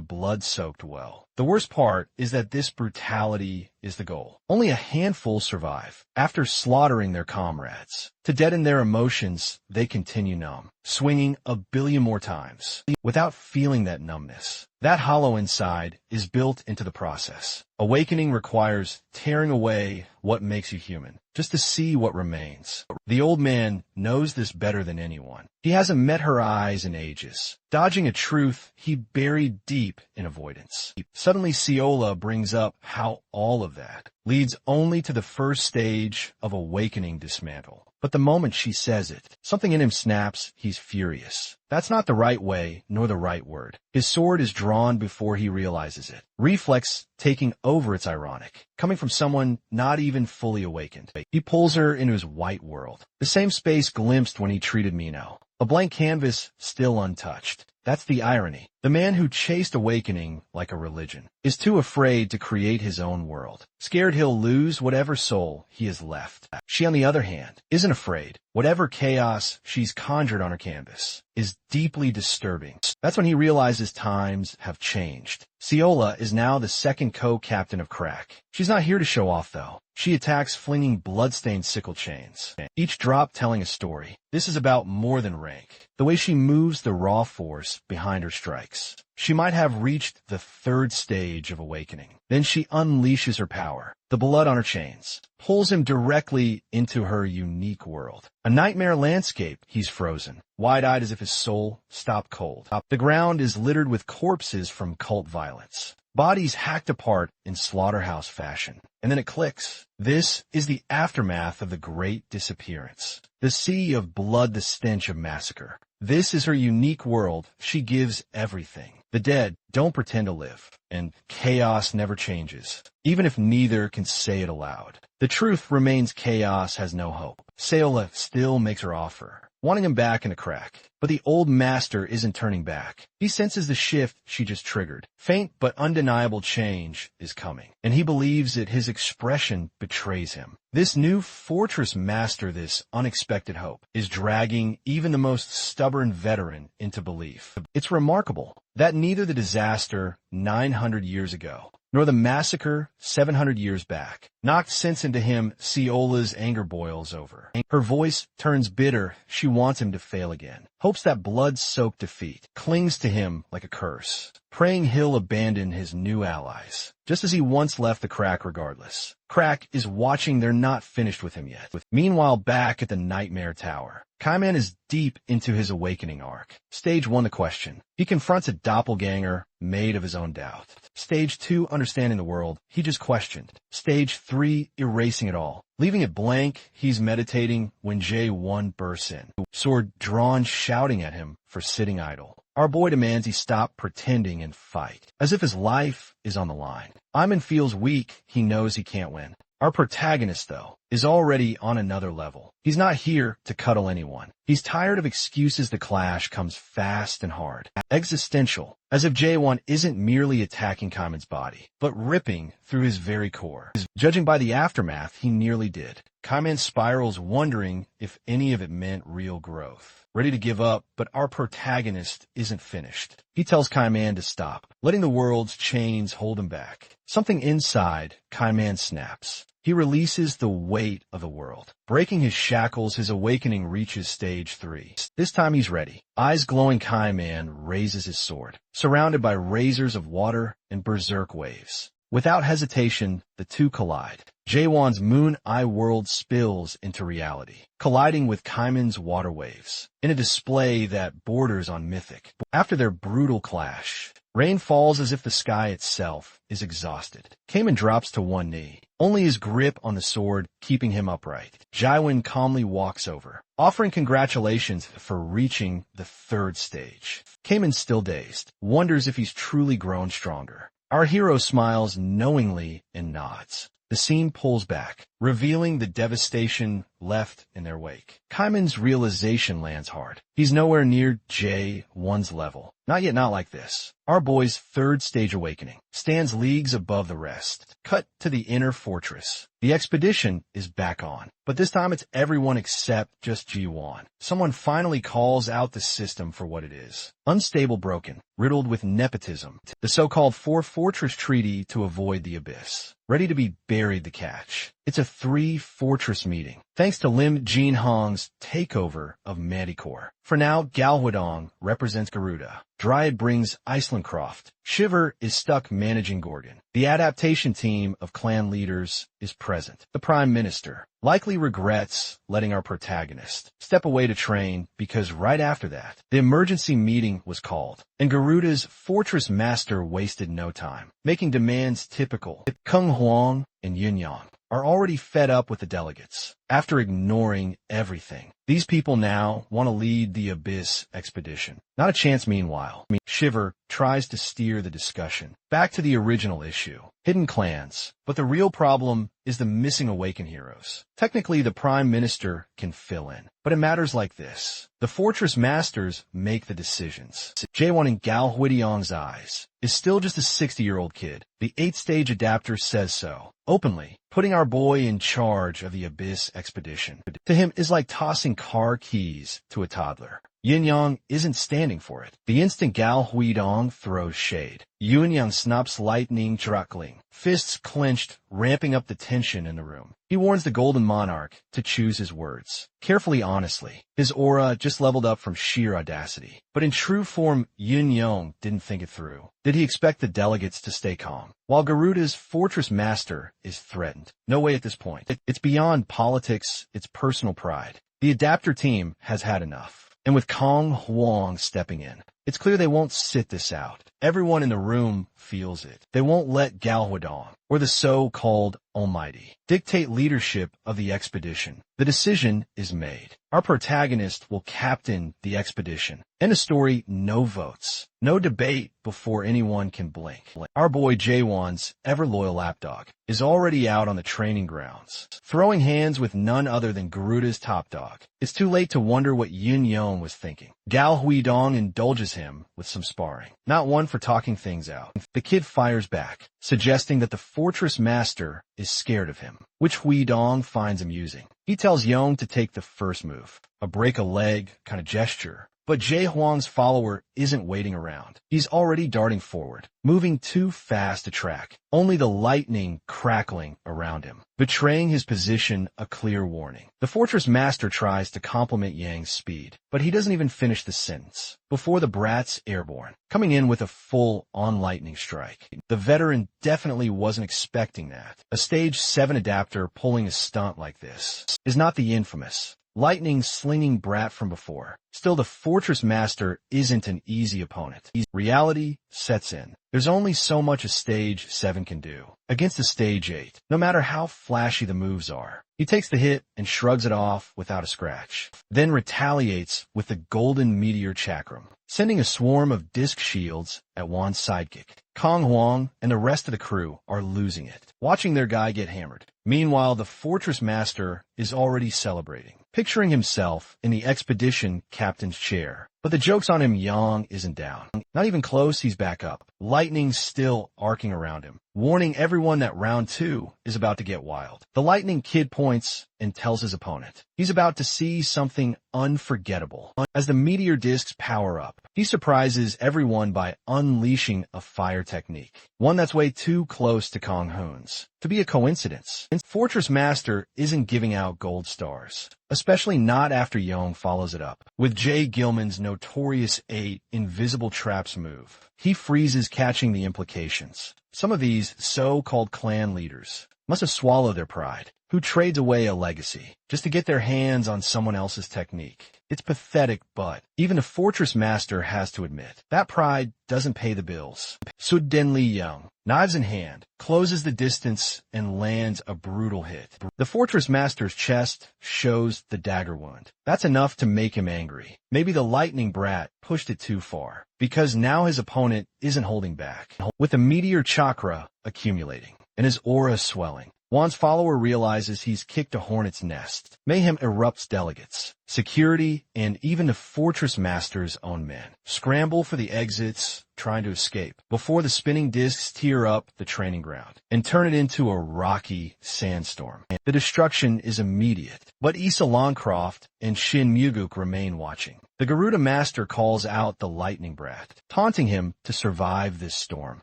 blood-soaked well. The worst part is that this brutality is the goal. Only a handful survive. After slaughtering their comrades, to deaden their emotions, they continue numb, swinging a billion more times, without feeling that numbness. That hollow inside is built into the process. Awakening requires tearing away what makes you human, just to see what remains. The old man knows this better than anyone. He hasn't met her eyes in ages, dodging a truth he buried deep in avoidance. Suddenly, Ciola brings up how all of that leads only to the first stage of awakening dismantle. But the moment she says it, something in him snaps. He's furious. That's not the right way, nor the right word. His sword is drawn before he realizes it. Reflex taking over. It's ironic, coming from someone not even fully awakened. He pulls her into his white world, the same space glimpsed when he treated Mino. A blank canvas still untouched. That's the irony. The man who chased awakening like a religion is too afraid to create his own world, scared he'll lose whatever soul he has left. She, on the other hand, isn't afraid. Whatever chaos she's conjured on her canvas is deeply disturbing. That's when he realizes times have changed. Ciola is now the second co-captain of Crack. She's not here to show off, though. She attacks flinging blood-stained sickle chains, each drop telling a story. This is about more than rank. The way she moves the raw force behind her strikes. She might have reached the third stage of awakening. Then she unleashes her power. The blood on her chains pulls him directly into her unique world. A nightmare landscape. He's frozen, wide-eyed as if his soul stopped cold. The ground is littered with corpses from cult violence. Bodies hacked apart in slaughterhouse fashion. And then it clicks. This is the aftermath of the great disappearance. The sea of blood, the stench of massacre. This is her unique world. She gives everything. The dead don't pretend to live, and chaos never changes, even if neither can say it aloud. The truth remains: chaos has no hope. Ciola still makes her offer, wanting him back in the Crack. But the old master isn't turning back. He senses the shift she just triggered. Faint but undeniable change is coming, and he believes that his expression betrays him. This new fortress master, this unexpected hope, is dragging even the most stubborn veteran into belief. It's remarkable that neither the disaster 900 years ago nor the massacre 700 years back knocked sense into him. Ciola's anger boils over. Her voice turns bitter. She wants him to fail again. Hopes that blood-soaked defeat clings to him like a curse, praying he'll abandon his new allies, just as he once left the Crack regardless. Crack is watching. They're not finished with him yet. Meanwhile, back at the Nightmare Tower, Kaiman is deep into his awakening arc. Stage 1, the question. He confronts a doppelganger made of his own doubt. Stage 2, understanding the world he just questioned. Stage 3, erasing it all. Leaving it blank, he's meditating when J1 bursts in, sword drawn, shouting at him for sitting idle. Our boy demands he stop pretending and fight, as if his life is on the line. Iman feels weak. He knows he can't win. Our protagonist, though, is already on another level. He's not here to cuddle anyone. He's tired of excuses. The clash comes fast and hard. Existential, as if J1 isn't merely attacking Kaiman's body, but ripping through his very core. Judging by the aftermath, he nearly did. Kaiman spirals, wondering if any of it meant real growth. Ready to give up, but our protagonist isn't finished. He tells Kaiman to stop, letting the world's chains hold him back. Something inside Kaiman snaps. He releases the weight of the world. Breaking his shackles, his awakening reaches stage 3. This time he's ready. Eyes glowing, Kaiman raises his sword, surrounded by razors of water and berserk waves. Without hesitation, the two collide. J1's moon eye world spills into reality, colliding with Kaiman's water waves, in a display that borders on mythic. After their brutal clash, rain falls as if the sky itself is exhausted. Kaiman drops to one knee, only his grip on the sword keeping him upright. Jaiwin calmly walks over, offering congratulations for reaching the 3rd stage. Kaiman's still dazed, wonders if he's truly grown stronger. Our hero smiles knowingly and nods. The scene pulls back, revealing the devastation left in their wake. Kaiman's realization lands hard. He's nowhere near J1's level. Not yet, not like this. Our boy's 3rd stage awakening stands leagues above the rest. Cut to the inner fortress. The expedition is back on, but this time it's everyone except just G1. Someone finally calls out the system for what it is. Unstable, broken, riddled with nepotism. The so-called 4-fortress treaty to avoid the abyss. Ready to be buried, the catch. It's a 3-fortress meeting, thanks to Lim Jinhong's takeover of Manticore. For now, Galhuadong represents Garuda. Dryad brings Icelandcroft. Shiver is stuck managing Gorgon. The adaptation team of clan leaders is present. The Prime Minister likely regrets letting our protagonist step away to train, because right after that, the emergency meeting was called, and Garuda's fortress master wasted no time, making demands typical. Kung Huang and Yin Yang are already fed up with the delegates. After ignoring everything, these people now want to lead the Abyss expedition. Not a chance. Meanwhile, Shiver tries to steer the discussion back to the original issue, hidden clans. But the real problem is the missing Awakened heroes. Technically, the Prime Minister can fill in, but in matters like this, the Fortress Masters make the decisions. J1 in Gal Huidiong's eyes is still just a 60-year-old kid. The 8th-stage adapter says so, openly, putting our boy in charge of the Abyss expedition. To him is like tossing car keys to a toddler. Yin Yang isn't standing for it. The instant Gal Huidong throws shade, Yun Yang snaps lightning truckling, fists clenched, ramping up the tension in the room. He warns the Golden Monarch to choose his words carefully, honestly. His aura just leveled up from sheer audacity. But in true form, Yun Yang didn't think it through. Did he expect the delegates to stay calm while Garuda's fortress master is threatened? No way at this point. It's beyond politics, it's personal pride. The adapter team has had enough. And with Kong Huang stepping in, it's clear they won't sit this out. Everyone in the room feels it. They won't let Galhuadong, or the so-called Almighty, dictate leadership of the expedition. The decision is made. Our protagonist will captain the expedition. End of story, no votes. No debate before anyone can blink. Our boy J1's ever-loyal lapdog is already out on the training grounds, throwing hands with none other than Garuda's top dog. It's too late to wonder what Yin Yang was thinking. Gal Huidong indulges challenges him with some sparring, not one for talking things out. The kid fires back, suggesting that the fortress master is scared of him, which Huidong finds amusing. He tells Yong to take the first move, a break a leg kind of gesture. But Jie Huang's follower isn't waiting around. He's already darting forward, moving too fast to track, only the lightning crackling around him, betraying his position a clear warning. The fortress master tries to compliment Yang's speed, but he doesn't even finish the sentence before the brat's airborne, coming in with a full-on lightning strike. The veteran definitely wasn't expecting that. A stage 7 adapter pulling a stunt like this is not the infamous lightning slinging brat from before. Still, the fortress master isn't an easy opponent. Reality sets in. There's only so much a stage 7 can do against a stage 8, no matter how flashy the moves are. He takes the hit and shrugs it off without a scratch, then retaliates with the golden meteor chakram, sending a swarm of disc shields at Wan's sidekick. Kong Huang and the rest of the crew are losing it, watching their guy get hammered. Meanwhile, the fortress master is already celebrating, picturing himself in the expedition captain's chair. But the joke's on him. Yang isn't down. Not even close, he's back up. Lightning still arcing around him, warning everyone that round 2 is about to get wild. The lightning kid points and tells his opponent he's about to see something unforgettable. As the meteor discs power up, he surprises everyone by unleashing a fire technique, one that's way too close to Kong Hoon's to be a coincidence. And Fortress Master isn't giving out gold stars, especially not after Yong follows it up with Jay Gilman's notorious 8 invisible traps move. He freezes, catching the implications. Some of these so-called clan leaders must have swallowed their pride, who trades away a legacy just to get their hands on someone else's technique. It's pathetic, but even the Fortress Master has to admit that pride doesn't pay the bills. Suden Li Young, knives in hand, closes the distance and lands a brutal hit. The Fortress Master's chest shows the dagger wound. That's enough to make him angry. Maybe the lightning brat pushed it too far, because now his opponent isn't holding back, with the meteor chakra accumulating and his aura swelling. Wan's follower realizes he's kicked a hornet's nest. Mayhem erupts. Delegates, security, and even the Fortress Master's own men scramble for the exits, trying to escape, before the spinning discs tear up the training ground and turn it into a rocky sandstorm. The destruction is immediate, but Issa Longcroft and Shin Muguk remain watching. The Garuda Master calls out the lightning brat, taunting him to survive this storm,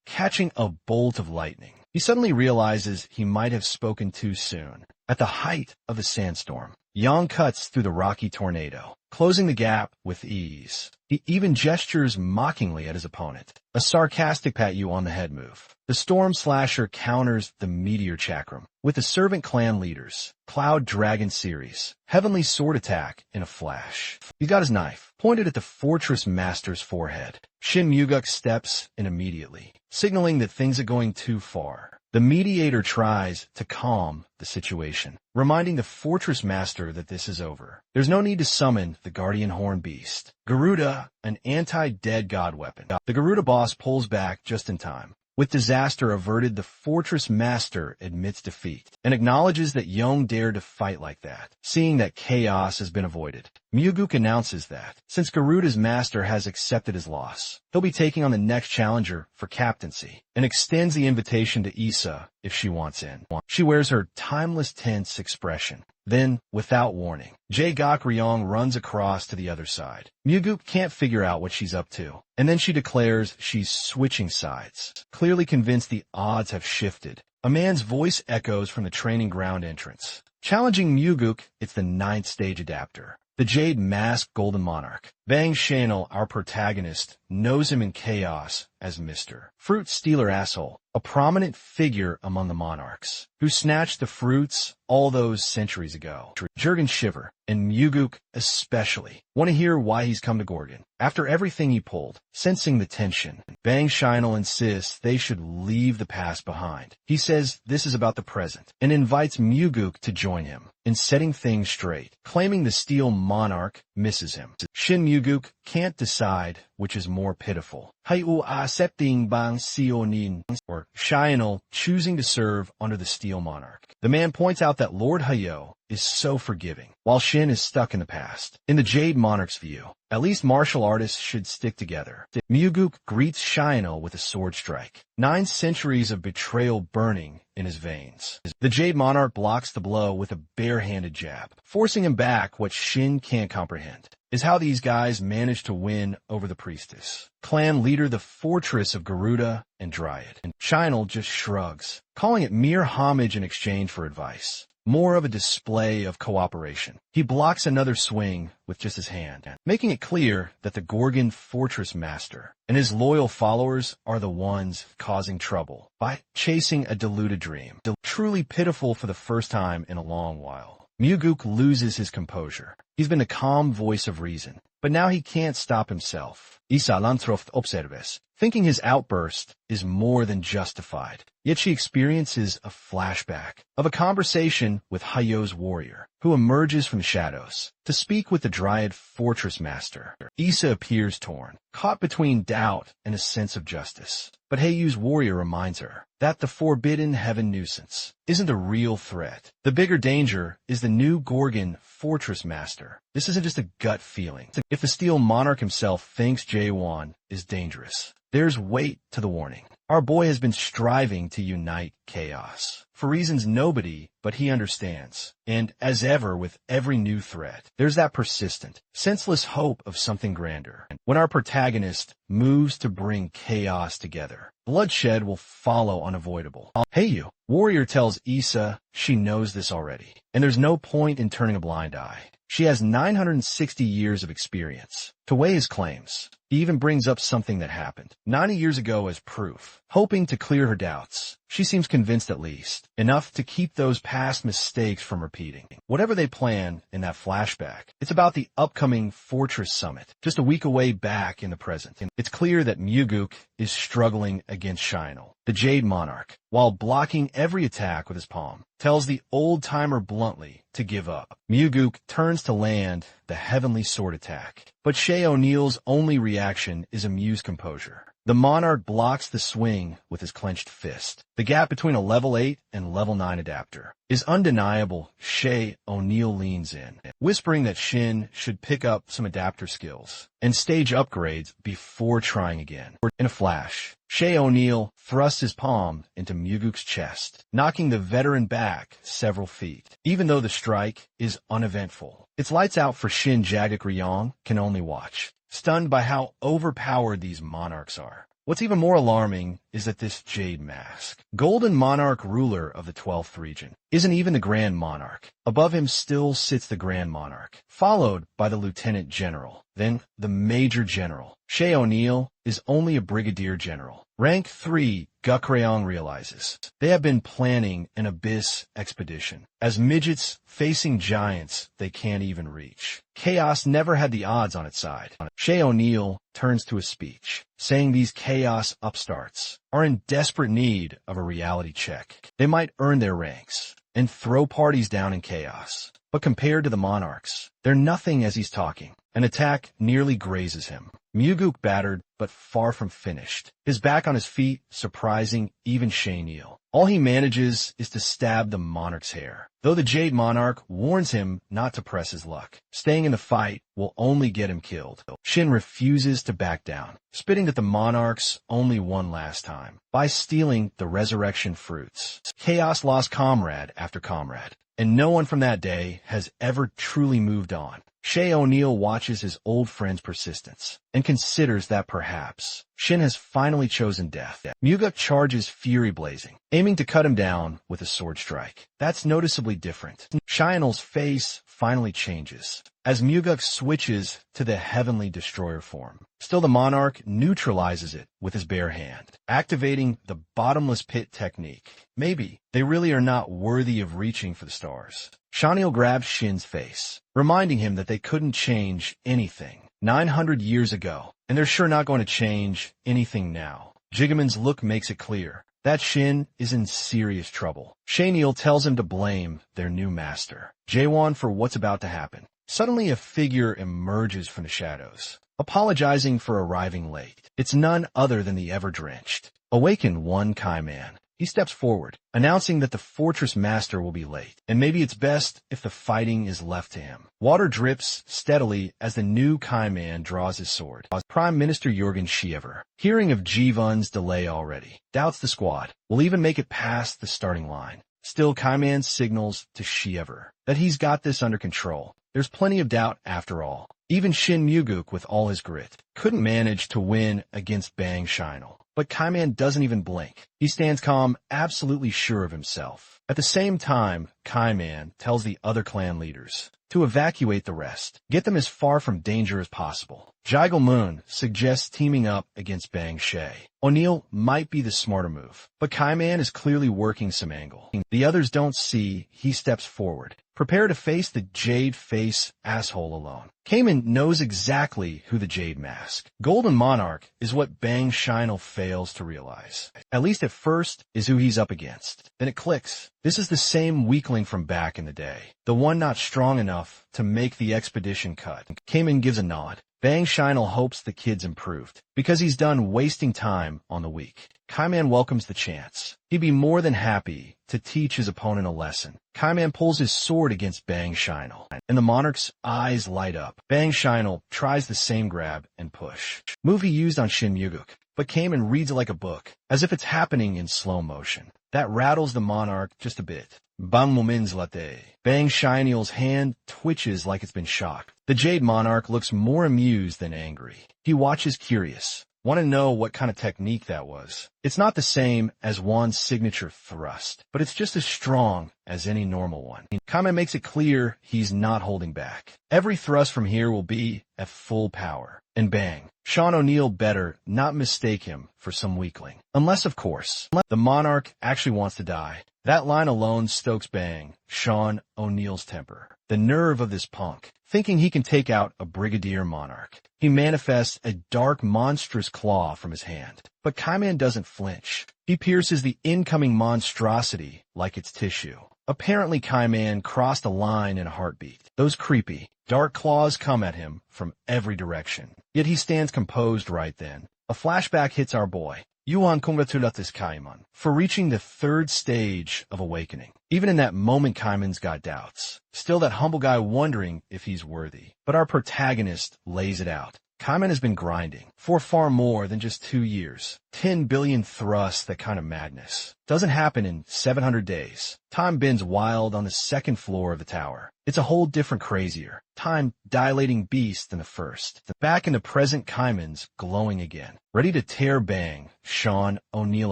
catching a bolt of lightning. He suddenly realizes he might have spoken too soon. At the height of the sandstorm, Yang cuts through the rocky tornado, closing the gap with ease. He even gestures mockingly at his opponent, a sarcastic pat you on the head move. The Storm Slasher counters the Meteor Chakram with the Servant Clan leaders, Cloud Dragon series, Heavenly Sword attack in a flash. He's got his knife pointed at the Fortress Master's forehead. Shin Muguk steps in immediately, signaling that things are going too far. The mediator tries to calm the situation, reminding the Fortress Master that this is over. There's no need to summon the Guardian Horn Beast, Garuda, an anti-dead god weapon. The Garuda boss pulls back just in time. With disaster averted, the Fortress Master admits defeat and acknowledges that Yong dared to fight like that, seeing that chaos has been avoided. Muguk announces that, since Garuda's master has accepted his loss, he'll be taking on the next challenger for captaincy, and extends the invitation to Issa if she wants in. She wears her timeless tense expression. Then, without warning, Jae Gok Ryong runs across to the other side. Muguk can't figure out what she's up to, and then she declares she's switching sides, clearly convinced the odds have shifted. A man's voice echoes from the training ground entrance. Challenging Muguk, it's the 9th stage adapter, the Jade Masked Golden Monarch. Bang Chanel, our protagonist, knows him in Chaos as Mr. Fruit Stealer Asshole, a prominent figure among the monarchs, who snatched the fruits all those centuries ago. Jurgen Shiver, and Muguk especially, want to hear why he's come to Gorgon. After everything he pulled, sensing the tension, Bang Chanel insists they should leave the past behind. He says this is about the present, and invites Muguk to join him in setting things straight, claiming the Steel Monarch misses him. Shin Muguk Muguk can't decide which is more pitiful. Hayu accepting bang sionin, or Shionel choosing to serve under the Steel Monarch. The man points out that Lord Hayo is so forgiving, while Shin is stuck in the past. In the Jade Monarch's view, at least martial artists should stick together. Muguk greets Shionel with a sword strike, 9 centuries of betrayal burning in his veins. The Jade Monarch blocks the blow with a barehanded jab, forcing him back. What Shin can't comprehend is how these guys managed to win over the priestess, clan leader, the fortress of Garuda and Dryad. And Shionel just shrugs, calling it mere homage in exchange for advice. More of a display of cooperation. He blocks another swing with just his hand, making it clear that the Gorgon fortress master and his loyal followers are the ones causing trouble by chasing a deluded dream. Truly pitiful for the first time in a long while. Muguk loses his composure. He's been the calm voice of reason, but now he can't stop himself. Isa Lantroft observes, thinking his outburst is more than justified. Yet she experiences a flashback of a conversation with Hayo's warrior, who emerges from the shadows to speak with the Dryad fortress master. Isa appears torn, caught between doubt and a sense of justice. But Hayu's warrior reminds her that the forbidden heaven nuisance isn't a real threat. The bigger danger is the new Gorgon fortress master. This isn't just a gut feeling. If the Steel Monarch himself thinks Jaewon is dangerous, there's weight to the warning. Our boy has been striving to unite chaos for reasons nobody but he understands. And as ever with every new threat, there's that persistent, senseless hope of something grander. When our protagonist moves to bring chaos together, bloodshed will follow unavoidable. Hayu, warrior, tells Issa she knows this already, and there's no point in turning a blind eye. She has 960 years of experience to weigh his claims. He even brings up something that happened 90 years ago as proof, hoping to clear her doubts. She seems convinced at least, enough to keep those past mistakes from repeating. Whatever they plan in that flashback, it's about the upcoming Fortress Summit, just a week away back in the present. It's clear that Muguk is struggling against Shionel, the Jade Monarch, while blocking every attack with his palm, tells the old-timer bluntly to give up. Muguk turns to land the heavenly sword attack, but Shay O'Neill's only reaction is amused composure. The monarch blocks the swing with his clenched fist. The gap between a level 8 and level 9 adapter is undeniable. Shay O'Neill leans in, whispering that Shin should pick up some adapter skills and stage upgrades before trying again. In a flash, Shay O'Neill thrusts his palm into Muguk's chest, knocking the veteran back several feet. Even though the strike is uneventful, it's lights out for Shin. Jagged Ryong can only watch, stunned by how overpowered these monarchs are. What's even more alarming is that this Jade Mask, Golden Monarch ruler of the 12th region, isn't even the Grand Monarch. Above him still sits the Grand Monarch, followed by the Lieutenant General, then the Major General. Shay O'Neill is only a Brigadier General. Rank 3, Gukreong realizes. They have been planning an abyss expedition, as midgets facing giants they can't even reach. Chaos never had the odds on its side. Shay O'Neill turns to a speech, saying these chaos upstarts are in desperate need of a reality check. They might earn their ranks and throw parties down in chaos, but compared to the monarchs, they're nothing. As he's talking, an attack nearly grazes him. Muguk battered, but far from finished. His back on his feet, surprising even Shay Neil. All he manages is to stab the monarch's hair, though the Jade Monarch warns him not to press his luck. Staying in the fight will only get him killed. Shin refuses to back down, spitting that the monarchs only won last time by stealing the resurrection fruits. Chaos lost comrade after comrade, and no one from that day has ever truly moved on. Shay O'Neill watches his old friend's persistence and considers that perhaps Shin has finally chosen death. Muguk charges fury blazing, aiming to cut him down with a sword strike. That's noticeably different. Shionel's face finally changes as Muguk switches to the heavenly destroyer form. Still, the monarch neutralizes it with his bare hand, activating the bottomless pit technique. Maybe they really are not worthy of reaching for the stars. Shaniel grabs Shin's face, reminding him that they couldn't change anything 900 years ago, and they're sure not going to change anything now. Jigamon's look makes it clear that Shin is in serious trouble. Shaniel tells him to blame their new master, Jaewon, for what's about to happen, Suddenly a figure emerges from the shadows, apologizing for arriving late. It's none other than the ever-drenched, awakened one Kaiman. He steps forward, announcing that the fortress master will be late, and maybe it's best if the fighting is left to him. Water drips steadily as the new Kaiman draws his sword. Prime Minister Jurgen Schiever, hearing of Jivun's delay already, doubts the squad will even make it past the starting line. Still, Kaiman signals to Schiever that he's got this under control. There's plenty of doubt after all. Even Shin Muguk, with all his grit, couldn't manage to win against Bang Shinel. But Kaiman doesn't even blink. He stands calm, absolutely sure of himself. At the same time, Kaiman tells the other clan leaders to evacuate the rest, get them as far from danger as possible. Jigel Moon suggests teaming up against Bang She. O'Neill might be the smarter move, but Kaiman is clearly working some angle. The others don't see. He steps forward, prepare to face the Jade Face asshole alone. Cayman knows exactly who the Jade Mask, Golden Monarch, is what Bang Shinel fails to realize. At least at first, is who he's up against. Then it clicks. This is the same weakling from back in the day, the one not strong enough to make the expedition cut. Cayman gives a nod. Bang Shinel hopes the kid's improved, because he's done wasting time on the weak. Kaiman welcomes the chance. He'd be more than happy to teach his opponent a lesson. Kaiman pulls his sword against Bang Shinel, and the monarch's eyes light up. Bang Shinel tries the same grab and push. Move he used on Shin Muguk, but Kaiman reads it like a book, as if it's happening in slow motion. That rattles the monarch just a bit. Bang Momins Latte. Bang Shinel's hand twitches like it's been shocked. The Jade Monarch looks more amused than angry. He watches curious. Want to know what kind of technique that was. It's not the same as Wan's signature thrust, but it's just as strong as any normal one. Kaiman makes it clear he's not holding back. Every thrust from here will be at full power. And bang, Sean O'Neill better not mistake him for some weakling. Unless, of course, the monarch actually wants to die. That line alone stokes Bang Sean O'Neill's temper. The nerve of this punk, thinking he can take out a brigadier monarch. He manifests a dark, monstrous claw from his hand. But Kaiman doesn't flinch. He pierces the incoming monstrosity like it's tissue. Apparently, Kaiman crossed a line in a heartbeat. Those creepy, dark claws come at him from every direction. Yet he stands composed right then. A flashback hits our boy. Yuan congratulates Kaiman for reaching the third stage of awakening. Even in that moment, Kaiman's got doubts. Still that humble guy wondering if he's worthy. But our protagonist lays it out. Kaiman has been grinding for far more than just 2 years. 10 billion thrusts, that kind of madness. Doesn't happen in 700 days. Time bends wild on the second floor of the tower. It's a whole different, crazier, time-dilating beast than the first. Back in the present, Kaiman's glowing again, ready to tear Bang Sean O'Neill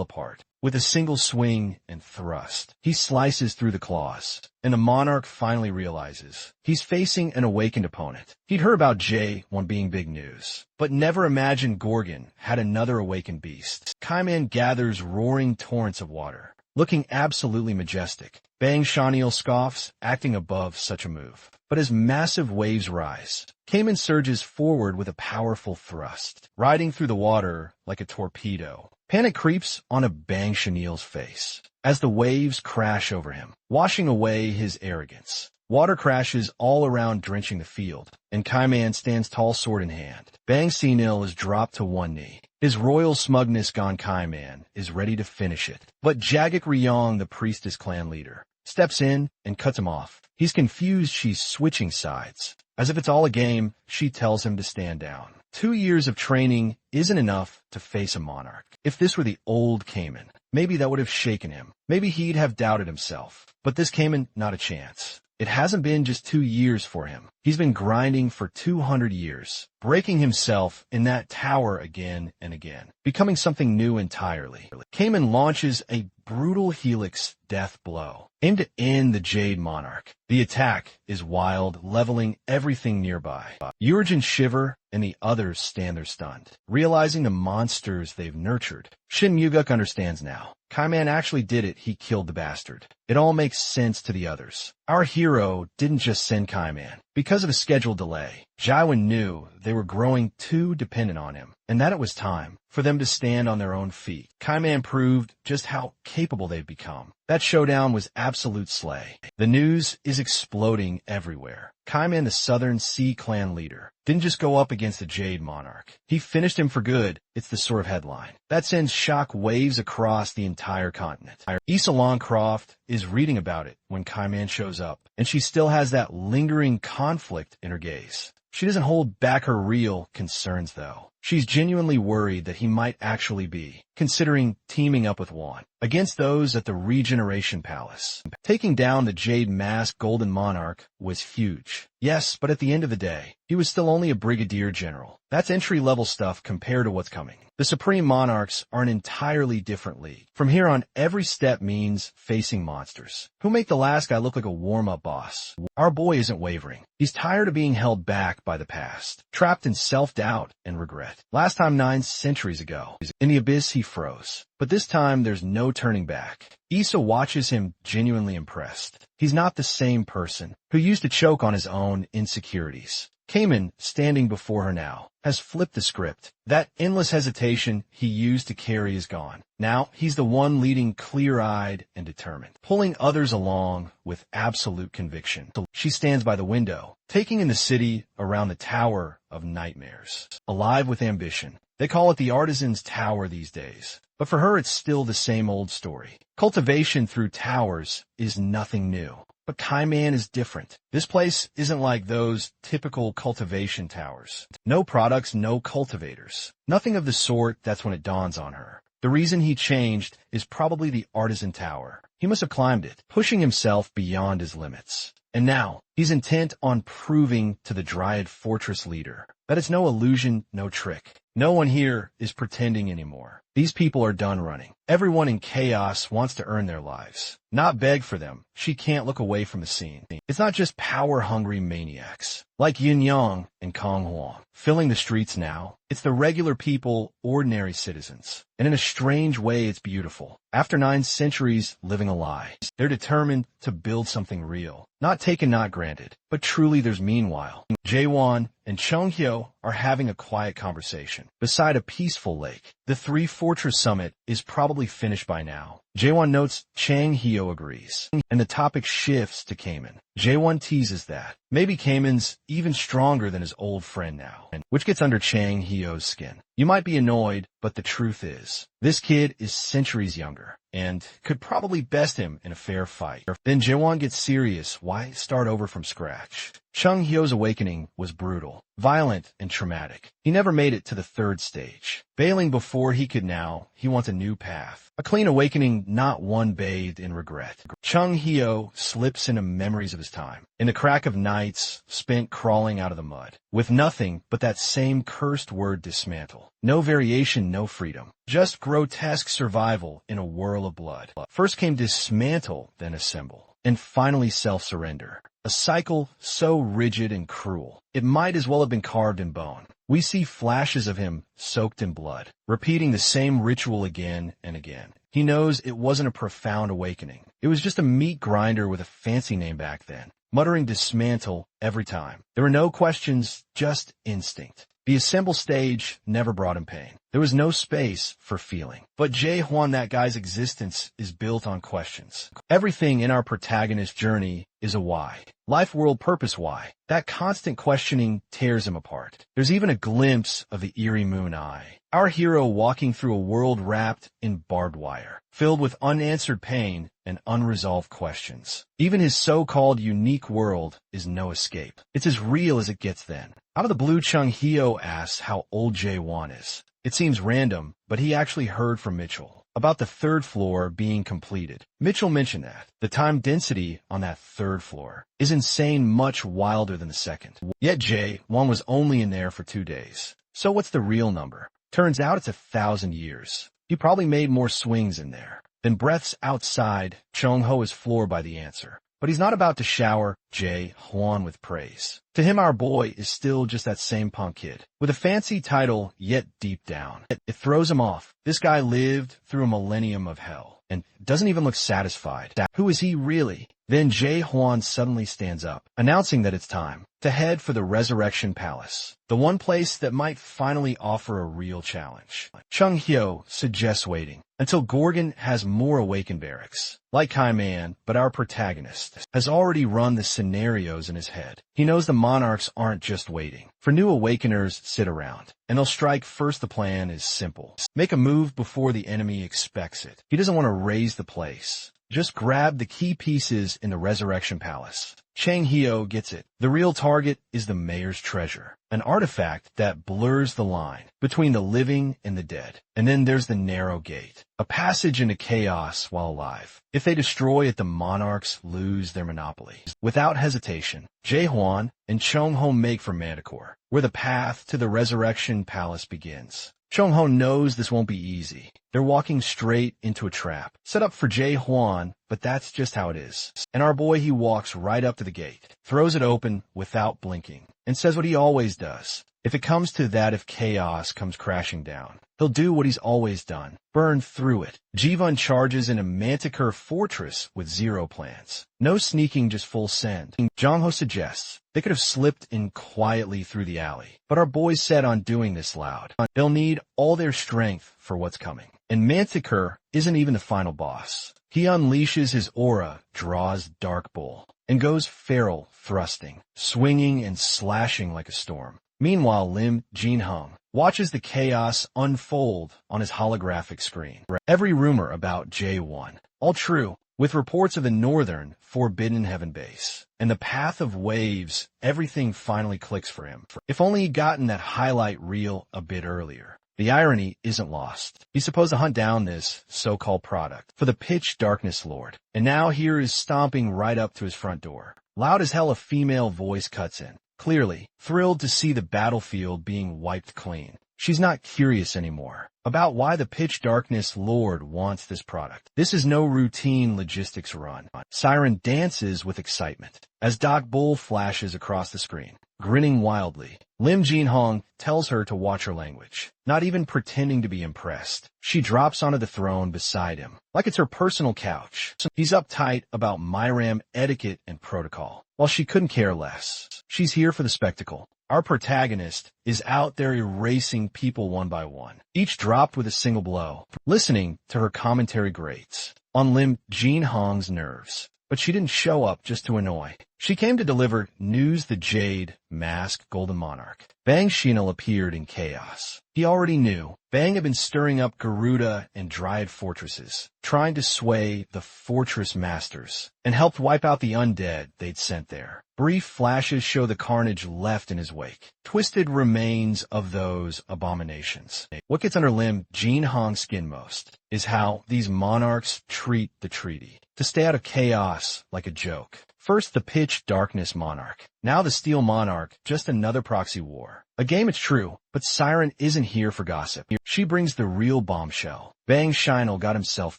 apart. With a single swing and thrust, he slices through the claws, and the monarch finally realizes he's facing an awakened opponent. He'd heard about J1 being big news, but never imagined Gorgon had another awakened beast. Kaiman gathers roaring torrents of water, looking absolutely majestic. Bang Shinel scoffs, acting above such a move. But as massive waves rise, Kaiman surges forward with a powerful thrust, riding through the water like a torpedo. Panic creeps on a Bang Shinel's face as the waves crash over him, washing away his arrogance. Water crashes all around, drenching the field, and Kaiman stands tall, sword in hand. Bang Shinel is dropped to one knee. His royal smugness gone, Kaiman is ready to finish it. But Jagik Ryong, the priestess clan leader, steps in and cuts him off. He's confused. She's switching sides. As if it's all a game, she tells him to stand down. 2 years of training isn't enough to face a monarch. If this were the old Kaiman, maybe that would have shaken him. Maybe he'd have doubted himself. But this Kaiman, not a chance. It hasn't been just 2 years for him. He's been grinding for 200 years, breaking himself in that tower again and again, becoming something new entirely. Kaiman launches a brutal helix death blow, aimed to end the Jade Monarch. The attack is wild, leveling everything nearby. Urigen shiver, and the others stand there stunned, realizing the monsters they've nurtured. Shin Muguk understands now. Kaiman actually did it. He killed the bastard. It all makes sense to the others. Our hero didn't just send Kaiman because of a scheduled delay. Jaiwan knew they were growing too dependent on him, and that it was time for them to stand on their own feet. Kaiman proved just how capable they've become. That showdown was absolute slay. The news is exploding everywhere. Kaiman, the Southern Sea Clan leader, didn't just go up against the Jade Monarch. He finished him for good. It's the sort of headline that sends shock waves across the entire continent. Issa Longcroft is reading about it when Kaiman shows up, and she still has that lingering conflict in her gaze. She doesn't hold back her real concerns, though. She's genuinely worried that he might actually be considering teaming up with Juan against those at the Regeneration Palace. Taking down the Jade Masked Golden Monarch was huge. Yes, but at the end of the day, he was still only a brigadier general. That's entry-level stuff compared to what's coming. The Supreme Monarchs are an entirely different league. From here on, every step means facing monsters who make the last guy look like a warm-up boss. Our boy isn't wavering. He's tired of being held back by the past, trapped in self-doubt and regret. Last time 9 centuries ago, in the abyss he froze. But this time there's no turning back. Issa watches him genuinely impressed. He's not the same person who used to choke on his own insecurities. Cayman, standing before her now, has flipped the script. That endless hesitation he used to carry is gone. Now he's the one leading clear-eyed and determined, pulling others along with absolute conviction. She stands by the window, taking in the city around the Tower of Nightmares, alive with ambition. They call it the Artisan's Tower these days, but for her it's still the same old story. Cultivation through towers is nothing new. But Kaiman is different. This place isn't like those typical cultivation towers. No products, no cultivators. Nothing of the sort. That's when it dawns on her. The reason he changed is probably the Artisan Tower. He must have climbed it, pushing himself beyond his limits. And now, he's intent on proving to the Dryad Fortress leader that it's no illusion, no trick. No one here is pretending anymore. These people are done running. Everyone in chaos wants to earn their lives, not beg for them. She can't look away from the scene. It's not just power-hungry maniacs like Yin Yang and Kong Huang filling the streets now. It's the regular people, ordinary citizens. And in a strange way, it's beautiful. After 9 centuries living a lie, they're determined to build something real. Not taken, not granted, but truly there's meanwhile. Jaewon and Chung Hyo are having a quiet conversation beside a peaceful lake. The 3-Fortress Summit is probably finished by now. Jaewon notes Chang Hyo agrees, and the topic shifts to Cayman. Jaewon teases that maybe Cayman's even stronger than his old friend now, which gets under Chang Hyo's skin. You might be annoyed, but the truth is, this kid is centuries younger and could probably best him in a fair fight. Then Jaewon gets serious. Why start over from scratch? Chung Hyo's awakening was brutal, violent, and traumatic. He never made it to the 3rd stage. Bailing before he could now, he wants a new path. A clean awakening, not one bathed in regret. Chung Hyo slips into memories of his time, in the crack of nights spent crawling out of the mud, with nothing but that same cursed word dismantle. No variation, no freedom. Just grotesque survival in a whirl of blood. First came dismantle, then assemble, and finally self-surrender. A cycle so rigid and cruel, it might as well have been carved in bone. We see flashes of him soaked in blood, repeating the same ritual again and again. He knows it wasn't a profound awakening. It was just a meat grinder with a fancy name back then, muttering dismantle every time. There were no questions, just instinct. The assemble stage never brought him pain. There was no space for feeling. But Jae-hwan, that guy's existence is built on questions. Everything in our protagonist's journey is a why. Life, world, purpose, why. That constant questioning tears him apart. There's even a glimpse of the eerie moon eye. Our hero walking through a world wrapped in barbed wire, filled with unanswered pain and unresolved questions. Even his so-called unique world is no escape. It's as real as it gets then. Out of the blue, Chung Hyo asks how old Jae-won is. It seems random, but he actually heard from Mitchell about the 3rd floor being completed. Mitchell mentioned that the time density on that 3rd floor is insane, much wilder than the 2nd. Yet Jae-won was only in there for 2 days. So what's the real number? Turns out it's 1,000 years. He probably made more swings in there than breaths outside. Chung-ho is floored by the answer. But he's not about to shower Jae-hwan with praise. To him, our boy is still just that same punk kid, with a fancy title, yet deep down, it throws him off. This guy lived through a millennium of hell, and doesn't even look satisfied. Who is he really? Then Jae-hwan suddenly stands up, announcing that it's time. to head for the Resurrection Palace, the one place that might finally offer a real challenge. Chung Hyo suggests waiting until Gorgon has more awakened barracks. Like Kaiman, but our protagonist has already run the scenarios in his head. He knows the monarchs aren't just waiting for new awakeners sit around, and they'll strike first. The plan is simple. Make a move before the enemy expects it. He doesn't want to raise the place. Just grab the key pieces in the Resurrection Palace. Chang Hyo gets it. The real target is the mayor's treasure, an artifact that blurs the line between the living and the dead. And then there's the narrow gate, a passage into chaos while alive. If they destroy it, the monarchs lose their monopoly. Without hesitation, Jae-hwan and Chung-ho make for Manticore, where the path to the Resurrection Palace begins. Chung-ho knows this won't be easy. They're walking straight into a trap, set up for Jae-hwan, but that's just how it is. And our boy, he walks right up to the gate, throws it open without blinking, and says what he always does. If it comes to that, if chaos comes crashing down, he'll do what he's always done, burn through it. Jivan charges in a Manticore fortress with zero plans. No sneaking, just full send. Jong-ho suggests they could have slipped in quietly through the alley, but our boy's set on doing this loud. They'll need all their strength for what's coming. And Manticore isn't even the final boss. He unleashes his aura, draws Dark Bull, and goes feral, thrusting, swinging and slashing like a storm. Meanwhile, Lim Jin-hung watches the chaos unfold on his holographic screen. Every rumor about J1, all true, with reports of the northern Forbidden Heaven base and the path of waves, everything finally clicks for him. If only he'd gotten that highlight reel a bit earlier. The irony isn't lost. He's supposed to hunt down this so-called product for the pitch darkness lord, and now here is stomping right up to his front door. Loud as hell, a female voice cuts in. Clearly, thrilled to see the battlefield being wiped clean. She's not curious anymore about why the pitch darkness lord wants this product. This is no routine logistics run. Siren dances with excitement as Doc Bull flashes across the screen, grinning wildly. Lim Jin-hong tells her to watch her language, not even pretending to be impressed. She drops onto the throne beside him, like it's her personal couch. He's uptight about Myram etiquette and protocol, while she couldn't care less. She's here for the spectacle. Our protagonist is out there erasing people one by one, each dropped with a single blow. Listening to her commentary grates on Lim Jin-hong's nerves. But she didn't show up just to annoy. She came to deliver news. The Jade, Mask, Golden Monarch. Bang Shinal appeared in chaos. He already knew. Bang had been stirring up Garuda and Dryad fortresses, trying to sway the fortress masters, and helped wipe out the undead they'd sent there. Brief flashes show the carnage left in his wake, twisted remains of those abominations. What gets under Lim Jin-hong's skin most is how these monarchs treat the treaty, to stay out of chaos like a joke. First the pitch darkness monarch, now the steel monarch, just another proxy war. A game, it's true, but Siren isn't here for gossip. She brings the real bombshell. Bang Shinal got himself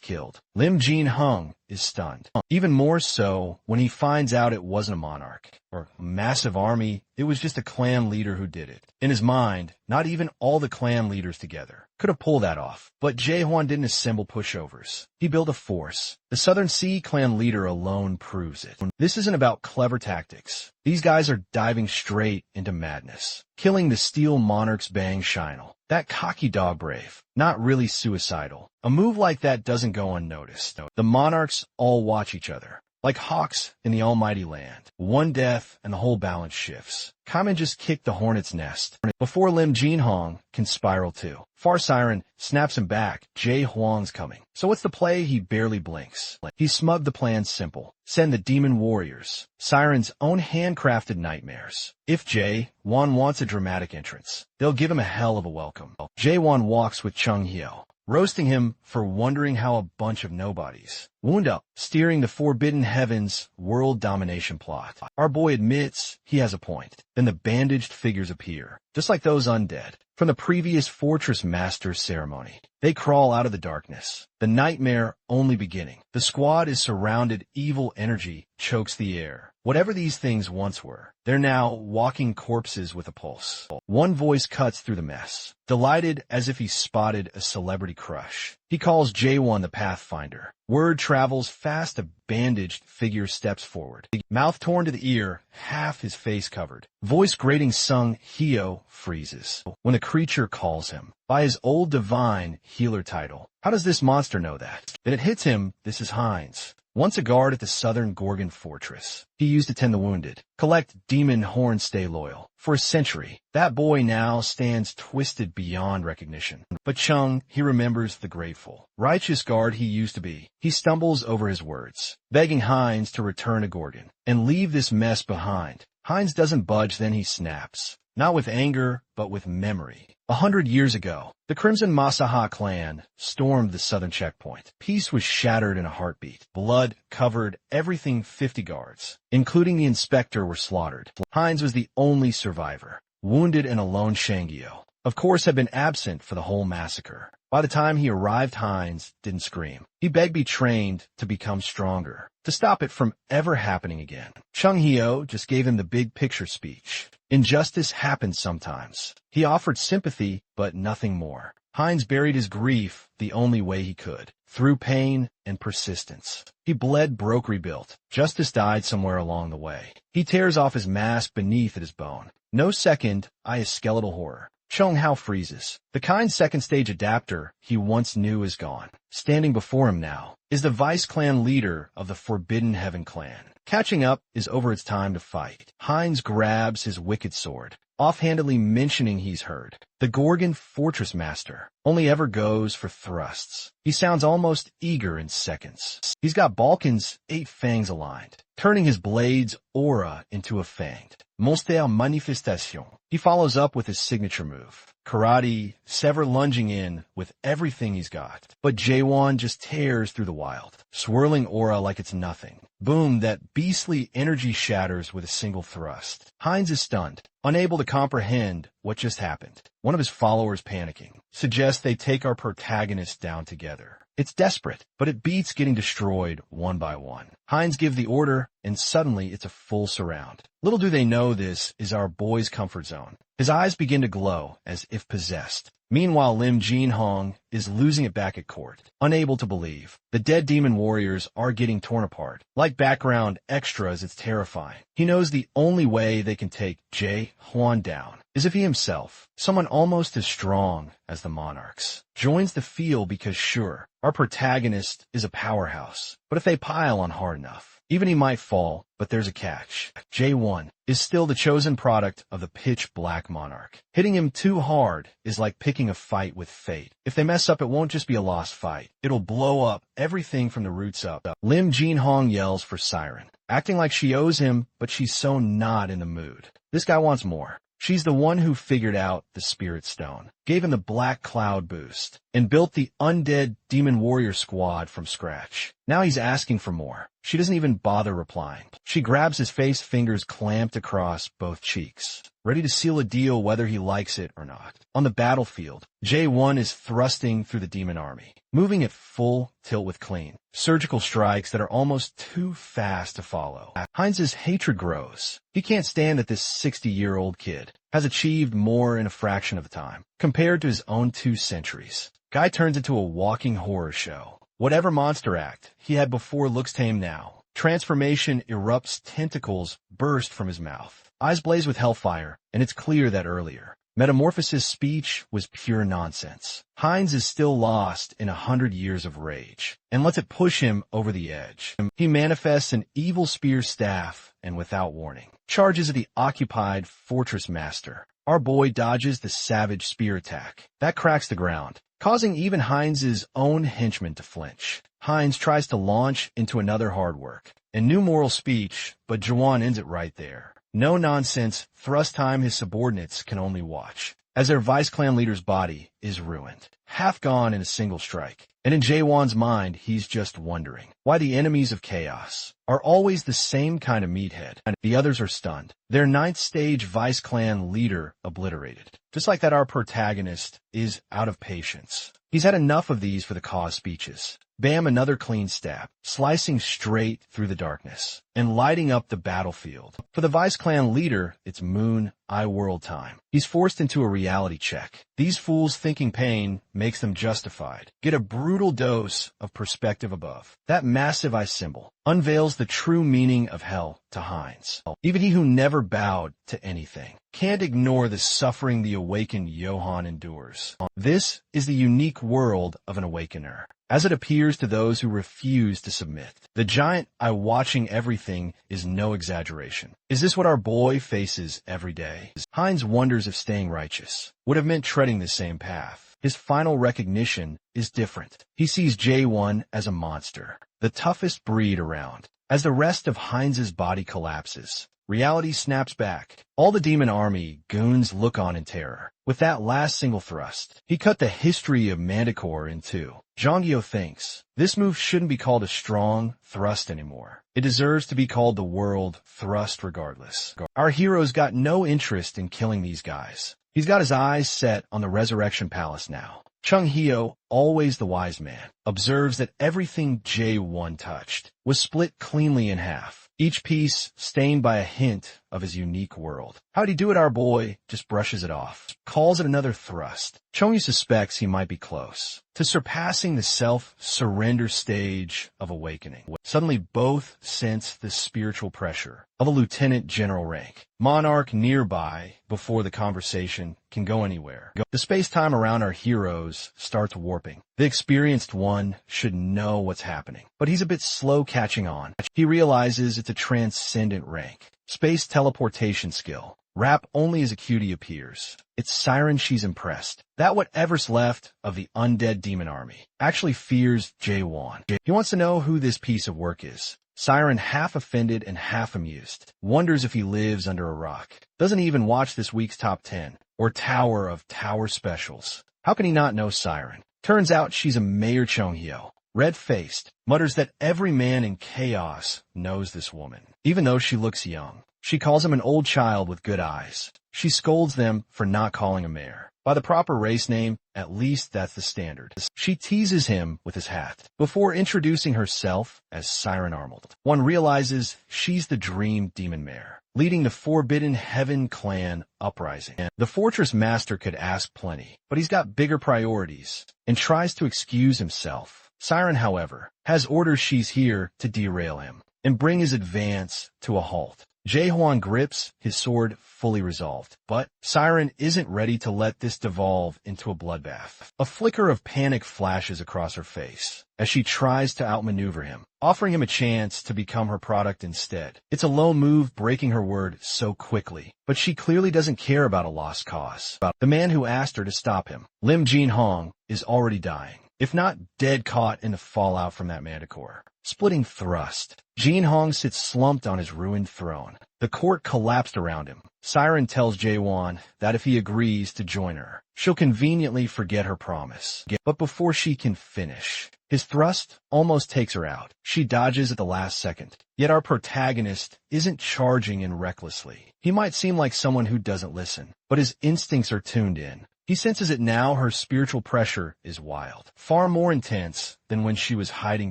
killed. Lim Jin-hong is stunned. Even more so when he finds out it wasn't a monarch or a massive army. It was just a clan leader who did it. In his mind, not even all the clan leaders together could have pulled that off. But Jae-hwan didn't assemble pushovers. He built a force. The Southern Sea clan leader alone proves it. This isn't about clever tactics. These guys are diving straight into madness, killing the steel monarch's Bang Shinal. That cocky dog brave, not really suicidal. A move like that doesn't go unnoticed. The monarchs all watch each other, like hawks in the almighty land. One death and the whole balance shifts. Kamen just kicked the hornet's nest before Lim Jin-hong can spiral too. Far Siren snaps him back. Jae-hwan's coming. So what's the play? He barely blinks. He smugged the plan simple. Send the demon warriors, Siren's own handcrafted nightmares. If Jae-hwan wants a dramatic entrance, they'll give him a hell of a welcome. Jae-hwan walks with Chung Hyo, roasting him for wondering how a bunch of nobodies wound up steering the Forbidden Heavens world domination plot. Our boy admits he has a point. Then the bandaged figures appear, just like those undead from the previous Fortress Master ceremony. They crawl out of the darkness, the nightmare only beginning. The squad is surrounded. Evil energy chokes the air. Whatever these things once were, they're now walking corpses with a pulse. One voice cuts through the mess, delighted as if he spotted a celebrity crush. He calls Jaewon the Pathfinder. Word travels fast, a bandaged figure steps forward. Mouth torn to the ear, half his face covered. Voice grating Sung Hyo freezes when the creature calls him by his old divine healer title. How does this monster know that? Then it hits him, this is Heinz. Once a guard at the southern Gorgon fortress. He used to tend the wounded, collect demon horn, stay loyal. For a century, that boy now stands twisted beyond recognition. But Chung, he remembers the grateful, righteous guard he used to be. He stumbles over his words, begging Heinz to return to Gorgon and leave this mess behind. Heinz doesn't budge, then he snaps. Not with anger, but with memory. 100 years ago, the Crimson Masaha clan stormed the southern checkpoint. Peace was shattered in a heartbeat. Blood covered everything. 50 guards, including the inspector, were slaughtered. Heinz was the only survivor, wounded and alone. Shangyo, of course, had been absent for the whole massacre. By the time he arrived, Heinz didn't scream. He begged be trained to become stronger, to stop it from ever happening again. Chung Hyo just gave him the big picture speech. Injustice happens sometimes. He offered sympathy, but nothing more. Heinz buried his grief the only way he could, through pain and persistence. He bled, broke, rebuilt. Justice died somewhere along the way. He tears off his mask beneath at his bone. No second, a skeletal horror. Chung Hao freezes. The kind second-stage adapter he once knew is gone. Standing before him now is the Vice Clan leader of the Forbidden Heaven clan. Catching up is over. It's time to fight. Heinz grabs his wicked sword, offhandedly mentioning he's heard. The Gorgon Fortress Master only ever goes for thrusts. He sounds almost eager in seconds. He's got Balkan's 8 fangs aligned, turning his blade's aura into a fanged Monster Manifestation. He follows up with his signature move, Karate, Sever, lunging in with everything he's got. But Jaewon just tears through the wild, swirling aura like it's nothing. Boom, that beastly energy shatters with a single thrust. Heinz is stunned, unable to comprehend what just happened. One of his followers, panicking, suggests they take our protagonist down together. It's desperate, but it beats getting destroyed one by one. Heinz gives the order, and suddenly it's a full surround. Little do they know this is our boy's comfort zone. His eyes begin to glow as if possessed. Meanwhile, Lim Jin-hong is losing it back at court, unable to believe. The dead demon warriors are getting torn apart. Like background extras, it's terrifying. He knows the only way they can take Jae-hwan down is if he himself, someone almost as strong as the monarchs, joins the field, because sure, our protagonist is a powerhouse. But if they pile on hard enough, even he might fall. But there's a catch. Jae-won is still the chosen product of the pitch-black monarch. Hitting him too hard is like picking a fight with fate. If they mess up, it won't just be a lost fight. It'll blow up everything from the roots up. Lim Jin-hong yells for Siren, acting like she owes him, but she's so not in the mood. This guy wants more. She's the one who figured out the Spirit Stone, gave him the Black Cloud boost, and built the undead Demon Warrior squad from scratch. Now he's asking for more. She doesn't even bother replying. She grabs his face, fingers clamped across both cheeks, ready to seal a deal whether he likes it or not. On the battlefield, Jae-won is thrusting through the demon army, moving at full tilt with clean, surgical strikes that are almost too fast to follow. Heinz's hatred grows. He can't stand that this 60-year-old kid has achieved more in a fraction of the time, compared to his own 2 centuries. Guy turns into a walking horror show. Whatever monster act he had before looks tame now. Transformation erupts, tentacles burst from his mouth. Eyes blaze with hellfire, and it's clear that earlier Metamorphosis' speech was pure nonsense. Heinz is still lost in 100 years of rage, and lets it push him over the edge. He manifests an evil spear staff, and without warning, charges at the occupied fortress master. Our boy dodges the savage spear attack. That cracks the ground, causing even Heinz's own henchmen to flinch. Heinz tries to launch into another hard work, and new moral speech, but Jawan ends it right there. No nonsense, thrust time his subordinates can only watch, as their vice clan leader's body is ruined, half gone in a single strike. And in Jaewon's mind, he's just wondering why the enemies of chaos are always the same kind of meathead, and the others are stunned. Their 9th stage vice clan leader obliterated. Just like that, our protagonist is out of patience. He's had enough of these for the cause speeches. Bam, another clean stab, slicing straight through the darkness and lighting up the battlefield. For the Vice Clan leader, it's Moon Eye World time. He's forced into a reality check. These fools thinking pain makes them justified. Get a brutal dose of perspective above. That massive eye symbol unveils the true meaning of hell to Heinz. Even he who never bowed to anything can't ignore the suffering the awakened Johann endures. This is the unique world of an awakener, as it appears to those who refuse to submit. The giant eye watching everything is no exaggeration. Is this what our boy faces every day? Heinz wonders if staying righteous would have meant treading the same path. His final recognition is different. He sees J1 as a monster, the toughest breed around. As the rest of Heinz's body collapses, reality snaps back. All the demon army goons look on in terror. With that last single thrust, he cut the history of Manticore in two. Zhongyeo thinks this move shouldn't be called a strong thrust anymore. It deserves to be called the world thrust regardless. Our hero's got no interest in killing these guys. He's got his eyes set on the Resurrection Palace now. Chung Hyo, always the wise man, observes that everything J1 touched was split cleanly in half, each piece stained by a hint of his unique world. How'd he do it, our boy? Just brushes it off, calls it another thrust. Chongyu suspects he might be close to surpassing the self-surrender stage of awakening. Suddenly both sense the spiritual pressure of a lieutenant general rank. Monarch nearby before the conversation can go anywhere. The space-time around our heroes starts warping. The experienced one should know what's happening, but he's a bit slow catching on. He realizes it's a transcendent rank. Space teleportation skill. Rap only as a cutie appears. It's Siren she's impressed. That whatever's left of the undead demon army actually fears J1. He wants to know who this piece of work is. Siren, half offended and half amused, wonders if he lives under a rock. Doesn't even watch this week's Top 10 or Tower of Tower Specials. How can he not know Siren? Turns out she's a Mayor Chonghyo. Red-faced, mutters that every man in chaos knows this woman, even though she looks young. She calls him an old child with good eyes. She scolds them for not calling a mayor by the proper race name. At least that's the standard. She teases him with his hat before introducing herself as Siren Arnold. One realizes she's the dream demon mayor, leading the Forbidden Heaven clan uprising. The fortress master could ask plenty, but he's got bigger priorities and tries to excuse himself. Siren, however, has orders she's here to derail him and bring his advance to a halt. Jae-hwan grips his sword fully resolved, but Siren isn't ready to let this devolve into a bloodbath. A flicker of panic flashes across her face as she tries to outmaneuver him, offering him a chance to become her product instead. It's a low move breaking her word so quickly, but she clearly doesn't care about a lost cause. The man who asked her to stop him, Lim Jin-hong, is already dying, if not dead caught in the fallout from that manticore. Splitting thrust. Jin-hong sits slumped on his ruined throne. The court collapsed around him. Siren tells Jae-won that if he agrees to join her, she'll conveniently forget her promise. But before she can finish, his thrust almost takes her out. She dodges at the last second. Yet our protagonist isn't charging in recklessly. He might seem like someone who doesn't listen, but his instincts are tuned in. He senses it now. Her spiritual pressure is wild, far more intense than when she was hiding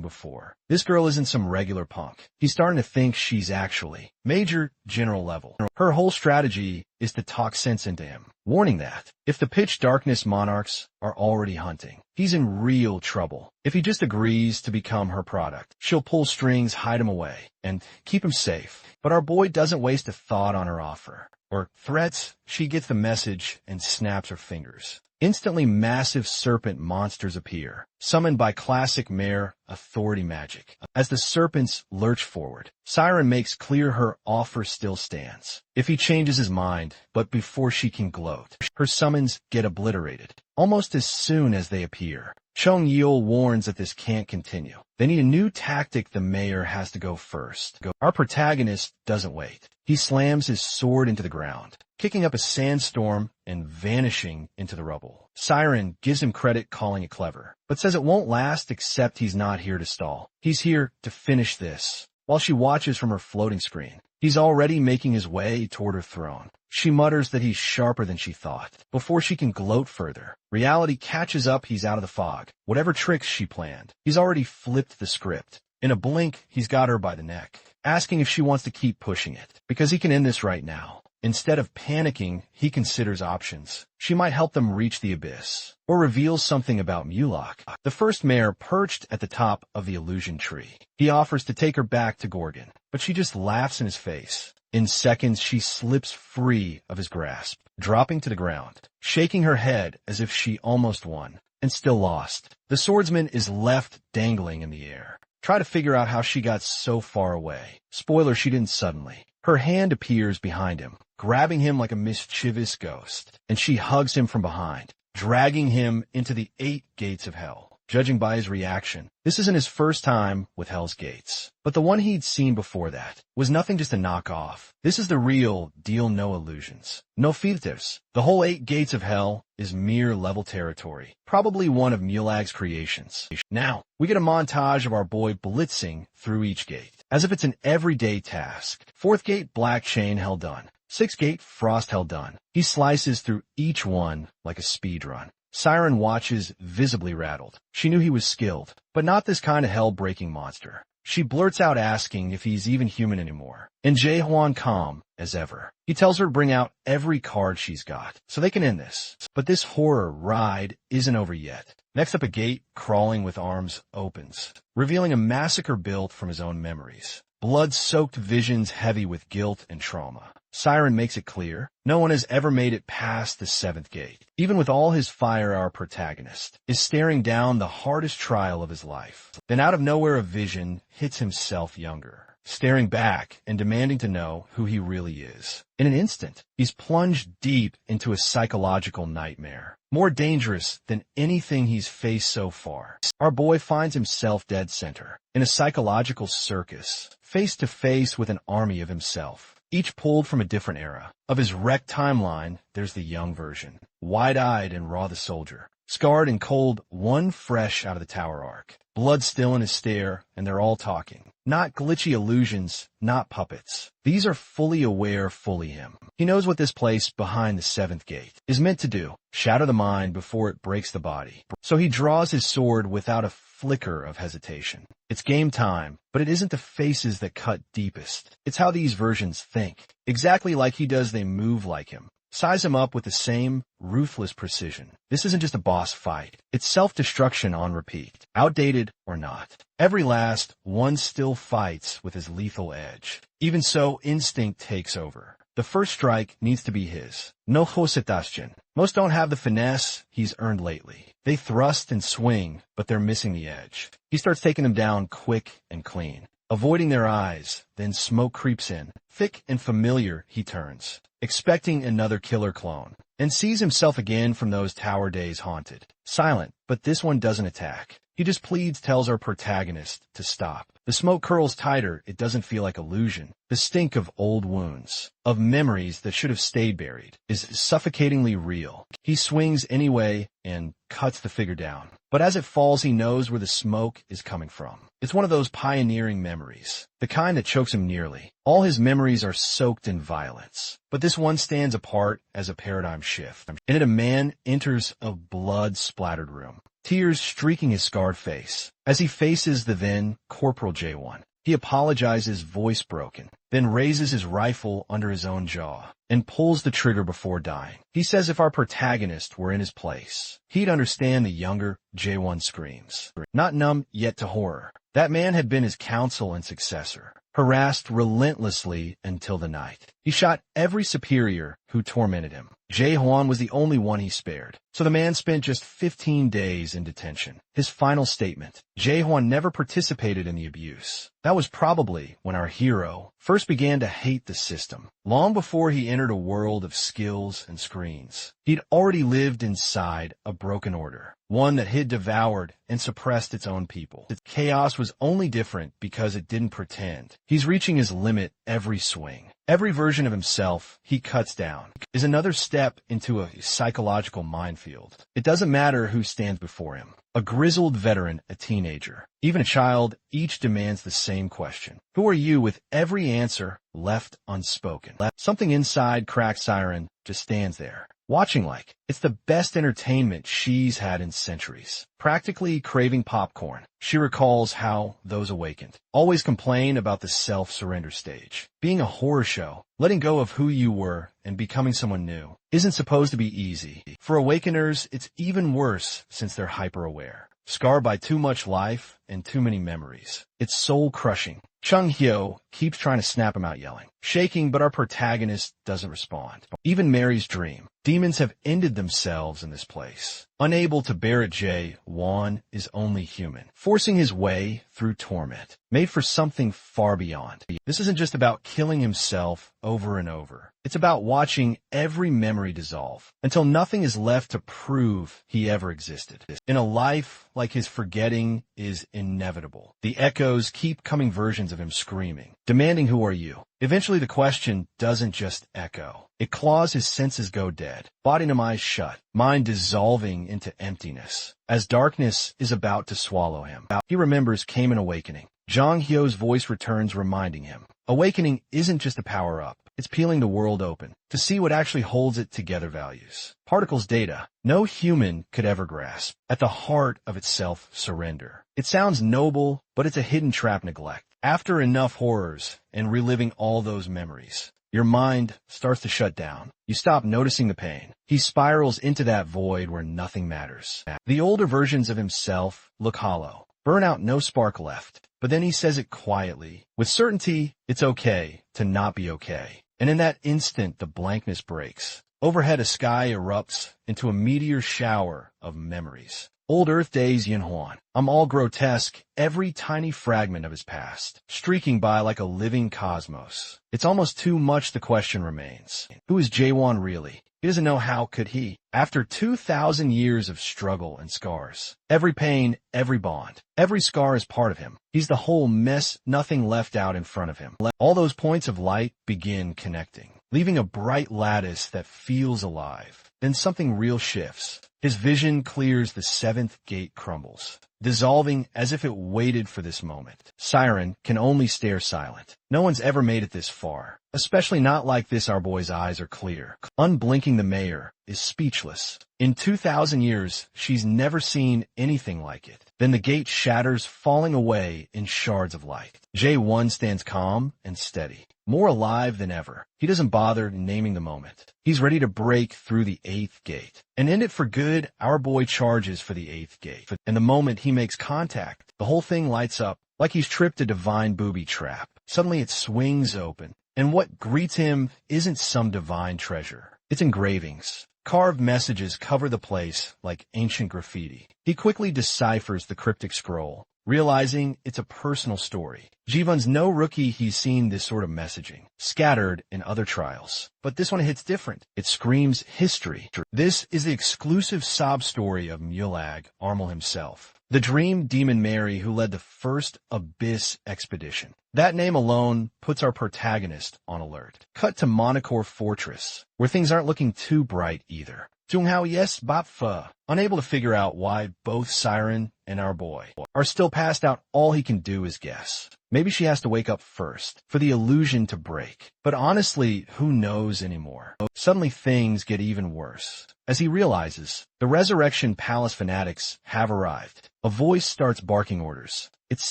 before. This girl isn't some regular punk. He's starting to think she's actually Major General level. Her whole strategy is to talk sense into him, warning that if the pitch darkness monarchs are already hunting, he's in real trouble. If he just agrees to become her product, she'll pull strings, hide him away, and keep him safe. But our boy doesn't waste a thought on her offer or threats. She gets the message and snaps her fingers. Instantly, massive serpent monsters appear, summoned by classic Mare authority magic. As the serpents lurch forward, Siren makes clear her offer still stands if he changes his mind, but before she can gloat, her summons get obliterated almost as soon as they appear. Chung Yul warns that this can't continue. They need a new tactic. The mayor has to go first. Our protagonist doesn't wait. He slams his sword into the ground, kicking up a sandstorm and vanishing into the rubble. Siren gives him credit, calling it clever, but says it won't last, except he's not here to stall. He's here to finish this. While she watches from her floating screen, He's already making his way toward her throne. She mutters that he's sharper than she thought. Before she can gloat further, reality catches up. He's out of the fog. Whatever tricks she planned, he's already flipped the script. In a blink, he's got her by the neck, asking if she wants to keep pushing it, because he can end this right now. Instead of panicking, he considers options. She might help them reach the abyss, or reveal something about Mulak, the first mare perched at the top of the illusion tree. He offers to take her back to Gorgon, but she just laughs in his face. In seconds, she slips free of his grasp, dropping to the ground, shaking her head as if she almost won, and still lost. The swordsman is left dangling in the air. Try to figure out how she got so far away. Spoiler, she didn't suddenly. Her hand appears behind him, grabbing him like a mischievous ghost, and she hugs him from behind, dragging him into the 8 gates of hell. Judging by his reaction, this isn't his first time with Hell's Gates. But the one he'd seen before that was nothing just a knockoff. This is the real deal, no illusions, no filters. The whole 8 gates of hell is mere level territory, probably one of Mulag's creations. Now, we get a montage of our boy blitzing through each gate, as if it's an everyday task. 4th gate, black chain, hell done. 6th gate, frost, hell done. He slices through each one like a speed run. Siren watches, visibly rattled. She knew he was skilled, but not this kind of hell-breaking monster. She blurts out asking if he's even human anymore. And Jae-hwan calm as ever. He tells her to bring out every card she's got, so they can end this. But this horror ride isn't over yet. Next up, a gate, crawling with arms, opens, revealing a massacre built from his own memories. Blood-soaked visions heavy with guilt and trauma. Siren makes it clear, no one has ever made it past the 7th gate. Even with all his fire, our protagonist is staring down the hardest trial of his life. Then out of nowhere, a vision hits himself younger, staring back and demanding to know who he really is. In an instant, he's plunged deep into a psychological nightmare, more dangerous than anything he's faced so far. Our boy finds himself dead center, in a psychological circus, face to face with an army of himself. Each pulled from a different era. Of his wrecked timeline, there's the young version, wide-eyed and raw the soldier, scarred and cold, one fresh out of the tower arc. Blood still in his stare, and they're all talking. Not glitchy illusions, not puppets. These are fully aware, fully him. He knows what this place behind the 7th gate is meant to do, shatter the mind before it breaks the body. So he draws his sword without a flicker of hesitation. It's game time, but it isn't the faces that cut deepest. It's how these versions think. Exactly like he does, they move like him. Size him up with the same ruthless precision. This isn't just a boss fight. It's self-destruction on repeat, outdated or not. Every last one still fights with his lethal edge. Even so, instinct takes over. The first strike needs to be his. No hosetashin. Most don't have the finesse he's earned lately. They thrust and swing, but they're missing the edge. He starts taking them down quick and clean, avoiding their eyes. Then smoke creeps in. Thick and familiar, he turns, expecting another killer clone, and sees himself again from those tower days haunted. Silent, but this one doesn't attack. He just pleads, tells our protagonist to stop. The smoke curls tighter. It doesn't feel like illusion. The stink of old wounds, of memories that should have stayed buried, is suffocatingly real. He swings anyway and cuts the figure down. But as it falls, he knows where the smoke is coming from. It's one of those pioneering memories, the kind that chokes him nearly. All his memories are soaked in violence, but this one stands apart as a paradigm shift. In it, a man enters a blood-splattered room, tears streaking his scarred face. As he faces the then Corporal J1, he apologizes, voice broken, then raises his rifle under his own jaw and pulls the trigger before dying. He says if our protagonist were in his place, he'd understand the younger J1 screams. Not numb yet to horror, that man had been his counsel and successor, harassed relentlessly until the night. He shot every superior who tormented him. Jae-hwan was the only one he spared, so the man spent just 15 days in detention. His final statement, Jae-hwan never participated in the abuse. That was probably when our hero first began to hate the system, long before he entered a world of skills and screens. He'd already lived inside a broken order, one that had devoured and suppressed its own people. Its chaos was only different because it didn't pretend. He's reaching his limit every swing. Every version of himself he cuts down is another step into a psychological minefield. It doesn't matter who stands before him. A grizzled veteran, a teenager, even a child, each demands the same question. Who are you, with every answer left unspoken? Something inside cracked Siren just stands there, watching like it's the best entertainment she's had in centuries. Practically craving popcorn, she recalls how those awakened always complain about the self-surrender stage. Being a horror show, letting go of who you were and becoming someone new, isn't supposed to be easy. For awakeners, it's even worse since they're hyper-aware, scarred by too much life and too many memories. It's soul-crushing. Chung Hyo keeps trying to snap him out, yelling, shaking, but our protagonist doesn't respond. Even Mary's dream. Demons have ended themselves in this place. Unable to bear it, Jae-won is only human, forcing his way through torment, made for something far beyond. This isn't just about killing himself over and over. It's about watching every memory dissolve until nothing is left to prove he ever existed. In a life like his, forgetting is inevitable. The echoes keep coming, versions of him screaming, demanding, who are you? Eventually the question doesn't just echo. It claws. His senses go dead, body and eyes shut, mind dissolving into emptiness. As darkness is about to swallow him, he remembers came an awakening. Jong Hyo's voice returns, reminding him, awakening isn't just a power-up. It's peeling the world open to see what actually holds it together. Values, particles, data no human could ever grasp. At the heart of itself, surrender. It sounds noble, but it's a hidden trap. Neglect. After enough horrors and reliving all those memories, your mind starts to shut down. You stop noticing the pain. He spirals into that void where nothing matters. The older versions of himself look hollow. Burnout, no spark left. But then he says it quietly, with certainty, it's okay to not be okay. And in that instant, the blankness breaks. Overhead, a sky erupts into a meteor shower of memories. Old Earth days, Yinhuan. I'm all grotesque, every tiny fragment of his past, streaking by like a living cosmos. It's almost too much. The question remains, who is Jae-won really? He doesn't know. How could he? After 2,000 years of struggle and scars, every pain, every bond, every scar is part of him. He's the whole mess, nothing left out in front of him. All those points of light begin connecting, leaving a bright lattice that feels alive. Then something real shifts. His vision clears, the seventh gate crumbles, dissolving as if it waited for this moment. Siren can only stare silent. No one's ever made it this far, especially not like this. Our boy's eyes are clear. Unblinking, the mayor is speechless. In 2,000 years, she's never seen anything like it. Then the gate shatters, falling away in shards of light. Jae-won stands calm and steady, more alive than ever. He doesn't bother naming the moment. He's ready to break through the eighth gate and end it for good. Our boy charges for the eighth gate, and the moment he makes contact, the whole thing lights up like he's tripped a divine booby trap. Suddenly it swings open, and what greets him isn't some divine treasure. It's engravings. Carved messages cover the place like ancient graffiti. He quickly deciphers the cryptic scroll, realizing it's a personal story. Jivun's no rookie. He's seen this sort of messaging scattered in other trials, but this one hits different. It screams history. This is the exclusive sob story of Mulag Armel himself, the dream demon Mary who led the first Abyss expedition. That name alone puts our protagonist on alert. Cut to Monokor Fortress, where things aren't looking too bright either. Junghao, yes, Bapfa, unable to figure out why both Siren and our boy are still passed out. All he can do is guess. Maybe she has to wake up first for the illusion to break. But honestly, who knows anymore? Suddenly things get even worse. As he realizes the Resurrection Palace fanatics have arrived, a voice starts barking orders. It's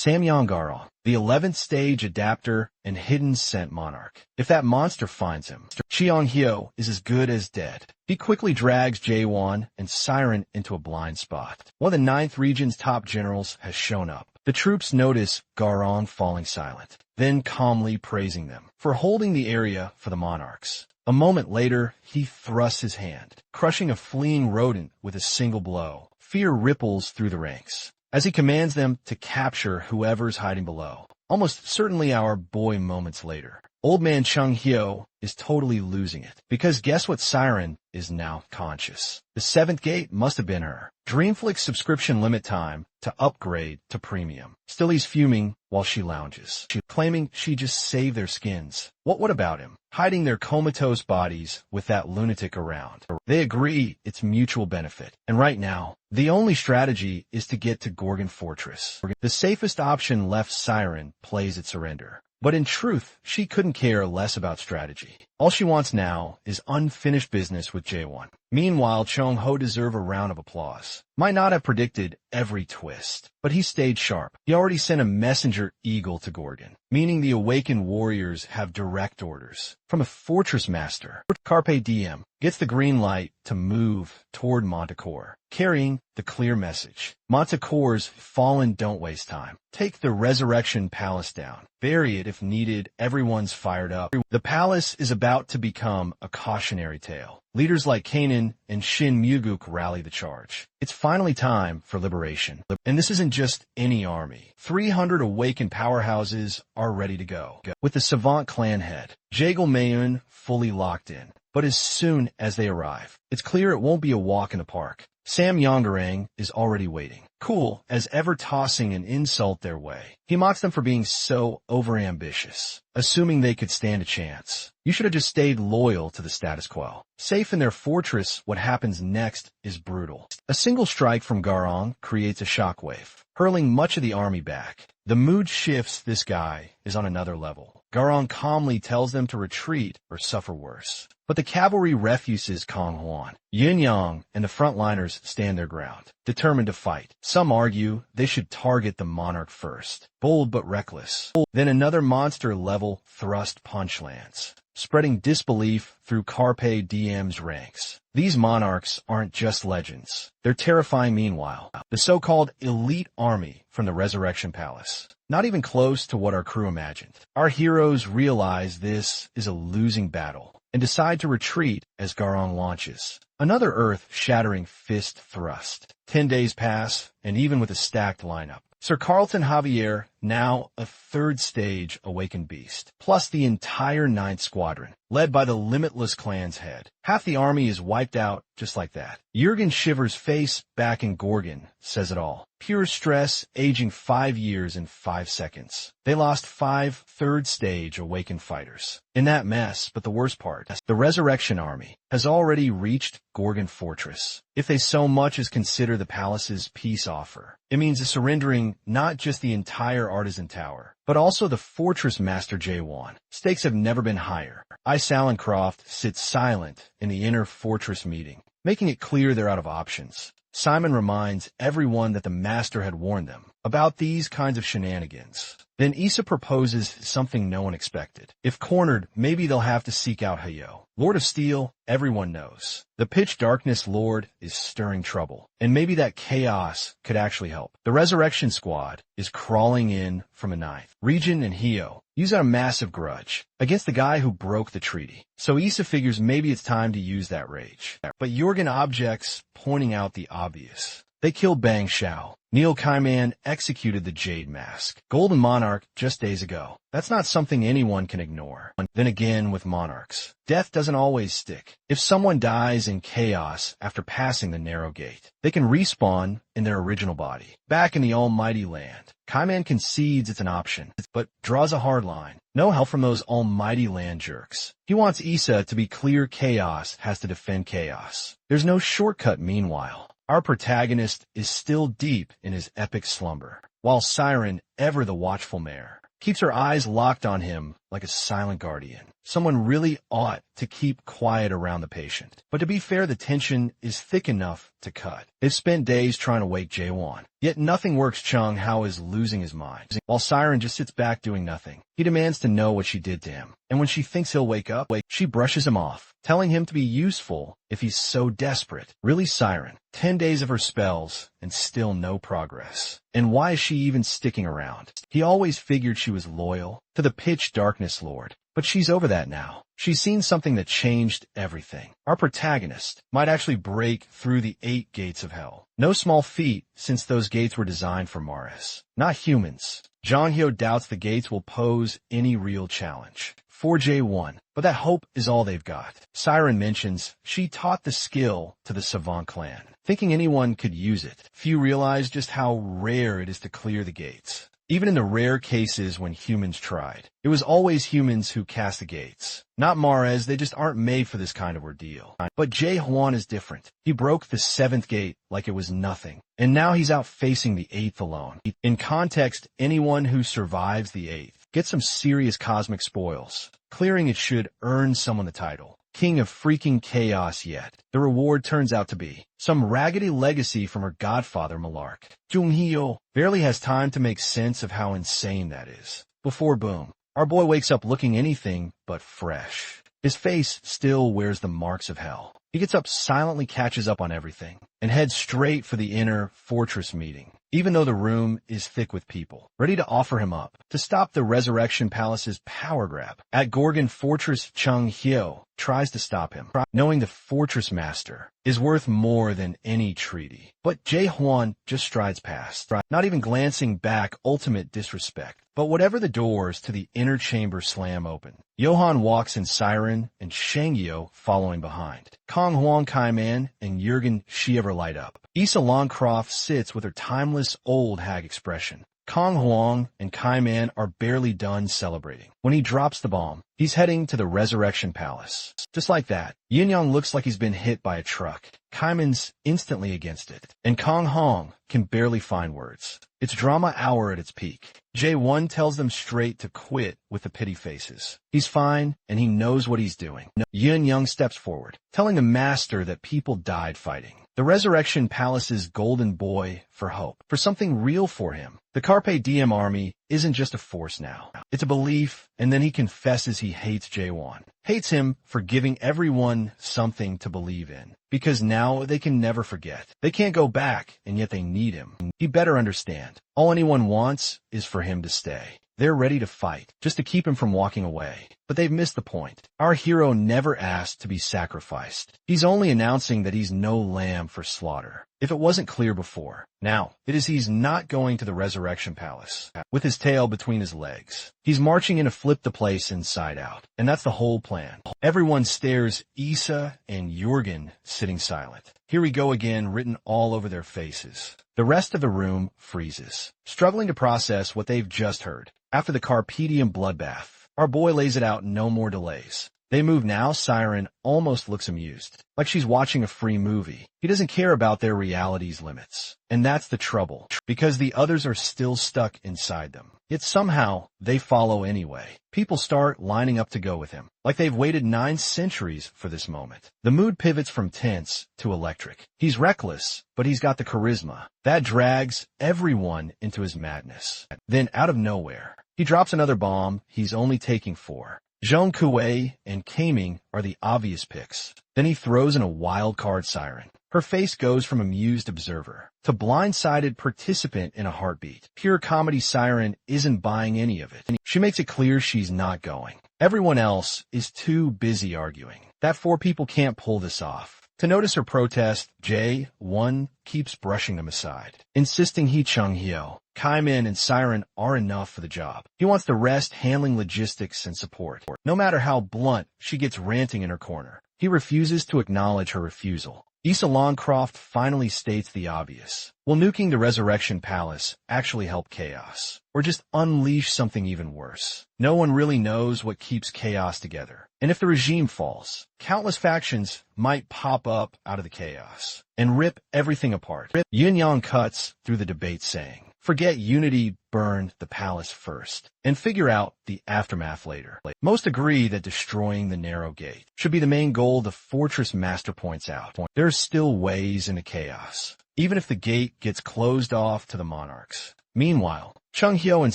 Samyang-garo, the 11th stage adapter and hidden scent monarch. If that monster finds him, Cheong-hyo is as good as dead. He quickly drags Jae-won and Siren into a blind spot. One of the 9th region's top generals has shown up. The troops notice Garong falling silent, then calmly praising them for holding the area for the monarchs. A moment later, he thrusts his hand, crushing a fleeing rodent with a single blow. Fear ripples through the ranks as he commands them to capture whoever's hiding below. Almost certainly our boy. Moments later, Old man Chung Hyo is totally losing it. Because guess what siren is now conscious? The seventh gate must have been her. Dreamflix subscription limit time to upgrade to premium. Still he's fuming while she lounges, claiming she just saved their skins. What about him? Hiding their comatose bodies with that lunatic around. They agree it's mutual benefit. And right now, the only strategy is to get to Gorgon Fortress. The safest option left Siren plays at surrender. But in truth, she couldn't care less about strategy. All she wants now is unfinished business with Jaewon. Meanwhile, Chung Ho deserve a round of applause. Might not have predicted every twist, but he stayed sharp. He already sent a messenger eagle to Gorgon, meaning the awakened warriors have direct orders from a fortress master. Carpe Diem gets the green light to move toward Montecore, carrying the clear message. Montecore's fallen, don't waste time. Take the Resurrection Palace down. Bury it if needed. Everyone's fired up. The palace is about to become a cautionary tale. Leaders like Kanan and Shin Muguk rally the charge. It's finally time for liberation. And this isn't just any army. 300 awakened powerhouses are ready to go. With the Savant clan head, Jaegel Mayun, fully locked in. But as soon as they arrive, it's clear it won't be a walk in the park. Sam Yongerang is already waiting, cool as ever, tossing an insult their way. He mocks them for being so overambitious, assuming they could stand a chance. You should have just stayed loyal to the status quo. Safe in their fortress, what happens next is brutal. A single strike from Garong creates a shockwave, hurling much of the army back. The mood shifts. This guy is on another level. Garong calmly tells them to retreat or suffer worse. But the cavalry refuses Kong Huan. Yin Yang and the frontliners stand their ground, determined to fight. Some argue they should target the monarch first. Bold but reckless. Then another monster-level thrust punch lands, spreading disbelief through Carpe Diem's ranks. These monarchs aren't just legends. They're terrifying. Meanwhile, the so-called elite army from the Resurrection Palace. Not even close to what our crew imagined. Our heroes realize this is a losing battle and decide to retreat as Garong launches another earth-shattering fist thrust. 10 days pass, and even with a stacked lineup, Sir Carlton Javier, now a third stage awakened beast, plus the entire 9th Squadron, led by the Limitless Clan's head. Half the army is wiped out just like that. Jurgen Shiver's face back in Gorgon says it all. Pure stress, aging 5 years in 5 seconds. They lost 5 third-stage awakened fighters in that mess, but the worst part, the Resurrection Army has already reached Gorgon Fortress. If they so much as consider the palace's peace offer, it means surrendering not just the entire Artisan Tower, but also the Fortress Master Jaewon. Stakes have never been higher. Salencroft sits silent in the inner fortress meeting, making it clear they're out of options. Simon reminds everyone that the master had warned them about these kinds of shenanigans. Then Issa proposes something no one expected. If cornered, maybe they'll have to seek out Hayo. Lord of Steel, everyone knows. The Pitch Darkness Lord is stirring trouble, and maybe that chaos could actually help. The Resurrection Squad is crawling in from a 9th. Region and Hio use a massive grudge against the guy who broke the treaty. So Issa figures maybe it's time to use that rage. But Jorgen objects, pointing out the obvious. They killed Bang Shao. Neil Kaiman executed the Jade Mask. Golden Monarch just days ago. That's not something anyone can ignore. Then again with monarchs, death doesn't always stick. If someone dies in chaos after passing the narrow gate, they can respawn in their original body, back in the almighty land. Kaiman concedes it's an option, but draws a hard line. No help from those almighty land jerks. He wants Issa to be clear. Chaos has to defend chaos. There's no shortcut. Meanwhile, our protagonist is still deep in his epic slumber, while Siren, ever the watchful mare, keeps her eyes locked on him like a silent guardian. Someone really ought to keep quiet around the patient. But to be fair, the tension is thick enough to cut. They've spent days trying to wake Jaewon, yet nothing works. Chung Hao is losing his mind, while Siren just sits back doing nothing. He demands to know what she did to him, and when she thinks he'll wake up, she brushes him off, telling him to be useful if he's so desperate. Really, Siren, 10 days of her spells, and still no progress. And why is she even sticking around? He always figured she was loyal to the Pitch Darkness Lord, but she's over that now. She's seen something that changed everything. Our protagonist might actually break through the 8 gates of hell. No small feat, since those gates were designed for Maris, not humans. Jong Hyo doubts the gates will pose any real challenge. for J1, but that hope is all they've got. Siren mentions she taught the skill to the Savant clan, thinking anyone could use it. Few realize just how rare it is to clear the gates. Even in the rare cases when humans tried, it was always humans who cast the gates. Not Mares, they just aren't made for this kind of ordeal. But Jae-hwan is different. He broke the 7th gate like it was nothing, and now he's out facing the 8th alone. In context, anyone who survives the 8th gets some serious cosmic spoils. Clearing it should earn someone the title King of freaking Chaos, yet the reward turns out to be some raggedy legacy from her godfather Malark. Jung-hyo barely has time to make sense of how insane that is. Before boom, our boy wakes up looking anything but fresh. His face still wears the marks of hell. He gets up, silently catches up on everything, and heads straight for the inner fortress meeting, even though the room is thick with people, ready to offer him up, to stop the Resurrection Palace's power grab. At Gorgon Fortress, Chung-hyo tries to stop him, knowing the fortress master is worth more than any treaty. But Jae-hwan just strides past, not even glancing back. Ultimate disrespect. But whatever, the doors to the inner chamber slam open. Johan walks in, Siren and Shangyo following behind. Kong Hwang, Kaiman, and Jurgen Shiever light up. Issa Longcroft sits with her timeless old hag expression. Kong Hwang and Kaiman are barely done celebrating when he drops the bomb. He's heading to the Resurrection Palace. Just like that, Yin Yang looks like he's been hit by a truck. Kaiman's instantly against it, and Kong Hong can barely find words. It's drama hour at its peak. J1 tells them straight to quit with the pity faces. He's fine, and he knows what he's doing. Yin Yang steps forward, telling the master that people died fighting the Resurrection Palace's golden boy for hope, for something real for him. The Carpe Diem army isn't just a force now. It's a belief, and then he confesses he hates Jae-won. Hates him for giving everyone something to believe in, because now they can never forget. They can't go back, and yet they need him. He better understand. All anyone wants is for him to stay. They're ready to fight, just to keep him from walking away. But they've missed the point. Our hero never asked to be sacrificed. He's only announcing that he's no lamb for slaughter. If it wasn't clear before, now it is. He's not going to the Resurrection Palace with his tail between his legs. He's marching in to flip the place inside out, and that's the whole plan. Everyone stares, Issa and Jurgen sitting silent. Here we go again, written all over their faces. The rest of the room freezes, struggling to process what they've just heard. After the Carpe Diem bloodbath, our boy lays it out, no more delays. They move now. Siren almost looks amused, like she's watching a free movie. He doesn't care about their reality's limits. And that's the trouble, because the others are still stuck inside them. Yet somehow, they follow anyway. People start lining up to go with him, like they've waited 9 centuries for this moment. The mood pivots from tense to electric. He's reckless, but he's got the charisma. That drags everyone into his madness. Then, out of nowhere, he drops another bomb. He's only taking 4. Zhong Kuei and Kaming are the obvious picks. Then he throws in a wild card. Siren. Her face goes from amused observer to blindsided participant in a heartbeat. Pure comedy. Siren isn't buying any of it. She makes it clear she's not going. Everyone else is too busy arguing that 4 people can't pull this off. To notice her protest, Jae-1 keeps brushing them aside, insisting he, Chung-hyo, Kaiman, and Siren are enough for the job. He wants the rest handling logistics and support. No matter how blunt, she gets ranting in her corner. He refuses to acknowledge her refusal. Issa Longcroft finally states the obvious. Will nuking the Resurrection Palace actually help chaos? Or just unleash something even worse? No one really knows what keeps chaos together. And if the regime falls, countless factions might pop up out of the chaos and rip everything apart. Yin Yang cuts through the debate saying, forget unity, burn the palace first, and figure out the aftermath later. Most agree that destroying the narrow gate should be the main goal. The fortress master points out, there's still ways into chaos, even if the gate gets closed off to the monarchs. Meanwhile, Chung-hyo and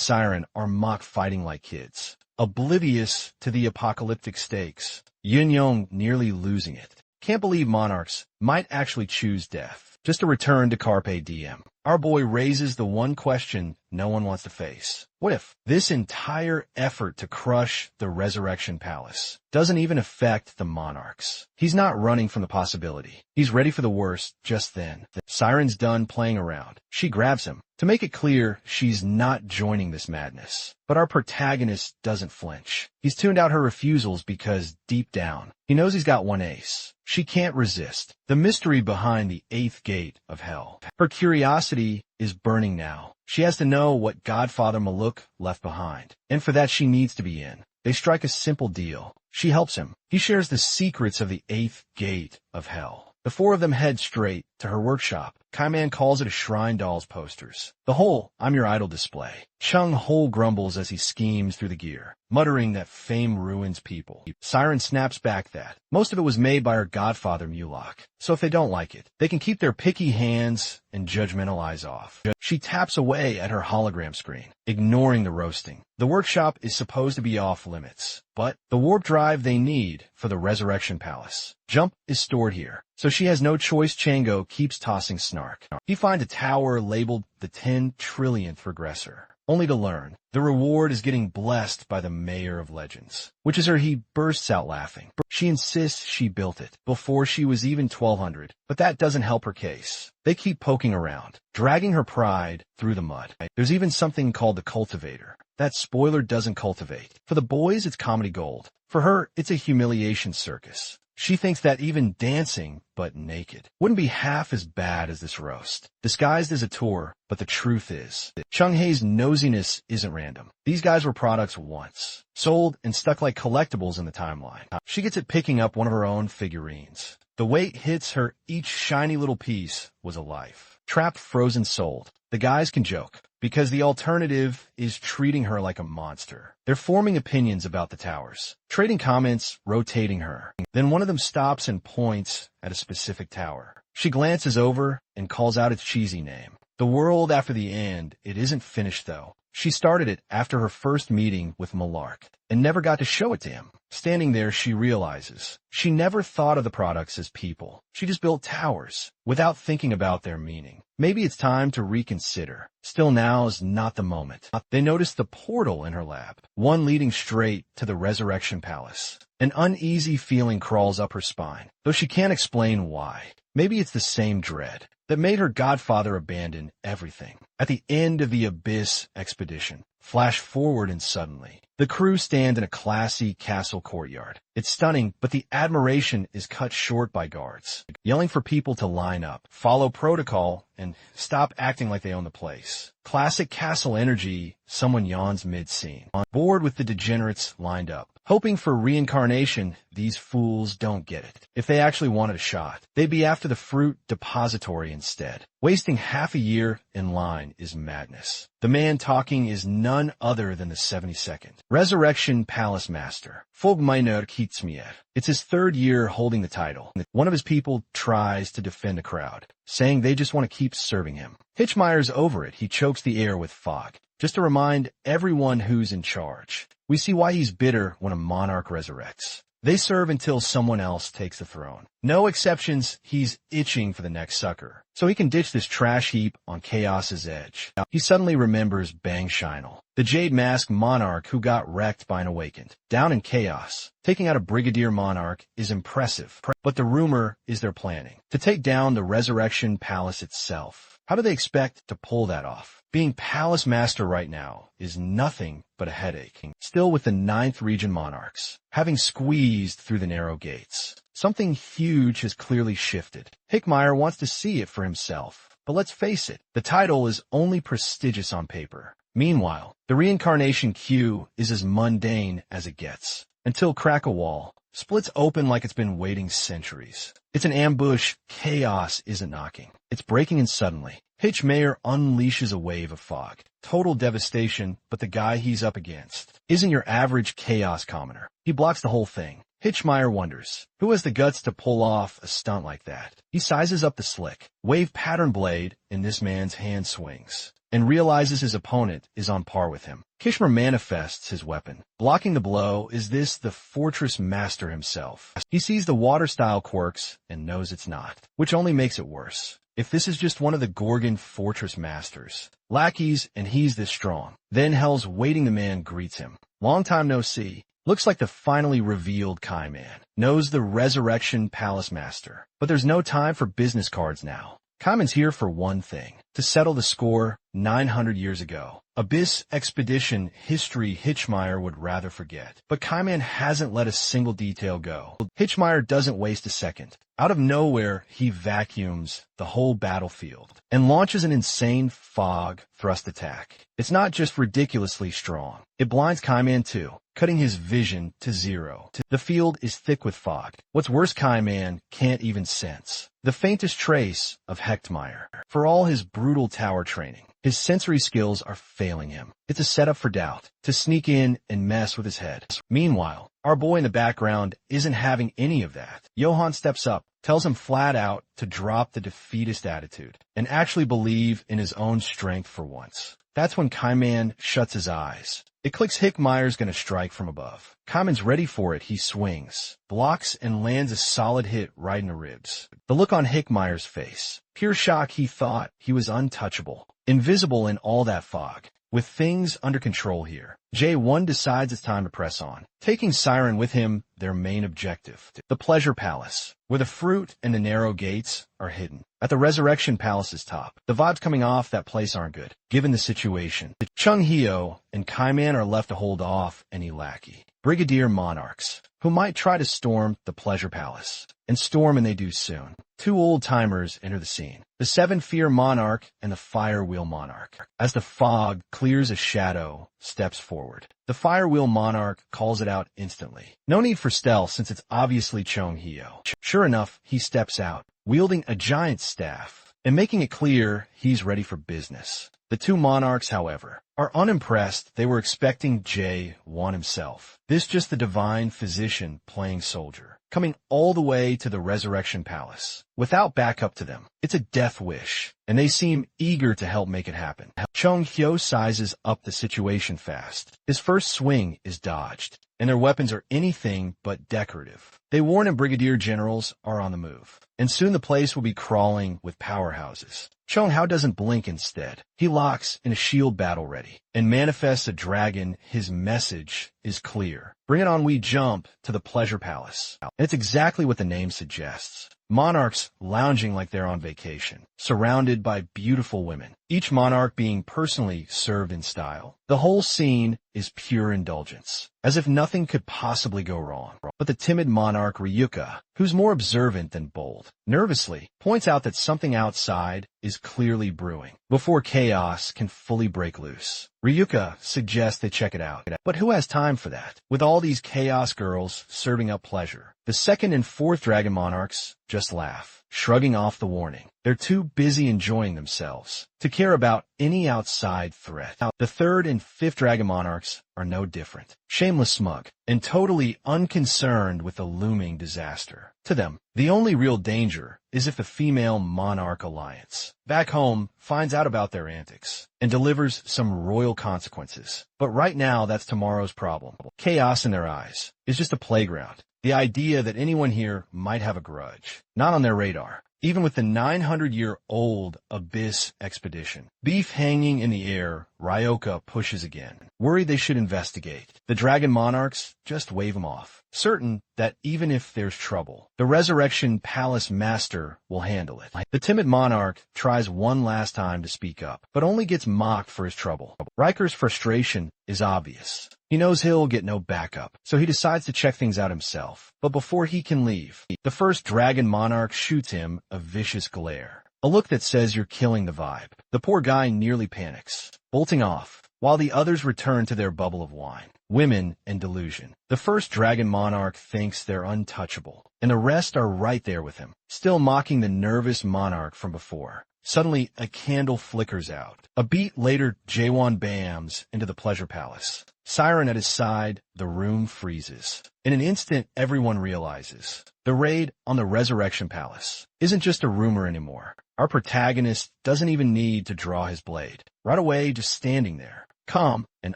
Siren are mock fighting like kids, oblivious to the apocalyptic stakes. Yin-yong nearly losing it. Can't believe monarchs might actually choose death just to return to Carpe Diem. Our boy raises the one question no one wants to face. What if this entire effort to crush the Resurrection Palace doesn't even affect the monarchs? He's not running from the possibility. He's ready for the worst just then. Siren's done playing around. She grabs him. To make it clear, she's not joining this madness. But our protagonist doesn't flinch. He's tuned out her refusals because, deep down, he knows he's got one ace. She can't resist the mystery behind the 8th gate of hell. Her curiosity is burning now. She has to know what Godfather Maluk left behind, and for that she needs to be in. They strike a simple deal. She helps him. He shares the secrets of the 8th gate of hell. The four of them head straight to her workshop. Kaiman calls it a shrine dolls posters. The whole I'm your idol display. Chung Ho grumbles as he schemes through the gear, muttering that fame ruins people. Siren snaps back that most of it was made by her godfather Mulak, so if they don't like it, they can keep their picky hands and judgmental eyes off. She taps away at her hologram screen, ignoring the roasting. The workshop is supposed to be off limits, but the warp drive they need for the Resurrection Palace jump is stored here, so she has no choice. Chango keeps tossing snark. He finds a tower labeled the 10 trillionth regressor, only to learn the reward is getting blessed by the Mayor of Legends, which is her. He bursts out laughing. She insists she built it before she was even 1200, but that doesn't help her case. They keep poking around, dragging her pride through the mud. There's even something called the cultivator. That spoiler doesn't cultivate. For the boys, it's comedy gold. For her, it's a humiliation circus. She thinks that even dancing, but naked, wouldn't be half as bad as this roast, disguised as a tour, but the truth is, Chung Hae's nosiness isn't random. These guys were products once, sold and stuck like collectibles in the timeline. She gets it picking up one of her own figurines. The weight hits her. Each shiny little piece was a life. Trapped, frozen, sold. The guys can joke, because the alternative is treating her like a monster. They're forming opinions about the towers, trading comments, rotating her. Then one of them stops and points at a specific tower. She glances over and calls out its cheesy name. The world after the end. It isn't finished, though. She started it after her first meeting with Malark and never got to show it to him. Standing there, she realizes she never thought of the products as people. She just built towers without thinking about their meaning. Maybe it's time to reconsider. Still, now's not the moment. They notice the portal in her lab, one leading straight to the Resurrection Palace. An uneasy feeling crawls up her spine, though she can't explain why. Maybe it's the same dread that made her godfather abandon everything. At the end of the Abyss expedition, flash forward and suddenly, the crew stand in a classy castle courtyard. It's stunning, but the admiration is cut short by guards, yelling for people to line up, follow protocol, and stop acting like they own the place. Classic castle energy. Someone yawns mid-scene. Bored with the degenerates lined up, hoping for reincarnation. These fools don't get it. If they actually wanted a shot, they'd be after the fruit depository instead. Wasting half a year in line is madness. The man talking is none other than the 72nd Resurrection Palace Master, Fogminer Kitsmier. It's his 3rd year holding the title. One of his people tries to defend the crowd, saying they just want to keep serving him. Hitchmeyer's over it. He chokes the air with fog, just to remind everyone who's in charge. We see why he's bitter when a monarch resurrects. They serve until someone else takes the throne. No exceptions. He's itching for the next sucker, so he can ditch this trash heap on chaos's edge. He suddenly remembers Bang Shinel, the Jade Mask monarch who got wrecked by an awakened. Down in chaos, taking out a brigadier monarch is impressive, but the rumor is they're planning to take down the Resurrection Palace itself. How do they expect to pull that off? Being palace master right now is nothing but a headache. Still, with the 9th region monarchs having squeezed through the narrow gates, something huge has clearly shifted. Hickmeyer wants to see it for himself, but let's face it, the title is only prestigious on paper. Meanwhile, the reincarnation queue is as mundane as it gets, until crack a wall splits open like it's been waiting centuries. It's an ambush. Chaos isn't knocking. It's breaking in suddenly. Hitchmeyer unleashes a wave of fog. Total devastation, but the guy he's up against isn't your average chaos commoner. He blocks the whole thing. Hitchmeyer wonders, who has the guts to pull off a stunt like that? He sizes up the slick, wave pattern blade, and this man's hand swings, and realizes his opponent is on par with him. Kishmer manifests his weapon. Blocking the blow, is this the fortress master himself? He sees the water-style quirks and knows it's not, which only makes it worse. if this is just one of the Gorgon fortress masters. Lackeys, and he's this strong. Then hell's waiting the man greets him. Long time no see. Looks like the finally revealed Kaiman. Knows the Resurrection Palace Master. But there's no time for business cards now. Kaiman's here for one thing. To settle the score 900 years ago. Abyss expedition history Hitchmeyer would rather forget. But Kaiman hasn't let a single detail go. Hitchmeyer doesn't waste a second. Out of nowhere, he vacuums the whole battlefield and launches an insane fog thrust attack. It's not just ridiculously strong. It blinds Kaiman too, cutting his vision to zero. The field is thick with fog. What's worse, Kaiman can't even sense the faintest trace of Hechtmeyer. For all his brutal tower training, his sensory skills are failing him. It's a setup for doubt, to sneak in and mess with his head. Meanwhile, our boy in the background isn't having any of that. Johann steps up, tells him flat out to drop the defeatist attitude and actually believe in his own strength for once. That's when Kaiman shuts his eyes. It clicks Hickmeyer's gonna strike from above. Kaiman's ready for it. He swings, blocks, and lands a solid hit right in the ribs. The look on Hickmeyer's face. Pure shock. He thought he was untouchable, invisible in all that fog. With things under control here, J1 decides it's time to press on, taking Siren with him, their main objective. The Pleasure Palace, where the fruit and the narrow gates are hidden. At the Resurrection Palace's top, the vibes coming off that place aren't good, given the situation. Chung Hyo and Kaiman are left to hold off any lackey Brigadier monarchs, who might try to storm the Pleasure Palace. And storm, and they do soon. Two old-timers enter the scene. The Seven-Fear Monarch and the Firewheel Monarch. As the fog clears, a shadow steps forward. The Firewheel Monarch calls it out instantly. No need for stealth since it's obviously Chung Hyo. Sure enough, he steps out, wielding a giant staff, and making it clear he's ready for business. The two monarchs, however, are unimpressed. They were expecting J1 himself. This just the divine physician playing soldier, coming all the way to the Resurrection Palace, without backup to them. It's a death wish, and they seem eager to help make it happen. Chung Hyo sizes up the situation fast. His first swing is dodged, and their weapons are anything but decorative. They warn him brigadier generals are on the move, and soon the place will be crawling with powerhouses. Chung Hyo doesn't blink instead. He locks in a shield battle ready and manifests a dragon. His message is clear. Bring it on. We jump to the Pleasure Palace. And it's exactly what the name suggests. Monarchs lounging like they're on vacation, surrounded by beautiful women, each monarch being personally served in style. The whole scene is pure indulgence, as if nothing could possibly go wrong. But the timid monarch Ryuka, who's more observant than bold, nervously points out that something outside is clearly brewing before chaos can fully break loose. Ryuka suggests they check it out, but who has time for that? With all these chaos girls serving up pleasure, the second and fourth dragon monarchs just laugh, shrugging off the warning. They're too busy enjoying themselves to care about any outside threat. The third and fifth dragon monarchs are no different, shameless smug, and totally unconcerned with the looming disaster. To them, the only real danger is if the female monarch alliance, back home, finds out about their antics and delivers some royal consequences. But right now, that's tomorrow's problem. Chaos in their eyes is just a playground. The idea that anyone here might have a grudge, not on their radar. Even with the 900-year-old Abyss expedition, beef hanging in the air, Ryoka pushes again. Worried they should investigate, the dragon monarchs just wave him off, certain that even if there's trouble, the Resurrection Palace Master will handle it. The timid monarch tries one last time to speak up, but only gets mocked for his trouble. Riker's frustration is obvious. He knows he'll get no backup, so he decides to check things out himself. But before he can leave, the first dragon monarch shoots him a vicious glare, a look that says you're killing the vibe. The poor guy nearly panics, bolting off, while the others return to their bubble of wine, women, and delusion. The first dragon monarch thinks they're untouchable, and the rest are right there with him, still mocking the nervous monarch from before. Suddenly, a candle flickers out. A beat later, Jaewon bams into the Pleasure Palace. Siren at his side, the room freezes. In an instant, everyone realizes the raid on the Resurrection Palace isn't just a rumor anymore. Our protagonist doesn't even need to draw his blade. Right away, just standing there, calm and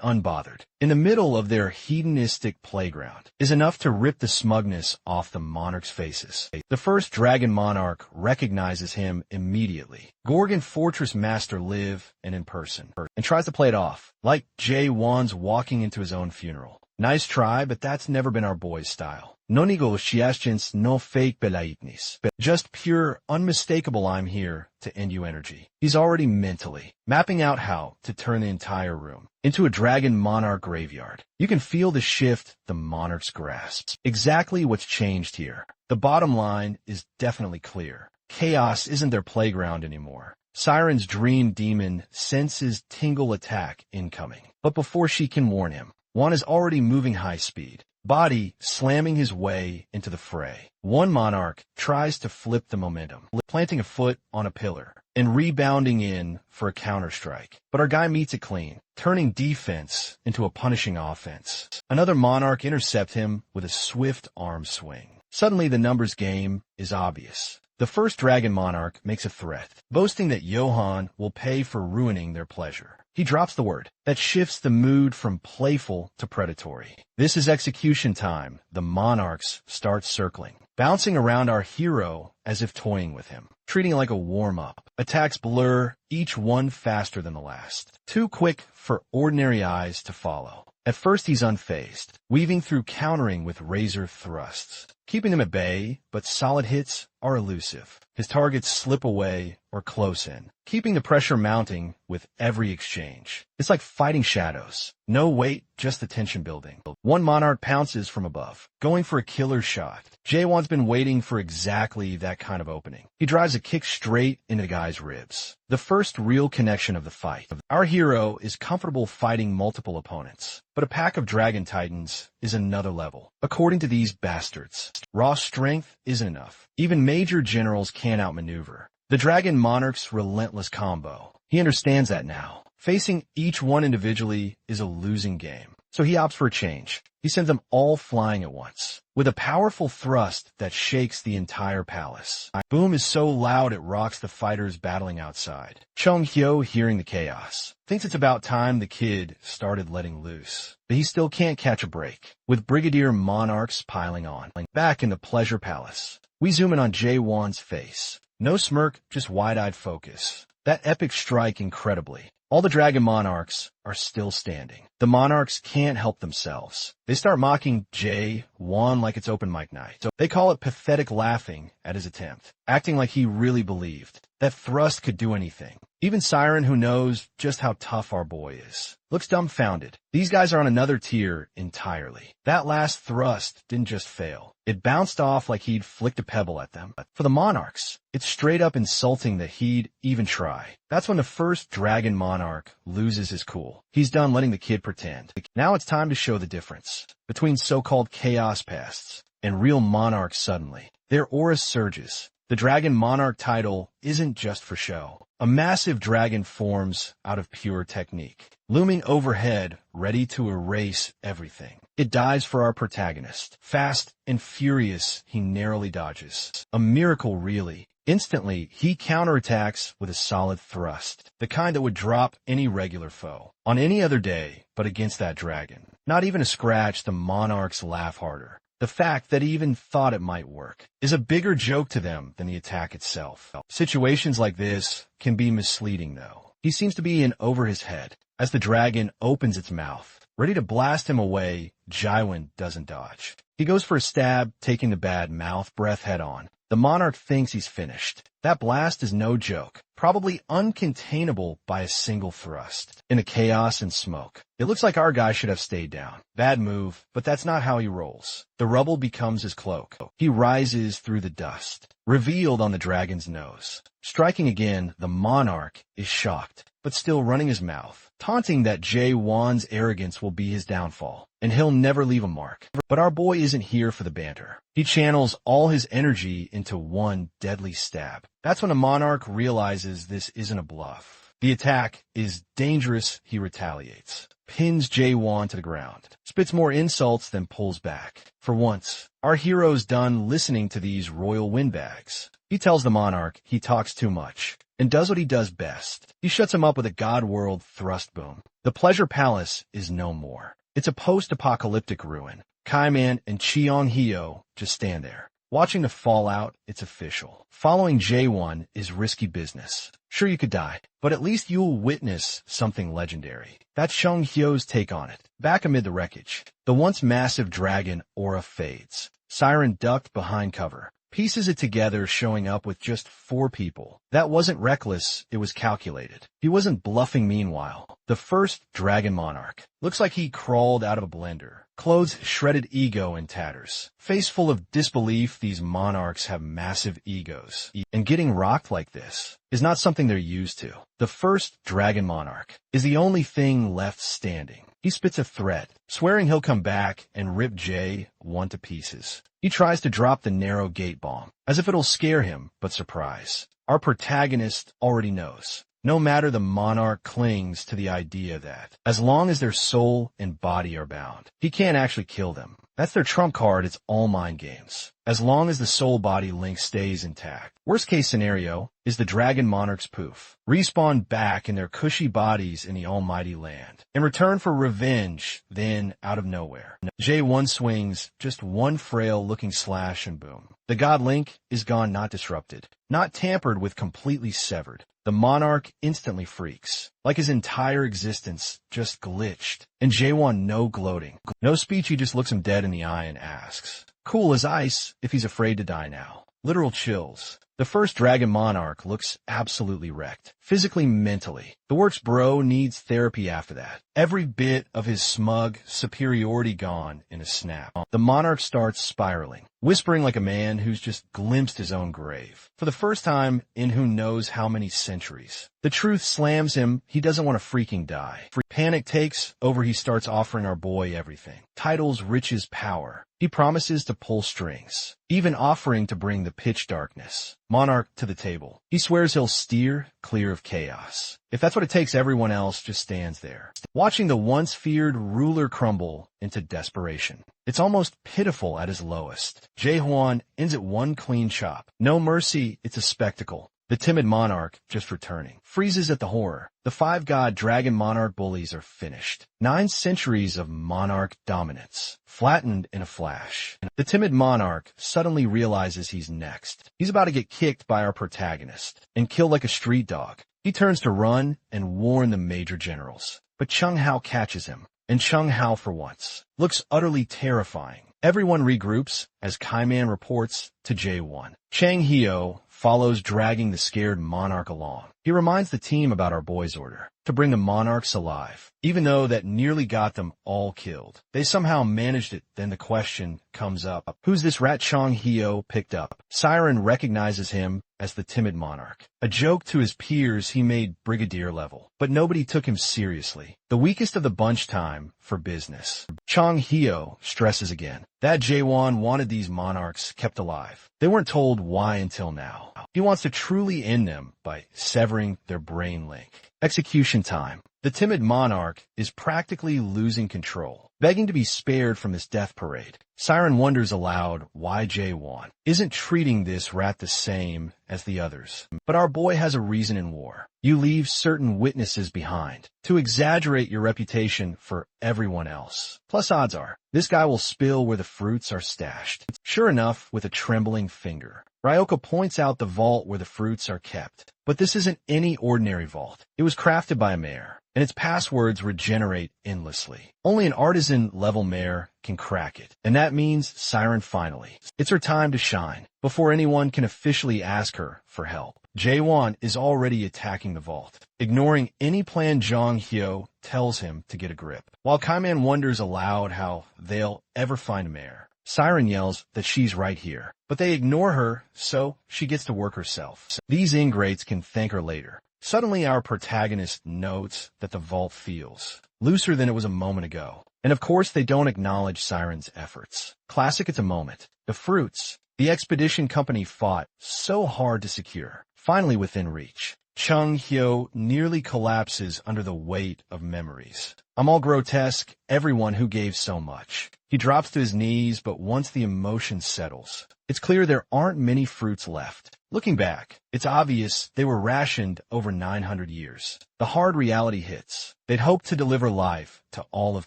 unbothered, in the middle of their hedonistic playground, is enough to rip the smugness off the monarch's faces. The first dragon monarch recognizes him immediately. Gorgon Fortress Master live and in person, and tries to play it off, like Jae-won's walking into his own funeral. Nice try, but that's never been our boy's style. No negociations, no fake belaitnis. Just pure, unmistakable I'm here to end you energy. He's already mentally mapping out how to turn the entire room into a dragon monarch graveyard. You can feel the shift the monarch's grasps. Exactly what's changed here. The bottom line is definitely clear. Chaos isn't their playground anymore. Siren's dream demon senses Tingle attack incoming. But before she can warn him, Juan is already moving high speed, body slamming his way into the fray. One monarch tries to flip the momentum, planting a foot on a pillar and rebounding in for a counterstrike. But our guy meets it clean, turning defense into a punishing offense. Another monarch intercepts him with a swift arm swing. Suddenly the numbers game is obvious. The first dragon monarch makes a threat, boasting that Johan will pay for ruining their pleasure. He drops the word that shifts the mood from playful to predatory. This is execution time. The monarchs start circling, bouncing around our hero as if toying with him, treating it like a warm-up. Attacks blur, each one faster than the last, too quick for ordinary eyes to follow. At first he's unfazed, weaving through countering with razor thrusts, keeping them at bay, but solid hits are elusive. His targets slip away or close in, keeping the pressure mounting with every exchange. It's like fighting shadows. No weight, just the tension building. One monarch pounces from above, going for a killer shot. Jae-won's been waiting for exactly that kind of opening. He drives a kick straight into the guy's ribs. The first real connection of the fight. Our hero is comfortable fighting multiple opponents, but a pack of dragon titans is another level. According to these bastards, raw strength isn't enough. Even major generals can't outmaneuver the dragon monarch's relentless combo. He understands that now. Facing each one individually is a losing game, so he opts for a change. He sends them all flying at once, with a powerful thrust that shakes the entire palace. Boom is so loud it rocks the fighters battling outside. Chung Hyo, hearing the chaos, thinks it's about time the kid started letting loose. But he still can't catch a break, with Brigadier monarchs piling on. Back in the pleasure palace, we zoom in on Jae-won's face. No smirk, just wide-eyed focus. That epic strike incredibly. All the dragon monarchs are still standing. The monarchs can't help themselves. They start mocking Jae-won like it's open mic night. So they call it pathetic laughing at his attempt, acting like he really believed that thrust could do anything. Even Siren, who knows just how tough our boy is, looks dumbfounded. These guys are on another tier entirely. That last thrust didn't just fail. It bounced off like he'd flicked a pebble at them. For the monarchs, it's straight up insulting that he'd even try. That's when the first dragon monarch loses his cool. He's done letting the kid pretend. Now it's time to show the difference between so-called chaos pasts and real monarchs suddenly. Their aura surges. The dragon monarch title isn't just for show. A massive dragon forms out of pure technique, looming overhead, ready to erase everything. It dives for our protagonist. Fast and furious, he narrowly dodges. A miracle, really. Instantly, he counterattacks with a solid thrust, the kind that would drop any regular foe on any other day, but against that dragon. Not even a scratch, the monarchs laugh harder. The fact that he even thought it might work is a bigger joke to them than the attack itself. Situations like this can be misleading, though. He seems to be in over his head. As the dragon opens its mouth, ready to blast him away, Jae-won doesn't dodge. He goes for a stab, taking the bad mouth breath head on. The monarch thinks he's finished. That blast is no joke, probably uncontainable by a single thrust. In the chaos and smoke, it looks like our guy should have stayed down. Bad move, but that's not how he rolls. The rubble becomes his cloak. He rises through the dust, revealed on the dragon's nose. Striking again, the monarch is shocked, but still running his mouth, taunting that Jae-won's arrogance will be his downfall, and he'll never leave a mark. But our boy isn't here for the banter. He channels all his energy into one deadly stab. That's when the monarch realizes this isn't a bluff. The attack is dangerous. He retaliates, pins Jae-won to the ground, spits more insults than pulls back. For once, our hero's done listening to these royal windbags. He tells the monarch he talks too much, and does what he does best. He shuts him up with a God World thrust boom. The Pleasure Palace is no more. It's a post-apocalyptic ruin. Kaiman and Cheong-hyo just stand there. Watching the fallout, it's official. Following Jae-won is risky business. Sure, you could die, but at least you'll witness something legendary. That's Chung-hyo's take on it. Back amid the wreckage, the once massive dragon aura fades. Siren ducked behind cover, pieces it together, showing up with just 4 people. That wasn't reckless, it was calculated. He wasn't bluffing. Meanwhile, the first dragon monarch looks like he crawled out of a blender. Clothes shredded, ego in tatters. Face full of disbelief. These monarchs have massive egos, and getting rocked like this is not something they're used to. The first dragon monarch is the only thing left standing. He spits a threat, swearing he'll come back and rip Jae-won to pieces. He tries to drop the narrow gate bomb, as if it'll scare him, but surprise. Our protagonist already knows. No matter, the monarch clings to the idea that, as long as their soul and body are bound, he can't actually kill them. That's their trump card. It's all mind games, as long as the soul-body link stays intact. Worst case scenario is the dragon monarch's poof, respawn back in their cushy bodies in the almighty land, in return for revenge. Then, out of nowhere, Jae-won swings just one frail-looking slash and boom. The god link is gone, not disrupted, not tampered with, completely severed. The monarch instantly freaks, like his entire existence just glitched. And Jae-won, no gloating, no speech, he just looks him dead in the eye and asks, cool as ice, if he's afraid to die now. Literal chills. The first dragon monarch looks absolutely wrecked, physically, mentally. The works bro needs therapy after that. Every bit of his smug superiority gone in a snap. The monarch starts spiraling, whispering like a man who's just glimpsed his own grave for the first time in who knows how many centuries. The truth slams him. He doesn't want to freaking die. Panic takes over. He starts offering our boy everything. Titles, riches, power. He promises to pull strings, even offering to bring the pitch darkness monarch to the table. He swears he'll steer clear of chaos. If that's what it takes, everyone else just stands there, watching the once feared ruler crumble into desperation. It's almost pitiful at his lowest. Jae-won ends it one clean chop. No mercy, it's a spectacle. The timid monarch, just returning, freezes at the horror. The 5-god dragon monarch bullies are finished. 9 centuries of monarch dominance, flattened in a flash. The timid monarch suddenly realizes he's next. He's about to get kicked by our protagonist and killed like a street dog. He turns to run and warn the major generals. But Chung-hao catches him, and Chung-hao, for once, looks utterly terrifying. Everyone regroups as Kaiman reports to Jae-won. Chang-hyo follows, dragging the scared monarch along. He reminds the team about our boy's order to bring the monarchs alive, even though that nearly got them all killed. They somehow managed it. Then the question comes up, who's this rat Chung-hyo picked up? Siren recognizes him as the timid monarch. A joke to his peers, he made brigadier level, but nobody took him seriously. The weakest of the bunch, time for business. Chung-hyo stresses again that Jae-won wanted these monarchs kept alive. They weren't told why until now. He wants to truly end them by severing their brain link. Execution time. The timid monarch is practically losing control, begging to be spared from this death parade. Siren wonders aloud why Jae-won isn't treating this rat the same as the others. But our boy has a reason in war. You leave certain witnesses behind to exaggerate your reputation for everyone else. Plus, odds are, this guy will spill where the fruits are stashed. Sure enough, with a trembling finger, Ryoka points out the vault where the fruits are kept. But this isn't any ordinary vault. It was crafted by a mayor, and its passwords regenerate endlessly. Only an artisan-level mayor can crack it, and that means Siren finally. It's her time to shine, before anyone can officially ask her for help. Jae-won is already attacking the vault, ignoring any plan Jong-hyo tells him to get a grip. While Kaiman wonders aloud how they'll ever find a mayor, Siren yells that she's right here, but they ignore her, so she gets to work herself. These ingrates can thank her later. Suddenly, our protagonist notes that the vault feels looser than it was a moment ago. And of course, they don't acknowledge Siren's efforts. Classic, it's a moment. The fruits the expedition company fought so hard to secure, finally within reach. Chung-hyo nearly collapses under the weight of memories. I'm all grotesque, everyone who gave so much. He drops to his knees, but once the emotion settles, it's clear there aren't many fruits left. Looking back, it's obvious they were rationed over 900 years. The hard reality hits. They'd hoped to deliver life to all of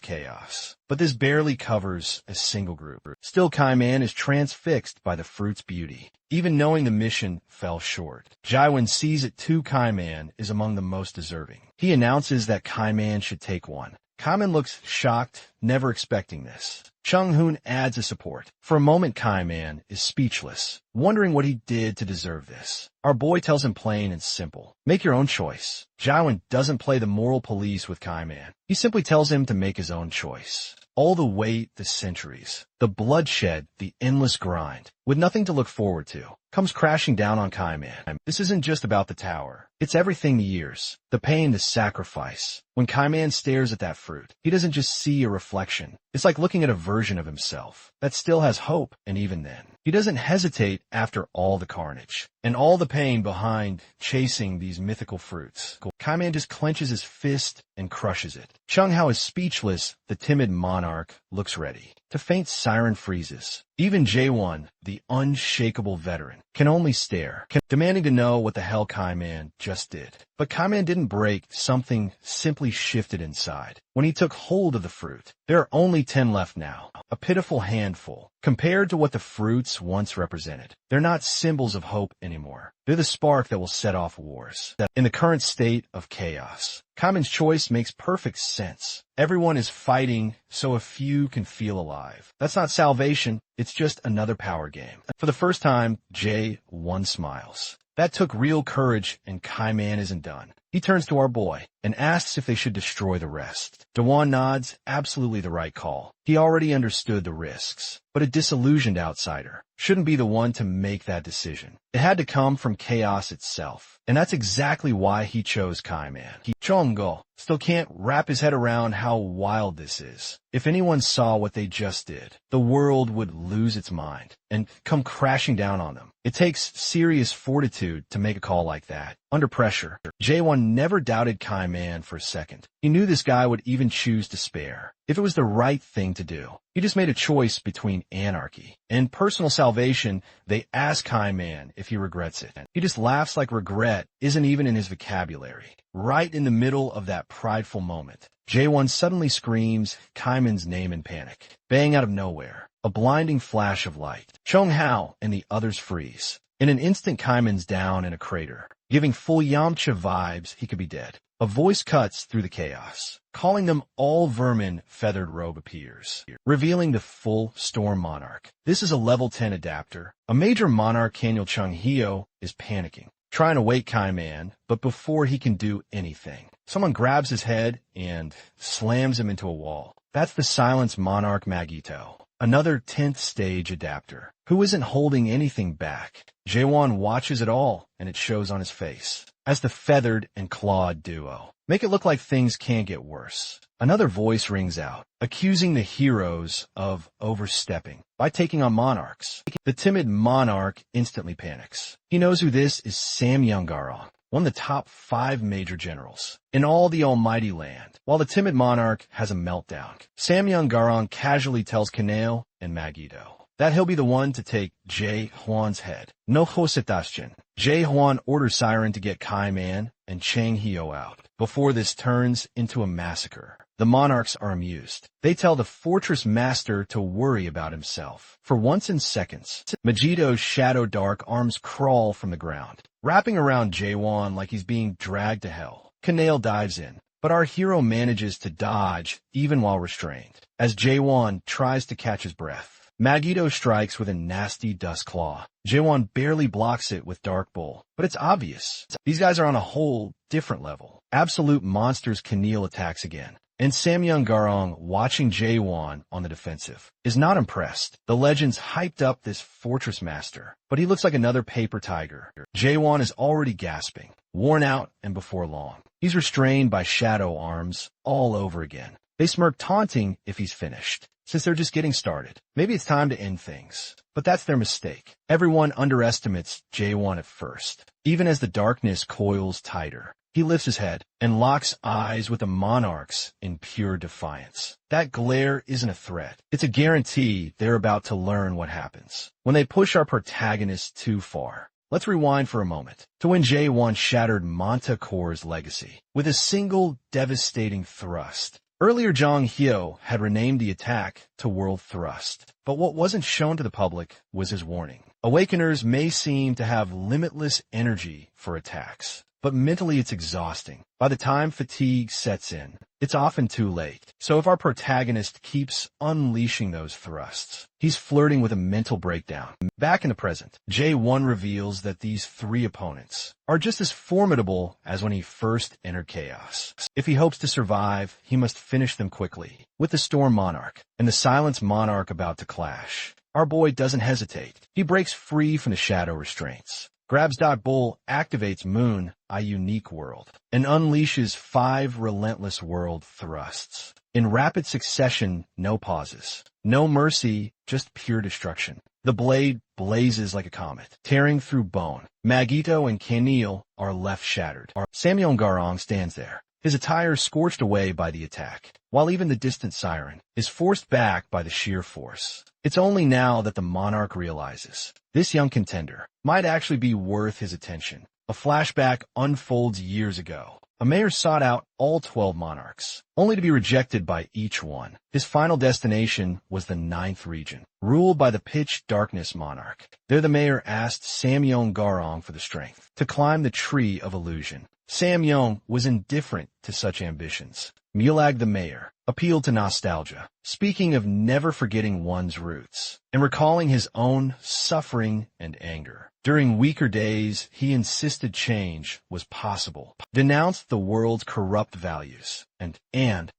chaos. But this barely covers a single group. Still, Kaiman is transfixed by the fruit's beauty. Even knowing the mission fell short, Jaiwan sees it too. Kaiman is among the most deserving. He announces that Kaiman should take one. Kaiman looks shocked, never expecting this. Chung-hoon adds his support. For a moment, Kaiman is speechless, wondering what he did to deserve this. Our boy tells him plain and simple, make your own choice. Jaiwan doesn't play the moral police with Kaiman. He simply tells him to make his own choice. All the wait, the centuries, the bloodshed, the endless grind, with nothing to look forward to, comes crashing down on Kaiman. This isn't just about the tower. It's everything: the years, the pain, the sacrifice. When Kaiman stares at that fruit, he doesn't just see a reflection. It's like looking at a version of himself that still has hope, and even then, he doesn't hesitate after all the carnage and all the pain behind chasing these mythical fruits. Kaiman just clenches his fist and crushes it. Chung Hao is speechless. The timid monarch looks ready. To faint, Siren freezes. Even Jaewon, the unshakable veteran, can only stare, demanding to know what the hell Kaiman just did. But Kaiman didn't break. Something simply shifted inside. When he took hold of the fruit, there are only 10 left now, a pitiful handful. Compared to what the fruits once represented, they're not symbols of hope anymore. They're the spark that will set off wars. In the current state of chaos, Kaiman's choice makes perfect sense. Everyone is fighting so a few can feel alive. That's not salvation, it's just another power game. For the first time, Jae-won smiles. That took real courage, and Kaiman isn't done. He turns to our boy and asks if they should destroy the rest. Dawon nods, absolutely the right call. He already understood the risks, but a disillusioned outsider shouldn't be the one to make that decision. It had to come from chaos itself, and that's exactly why he chose Kaiman. Chong-go still can't wrap his head around how wild this is. If anyone saw what they just did, the world would lose its mind and come crashing down on them. It takes serious fortitude to make a call like that, under pressure. Jaewon never doubted Kaiman for a second. He knew this guy would even choose to spare if it was the right thing to do. He just made a choice between anarchy and personal salvation. They ask Kaiman if he regrets it. He just laughs like regret isn't even in his vocabulary. Right in the middle of that prideful moment, Jaewon suddenly screams Kaiman's name in panic. Bang, out of nowhere, a blinding flash of light. Chung Hao and the others freeze. In an instant, Kaiman's down in a crater, giving full Yamcha vibes. He could be dead. A voice cuts through the chaos, calling them all vermin. Feathered robe appears, revealing the full Storm Monarch. This is a level 10 adapter. A major monarch, Kanyul Chung-hyo, is panicking, trying to wake Kaiman, but before he can do anything, someone grabs his head and slams him into a wall. That's the Silence Monarch Magito, another 10th stage adapter, who isn't holding anything back. Jaewon watches it all, and it shows on his face, as the feathered and clawed duo make it look like things can't get worse. Another voice rings out, accusing the heroes of overstepping by taking on monarchs. The timid monarch instantly panics. He knows who this is: Samyeon-garong, one of the top 5 major generals in all the almighty land. While the timid monarch has a meltdown, Samyeon-garong casually tells Kaneo and Magito that he'll be the one to take Jae-hwan's head. No Hosetashin. Jae-hwan orders Siren to get Kaiman and Chang-hyo out before this turns into a massacre. The monarchs are amused. They tell the fortress master to worry about himself. For once in seconds, Magito's shadow dark arms crawl from the ground, wrapping around Jaewon like he's being dragged to hell. Kaneo dives in, but our hero manages to dodge even while restrained, as Jaewon tries to catch his breath. Magito strikes with a nasty dust claw. Jaewon barely blocks it with Dark Bull, but it's obvious. These guys are on a whole different level. Absolute monsters. Kaneo attacks again, and Samyeon-garong, watching Jaewon on the defensive, is not impressed. The legends hyped up this fortress master, but he looks like another paper tiger. Jaewon is already gasping, worn out, and before long, he's restrained by shadow arms all over again. They smirk, taunting if he's finished, since they're just getting started. Maybe it's time to end things. But that's their mistake. Everyone underestimates Jaewon at first. Even as the darkness coils tighter, he lifts his head and locks eyes with the monarchs in pure defiance. That glare isn't a threat. It's a guarantee they're about to learn what happens when they push our protagonists too far. Let's rewind for a moment to when Jae-won shattered Montecore's legacy with a single devastating thrust. Earlier, Jong Hyo had renamed the attack to World Thrust, but what wasn't shown to the public was his warning. Awakeners may seem to have limitless energy for attacks, but mentally it's exhausting. By the time fatigue sets in, it's often too late. So if our protagonist keeps unleashing those thrusts, he's flirting with a mental breakdown. Back in the present, Jae-won reveals that these three opponents are just as formidable as when he first entered Chaos. If he hopes to survive, he must finish them quickly. With the Storm Monarch and the Silence Monarch about to clash, our boy doesn't hesitate. He breaks free from the shadow restraints, grabs Bull, activates Moon, a unique world, and unleashes 5 relentless world thrusts. In rapid succession, no pauses, no mercy, just pure destruction. The blade blazes like a comet, tearing through bone. Magito and Kanil are left shattered. Samyeon Garong stands there, his attire scorched away by the attack, while even the distant siren is forced back by the sheer force. It's only now that the monarch realizes this young contender might actually be worth his attention. A flashback unfolds years ago. A mayor sought out all 12 monarchs, only to be rejected by each one. His final destination was the 9th region, ruled by the pitch darkness monarch. There the mayor asked Samyeon Garong for the strength to climb the tree of illusion. Samyeon was indifferent to such ambitions. Mulag the mayor appealed to nostalgia, speaking of never forgetting one's roots, and recalling his own suffering and anger. During weaker days, he insisted change was possible, denounced the world's corrupt values, and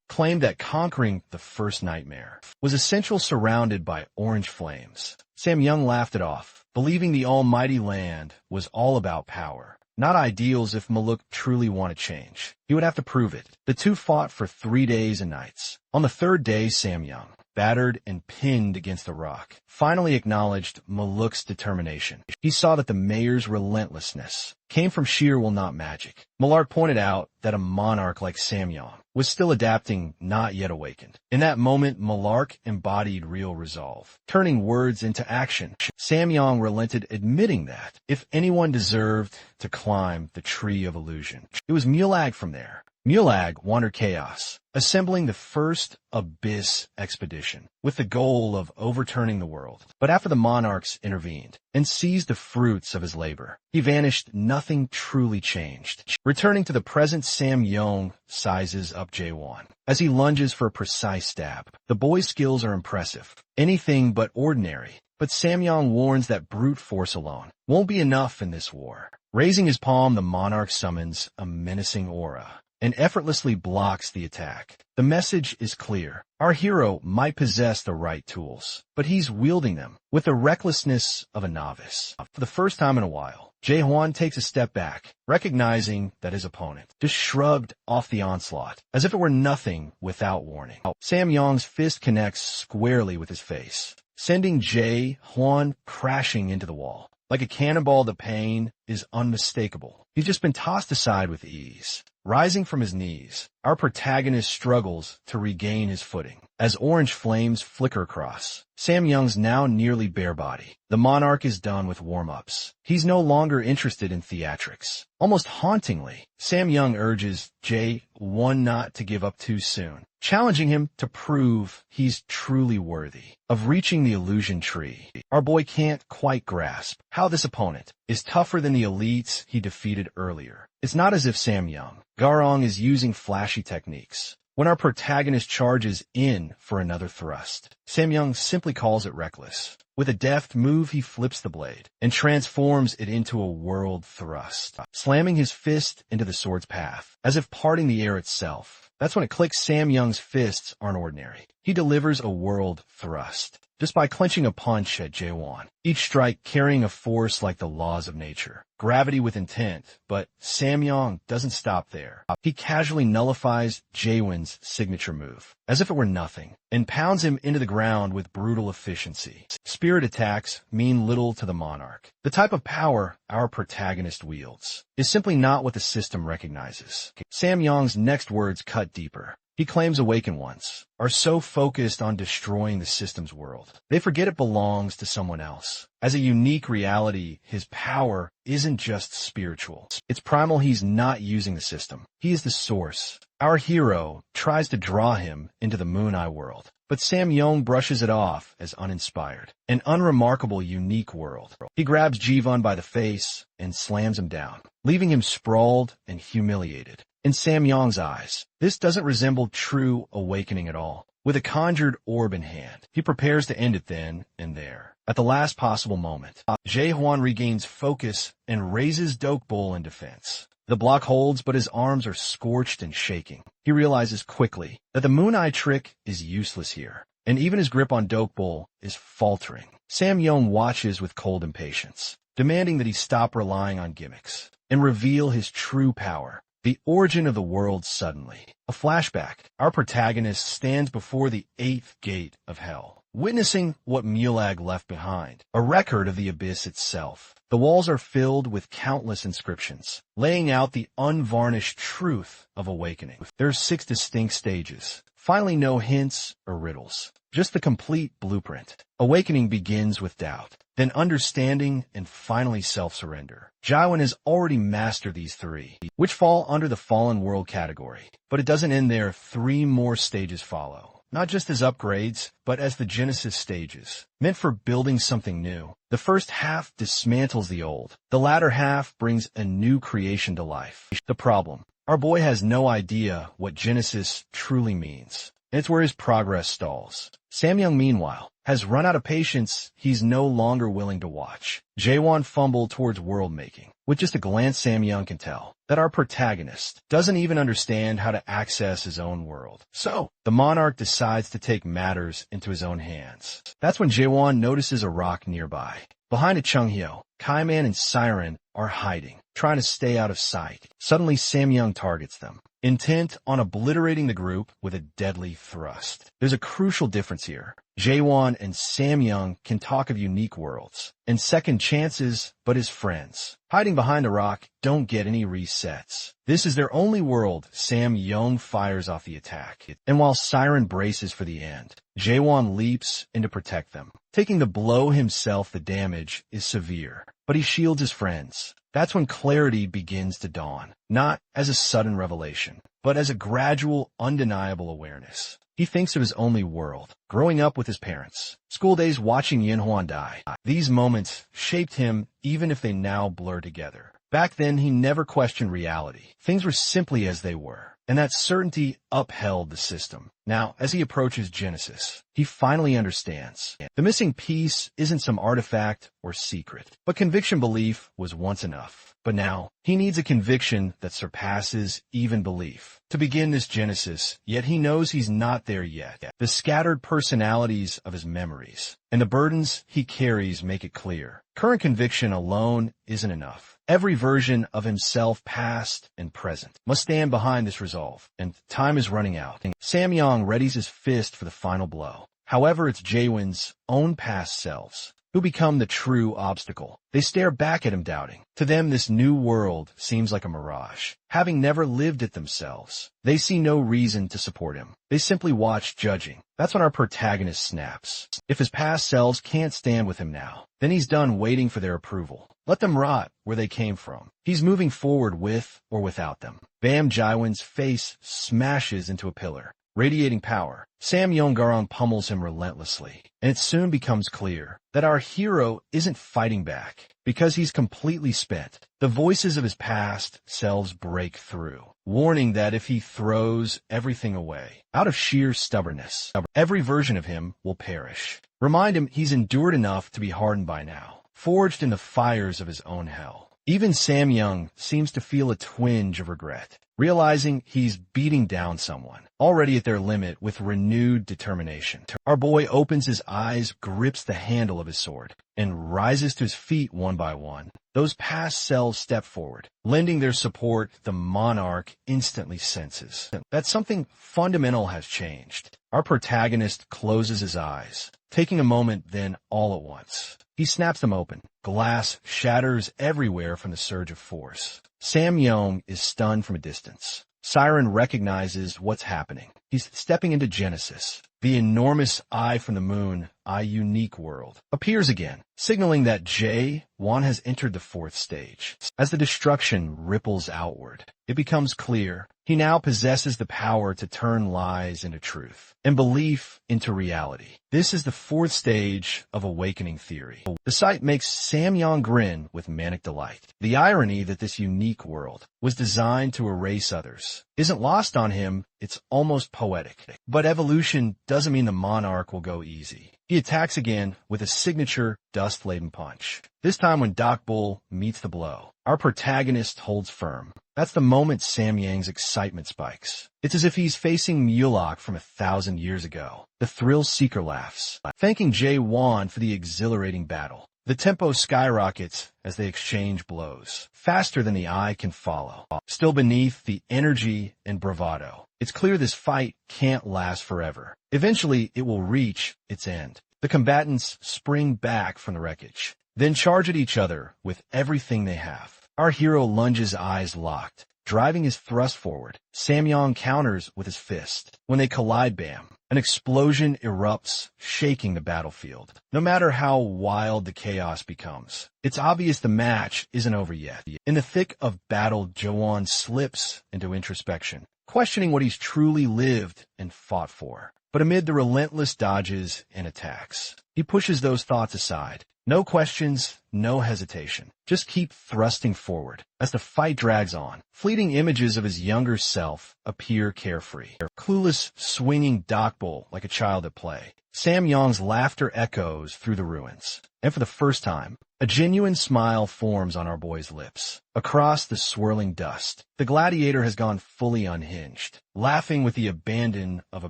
claimed that conquering the first nightmare was essential surrounded by orange flames. Samyeon laughed it off, believing the almighty land was all about power, not ideals. If Maluk truly wanted change, he would have to prove it. The two fought for 3 days and nights. On the 3rd day, Samyeon, battered and pinned against a rock, finally acknowledged Maluk's determination. He saw that the mayor's relentlessness came from sheer will not magic. Malak pointed out that a monarch like Samyeon was still adapting, not yet awakened. In that moment, Malak embodied real resolve, turning words into action. Samyeon relented, admitting that if anyone deserved to climb the tree of illusion, it was Mulag. From there, Mulag wandered Chaos, assembling the first Abyss expedition with the goal of overturning the world. But after the monarchs intervened and seized the fruits of his labor, he vanished. Nothing truly changed. Returning to the present, Samyeon sizes up Jae-won as he lunges for a precise stab. The boy's skills are impressive, anything but ordinary. But Samyeon warns that brute force alone won't be enough in this war. Raising his palm, the monarch summons a menacing aura and effortlessly blocks the attack. The message is clear. Our hero might possess the right tools, but he's wielding them with the recklessness of a novice. For the first time in a while, Jae-hwan takes a step back, recognizing that his opponent just shrugged off the onslaught, as if it were nothing without warning. Samyeon's fist connects squarely with his face, sending Jae-hwan crashing into the wall. Like a cannonball, the pain is unmistakable. He's just been tossed aside with ease. Rising from his knees, our protagonist struggles to regain his footing. As orange flames flicker across Samyeon's now nearly bare body, the monarch is done with warm-ups. He's no longer interested in theatrics. Almost hauntingly, Samyeon urges Jae-won not to give up too soon, challenging him to prove he's truly worthy of reaching the illusion tree. Our boy can't quite grasp how this opponent is tougher than the elites he defeated earlier. It's not as if Samyeon Garong is using flashy techniques. When our protagonist charges in for another thrust, Samyeon simply calls it reckless. With a deft move, he flips the blade and transforms it into a world thrust, slamming his fist into the sword's path, as if parting the air itself. That's when it clicks. Samyeon's fists aren't ordinary. He delivers a world thrust just by clenching a punch at Jae-won, each strike carrying a force like the laws of nature. Gravity with intent, but Samyeon doesn't stop there. He casually nullifies Jae-won's signature move, as if it were nothing, and pounds him into the ground with brutal efficiency. Spirit attacks mean little to the monarch. The type of power our protagonist wields is simply not what the system recognizes. Samyeon's next words cut deeper. he claims awakened ones are so focused on destroying the system's world, they forget it belongs to someone else. As a unique reality, his power isn't just spiritual. It's primal. He's not using the system. He is the source. Our hero tries to draw him into the Moon Eye world, but Samyong brushes it off as uninspired. An unremarkable, unique world. He grabs Jivan by the face and slams him down, leaving him sprawled and humiliated. In Samyong's eyes, this doesn't resemble true awakening at all. With a conjured orb in hand, he prepares to end it then and there. At the last possible moment, Jae-hwan regains focus and raises Dokbol in defense. The block holds, but his arms are scorched and shaking. He realizes quickly that the Moon Eye trick is useless here, and even his grip on Dokbol is faltering. Samyong watches with cold impatience, demanding that he stop relying on gimmicks and reveal his true power. The origin of the world suddenly. A flashback. Our protagonist stands before the 8th gate of hell, witnessing what Mulag left behind, a record of the abyss itself. The walls are filled with countless inscriptions, laying out the unvarnished truth of awakening. There are 6 distinct stages. Finally, no hints or riddles, just the complete blueprint. Awakening begins with doubt, then understanding, and finally self-surrender. Jaiwan has already mastered these 3, which fall under the fallen world category. But it doesn't end there. 3 more stages follow, not just as upgrades, but as the Genesis stages, meant for building something new. The first half dismantles the old. The latter half brings a new creation to life. The problem: our boy has no idea what Genesis truly means. It's where his progress stalls. Samyong, meanwhile, has run out of patience. He's no longer willing to watch Jae-won fumble towards world-making. With just a glance, Samyong can tell that our protagonist doesn't even understand how to access his own world. So, the monarch decides to take matters into his own hands. That's when Jae-won notices a rock nearby. Behind it, Chung-hyo, Kaiman, and Siren are hiding, trying to stay out of sight. Suddenly, Samyong targets them, intent on obliterating the group with a deadly thrust. There's a crucial difference here. Jae-won and Samyong can talk of unique worlds and second chances, but his friends, hiding behind a rock, don't get any resets. This is their only world. Samyong fires off the attack, and while Siren braces for the end, Jae-won leaps in to protect them. Taking the blow himself, the damage is severe, but he shields his friends. That's when clarity begins to dawn, not as a sudden revelation, but as a gradual, undeniable awareness. He thinks of his only world, growing up with his parents, school days, watching Yin-hwan die. These moments shaped him, even if they now blur together. Back then, he never questioned reality. Things were simply as they were, and that certainty upheld the system. Now, as he approaches Genesis, he finally understands. The missing piece isn't some artifact or secret, but conviction. Belief was once enough. But now, he needs a conviction that surpasses even belief to begin this Genesis, yet he knows he's not there yet. The scattered personalities of his memories and the burdens he carries make it clear. Current conviction alone isn't enough. Every version of himself, past and present, must stand behind this resolve, and time is running out. Samyong readies his fist for the final blow. However, it's Jaewon's own past selves who become the true obstacle. They stare back at him, doubting. To them, this new world seems like a mirage, having never lived it themselves. They see no reason to support him. They simply watch, judging. That's when our protagonist snaps. If his past selves can't stand with him now, then he's done waiting for their approval. Let them rot where they came from. He's moving forward with or without them. Bam! Jaewon's face smashes into a pillar, radiating power. Samyong pummels him relentlessly, and it soon becomes clear that our hero isn't fighting back because he's completely spent. The voices of his past selves break through, warning that if he throws everything away out of sheer stubbornness, every version of him will perish. Remind him he's endured enough to be hardened by now, forged in the fires of his own hell. Even Samyong seems to feel a twinge of regret, realizing he's beating down someone already at their limit with renewed determination. Our boy opens his eyes, grips the handle of his sword, and rises to his feet one by one. Those past selves step forward, lending their support. The monarch instantly senses that something fundamental has changed. Our protagonist closes his eyes, taking a moment, then all at once, he snaps them open. Glass shatters everywhere from the surge of force. Samyong is stunned from a distance, Siren recognizes what's happening. He's stepping into Genesis. The enormous eye from the moon, unique world, appears again, signaling that Jae-won has entered the fourth stage. As the destruction ripples outward, it becomes clear he now possesses the power to turn lies into truth and belief into reality. This is the fourth stage of awakening theory. The sight makes Samyong grin with manic delight. The irony that this unique world was designed to erase others isn't lost on him. It's almost poetic. But evolution doesn't mean the monarch will go easy. He attacks again with a signature dust-laden punch. This time when Doc Bull meets the blow, our protagonist holds firm. That's the moment Samyang's excitement spikes. It's as if he's facing Mulok from 1,000 years ago. The thrill-seeker laughs, thanking Jae-won for the exhilarating battle. The tempo skyrockets as they exchange blows, faster than the eye can follow. Still beneath the energy and bravado, it's clear this fight can't last forever. Eventually, it will reach its end. The combatants spring back from the wreckage, then charge at each other with everything they have. Our hero lunges, eyes locked, driving his thrust forward. Samyong counters with his fist. When they collide, bam, an explosion erupts, shaking the battlefield. No matter how wild the chaos becomes, it's obvious the match isn't over yet. In the thick of battle, Jae-won slips into introspection, questioning what he's truly lived and fought for. But amid the relentless dodges and attacks, he pushes those thoughts aside. No questions, no hesitation. Just keep thrusting forward. As the fight drags on, fleeting images of his younger self appear carefree. Clueless, swinging Doc Bull like a child at play. Samyong's laughter echoes through the ruins. And for the first time, a genuine smile forms on our boy's lips. Across the swirling dust, the gladiator has gone fully unhinged, laughing with the abandon of a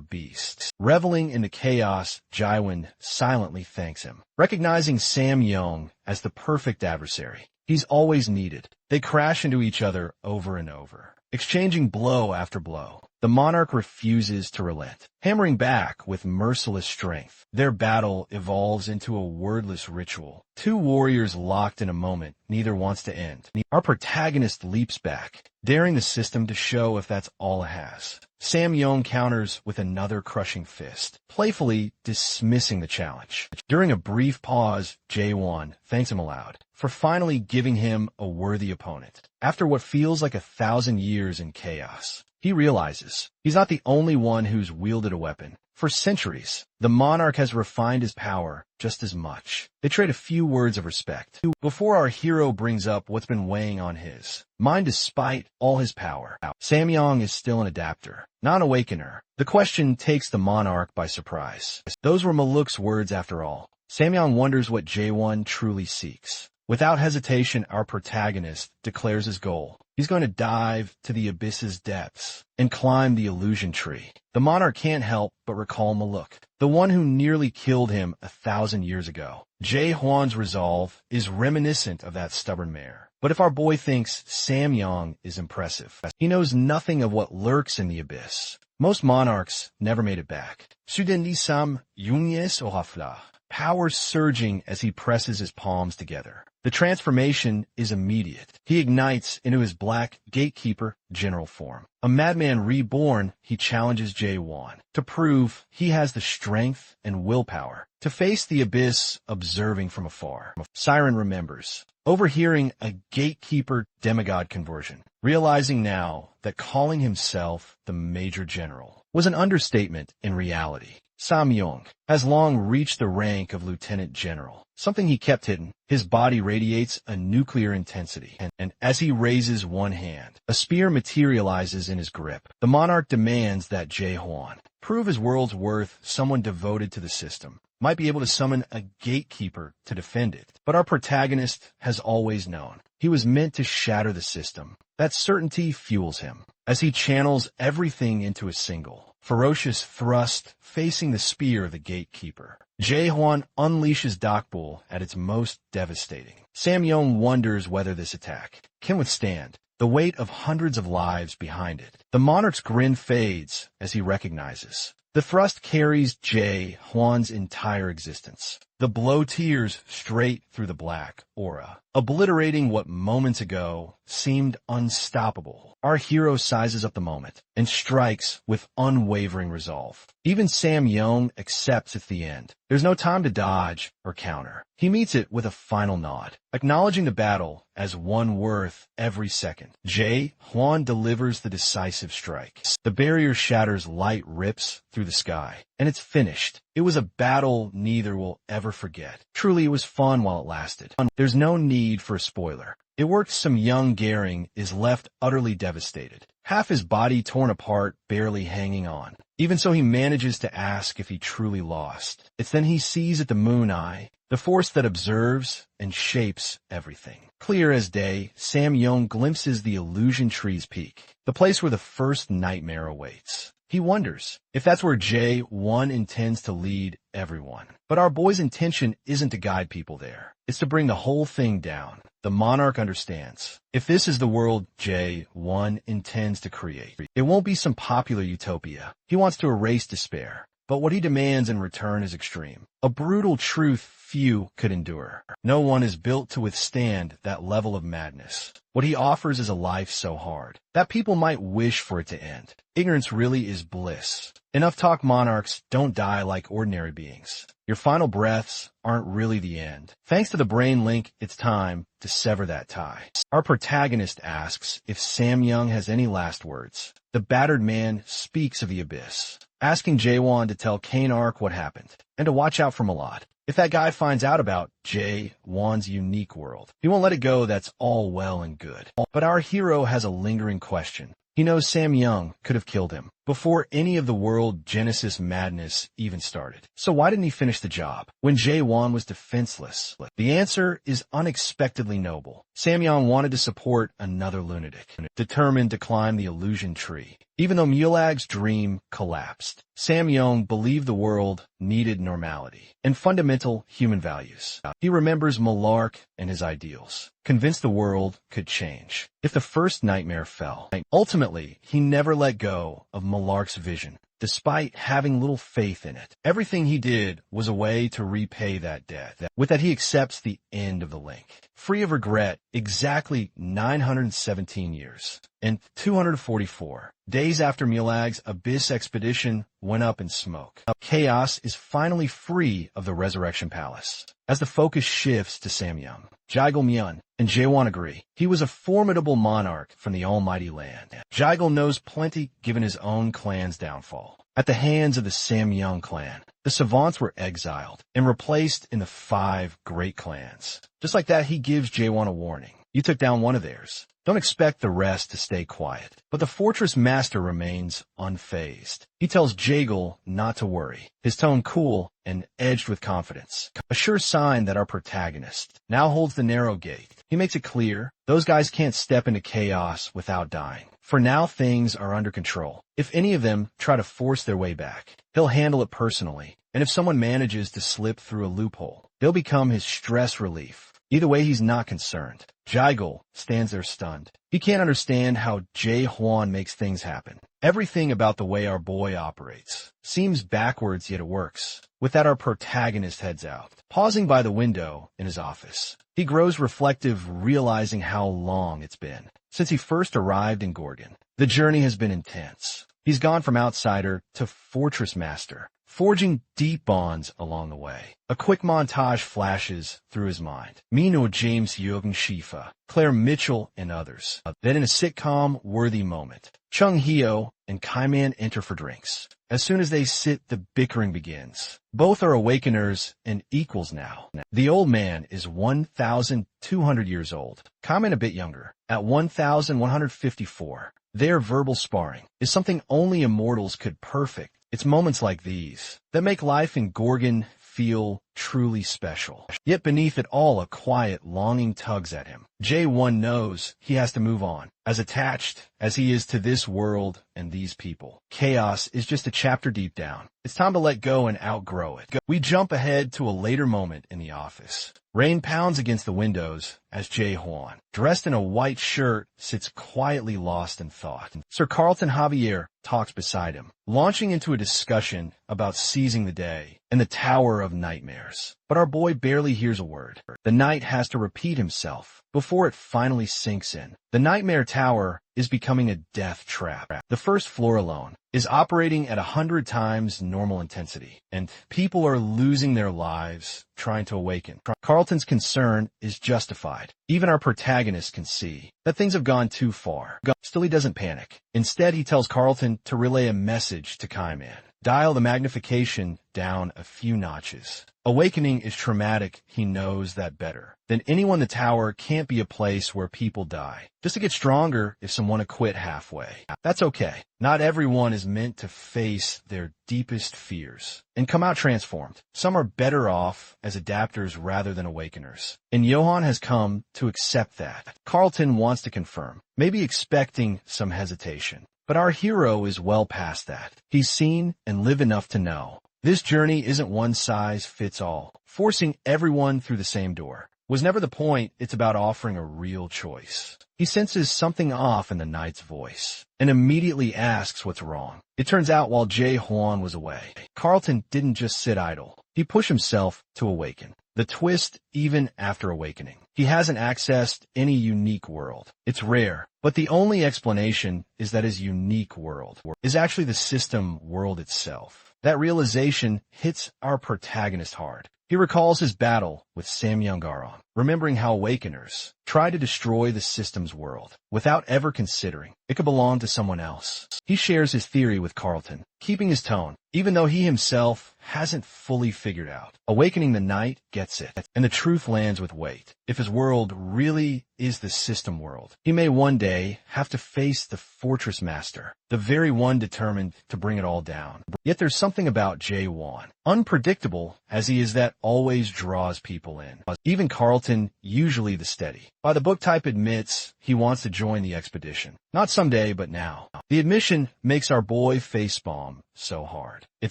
beast. Reveling in the chaos, Jae-won silently thanks him. Recognizing Samyong as the perfect adversary he's always needed, they crash into each other over and over, exchanging blow after blow. The monarch refuses to relent, hammering back with merciless strength. Their battle evolves into a wordless ritual. Two warriors locked in a moment neither wants to end. Our protagonist leaps back, daring the system to show if that's all it has. Samyong counters with another crushing fist, playfully dismissing the challenge. During a brief pause, Jae-won thanks him aloud for finally giving him a worthy opponent. After what feels like 1,000 years in chaos, he realizes he's not the only one who's wielded a weapon. For centuries, the monarch has refined his power just as much. They trade a few words of respect before our hero brings up what's been weighing on his mind despite all his power. Samyong is still an adapter, not an awakener. The question takes the monarch by surprise. Those were Maluk's words after all. Samyong wonders what Jae-won truly seeks. Without hesitation, our protagonist declares his goal. He's going to dive to the abyss's depths and climb the illusion tree. The monarch can't help but recall Maluk, the one who nearly killed him 1,000 years ago. Jae-won's resolve is reminiscent of that stubborn mare. But if our boy thinks Samyong is impressive, he knows nothing of what lurks in the abyss. Most monarchs never made it back. Sudenisam Yungyes Ohafla. Power surging as he presses his palms together. The transformation is immediate. He ignites into his black gatekeeper general form. A madman reborn, he challenges Jae-won to prove he has the strength and willpower to face the abyss observing from afar. Siren remembers overhearing a gatekeeper demigod conversion, realizing now that calling himself the Major General was an understatement in reality. Samyong has long reached the rank of Lieutenant General, something he kept hidden. His body radiates a nuclear intensity, and as he raises one hand, a spear materializes in his grip. The monarch demands that Jae-won prove his world's worth. Someone devoted to the system might be able to summon a gatekeeper to defend it. But our protagonist has always known he was meant to shatter the system. That certainty fuels him as he channels everything into a single ferocious thrust facing the spear of the gatekeeper. Jae-won unleashes Doc Bull at its most devastating. Samyong wonders whether this attack can withstand the weight of hundreds of lives behind it. The monarch's grin fades as he recognizes the thrust carries Jae-won's entire existence. The blow tears straight through the black aura, obliterating what moments ago seemed unstoppable. Our hero sizes up the moment and strikes with unwavering resolve. Even Sam Young accepts it's the end. There's no time to dodge or counter. He meets it with a final nod, acknowledging the battle as one worth every second. Jae Hwan delivers the decisive strike. The barrier shatters, light rips through the sky, and it's finished. It was a battle neither will ever forget. Truly, it was fun while it lasted. There's no need for a spoiler. It works. Some young Gehring is left utterly devastated, half his body torn apart, barely hanging on. Even so, he manages to ask if he truly lost. It's then he sees at the moon eye, the force that observes and shapes everything. Clear as day, Sam Young glimpses the illusion tree's peak, the place where the first nightmare awaits. He wonders if that's where Jae-1 intends to lead everyone. But our boy's intention isn't to guide people there. It's to bring the whole thing down. The monarch understands. If this is the world Jae-1 intends to create, it won't be some popular utopia. He wants to erase despair. But what he demands in return is extreme. A brutal truth few could endure. No one is built to withstand that level of madness. What he offers is a life so hard that people might wish for it to end. Ignorance really is bliss. Enough talk. Monarchs don't die like ordinary beings. Your final breaths aren't really the end. Thanks to the brain link, it's time to sever that tie. Our protagonist asks if Sam Young has any last words. The battered man speaks of the abyss, asking Jae-1 to tell Kane-ark what happened, and to watch out for Malad. If that guy finds out about Jae-1's unique world, he won't let it go. That's all well and good. But our hero has a lingering question. He knows Sam Young could have killed him before any of the world Genesis madness even started. So why didn't he finish the job when Jae-1 was defenseless? The answer is unexpectedly noble. Sam Young wanted to support another lunatic, determined to climb the illusion tree. Even though Mulag's dream collapsed, Sam Young believed the world needed normality and fundamental human values. He remembers Malark and his ideals, convinced the world could change if the first nightmare fell. Ultimately, he never let go of Malark's vision, despite having little faith in it. Everything he did was a way to repay that debt. With that, he accepts the end of the link, free of regret. Exactly 917 years and 244 days after Mulag's Abyss expedition went up in smoke, Chaos is finally free of the Resurrection Palace. As the focus shifts to Sam Young, Jaigul Myun and Jae-1 agree. He was a formidable monarch from the almighty land. Jaigul knows plenty given his own clan's downfall. At the hands of the Sam Young clan, the savants were exiled and replaced in the 5 great clans. Just like that, he gives Jae-1 a warning. You took down one of theirs. Don't expect the rest to stay quiet. But the fortress master remains unfazed. He tells Jaigul not to worry, his tone cool and edged with confidence. A sure sign that our protagonist now holds the narrow gate. He makes it clear those guys can't step into chaos without dying. For now, things are under control. If any of them try to force their way back, he'll handle it personally. And if someone manages to slip through a loophole, they'll become his stress relief. Either way, he's not concerned. Jaigul stands there stunned. He can't understand how Jae-1 makes things happen. Everything about the way our boy operates seems backwards, yet it works. With that, our protagonist heads out, pausing by the window in his office. He grows reflective, realizing how long it's been since he first arrived in Gorgon. The journey has been intense. He's gone from outsider to fortress master, forging deep bonds along the way. A quick montage flashes through his mind. Mino, James Yogan Shifa, Claire Mitchell, and others. Then in a sitcom-worthy moment, Chung Hyo and Kaiman enter for drinks. As soon as they sit, the bickering begins. Both are awakeners and equals now. The old man is 1,200 years old. Kaiman a bit younger, at 1,154. Their verbal sparring is something only immortals could perfect. It's moments like these that make life in Gorgon feel truly special. Yet beneath it all, a quiet longing tugs at him. Jae-1 knows he has to move on. As attached as he is to this world and these people, chaos is just a chapter deep down. It's time to let go and outgrow it. We jump ahead to a later moment in the office. Rain pounds against the windows as Jae-1, dressed in a white shirt, sits quietly lost in thought. Sir Carlton Javier talks beside him, launching into a discussion about seizing the day and the Tower of Nightmares. But our boy barely hears a word. The night has to repeat himself before it finally sinks in. The Nightmare Tower is becoming a death trap. The first floor alone is operating at 100 times normal intensity, and people are losing their lives trying to awaken. Carlton's concern is justified. Even our protagonist can see that things have gone too far. Still, he doesn't panic. Instead, he tells Carlton to relay a message to Kaiman. Dial the magnification down a few notches. Awakening is traumatic, he knows that better than anyone. The tower can't be a place where people die just to get stronger if someone quit halfway. That's okay. Not everyone is meant to face their deepest fears and come out transformed. Some are better off as adapters rather than awakeners. And Johan has come to accept that. Carlton wants to confirm, maybe expecting some hesitation. But our hero is well past that. He's seen and lived enough to know this journey isn't one size fits all. Forcing everyone through the same door was never the point. It's about offering a real choice. He senses something off in the knight's voice and immediately asks what's wrong. It turns out while Jae Hwan was away, Carlton didn't just sit idle. He pushed himself to awaken. The twist, even after awakening, he hasn't accessed any unique world. It's rare, but the only explanation is that his unique world is actually the system world itself. That realization hits our protagonist hard. He recalls his battle with Samyungaron, remembering how Awakeners try to destroy the system's world without ever considering it could belong to someone else. He shares his theory with Carlton, keeping his tone, even though he himself hasn't fully figured out. Awakening the Knight gets it, and the truth lands with weight. If his world really is the system world, he may one day have to face the Fortress Master, the very one determined to bring it all down. Yet there's something about Jae-won, unpredictable as he is, that always draws people in. Even Carlton, usually the steady by the book type, admits he wants to join the expedition. Not someday, but now. The admission makes our boy facepalm so hard. It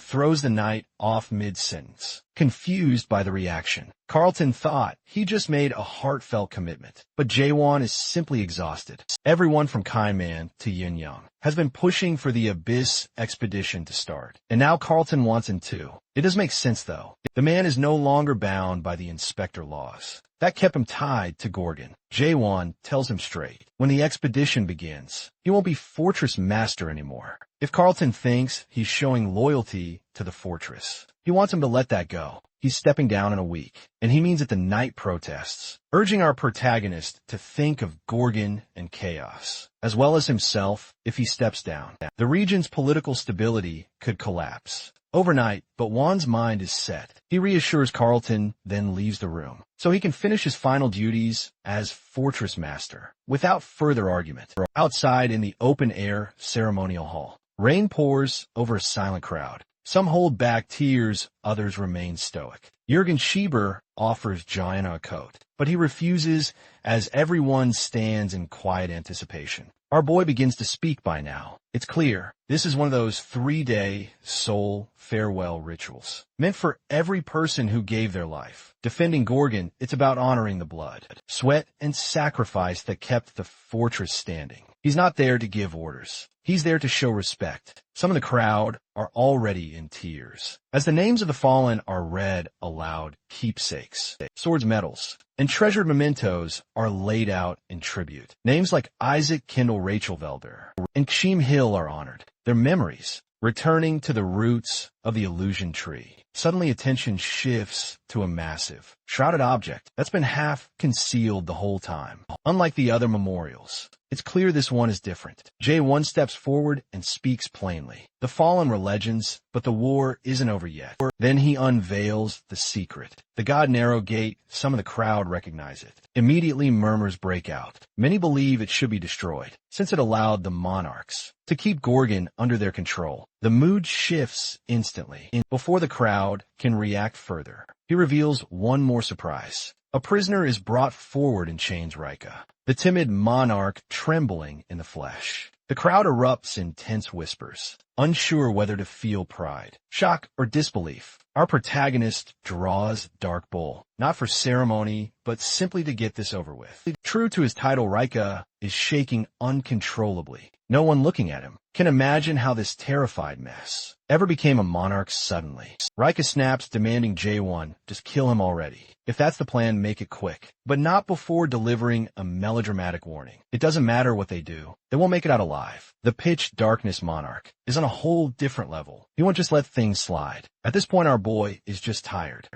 throws the knight off mid-sentence, confused by the reaction. Carlton thought he just made a heartfelt commitment, but Jae-won is simply exhausted. Everyone from Kaiman to Yin Young has been pushing for the Abyss expedition to start, and now Carlton wants him too. It does make sense, though. The man is no longer bound by the Inspector laws. That kept him tied to Gorgon. Jae-won tells him straight, when the expedition begins, he won't be Fortress Master anymore. If Carlton thinks he's showing loyalty to the fortress, he wants him to let that go. He's stepping down in a week, and he means at the night protests, urging our protagonist to think of Gorgon and chaos, as well as himself if he steps down. The region's political stability could collapse overnight, but Wan's mind is set. He reassures Carlton, then leaves the room, so he can finish his final duties as Fortress Master without further argument. Outside in the open-air ceremonial hall, rain pours over a silent crowd. Some hold back tears, others remain stoic. Jürgen Schieber offers Joanna a coat, but he refuses as everyone stands in quiet anticipation. Our boy begins to speak by now. It's clear this is one of those 3-day soul farewell rituals, meant for every person who gave their life. Defending Gorgon, it's about honoring the blood, sweat, and sacrifice that kept the fortress standing. He's not there to give orders. He's there to show respect. Some of the crowd are already in tears. As the names of the fallen are read aloud, keepsakes, swords, medals, and treasured mementos are laid out in tribute. Names like Isaac Kendall Rachelvelder and Kshim Hill are honored. Their memories returning to the roots of the illusion tree. Suddenly attention shifts to a massive, shrouded object that's been half concealed the whole time. Unlike the other memorials, it's clear this one is different. Jae-won steps forward and speaks plainly. The fallen were legends, but the war isn't over yet. Then he unveils the secret. The God Narrow Gate, some of the crowd recognize it. Immediately murmurs break out. Many believe it should be destroyed, since it allowed the monarchs to keep Gorgon under their control. The mood shifts instantly. Before the crowd can react further, he reveals one more surprise. A prisoner is brought forward in chains, Rika, the timid monarch trembling in the flesh. The crowd erupts in tense whispers, unsure whether to feel pride, shock, or disbelief. Our protagonist draws Dark Bull, not for ceremony, but simply to get this over with. True to his title, Rika is shaking uncontrollably. no one looking at him. Can imagine how this terrified mess ever became a monarch suddenly. Rika snaps, demanding J1 just kill him already. If that's the plan, make it quick, but not before delivering a melodramatic warning. It doesn't matter what they do, they won't make it out alive. The pitch darkness monarch is on a whole different level. He won't just let things slide. At this point, our boy is just tired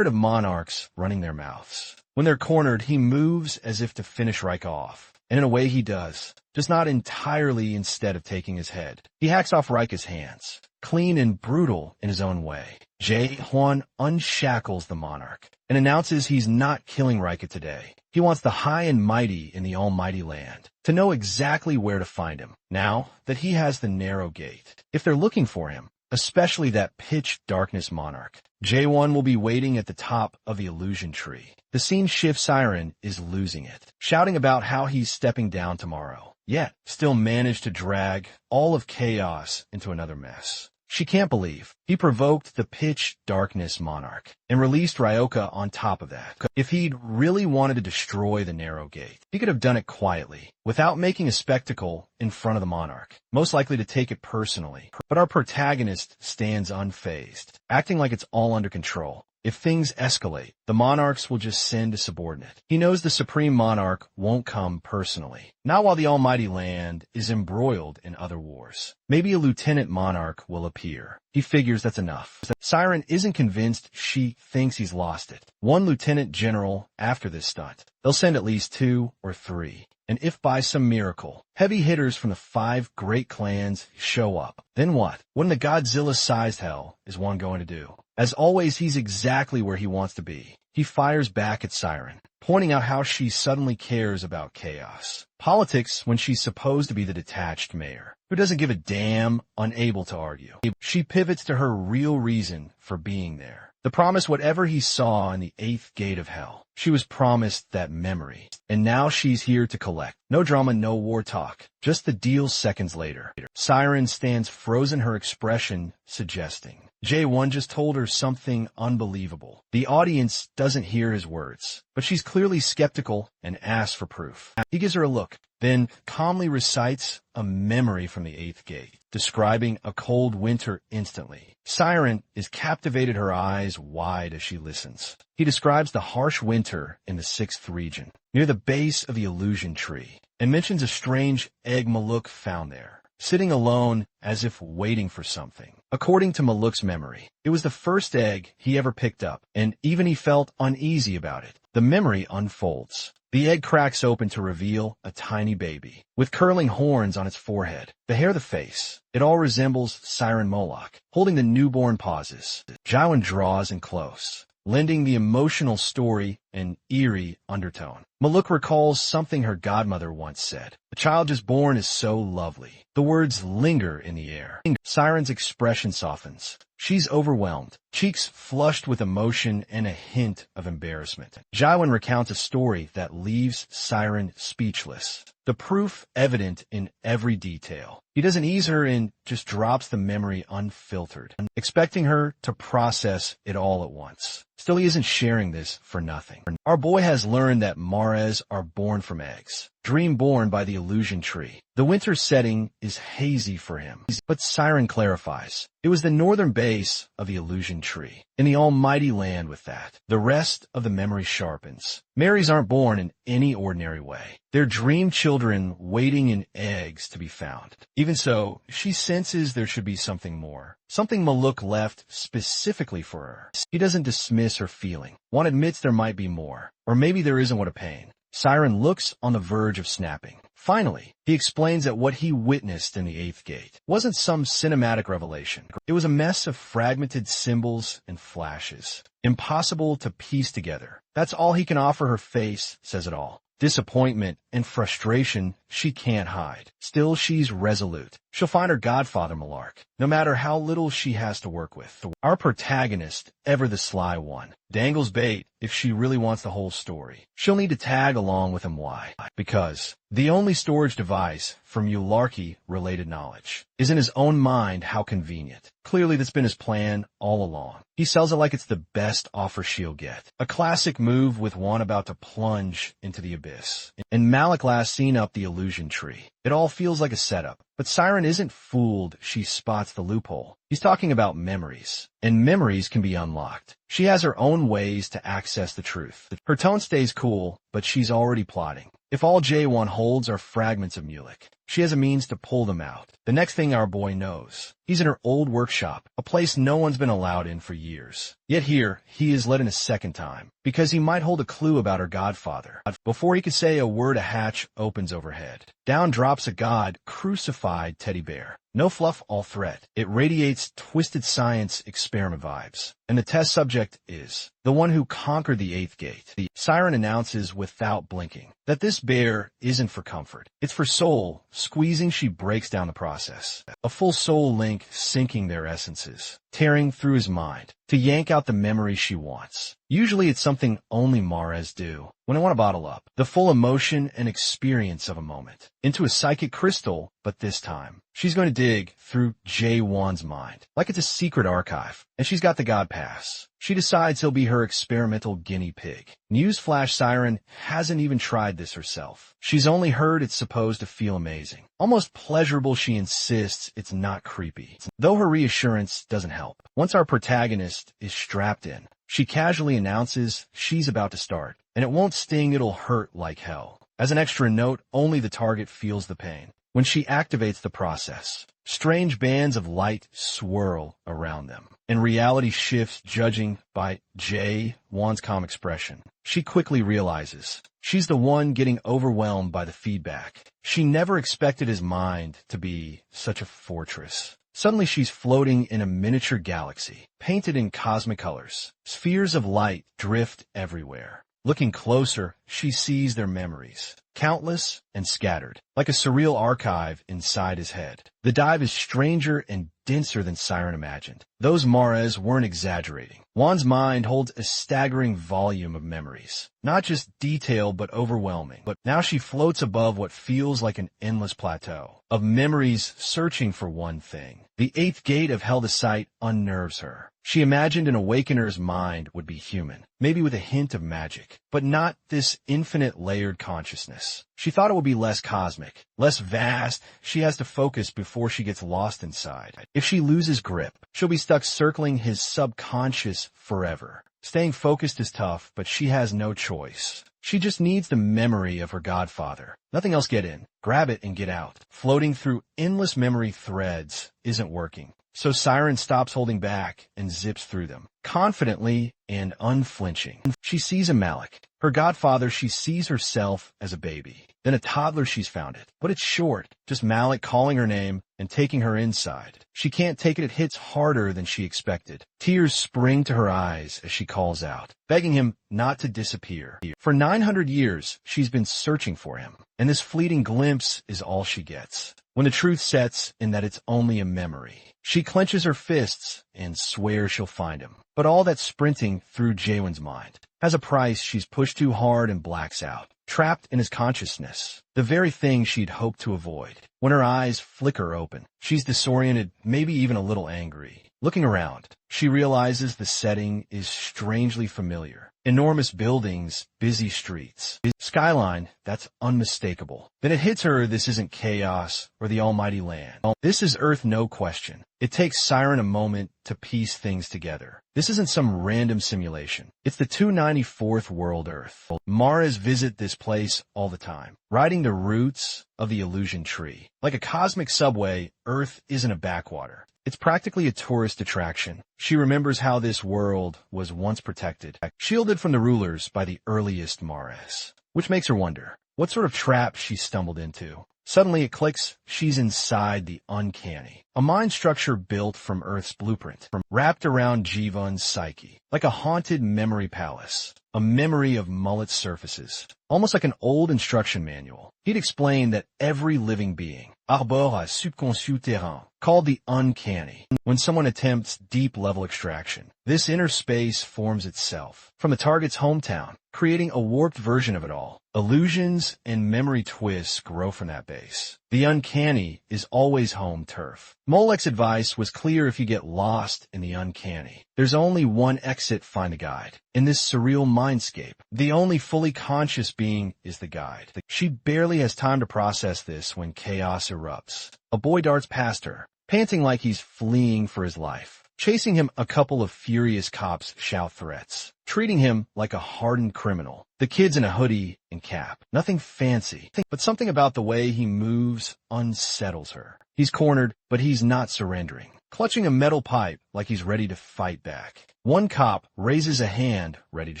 of monarchs running their mouths. When they're cornered, he moves as if to finish Rika off. And in a way he does, just not entirely. Instead of taking his head, he hacks off Rika's hands, clean and brutal in his own way. Jae-hwan unshackles the monarch and announces he's not killing Rika today. He wants the high and mighty in the almighty land to know exactly where to find him, now that he has the narrow gate. If they're looking for him, especially that pitch darkness monarch, J1 will be waiting at the top of the illusion tree. The scene shifts. Siren is losing it, shouting about how he's stepping down tomorrow, yet still managed to drag all of chaos into another mess. She can't believe he provoked the pitch darkness monarch and released Ryoka on top of that. If he'd really wanted to destroy the narrow gate, he could have done it quietly, without making a spectacle in front of the monarch, most likely to take it personally. But our protagonist stands unfazed, acting like it's all under control. If things escalate, the monarchs will just send a subordinate. He knows the supreme monarch won't come personally, not while the almighty land is embroiled in other wars. Maybe a lieutenant monarch will appear. He figures that's enough. Siren isn't convinced. She thinks he's lost it. One lieutenant general after this stunt. They'll send at least 2 or 3. And if by some miracle, heavy hitters from the 5 great clans show up, then what? What in the Godzilla-sized hell is one going to do? As always, he's exactly where he wants to be. He fires back at Siren, pointing out how she suddenly cares about chaos. Politics when she's supposed to be the detached mayor, who doesn't give a damn, unable to argue. She pivots to her real reason for being there. The promise whatever he saw in the 8th gate of hell. She was promised that memory, and now she's here to collect. No drama, no war talk, just the deal seconds later. Siren stands frozen, her expression suggesting J1 just told her something unbelievable. The audience doesn't hear his words, but she's clearly skeptical and asks for proof. He gives her a look, then calmly recites a memory from the 8th gate, describing a cold winter instantly. Siren is captivated, her eyes wide as she listens. He describes the harsh winter in the 6th region, near the base of the illusion tree, and mentions a strange egg Maluk found there, sitting alone as if waiting for something. According to Maluk's memory, it was the first egg he ever picked up, and even he felt uneasy about it. The memory unfolds. The egg cracks open to reveal a tiny baby, with curling horns on its forehead, the hair, the face. It all resembles Siren Moloch, holding the newborn pauses. Jiwan draws in close, lending the emotional story an eerie undertone. Maluk recalls something her godmother once said. The child just born is so lovely. The words linger in the air. Siren's expression softens. She's overwhelmed, cheeks flushed with emotion and a hint of embarrassment. Jiwan recounts a story that leaves Siren speechless. The proof evident in every detail. He doesn't ease her and just drops the memory unfiltered, expecting her to process it all at once. Still, he isn't sharing this for nothing. Our boy has learned that Mares are born from eggs, dream born by the illusion tree. The winter setting is hazy for him, but Siren clarifies. It was the northern base of the illusion tree, in the almighty land. With that, the rest of the memory sharpens. Marys aren't born in any ordinary way. They're dream children waiting in eggs to be found. Even so, she senses there should be something more. Something Maluk left specifically for her. He doesn't dismiss her feeling. One admits there might be more. Or maybe there isn't. What a pain. Siren looks on the verge of snapping. Finally, he explains that what he witnessed in the 8th gate wasn't some cinematic revelation. It was a mess of fragmented symbols and flashes, impossible to piece together. That's all he can offer. Her face says it all. Disappointment and frustration she can't hide. Still, she's resolute. She'll find her godfather Malark, no matter how little she has to work with. Our protagonist, ever the sly one, dangles bait if she really wants the whole story. She'll need to tag along with him. Why? Because the only storage device for Mularkey-related knowledge is in his own mind. How convenient. Clearly, that's been his plan all along. He sells it like it's the best offer she'll get. A classic move with one about to plunge into the abyss. And Malik last seen up the illusion illusion tree. It all feels like a setup. But Siren isn't fooled. She spots the loophole. He's talking about memories, and memories can be unlocked. She has her own ways to access the truth. Her tone stays cool, but she's already plotting. If all Jaewon holds are fragments of Mulek, she has a means to pull them out. The next thing our boy knows, he's in her old workshop, a place no one's been allowed in for years. Yet here, he is let in a second time, because he might hold a clue about her godfather. Before he could say a word, a hatch opens overhead. Down drops a god, crucified teddy bear. No fluff, all threat. It radiates twisted science experiment vibes. And the test subject is the one who conquered the eighth gate. The Siren announces without blinking that this bear isn't for comfort. It's for soul. Squeezing, she breaks down the process. A full soul link syncing their essences, tearing through his mind to yank out the memory she wants. Usually it's something only Mares do. When I want to bottle up the full emotion and experience of a moment into a psychic crystal, but this time she's going to dig through Jaewon's mind like it's a secret archive, and she's got the God Pass. She decides he'll be her experimental guinea pig. Newsflash, Siren hasn't even tried this herself. She's only heard it's supposed to feel amazing, almost pleasurable. She insists it's not creepy, though her reassurance doesn't help. Once our protagonist is strapped in, she casually announces she's about to start, and it won't sting, it'll hurt like hell. As an extra note, only the target feels the pain. When she activates the process, strange bands of light swirl around them, and reality shifts, judging by Jaewon's calm expression. She quickly realizes she's the one getting overwhelmed by the feedback. She never expected his mind to be such a fortress. Suddenly she's floating in a miniature galaxy, painted in cosmic colors. Spheres of light drift everywhere. Looking closer, she sees their memories, countless and scattered, like a surreal archive inside his head. The dive is stranger and denser than Siren imagined. Those Mares weren't exaggerating. Wan's mind holds a staggering volume of memories, not just detailed but overwhelming. But now she floats above what feels like an endless plateau of memories, searching for one thing. The eighth gate of Hell, the sight unnerves her. She imagined an awakener's mind would be human, maybe with a hint of magic, but not this infinite layered consciousness. She thought it would be less cosmic, less vast. She has to focus before she gets lost inside. If she loses grip, she'll be stuck circling his subconscious forever. Staying focused is tough, but she has no choice. She just needs the memory of her godfather. Nothing else. Get in, grab it, and get out. Floating through endless memory threads isn't working. So Siren stops holding back and zips through them, confidently and unflinching. She sees a Malik, her godfather. She sees herself as a baby, then a toddler. She's found it, but it's short. Just Malik calling her name and taking her inside. She can't take it. It hits harder than she expected. Tears spring to her eyes as she calls out, begging him not to disappear. For 900 years, she's been searching for him, and this fleeting glimpse is all she gets. When the truth sets in that it's only a memory, she clenches her fists and swears she'll find him. But all that sprinting through Jaewon's mind has a price. She's pushed too hard and blacks out, trapped in his consciousness, the very thing she'd hoped to avoid. When her eyes flicker open, she's disoriented, maybe even a little angry. Looking around, she realizes the setting is strangely familiar. Enormous buildings, busy streets, skyline that's unmistakable. Then it hits her, this isn't chaos or the almighty land. This is Earth, no question. It takes Siren a moment to piece things together. This isn't some random simulation. It's the 294th world, Earth. Mares visit this place all the time, riding the roots of the illusion tree. Like a cosmic subway, Earth isn't a backwater. It's practically a tourist attraction. She remembers how this world was once protected, shielded from the rulers by the earliest Mares, which makes her wonder what sort of trap she stumbled into. Suddenly it clicks. She's inside the uncanny, a mind structure built from Earth's blueprint, wrapped around Jivan's psyche, like a haunted memory palace, a memory of mullet surfaces, almost like an old instruction manual. He'd explained that every living being arbore un subconscious terrain, called the uncanny. When someone attempts deep-level extraction, this inner space forms itself from the target's hometown, creating a warped version of it all. Illusions and memory twists grow from that base. The uncanny is always home turf. Molek's advice was clear: if you get lost in the uncanny, there's only one exit. Find a guide. In this surreal mindscape, the only fully conscious being is the guide. She barely has time to process this when chaos erupts. A boy darts past her, panting like he's fleeing for his life. Chasing him, a couple of furious cops shout threats, treating him like a hardened criminal. The kid's in a hoodie and cap. Nothing fancy, but something about the way he moves unsettles her. He's cornered, but he's not surrendering, clutching a metal pipe like he's ready to fight back. One cop raises a hand, ready to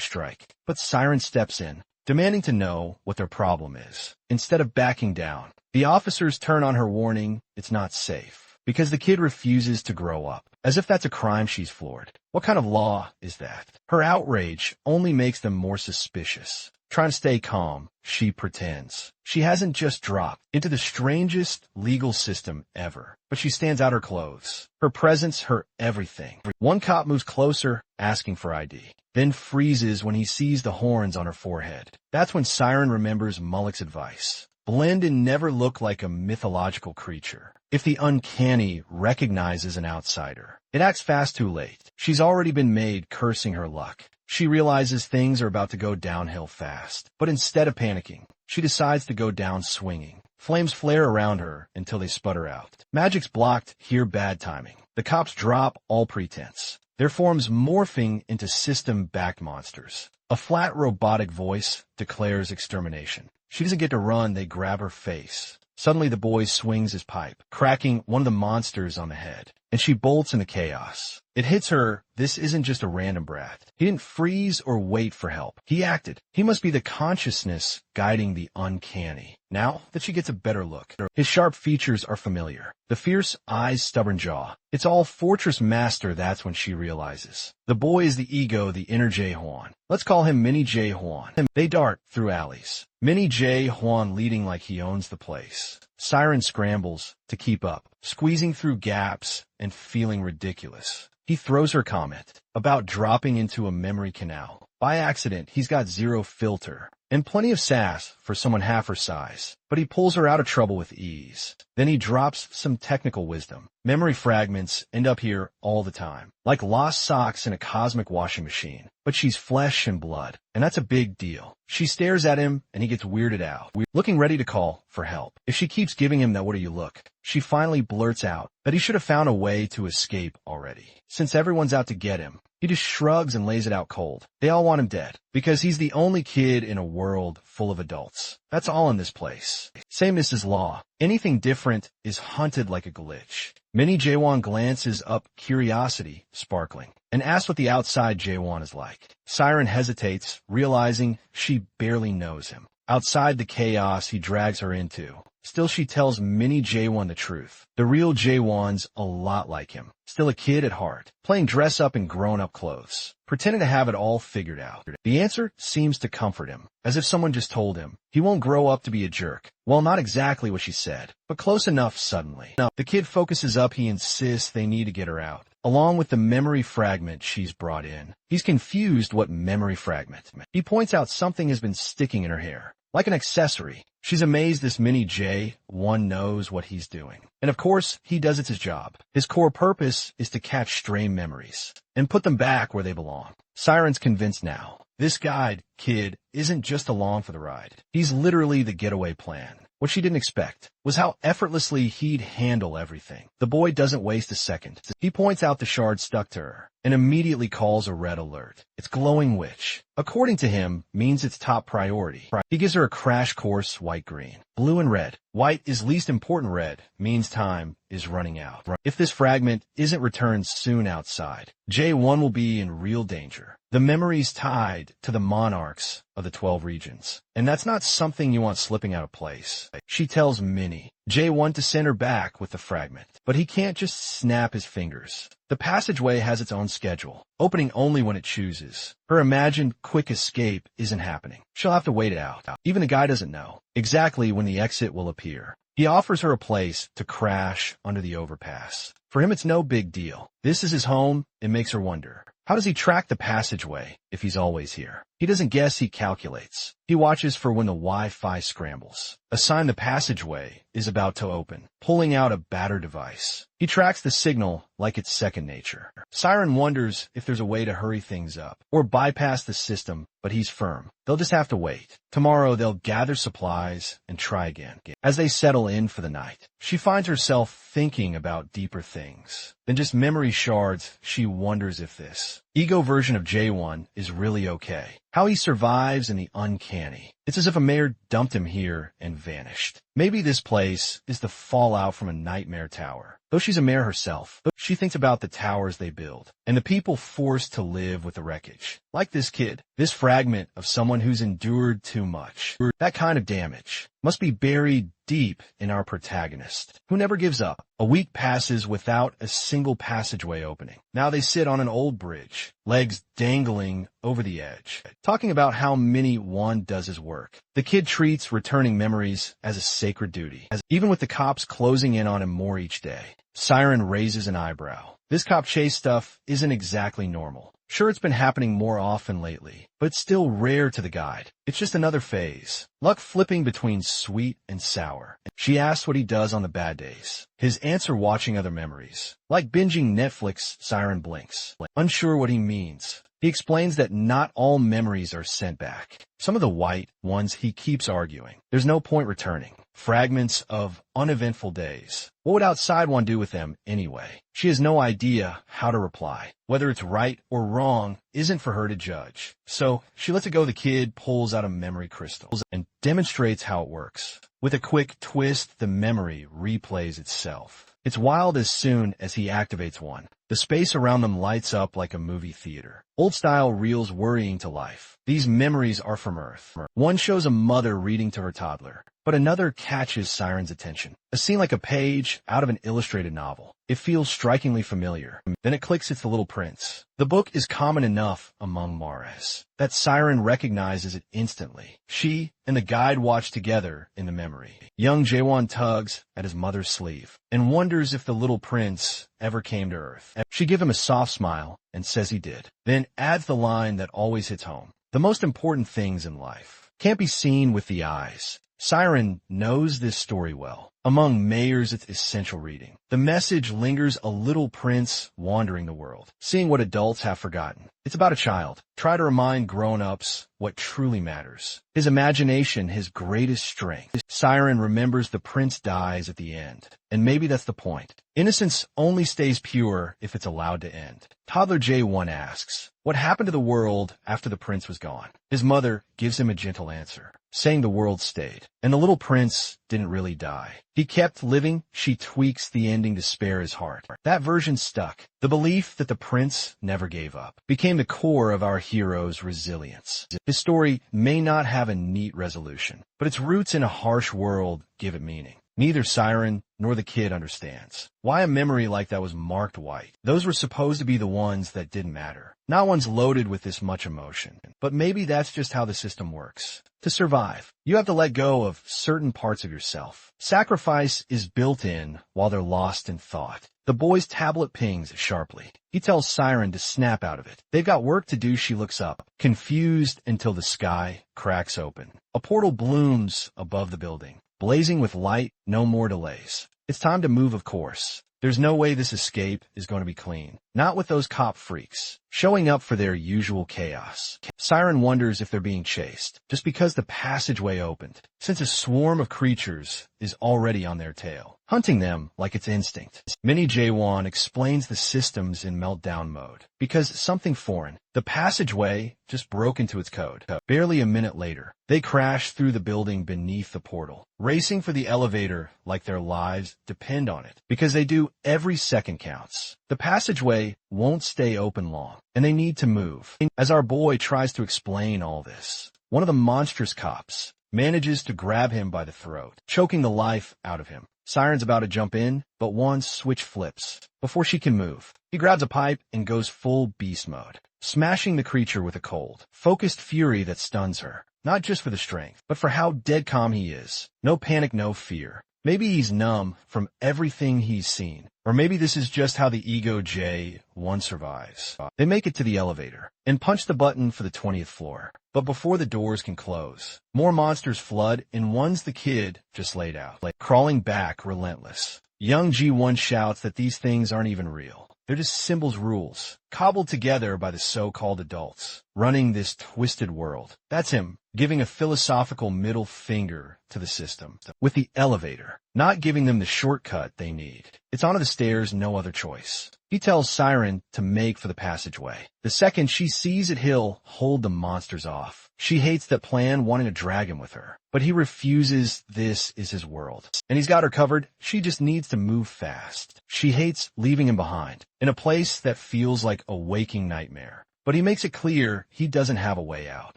strike, but Siren steps in, demanding to know what their problem is. Instead of backing down, the officers turn on her, warning it's not safe, because the kid refuses to grow up. As if that's a crime, she's floored. What kind of law is that? Her outrage only makes them more suspicious. Trying to stay calm, she pretends she hasn't just dropped into the strangest legal system ever, but she stands out her clothes, her presence, her everything. One cop moves closer, asking for ID, then freezes when he sees the horns on her forehead. That's when Siren remembers Mullock's advice. Blend and never look like a mythological creature. If the uncanny recognizes an outsider, it acts fast too late. She's already been made cursing her luck. She realizes things are about to go downhill fast, but instead of panicking, she decides to go down swinging. Flames flare around her until they sputter out. Magic's blocked, here bad timing. The cops drop all pretense, their forms morphing into system-backed monsters. A flat robotic voice declares extermination. She doesn't get to run, they grab her face. Suddenly the boy swings his pipe, cracking one of the monsters on the head, and she bolts into chaos. It hits her, this isn't just a random brat. He didn't freeze or wait for help. He acted. He must be the consciousness guiding the uncanny. Now that she gets a better look, his sharp features are familiar. The fierce eyes, stubborn jaw. It's all Fortress Master. That's when she realizes. The boy is the ego, the inner Jae Hwan. Let's call him Mini Jae Hwan. They dart through alleys. Mini Jae Hwan leading like he owns the place. Siren scrambles to keep up, squeezing through gaps and feeling ridiculous. He throws her comment about dropping into a memory canal. By accident, he's got zero filter and plenty of sass for someone half her size, but he pulls her out of trouble with ease. Then he drops some technical wisdom. Memory fragments end up here all the time, like lost socks in a cosmic washing machine. But she's flesh and blood, and that's a big deal. She stares at him, and he gets weirded out, looking ready to call for help. If she keeps giving him that "what do you look," she finally blurts out that he should have found a way to escape already. Since everyone's out to get him, he just shrugs and lays it out cold. They all want him dead, because he's the only kid in a world full of adults. That's all in this place. Say Mrs. Law. Anything different is hunted like a glitch. Mini Jaewon glances up, curiosity sparkling, and asks what the outside Jaewon is like. Siren hesitates, realizing she barely knows him. Outside the chaos he drags her into, still she tells Mini Jaewon the truth. The real Jaewon's a lot like him, still a kid at heart, playing dress-up in grown-up clothes, pretending to have it all figured out. The answer seems to comfort him, as if someone just told him he won't grow up to be a jerk. Well, not exactly what she said, but close enough suddenly. The kid focuses up, he insists they need to get her out, along with the memory fragment she's brought in. He's confused what memory fragment. He points out something has been sticking in her hair, like an accessory. She's amazed this Mini Jae knows what he's doing. And of course, he does it his job. His core purpose is to catch stray memories and put them back where they belong. Siren's convinced now. This guide, kid, isn't just along for the ride. He's literally the getaway plan. What she didn't expect was how effortlessly he'd handle everything. The boy doesn't waste a second. He points out the shard stuck to her and immediately calls a red alert. It's glowing, which, according to him, means it's top priority. He gives her a crash course, white-green, blue and red. White is least important, red means time is running out. If this fragment isn't returned soon outside, J1 will be in real danger. The memory's tied to the monarchs of the 12 regions, and that's not something you want slipping out of place. She tells Minnie, J1 to send her back with the fragment, but he can't just snap his fingers. The passageway has its own schedule, opening only when it chooses. Her imagined quick escape isn't happening. She'll have to wait it out. Even the guy doesn't know exactly when the exit will appear. He offers her a place to crash under the overpass. For him, it's no big deal. This is his home. It makes her wonder. How does he track the passageway? if he's always here. He doesn't guess, he calculates. He watches for when the Wi-Fi scrambles. A sign the passageway is about to open, pulling out a battered device. He tracks the signal like it's second nature. Siren wonders if there's a way to hurry things up or bypass the system, but he's firm. They'll just have to wait. Tomorrow they'll gather supplies and try again. As they settle in for the night, she finds herself thinking about deeper things than just memory shards. She wonders if this ego version of J1 is really okay. How he survives in the uncanny. It's as if a mayor dumped him here and vanished. Maybe this place is the fallout from a nightmare tower. Though she's a mayor herself, she thinks about the towers they build and the people forced to live with the wreckage. Like this kid, this fragment of someone who's endured too much. That kind of damage must be buried deep in our protagonist, who never gives up. A week passes without a single passageway opening. Now they sit on an old bridge, legs dangling over the edge, talking about how many one does his work. The kid treats returning memories as a sacred duty, even with the cops closing in on him more each day. Siren raises an eyebrow. This cop chase stuff isn't exactly normal. Sure, it's been happening more often lately, but it's still rare to the guide. It's just another phase. Luck flipping between sweet and sour. She asks what he does on the bad days. His answer, watching other memories. Like binging Netflix, Siren blinks. Unsure what he means. He explains that not all memories are sent back. Some of the white ones he keeps arguing. There's no point returning. Fragments of uneventful days. What would outside one do with them anyway? She has no idea how to reply. Whether it's right or wrong isn't for her to judge. So she lets it go. The kid pulls out a memory crystal and demonstrates how it works. With a quick twist, the memory replays itself. It's wild. As soon as he activates one, the space around them lights up like a movie theater. Old-style reels worrying to life. These memories are from Earth. One shows a mother reading to her toddler, but another catches Siren's attention. A scene like a page out of an illustrated novel. It feels strikingly familiar. Then it clicks, it's The Little Prince. The book is common enough among Mares that Siren recognizes it instantly. She and the guide watch together in the memory. Young Jaewon tugs at his mother's sleeve and wonders if the Little Prince ever came to Earth. She gives him a soft smile and says he did. Then adds the line that always hits home. The most important things in life can't be seen with the eyes. Siren knows this story well. Among mayors, it's essential reading. The message lingers, a little prince wandering the world, seeing what adults have forgotten. It's about a child. Try to remind grown-ups what truly matters. His imagination, his greatest strength. Siren remembers the prince dies at the end, and maybe that's the point. Innocence only stays pure if it's allowed to end. Toddler J1 asks, what happened to the world after the prince was gone? His mother gives him a gentle answer, saying the world stayed, and the little prince didn't really die. He kept living. She tweaks the ending to spare his heart. That version stuck. The belief that the prince never gave up became the core of our hero's resilience. His story may not have a neat resolution, but its roots in a harsh world give it meaning. Neither Siren nor the kid understands why a memory like that was marked white. Those were supposed to be the ones that didn't matter. Not ones loaded with this much emotion. But maybe that's just how the system works. To survive, you have to let go of certain parts of yourself. Sacrifice is built in while they're lost in thought. The boy's tablet pings sharply. He tells Siren to snap out of it. They've got work to do. She looks up, confused, until the sky cracks open. A portal blooms above the building, blazing with light. No more delays. It's time to move, of course. There's no way this escape is going to be clean. Not with those cop freaks showing up for their usual chaos. Siren wonders if they're being chased just because the passageway opened, since a swarm of creatures is already on their tail, hunting them like it's instinct. Mini Jaewon explains the systems in meltdown mode because something foreign. The passageway just broke into its code. Barely a minute later, they crash through the building beneath the portal, racing for the elevator like their lives depend on it, because they do. Every second counts. The passageway won't stay open long, and they need to move. As our boy tries to explain all this, one of the monstrous cops manages to grab him by the throat, choking the life out of him. Siren's about to jump in, but one switch flips before she can move. He grabs a pipe and goes full beast mode, smashing the creature with a cold, focused fury that stuns her. Not just for the strength, but for how dead calm he is. No panic, no fear. Maybe he's numb from everything he's seen. Or maybe this is just how the ego J1 survives. They make it to the elevator and punch the button for the 20th floor. But before the doors can close, more monsters flood, and one's the kid just laid out, crawling back relentless. Young G1 shouts that these things aren't even real. They're just symbols, rules, cobbled together by the so-called adults, running this twisted world. That's him, giving a philosophical middle finger to the system. With the elevator, not giving them the shortcut they need. It's onto the stairs, no other choice. He tells Siren to make for the passageway. The second she sees it, he'll hold the monsters off. She hates that plan, wanting to drag him with her. But he refuses. This is his world. And he's got her covered. She just needs to move fast. She hates leaving him behind, in a place that feels like a waking nightmare. But he makes it clear he doesn't have a way out.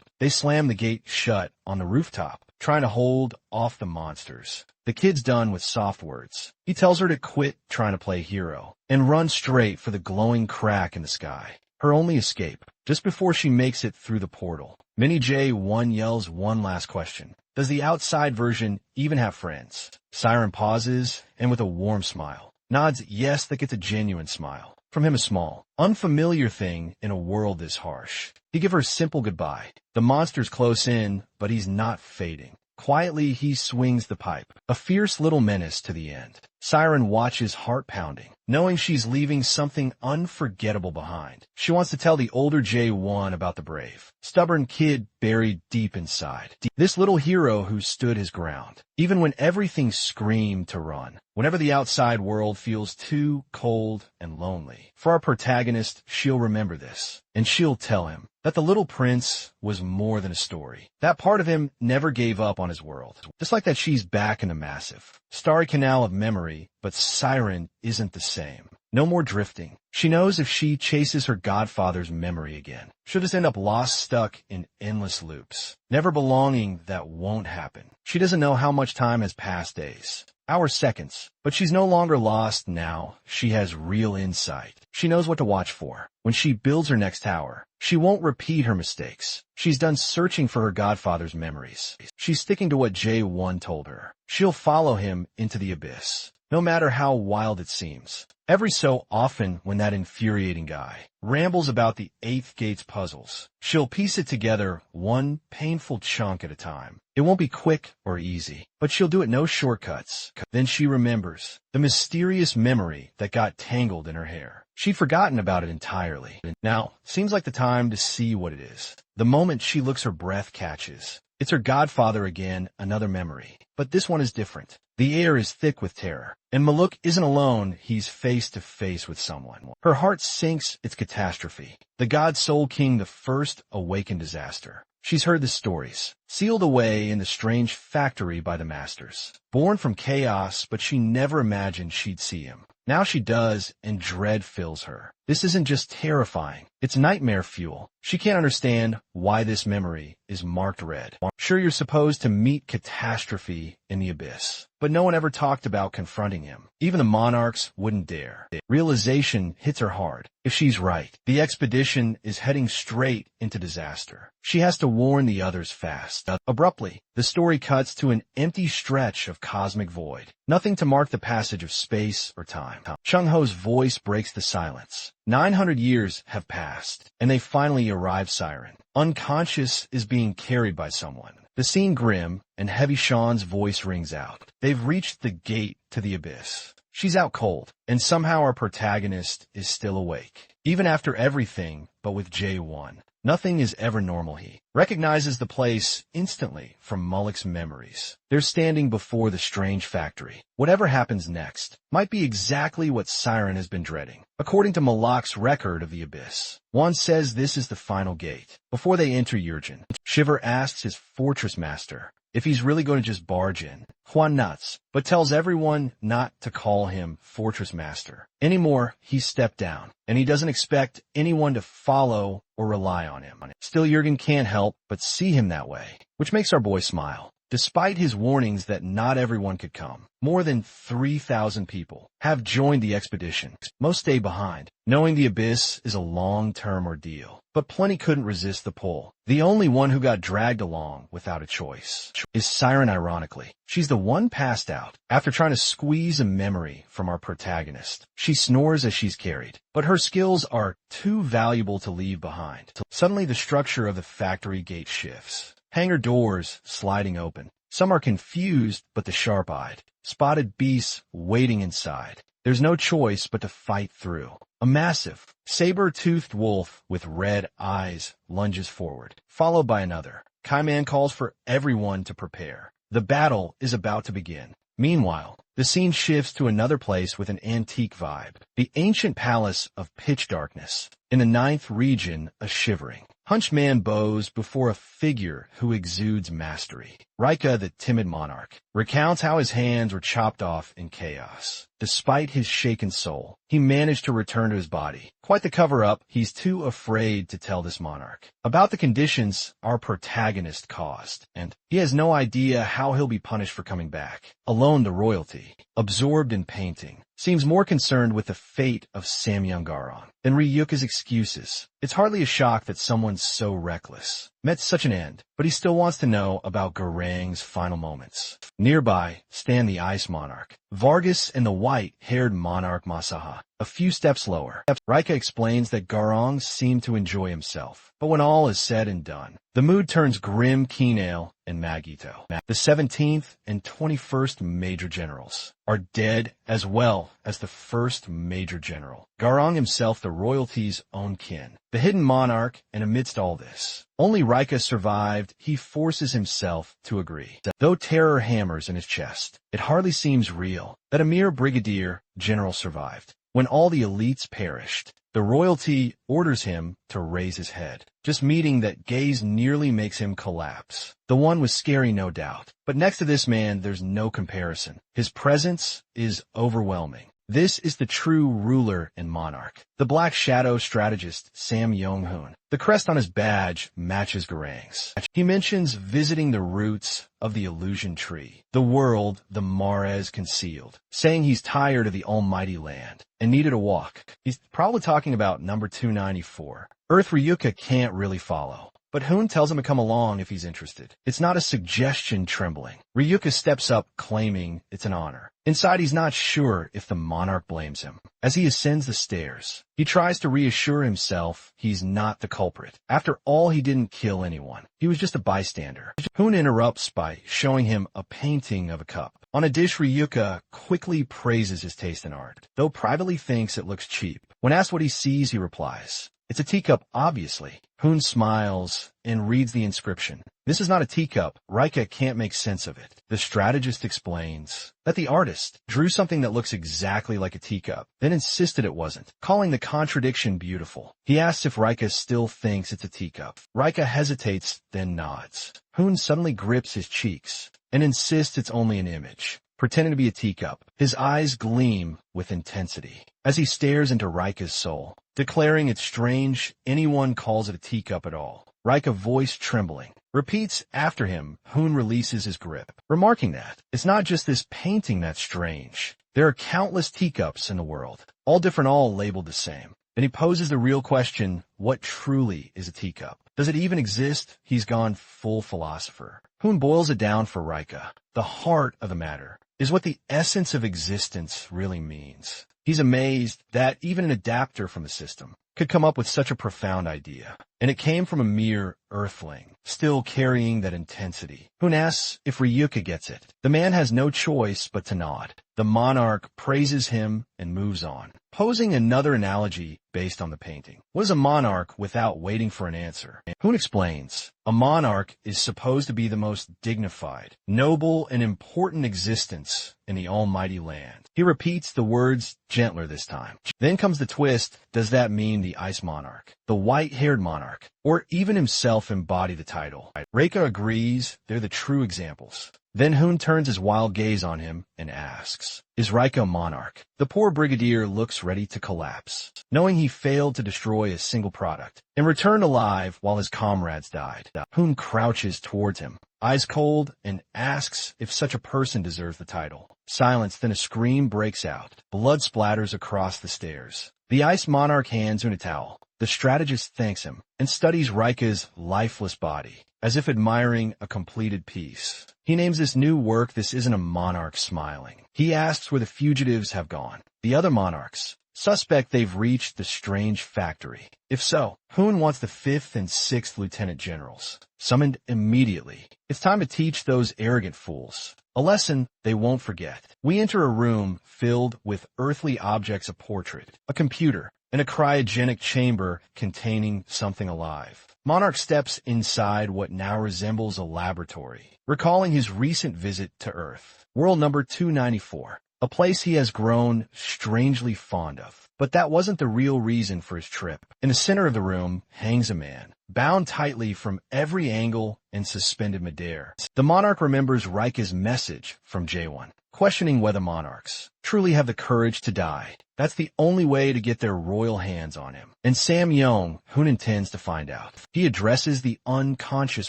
They slam the gate shut on the rooftop, trying to hold off the monsters. The kid's done with soft words. He tells her to quit trying to play hero and run straight for the glowing crack in the sky. Her only escape. Just before she makes it through the portal, Minnie J1 yells one last question. Does the outside version even have friends? Siren pauses and with a warm smile nods yes. That gets a genuine smile. From him, a small, unfamiliar thing in a world this harsh. He gives her a simple goodbye. The monster's close in, but he's not fading. Quietly, he swings the pipe, a fierce little menace to the end. Siren watches, heart pounding, knowing she's leaving something unforgettable behind. She wants to tell the older J1 about the brave, stubborn kid buried deep inside. This little hero who stood his ground, even when everything screamed to run. Whenever the outside world feels too cold and lonely. For our protagonist, she'll remember this, and she'll tell him that the little prince was more than a story. That part of him never gave up on his world. Just like that, she's back in the massive, starry canal of memory, but Siren isn't the same. No more drifting. She knows if she chases her godfather's memory again, she'll just end up lost, stuck in endless loops. Never belonging, that won't happen. She doesn't know how much time has passed, days, hours, seconds. But she's no longer lost now. She has real insight. She knows what to watch for. When she builds her next tower, she won't repeat her mistakes. She's done searching for her godfather's memories. She's sticking to what J1 told her. She'll follow him into the abyss, no matter how wild it seems. Every so often, when that infuriating guy rambles about the Eighth Gate's puzzles, she'll piece it together one painful chunk at a time. It won't be quick or easy, but she'll do it no shortcuts. Then she remembers the mysterious memory that got tangled in her hair. She'd forgotten about it entirely. Now, seems like the time to see what it is. The moment she looks, her breath catches. It's her godfather again, another memory. But this one is different. The air is thick with terror. And Maluk isn't alone, he's face to face with someone. Her heart sinks, it's catastrophe. The God Soul King, the first awakened disaster. She's heard the stories, sealed away in the strange factory by the masters. Born from chaos, but she never imagined she'd see him. Now she does, and dread fills her. This isn't just terrifying, it's nightmare fuel. She can't understand why this memory is marked red. Sure, you're supposed to meet catastrophe in the abyss, but no one ever talked about confronting him. Even the monarchs wouldn't dare. Realization hits her hard. If she's right, the expedition is heading straight into disaster. She has to warn the others fast. Abruptly, the story cuts to an empty stretch of cosmic void. Nothing to mark the passage of space or time. Chung-Ho's voice breaks the silence. 900 years have passed, and they finally arrive. Siren, unconscious, is being carried by someone. The scene grim, and Heavy Sean's voice rings out. They've reached the gate to the abyss. She's out cold, and somehow our protagonist is still awake. Even after everything, but with J1. Nothing is ever normal. He recognizes the place instantly from Mullock's memories. They're standing before the strange factory. Whatever happens next might be exactly what Siren has been dreading. According to Malak's record of the abyss, one says this is the final gate. Before they enter Yurgen, Shiver asks his fortress master if he's really going to just barge in. Juan nuts, but tells everyone not to call him Fortress Master anymore. He's stepped down, and he doesn't expect anyone to follow or rely on him. Still, Jurgen can't help but see him that way, which makes our boy smile. Despite his warnings that not everyone could come, more than 3,000 people have joined the expedition. Most stay behind, knowing the abyss is a long-term ordeal. But plenty couldn't resist the pull. The only one who got dragged along without a choice is Siren, ironically. She's the one passed out after trying to squeeze a memory from our protagonist. She snores as she's carried, but her skills are too valuable to leave behind. Suddenly, the structure of the factory gate shifts. Hangar doors sliding open. Some are confused, but the sharp-eyed, spotted beasts waiting inside. There's no choice but to fight through. A massive, saber-toothed wolf with red eyes lunges forward, followed by another. Kaiman calls for everyone to prepare. The battle is about to begin. Meanwhile, the scene shifts to another place with an antique vibe. The ancient palace of pitch darkness. In the 9th region, a shivering, hunched man bows before a figure who exudes mastery. Rika, the timid monarch, recounts how his hands were chopped off in chaos. Despite his shaken soul, he managed to return to his body. Quite the cover-up, he's too afraid to tell this monarch about the conditions our protagonist caused, and he has no idea how he'll be punished for coming back. Alone, the royalty, absorbed in painting, seems more concerned with the fate of Samyang-Garon than Ryuka's excuses. It's hardly a shock that someone so reckless met such an end, but he still wants to know about Garang's final moments. Nearby stand the Ice Monarch, Vargas, and the white-haired monarch Masaha. A few steps lower, Rika explains that Garang seemed to enjoy himself, but when all is said and done, the mood turns grim. Kinale and Magito, the 17th and 21st Major Generals, are dead, as well as the first Major General. Garang himself, the royalty's own kin, the hidden monarch, and amidst all this, only Rika survived. He forces himself to agree. Though terror hammers in his chest, it hardly seems real that a mere brigadier general survived. When all the elites perished, the royalty orders him to raise his head. Just meeting that gaze nearly makes him collapse. The one was scary, no doubt, but next to this man, there's no comparison. His presence is overwhelming. This is the true ruler and monarch, the Black Shadow strategist Sam Yong-hoon. The crest on his badge matches Garang's. He mentions visiting the roots of the illusion tree, the world the Mares concealed, saying he's tired of the almighty land and needed a walk. He's probably talking about number 294. Earth Ryuka can't really follow, but Hoon tells him to come along if he's interested. It's not a suggestion trembling. Ryuka steps up, claiming it's an honor. Inside, he's not sure if the monarch blames him. As he ascends the stairs, he tries to reassure himself he's not the culprit. After all, he didn't kill anyone. He was just a bystander. Hoon interrupts by showing him a painting of a cup. On a dish, Ryuka quickly praises his taste in art, though privately thinks it looks cheap. When asked what he sees, he replies, "It's a teacup, obviously." Hoon smiles and reads the inscription. This is not a teacup. Rika can't make sense of it. The strategist explains that the artist drew something that looks exactly like a teacup, then insisted it wasn't, calling the contradiction beautiful. He asks if Rika still thinks it's a teacup. Rika hesitates, then nods. Hoon suddenly grips his cheeks and insists it's only an image, pretending to be a teacup. His eyes gleam with intensity as he stares into Rika's soul, declaring it's strange anyone calls it a teacup at all. Rika, voice trembling, repeats after him. Hoon releases his grip, remarking that it's not just this painting that's strange. There are countless teacups in the world, all different, all labeled the same. Then he poses the real question, what truly is a teacup? Does it even exist? He's gone full philosopher. Hoon boils it down for Rika. The heart of the matter is what the essence of existence really means. He's amazed that even an adapter from the system could come up with such a profound idea, and it came from a mere earthling, still carrying that intensity. Hoon asks if Ryuka gets it. The man has no choice but to nod. The monarch praises him and moves on, posing another analogy based on the painting. What is a monarch without waiting for an answer? Hoon explains, a monarch is supposed to be the most dignified, noble, and important existence in the almighty land. He repeats the words gentler this time. Then comes the twist. Does that mean the Ice Monarch, the white-haired monarch, or even himself embody the title. Reika agrees they're the true examples. Then Hoon turns his wild gaze on him and asks, "Is Raika monarch?" The poor brigadier looks ready to collapse, knowing he failed to destroy a single product and returned alive while his comrades died. Hoon crouches towards him, eyes cold, and asks if such a person deserves the title. Silence, then a scream breaks out. Blood splatters across the stairs. The Ice Monarch hands Hoon a towel. The strategist thanks him and studies Raika's lifeless body, as if admiring a completed piece. He names this new work "This Isn't a Monarch Smiling." He asks where the fugitives have gone. The other monarchs suspect they've reached the strange factory. If so, Hoon wants the 5th and 6th lieutenant generals summoned immediately. It's time to teach those arrogant fools a lesson they won't forget. We enter a room filled with earthly objects: a portrait, a computer, and a cryogenic chamber containing something alive. Monarch steps inside what now resembles a laboratory, recalling his recent visit to Earth. World number 294, a place he has grown strangely fond of. But that wasn't the real reason for his trip. In the center of the room hangs a man, bound tightly from every angle and suspended midair. The monarch remembers Raika's message from J1, questioning whether monarchs truly have the courage to die. That's the only way to get their royal hands on him. And Sam Young, Hoon intends to find out. He addresses the unconscious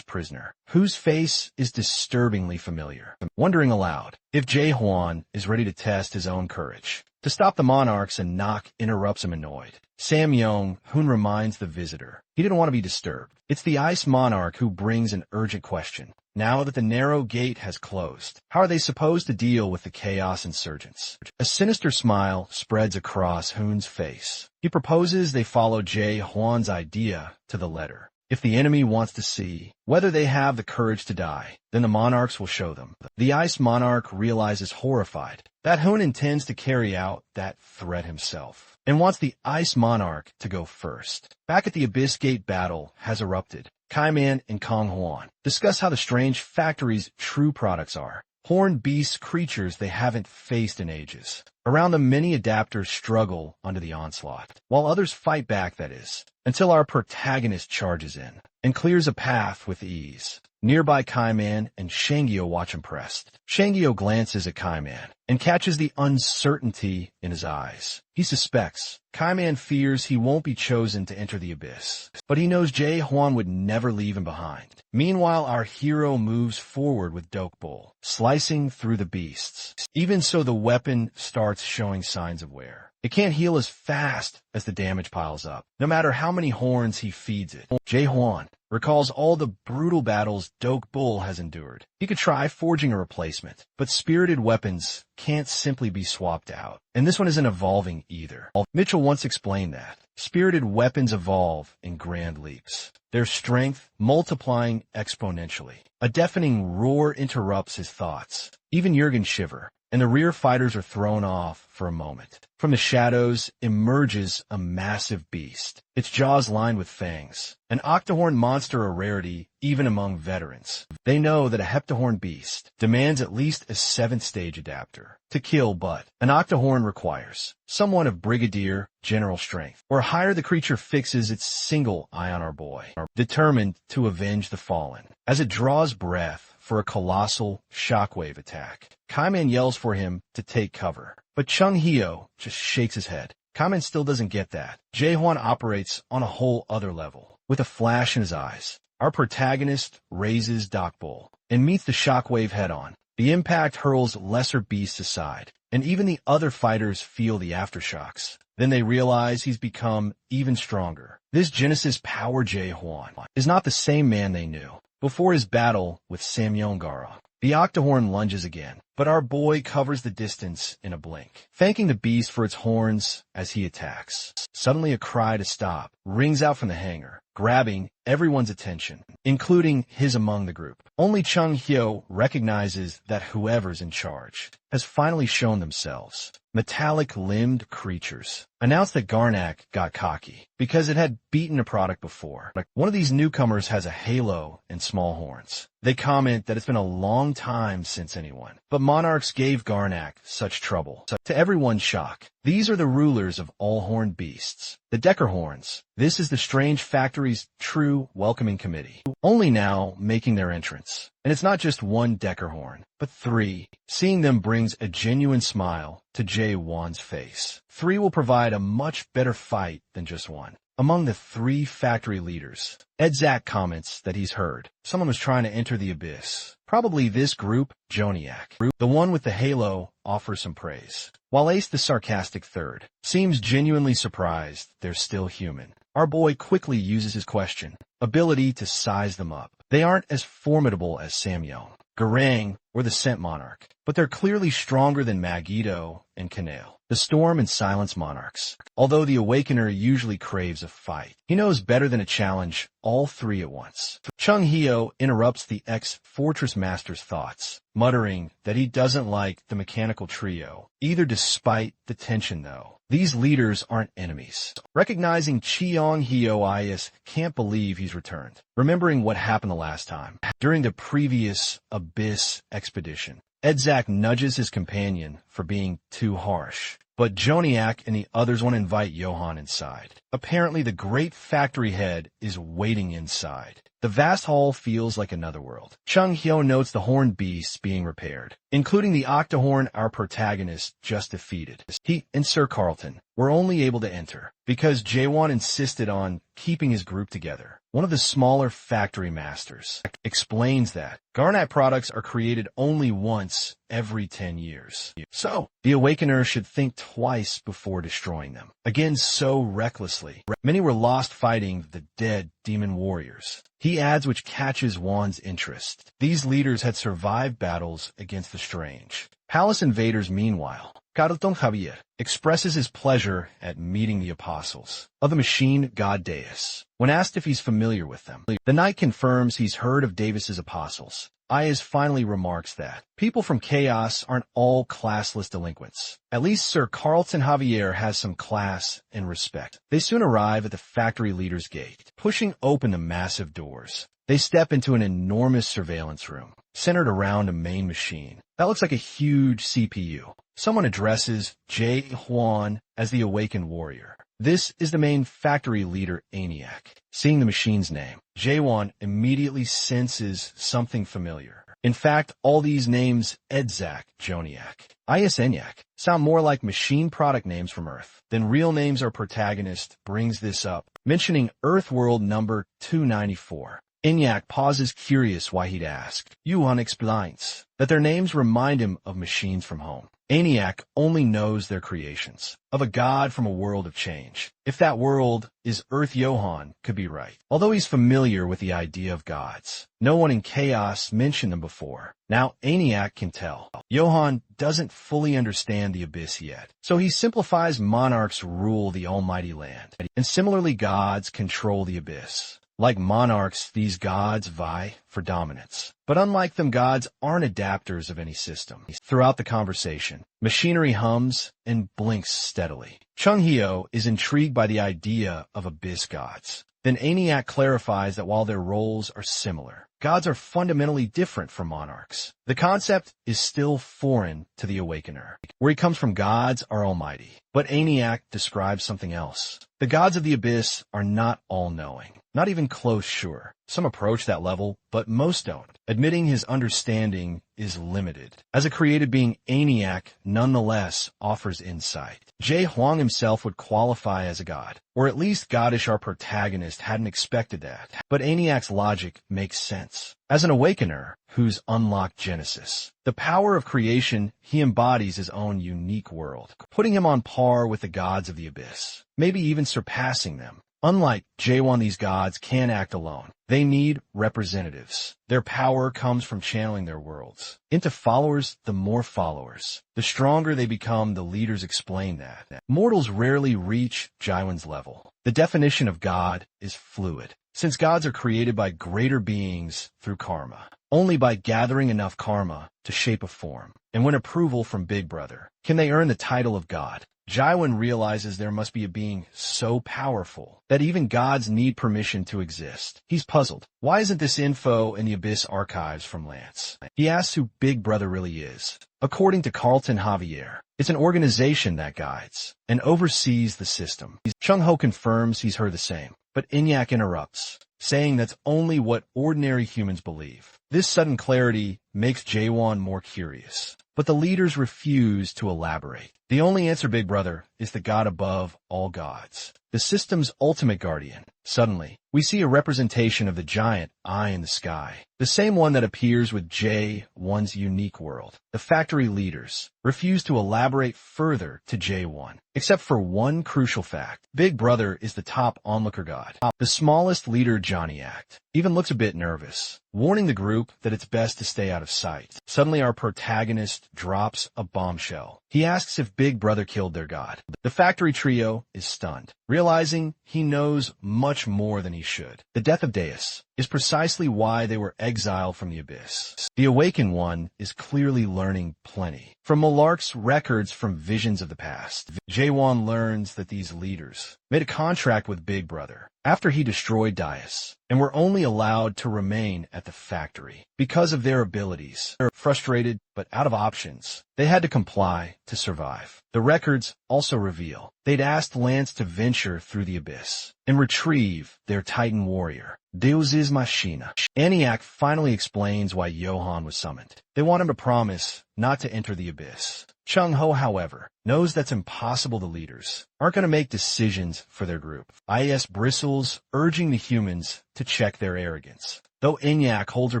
prisoner, whose face is disturbingly familiar, wondering aloud if Jae-hwan is ready to test his own courage. To stop the monarchs, and Knock interrupts him annoyed. Sam Young, Hoon reminds the visitor he didn't want to be disturbed. It's the Ice Monarch who brings an urgent question. Now that the narrow gate has closed, how are they supposed to deal with the chaos insurgents? A sinister smile spreads across Hoon's face. He proposes they follow Jae-hwan's idea to the letter. If the enemy wants to see whether they have the courage to die, then the monarchs will show them. The Ice Monarch realizes, horrified, that Hoon intends to carry out that threat himself, and wants the Ice Monarch to go first. Back at the Abyss Gate, battle has erupted. Kaiman and Kong Hwan discuss how the strange factory's true products are. Horned beasts, creatures they haven't faced in ages. Around them, many adapters struggle under the onslaught, while others fight back, that is, until our protagonist charges in and clears a path with ease. Nearby, Kaiman and Shangyo watch impressed. Shangyo glances at Kaiman and catches the uncertainty in his eyes. He suspects Kaiman fears he won't be chosen to enter the abyss, but he knows Jae-hwan would never leave him behind. Meanwhile, our hero moves forward with Dokbul, slicing through the beasts. Even so, the weapon starts showing signs of wear. It can't heal as fast as the damage piles up, no matter how many horns he feeds it. Jae-hwan recalls all the brutal battles Dokbul has endured. He could try forging a replacement, but spirited weapons can't simply be swapped out. And this one isn't evolving either. Mitchell once explained that spirited weapons evolve in grand leaps, their strength multiplying exponentially. A deafening roar interrupts his thoughts. Even Jurgen shiver, and the rear fighters are thrown off for a moment. From the shadows emerges a massive beast, its jaws lined with fangs. An octohorn monster, a rarity even among veterans. They know that a heptahorn beast demands at least a 7th stage adapter to kill, but an octohorn requires someone of brigadier general strength, or higher. The creature fixes its single eye on our boy, determined to avenge the fallen. As it draws breath for a colossal shockwave attack, Kaiman yells for him to take cover, but Chung Hyo just shakes his head. Kaiman still doesn't get that. Jae-hwan operates on a whole other level. With a flash in his eyes, our protagonist raises Dokbul and meets the shockwave head-on. The impact hurls lesser beasts aside, and even the other fighters feel the aftershocks. Then they realize he's become even stronger. This Genesis power Jae-hwan is not the same man they knew before his battle with Samyeongara. The octohorn lunges again, but our boy covers the distance in a blink, thanking the beast for its horns as he attacks. Suddenly, a cry to stop rings out from the hangar, grabbing everyone's attention, including his among the group. Only Chung Hyo recognizes that whoever's in charge has finally shown themselves. Metallic-limbed creatures announced that Garnak got cocky because it had beaten a product before. One of these newcomers has a halo and small horns. They comment that it's been a long time since anyone, but monarchs gave Garnak such trouble. To everyone's shock, these are the rulers of all horned beasts, the Deckerhorns. This is the strange factory's true welcoming committee, only now making their entrance. And it's not just one Deckerhorn, but 3. Seeing them brings a genuine smile to Jae-won's face. 3 will provide a much better fight than just one. Among the 3 factory leaders, Edzak comments that he's heard someone was trying to enter the abyss. Probably this group, Joniak. The one with the halo offers some praise, while Ace, the sarcastic 3rd, seems genuinely surprised they're still human. Our boy quickly uses his question ability to size them up. They aren't as formidable as Samyeong, Garang, or the Scent Monarch, but they're clearly stronger than Magneto and Kanale, the Storm and Silence Monarchs. Although the Awakener usually craves a fight, he knows better than to challenge all 3 at once. Chung Hyo interrupts the ex-Fortress Master's thoughts, muttering that he doesn't like the mechanical trio, either. Despite the tension, though, these leaders aren't enemies. Recognizing Cheong Hyo, Is can't believe he's returned, remembering what happened the last time, during the previous Abyss expedition. Edzak nudges his companion for being too harsh, but Joniak and the others want to invite Johan inside. Apparently the great factory head is waiting inside. The vast hall feels like another world. Chung Hyo notes the horned beasts being repaired, including the Octahorn our protagonist just defeated. He and Sir Carlton were only able to enter because Jaewon insisted on keeping his group together. One of the smaller factory masters explains that Garnet products are created only once every 10 years. So, the Awakener should think twice before destroying them. Again, so recklessly. Many were lost fighting the dead demon warriors. He adds, which catches Juan's interest. These leaders had survived battles against the strange palace invaders. Meanwhile, Carlton Javier expresses his pleasure at meeting the apostles of the machine god Deus. When asked if he's familiar with them, the knight confirms he's heard of Davis's apostles. Ayaz finally remarks that people from Chaos aren't all classless delinquents. At least Sir Carlton Javier has some class and respect. They soon arrive at the factory leader's gate, pushing open the massive doors. They step into an enormous surveillance room, centered around a main machine that looks like a huge CPU. Someone addresses Jae Hwan as the awakened warrior. This is the main factory leader, ENIAC. Seeing the machine's name, Jaewon immediately senses something familiar. In fact, all these names, Edzak, Joniak, ENIAC, sound more like machine product names from Earth than real names. Our protagonist brings this up, mentioning Earthworld number 294. ENIAC pauses, curious why he'd ask. Yuan explains that their names remind him of machines from home. ENIAC only knows their creations, of a god from a world of change. If that world is Earth, Johan could be right. Although he's familiar with the idea of gods, no one in Chaos mentioned them before. Now ENIAC can tell. Johan doesn't fully understand the abyss yet, so he simplifies monarchs rule the almighty land, and similarly gods control the abyss. Like monarchs, these gods vie for dominance. But unlike them, gods aren't adapters of any system. Throughout the conversation, machinery hums and blinks steadily. Chung Hyo is intrigued by the idea of abyss gods. Then ENIAC clarifies that while their roles are similar, gods are fundamentally different from monarchs. The concept is still foreign to the Awakener. Where he comes from, gods are almighty. But ENIAC describes something else. The gods of the abyss are not all-knowing. Not even close, sure. Some approach that level, but most don't. Admitting his understanding is limited. As a created being, ENIAC nonetheless offers insight. Jae Hwang himself would qualify as a god, or at least goddish. Our protagonist hadn't expected that. But ENIAC's logic makes sense. As an Awakener who's unlocked Genesis, the power of creation, he embodies his own unique world, putting him on par with the gods of the abyss, maybe even surpassing them. Unlike Jaewon, these gods can't act alone. They need representatives. Their power comes from channeling their worlds into followers. The more followers, the stronger they become. The leaders explain that mortals rarely reach Jaewon's level. The definition of God is fluid, since gods are created by greater beings through karma. Only by gathering enough karma to shape a form, and when approval from Big Brother, can they earn the title of God. Jaewon realizes there must be a being so powerful that even gods need permission to exist. He's puzzled. Why isn't this info in the Abyss archives from Lance? He asks who Big Brother really is. According to Carlton Javier, it's an organization that guides and oversees the system. Chung-ho confirms he's heard the same, but Inyak interrupts, saying that's only what ordinary humans believe. This sudden clarity makes Jaewon more curious, but the leaders refuse to elaborate. The only answer, Big Brother, is the God above all gods, the system's ultimate guardian. Suddenly, we see a representation of the giant eye in the sky, the same one that appears with Jaewon's unique world. The factory leaders refuse to elaborate further to Jaewon, except for one crucial fact. Big Brother is the top onlooker god. The smallest leader, Johnny Act, even looks a bit nervous, warning the group that it's best to stay out of sight. Suddenly, our protagonist drops a bombshell. He asks if Big Brother killed their god. The factory trio is stunned, realizing he knows much more than he should. The death of Deus is precisely why they were exiled from the Abyss. The Awakened One is clearly learning plenty from Malark's records from visions of the past. Jaewon learns that these leaders made a contract with Big Brother after he destroyed Deus, and were only allowed to remain at the factory because of their abilities. They're frustrated, but out of options, they had to comply to survive. The records also reveal they'd asked Lance to venture through the Abyss and retrieve their Titan warrior, Deus's Machina. Eniac finally explains why Johan was summoned. They want him to promise not to enter the Abyss. Chung-ho, however, knows that's impossible. The leaders aren't going to make decisions for their group. IS bristles, urging the humans to check their arrogance. Though Eniac holds her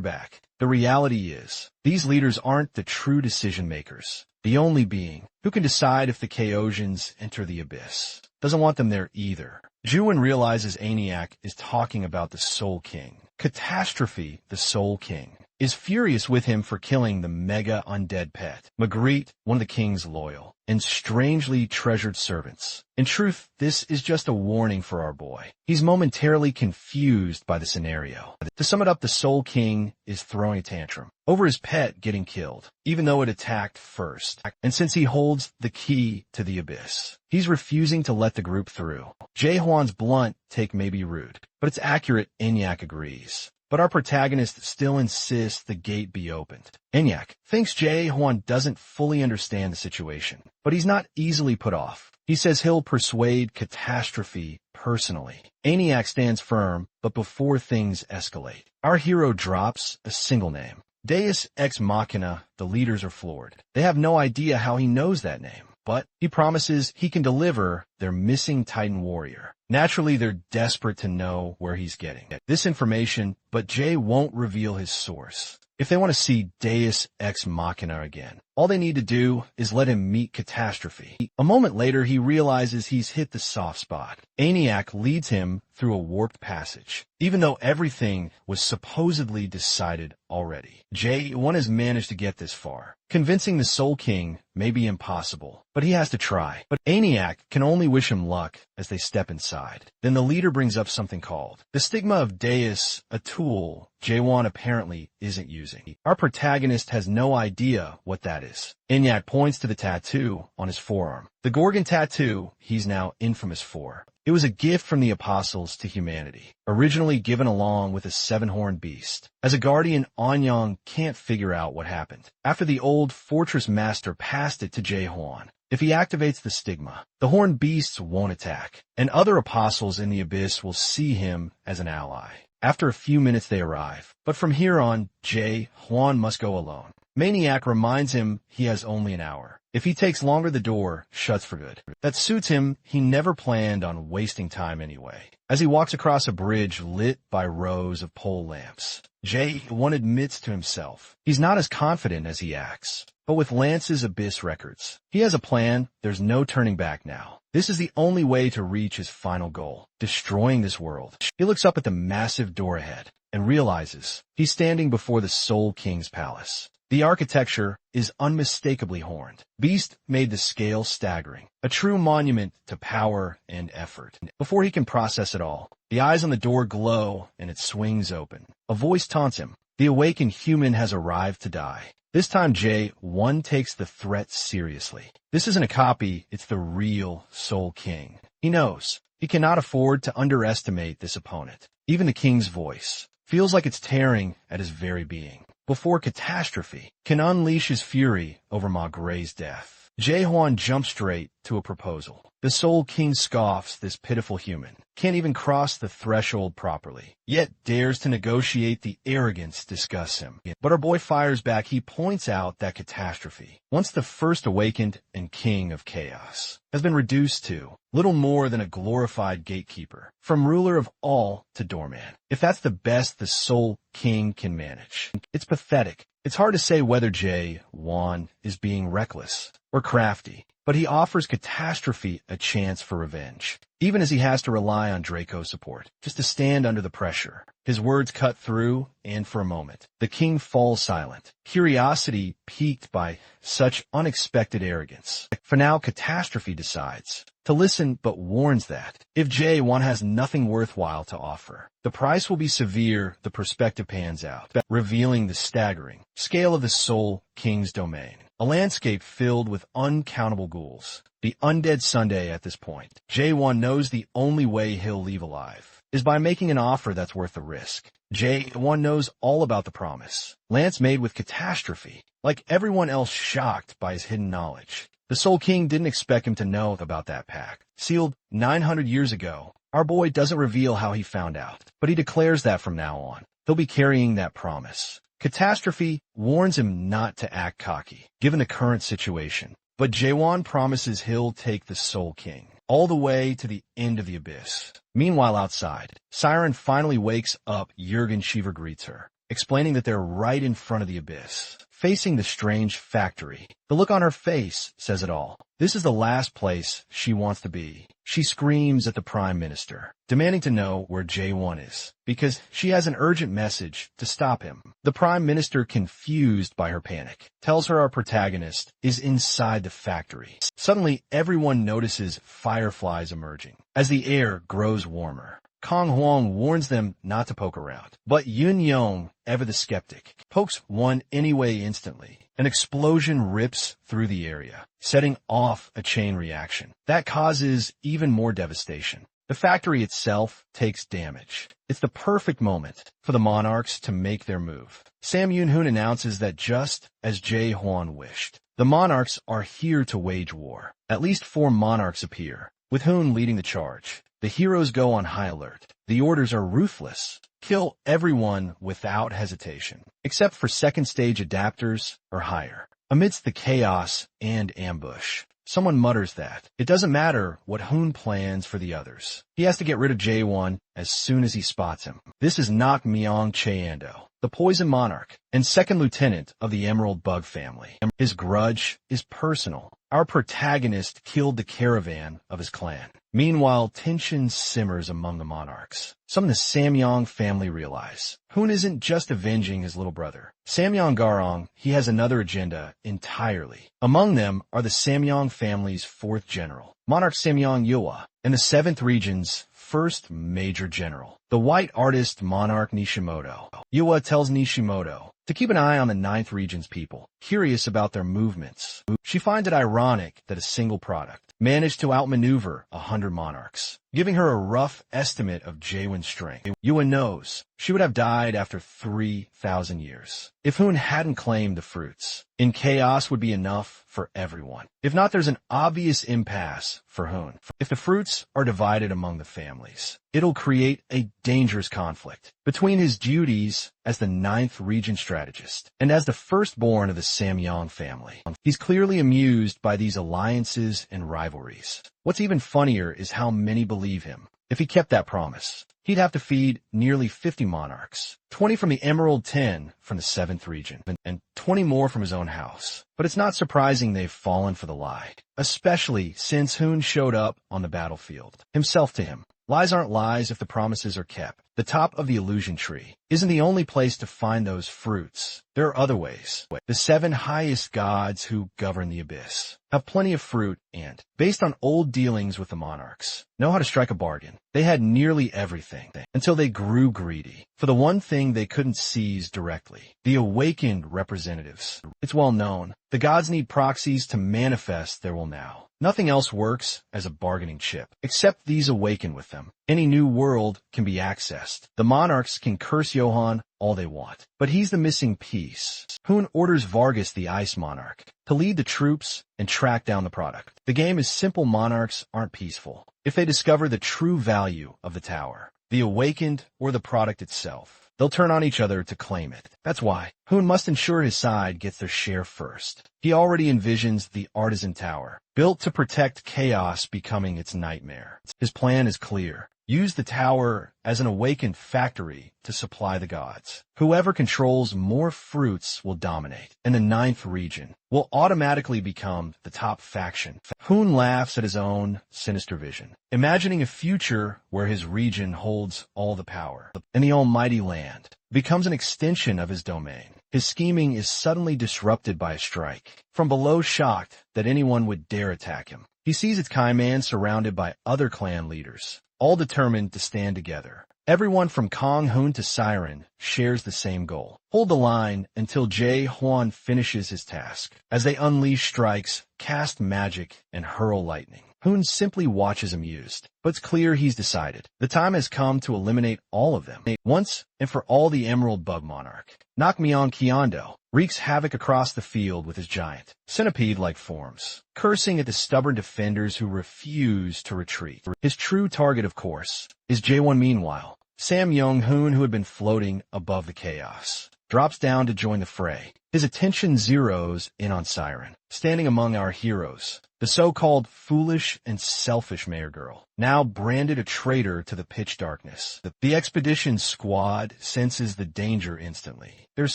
back, the reality is, these leaders aren't the true decision makers. The only being who can decide if the Chaosians enter the Abyss doesn't want them there either. Juwon realizes Eniac is talking about the Soul King. Catastrophe, the Soul King, is furious with him for killing the mega undead pet, Magritte, one of the king's loyal and strangely treasured servants. In truth, this is just a warning for our boy. He's momentarily confused by the scenario. To sum it up, the Soul King is throwing a tantrum over his pet getting killed, even though it attacked first. And since he holds the key to the Abyss, he's refusing to let the group through. Jaehwan's blunt take may be rude, but it's accurate. Eniac agrees. But our protagonist still insists the gate be opened. Eniac thinks Jaehwan doesn't fully understand the situation, but he's not easily put off. He says he'll persuade Catastrophe personally. Eniac stands firm, but before things escalate, our hero drops a single name. Deus Ex Machina. The leaders are floored. They have no idea how he knows that name, but he promises he can deliver their missing Titan warrior. Naturally, they're desperate to know where he's getting this information, but Jay won't reveal his source. If they want to see Deus Ex Machina again, all they need to do is let him meet Catastrophe. A moment later, he realizes he's hit the soft spot. Eniac leads him through a warped passage, even though everything was supposedly decided already. Jae-won has managed to get this far. Convincing the Soul King may be impossible, but he has to try. But Eniac can only wish him luck as they step inside. Then the leader brings up something called the Stigma of Deus, a tool Jae-won apparently isn't using. Our protagonist has no idea what that is. Eniac points to the tattoo on his forearm. The Gorgon tattoo he's now infamous for. It was a gift from the apostles to humanity, originally given along with a seven-horned beast. As a guardian, Anyang can't figure out what happened after the old fortress master passed it to Jae-hwan. If he activates the stigma, the horned beasts won't attack, and other apostles in the abyss will see him as an ally. After a few minutes they arrive, but from here on, Jae-hwan must go alone. Maniac reminds him he has only an hour. If he takes longer, the door shuts for good. That suits him. He never planned on wasting time anyway. As he walks across a bridge lit by rows of pole lamps, Jae-won admits to himself he's not as confident as he acts. But with Lance's Abyss records, he has a plan. There's no turning back now. This is the only way to reach his final goal, destroying this world. He looks up at the massive door ahead and realizes he's standing before the Soul King's palace. The architecture is unmistakably horned. Beast made the scale staggering, a true monument to power and effort. Before he can process it all, the eyes on the door glow and it swings open. A voice taunts him. The awakened human has arrived to die. This time J1 takes the threat seriously. This isn't a copy, it's the real Soul King. He knows he cannot afford to underestimate this opponent. Even the king's voice feels like it's tearing at his very being. Before catastrophe can unleash his fury over Ma Gray's death, Jae-hwan jumps straight to a proposal. The Soul King scoffs this pitiful human, can't even cross the threshold properly, yet dares to negotiate. The arrogance disgusts him. But our boy fires back. He points out that catastrophe, once the first awakened and king of chaos, has been reduced to little more than a glorified gatekeeper, from ruler of all to doorman. If that's the best the Soul King can manage, it's pathetic. It's hard to say whether Jae-won is being reckless or crafty, but he offers catastrophe a chance for revenge, even as he has to rely on Draco's support, just to stand under the pressure. His words cut through, and for a moment, the king falls silent, curiosity piqued by such unexpected arrogance. For now, catastrophe decides to listen, but warns that if Jae-won has nothing worthwhile to offer, the price will be severe. The perspective pans out, revealing the staggering scale of the Soul King's domain. A landscape filled with uncountable ghouls. The undead Sunday at this point. Jae-won knows the only way he'll leave alive is by making an offer that's worth the risk. Jae-won knows all about the promise Lance made with catastrophe, like everyone else shocked by his hidden knowledge. The Soul King didn't expect him to know about that pact, sealed 900 years ago. Our boy doesn't reveal how he found out, but he declares that from now on, they'll be carrying that promise. Catastrophe warns him not to act cocky, given the current situation. But Jae-won promises he'll take the Soul King all the way to the end of the abyss. Meanwhile, outside, Siren finally wakes up. Jurgen Shiver greets her, explaining that they're right in front of the abyss, facing the strange factory. The look on her face says it all. This is the last place she wants to be. She screams at the Prime Minister, demanding to know where Jae-won is, because she has an urgent message to stop him. The Prime Minister, confused by her panic, tells her our protagonist is inside the factory. Suddenly, everyone notices fireflies emerging as the air grows warmer. Kong Hwang warns them not to poke around, but Yun Yong, ever the skeptic, pokes one anyway. Instantly, an explosion rips through the area, setting off a chain reaction that causes even more devastation. The factory itself takes damage. It's the perfect moment for the monarchs to make their move. Sam Yoon-hoon announces that just as Jae-hwan wished, the monarchs are here to wage war. At least 4 monarchs appear, with Hoon leading the charge. The heroes go on high alert. The orders are ruthless. Kill everyone without hesitation, except for second stage adapters or higher. Amidst the chaos and ambush, someone mutters that it doesn't matter what Hoon plans for the others. He has to get rid of Jae-won as soon as he spots him. This is Nak Myong Cheando, the Poison Monarch and second lieutenant of the Emerald Bug family. His grudge is personal. Our protagonist killed the caravan of his clan. Meanwhile, tension simmers among the monarchs. Some of the Samyang family realize Hoon isn't just avenging his little brother. Samyang Garong, he has another agenda entirely. Among them are the Samyang family's 4th general, Monarch Samyang Yua, and the 7th region's first major general, the white artist Monarch Nishimoto. Yua tells Nishimoto to keep an eye on the 9th region's people, curious about their movements. She finds it ironic that a single product managed to outmaneuver 100 monarchs, giving her a rough estimate of Jaewon's strength. Yua knows she would have died after 3,000 years if Hoon hadn't claimed the fruits. In chaos would be enough for everyone. If not, there's an obvious impasse for Hoon. If the fruits are divided among the families, it'll create a dangerous conflict between his duties as the 9th region strategist and as the firstborn of the Samyang family. He's clearly amused by these alliances and rivalries. What's even funnier is how many believe him. If he kept that promise, he'd have to feed nearly 50 monarchs, 20 from the Emerald 10 from the 7th region, and 20 more from his own house. But it's not surprising they've fallen for the lie, especially since Hoon showed up on the battlefield, himself to him. Lies aren't lies if the promises are kept. The top of the illusion tree isn't the only place to find those fruits. There are other ways. The 7 highest gods who govern the abyss have plenty of fruit and, based on old dealings with the monarchs, know how to strike a bargain. They had nearly everything until they grew greedy for the one thing they couldn't seize directly: the awakened representatives. It's well known. The gods need proxies to manifest their will now. Nothing else works as a bargaining chip, except these awaken with them. Any new world can be accessed. The monarchs can curse Johann all they want, but he's the missing piece. Hoon orders Vargas, the Ice Monarch, to lead the troops and track down the product. The game is simple. Monarchs aren't peaceful. If they discover the true value of the tower, the awakened, or the product itself, they'll turn on each other to claim it. That's why Hoon must ensure his side gets their share first. He already envisions the Artisan Tower, built to protect chaos becoming its nightmare. His plan is clear. Use the tower as an awakened factory to supply the gods. Whoever controls more fruits will dominate, and the 9th region will automatically become the top faction. Hoon laughs at his own sinister vision, imagining a future where his region holds all the power, and the almighty land becomes an extension of his domain. His scheming is suddenly disrupted by a strike from below, shocked that anyone would dare attack him. He sees its Kaiman surrounded by other clan leaders, all determined to stand together. Everyone from Kong Hoon to Siren shares the same goal: hold the line until Jae Hwan finishes his task. As they unleash strikes, cast magic, and hurl lightning, Hoon simply watches amused, but it's clear he's decided. The time has come to eliminate all of them, once and for all. The Emerald Bug Monarch, Nakmyeon Kyondo, wreaks havoc across the field with his giant, centipede-like forms, cursing at the stubborn defenders who refuse to retreat. His true target, of course, is Jaewon. Meanwhile, Sam Young-hoon, who had been floating above the chaos, drops down to join the fray. His attention zeroes in on Siren, standing among our heroes, the so-called foolish and selfish mayor girl, now branded a traitor to the pitch darkness. The expedition squad senses the danger instantly. There's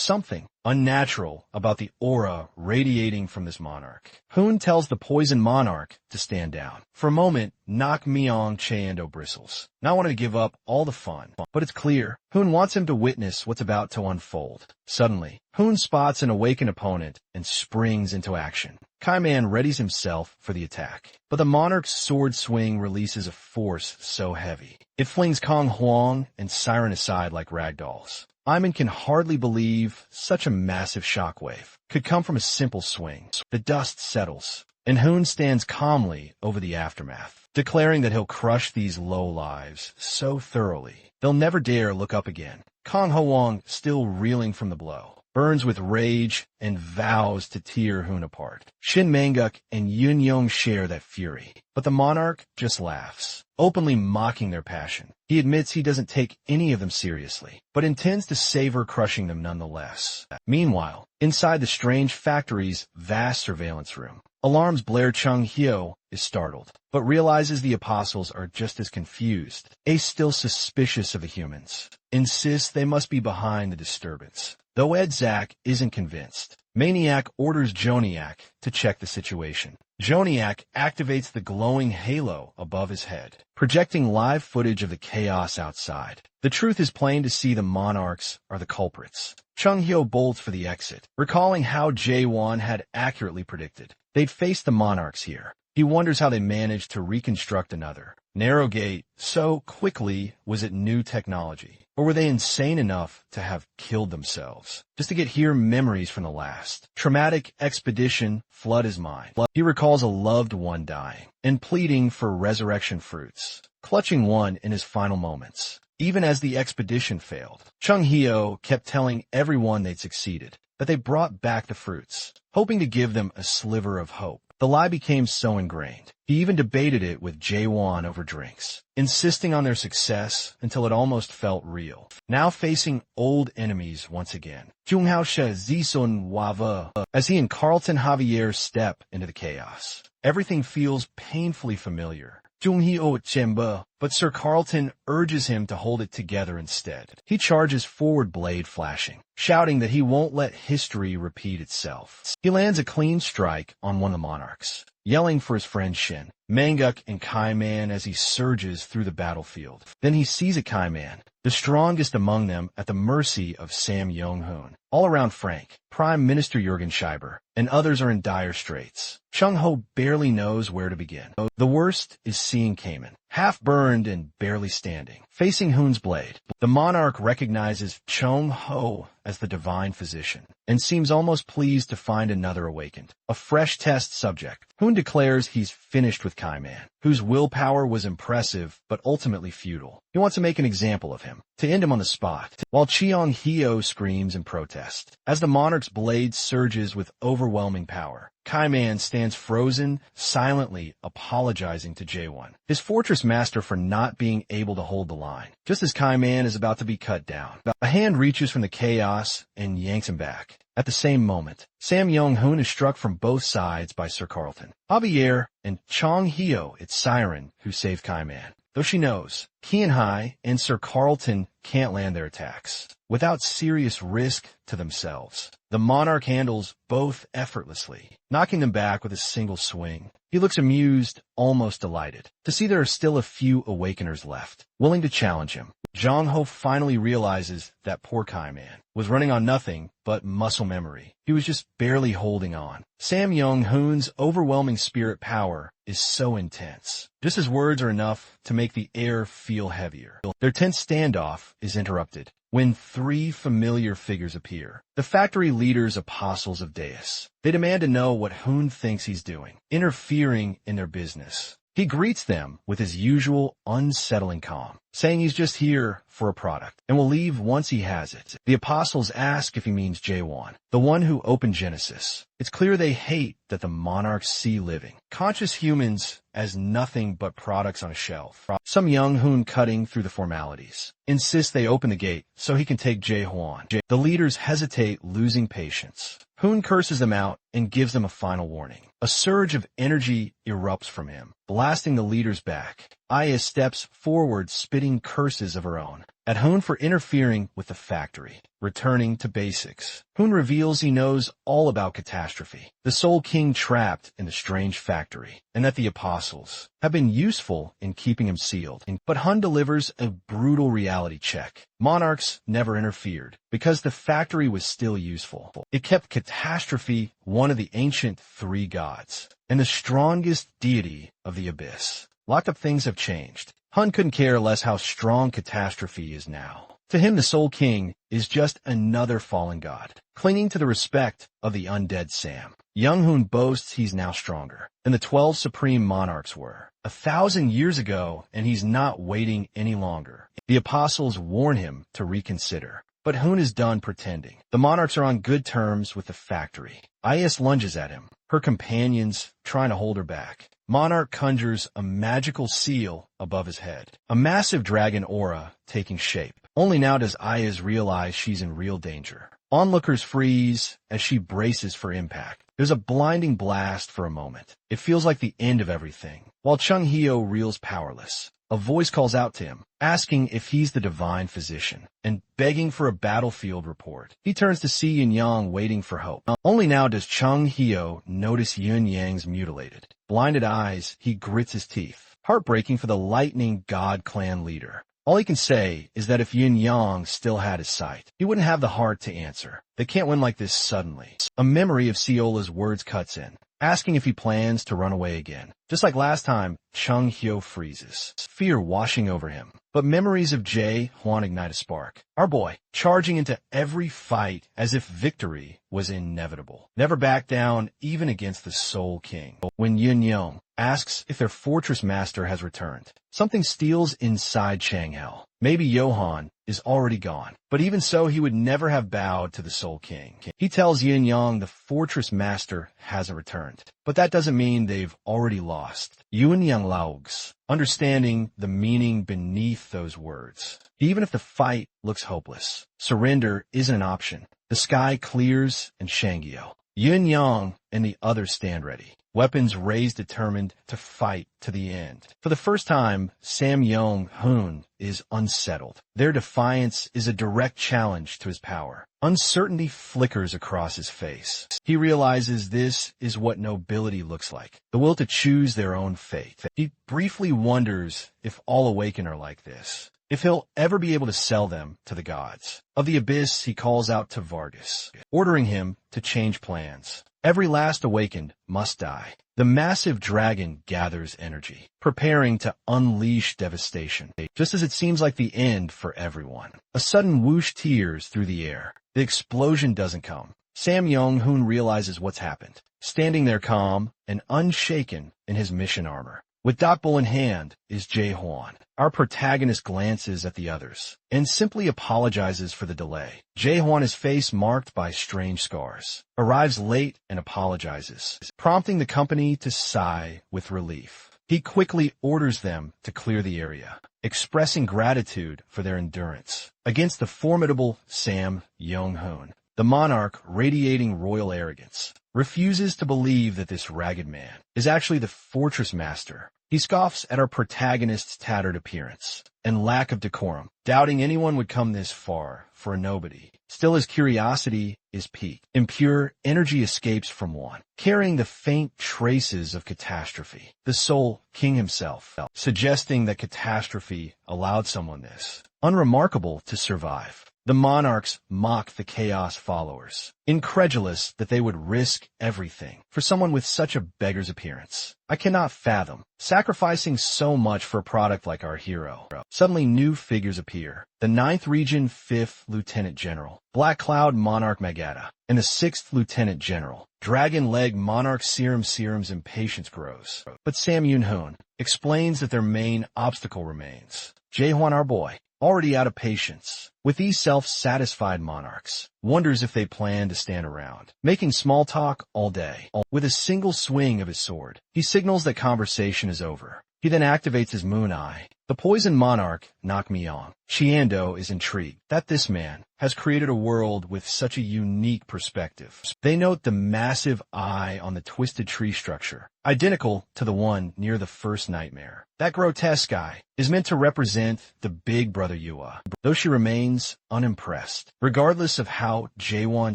something unnatural about the aura radiating from this monarch. Hoon tells the poison monarch to stand down. For a moment, Nakmyeon Cheando bristles, not wanting to give up all the fun. But it's clear, Hoon wants him to witness what's about to unfold. Suddenly, Hoon spots an awakened opponent and springs into action. Kaiman readies himself for the attack, but the monarch's sword swing releases a force so heavy it flings Kong Hwang and Siren aside like ragdolls. Iman can hardly believe such a massive shockwave could come from a simple swing. The dust settles, and Hoon stands calmly over the aftermath, declaring that he'll crush these lowlives so thoroughly they'll never dare look up again. Kong Hwang, still reeling from the blow, burns with rage and vows to tear Hoon apart. Shin Manguk and Yun Yong share that fury, but the monarch just laughs, openly mocking their passion. He admits he doesn't take any of them seriously, but intends to savor crushing them nonetheless. Meanwhile, inside the strange factory's vast surveillance room, alarms blare. Chung Hyo is startled, but realizes the apostles are just as confused. Ace, still suspicious of the humans, insists they must be behind the disturbance, though Edzak isn't convinced. Maniac orders Joniak to check the situation. Joniak activates the glowing halo above his head, projecting live footage of the chaos outside. The truth is plain to see: the monarchs are the culprits. Chung Hyo bolts for the exit, recalling how Jae-won had accurately predicted they'd face the monarchs here. He wonders how they managed to reconstruct another narrow gate so quickly. Was it new technology, or were they insane enough to have killed themselves just to get here? Memories from the last traumatic expedition flood his mind. He recalls a loved one dying and pleading for resurrection fruits, clutching one in his final moments. Even as the expedition failed, Chung Hyo kept telling everyone they'd succeeded, that they brought back the fruits, hoping to give them a sliver of hope. The lie became so ingrained, he even debated it with Jae-won over drinks, insisting on their success until it almost felt real. Now facing old enemies once again, Junghaosha Zison Wava, as he and Carlton Javier step into the chaos. Everything feels painfully familiar. Junghyo Chemba, but Sir Carlton urges him to hold it together instead. He charges forward, blade flashing, shouting that he won't let history repeat itself. He lands a clean strike on one of the monarchs, yelling for his friend Shin, Manguk, and Kaiman as he surges through the battlefield. Then he sees a Kaiman, the strongest among them, at the mercy of Sam Yong-hoon. All around Frank, Prime Minister Jürgen Scheiber, and others are in dire straits. Chung-ho barely knows where to begin. The worst is seeing Kamen, half burned and barely standing, facing Hoon's blade. The monarch recognizes Chung-ho as the divine physician, and seems almost pleased to find another awakened, a fresh test subject. Hoon declares he's finished with Kaiman, whose willpower was impressive but ultimately futile. He wants to make an example of him, to end him on the spot, while Cheong-hyo screams in protest. As the monarch's blade surges with overwhelming power, Kaiman stands frozen, silently apologizing to Jae-won, his fortress master, for not being able to hold the line. Just as Kaiman is about to be cut down, a hand reaches from the chaos and yanks him back. At the same moment, Sam Yong-hoon is struck from both sides by Sir Carlton, Javier, and Chong-hyo, its siren, who saved Kaiman. Though she knows, Kian-hai and Sir Carlton can't land their attacks without serious risk to themselves. The monarch handles both effortlessly, knocking them back with a single swing. He looks amused, almost delighted, to see there are still a few awakeners left, willing to challenge him. Jong-ho finally realizes that poor Kaiman was running on nothing but muscle memory. He was just barely holding on. Sam Yong-hoon's overwhelming spirit power is so intense, just as words are enough to make the air feel heavier. Their tense standoff is interrupted when three familiar figures appear. The factory leaders, apostles of Deus. They demand to know what Hoon thinks he's doing, interfering in their business. He greets them with his usual unsettling calm, saying he's just here for a product and will leave once he has it. The apostles ask if he means Jae-won, the one who opened Genesis. It's clear they hate that the monarchs see living, conscious humans as nothing but products on a shelf. Some young Hoon, cutting through the formalities, insist they open the gate so he can take Jae-hwan. The leaders hesitate, losing patience. Hoon curses them out and gives them a final warning. A surge of energy erupts from him, blasting the leaders back. Aya steps forward, spitting curses of her own at Hoon for interfering with the factory. Returning to basics, Hoon reveals he knows all about Catastrophe, the Soul King trapped in the strange factory, and that the apostles have been useful in keeping him sealed. But Hun delivers a brutal reality check. Monarchs never interfered because the factory was still useful. It kept Catastrophe one of the ancient three gods and the strongest deity of the abyss. Locked up things have changed. Hun couldn't care less how strong Catastrophe is now. To him, the Soul King is just another fallen god, clinging to the respect of the undead Sam. Young-hoon boasts he's now stronger than the 12 supreme monarchs were 1,000 years ago, and he's not waiting any longer. The apostles warn him to reconsider, but Hoon is done pretending. The monarchs are on good terms with the factory. Is lunges at him, her companions trying to hold her back. Monarch conjures a magical seal above his head, a massive dragon aura taking shape. Only now does Ayaz realize she's in real danger. Onlookers freeze as she braces for impact. There's a blinding blast for a moment. It feels like the end of everything. While Chung-hyo reels powerless, a voice calls out to him, asking if he's the divine physician, and begging for a battlefield report. He turns to see Yin-yang waiting for hope. Only now does Chung-hyo notice Yin-yang's mutilated, blinded eyes. He grits his teeth, heartbreaking for the lightning god clan leader. All he can say is that if Yin-yang still had his sight, he wouldn't have the heart to answer. They can't win like this suddenly. A memory of Seola's words cuts in, asking if he plans to run away again. Just like last time, Chung-hyo freezes, fear washing over him. But memories of Jae-hwan ignite a spark. Our boy, charging into every fight as if victory was inevitable. Never back down, even against the Soul King. When Yin-yang asks if their fortress master has returned, something steals inside Chang-hel. Maybe Johan is already gone, but even so, he would never have bowed to the Soul King. He tells Yin-yang the fortress master hasn't returned, but that doesn't mean they've already lost. Yin-yang laugs, understanding the meaning beneath those words. Even if the fight looks hopeless, surrender isn't an option. The sky clears and Shangyo, Yin-yang, and the others stand ready. weapons raised determined to fight to the end. For the first time, Sam Young-hoon is unsettled. Their defiance is a direct challenge to his power. Uncertainty flickers across his face. He realizes this is what nobility looks like, the will to choose their own fate. He briefly wonders if all Awaken are like this, if he'll ever be able to sell them to the gods. Of the abyss, he calls out to Vargas, ordering him to change plans. Every last awakened must die. The massive dragon gathers energy, preparing to unleash devastation, just as it seems like the end for everyone. A sudden whoosh tears through the air. The explosion doesn't come. Sam Young-hoon realizes what's happened, standing there calm and unshaken in his mission armor. With Bull in hand is Jae-hwan. Our protagonist glances at the others and simply apologizes for the delay. Jae-hwan, his face marked by strange scars, arrives late and apologizes, prompting the company to sigh with relief. He quickly orders them to clear the area, expressing gratitude for their endurance against the formidable Sam Young-hoon. The monarch, radiating royal arrogance, refuses to believe that this ragged man is actually the fortress master. He scoffs at our protagonist's tattered appearance and lack of decorum, doubting anyone would come this far for a nobody. Still, his curiosity is piqued. Impure energy escapes from one, carrying the faint traces of catastrophe. The Soul King himself, suggesting that catastrophe allowed someone this unremarkable to survive. The monarchs mock the chaos followers, incredulous that they would risk everything for someone with such a beggar's appearance. I cannot fathom sacrificing so much for a product like our hero. Suddenly new figures appear. The 9th Region 5th Lieutenant General, Black Cloud Monarch Magata, and the 6th Lieutenant General, Dragon Leg Monarch Serum's impatience grows. But Sam Young-hoon explains that their main obstacle remains. Jae-hwan, our boy, already out of patience with these self-satisfied monarchs, wonders if they plan to stand around, making small talk all day. With a single swing of his sword, he signals that conversation is over. He then activates his moon eye. The poison monarch, Nakmyeong, Chiando, is intrigued that this man has created a world with such a unique perspective. They note the massive eye on the twisted tree structure, identical to the one near the first nightmare. That grotesque eye is meant to represent the big brother Yua, though she remains unimpressed. Regardless of how Jae-won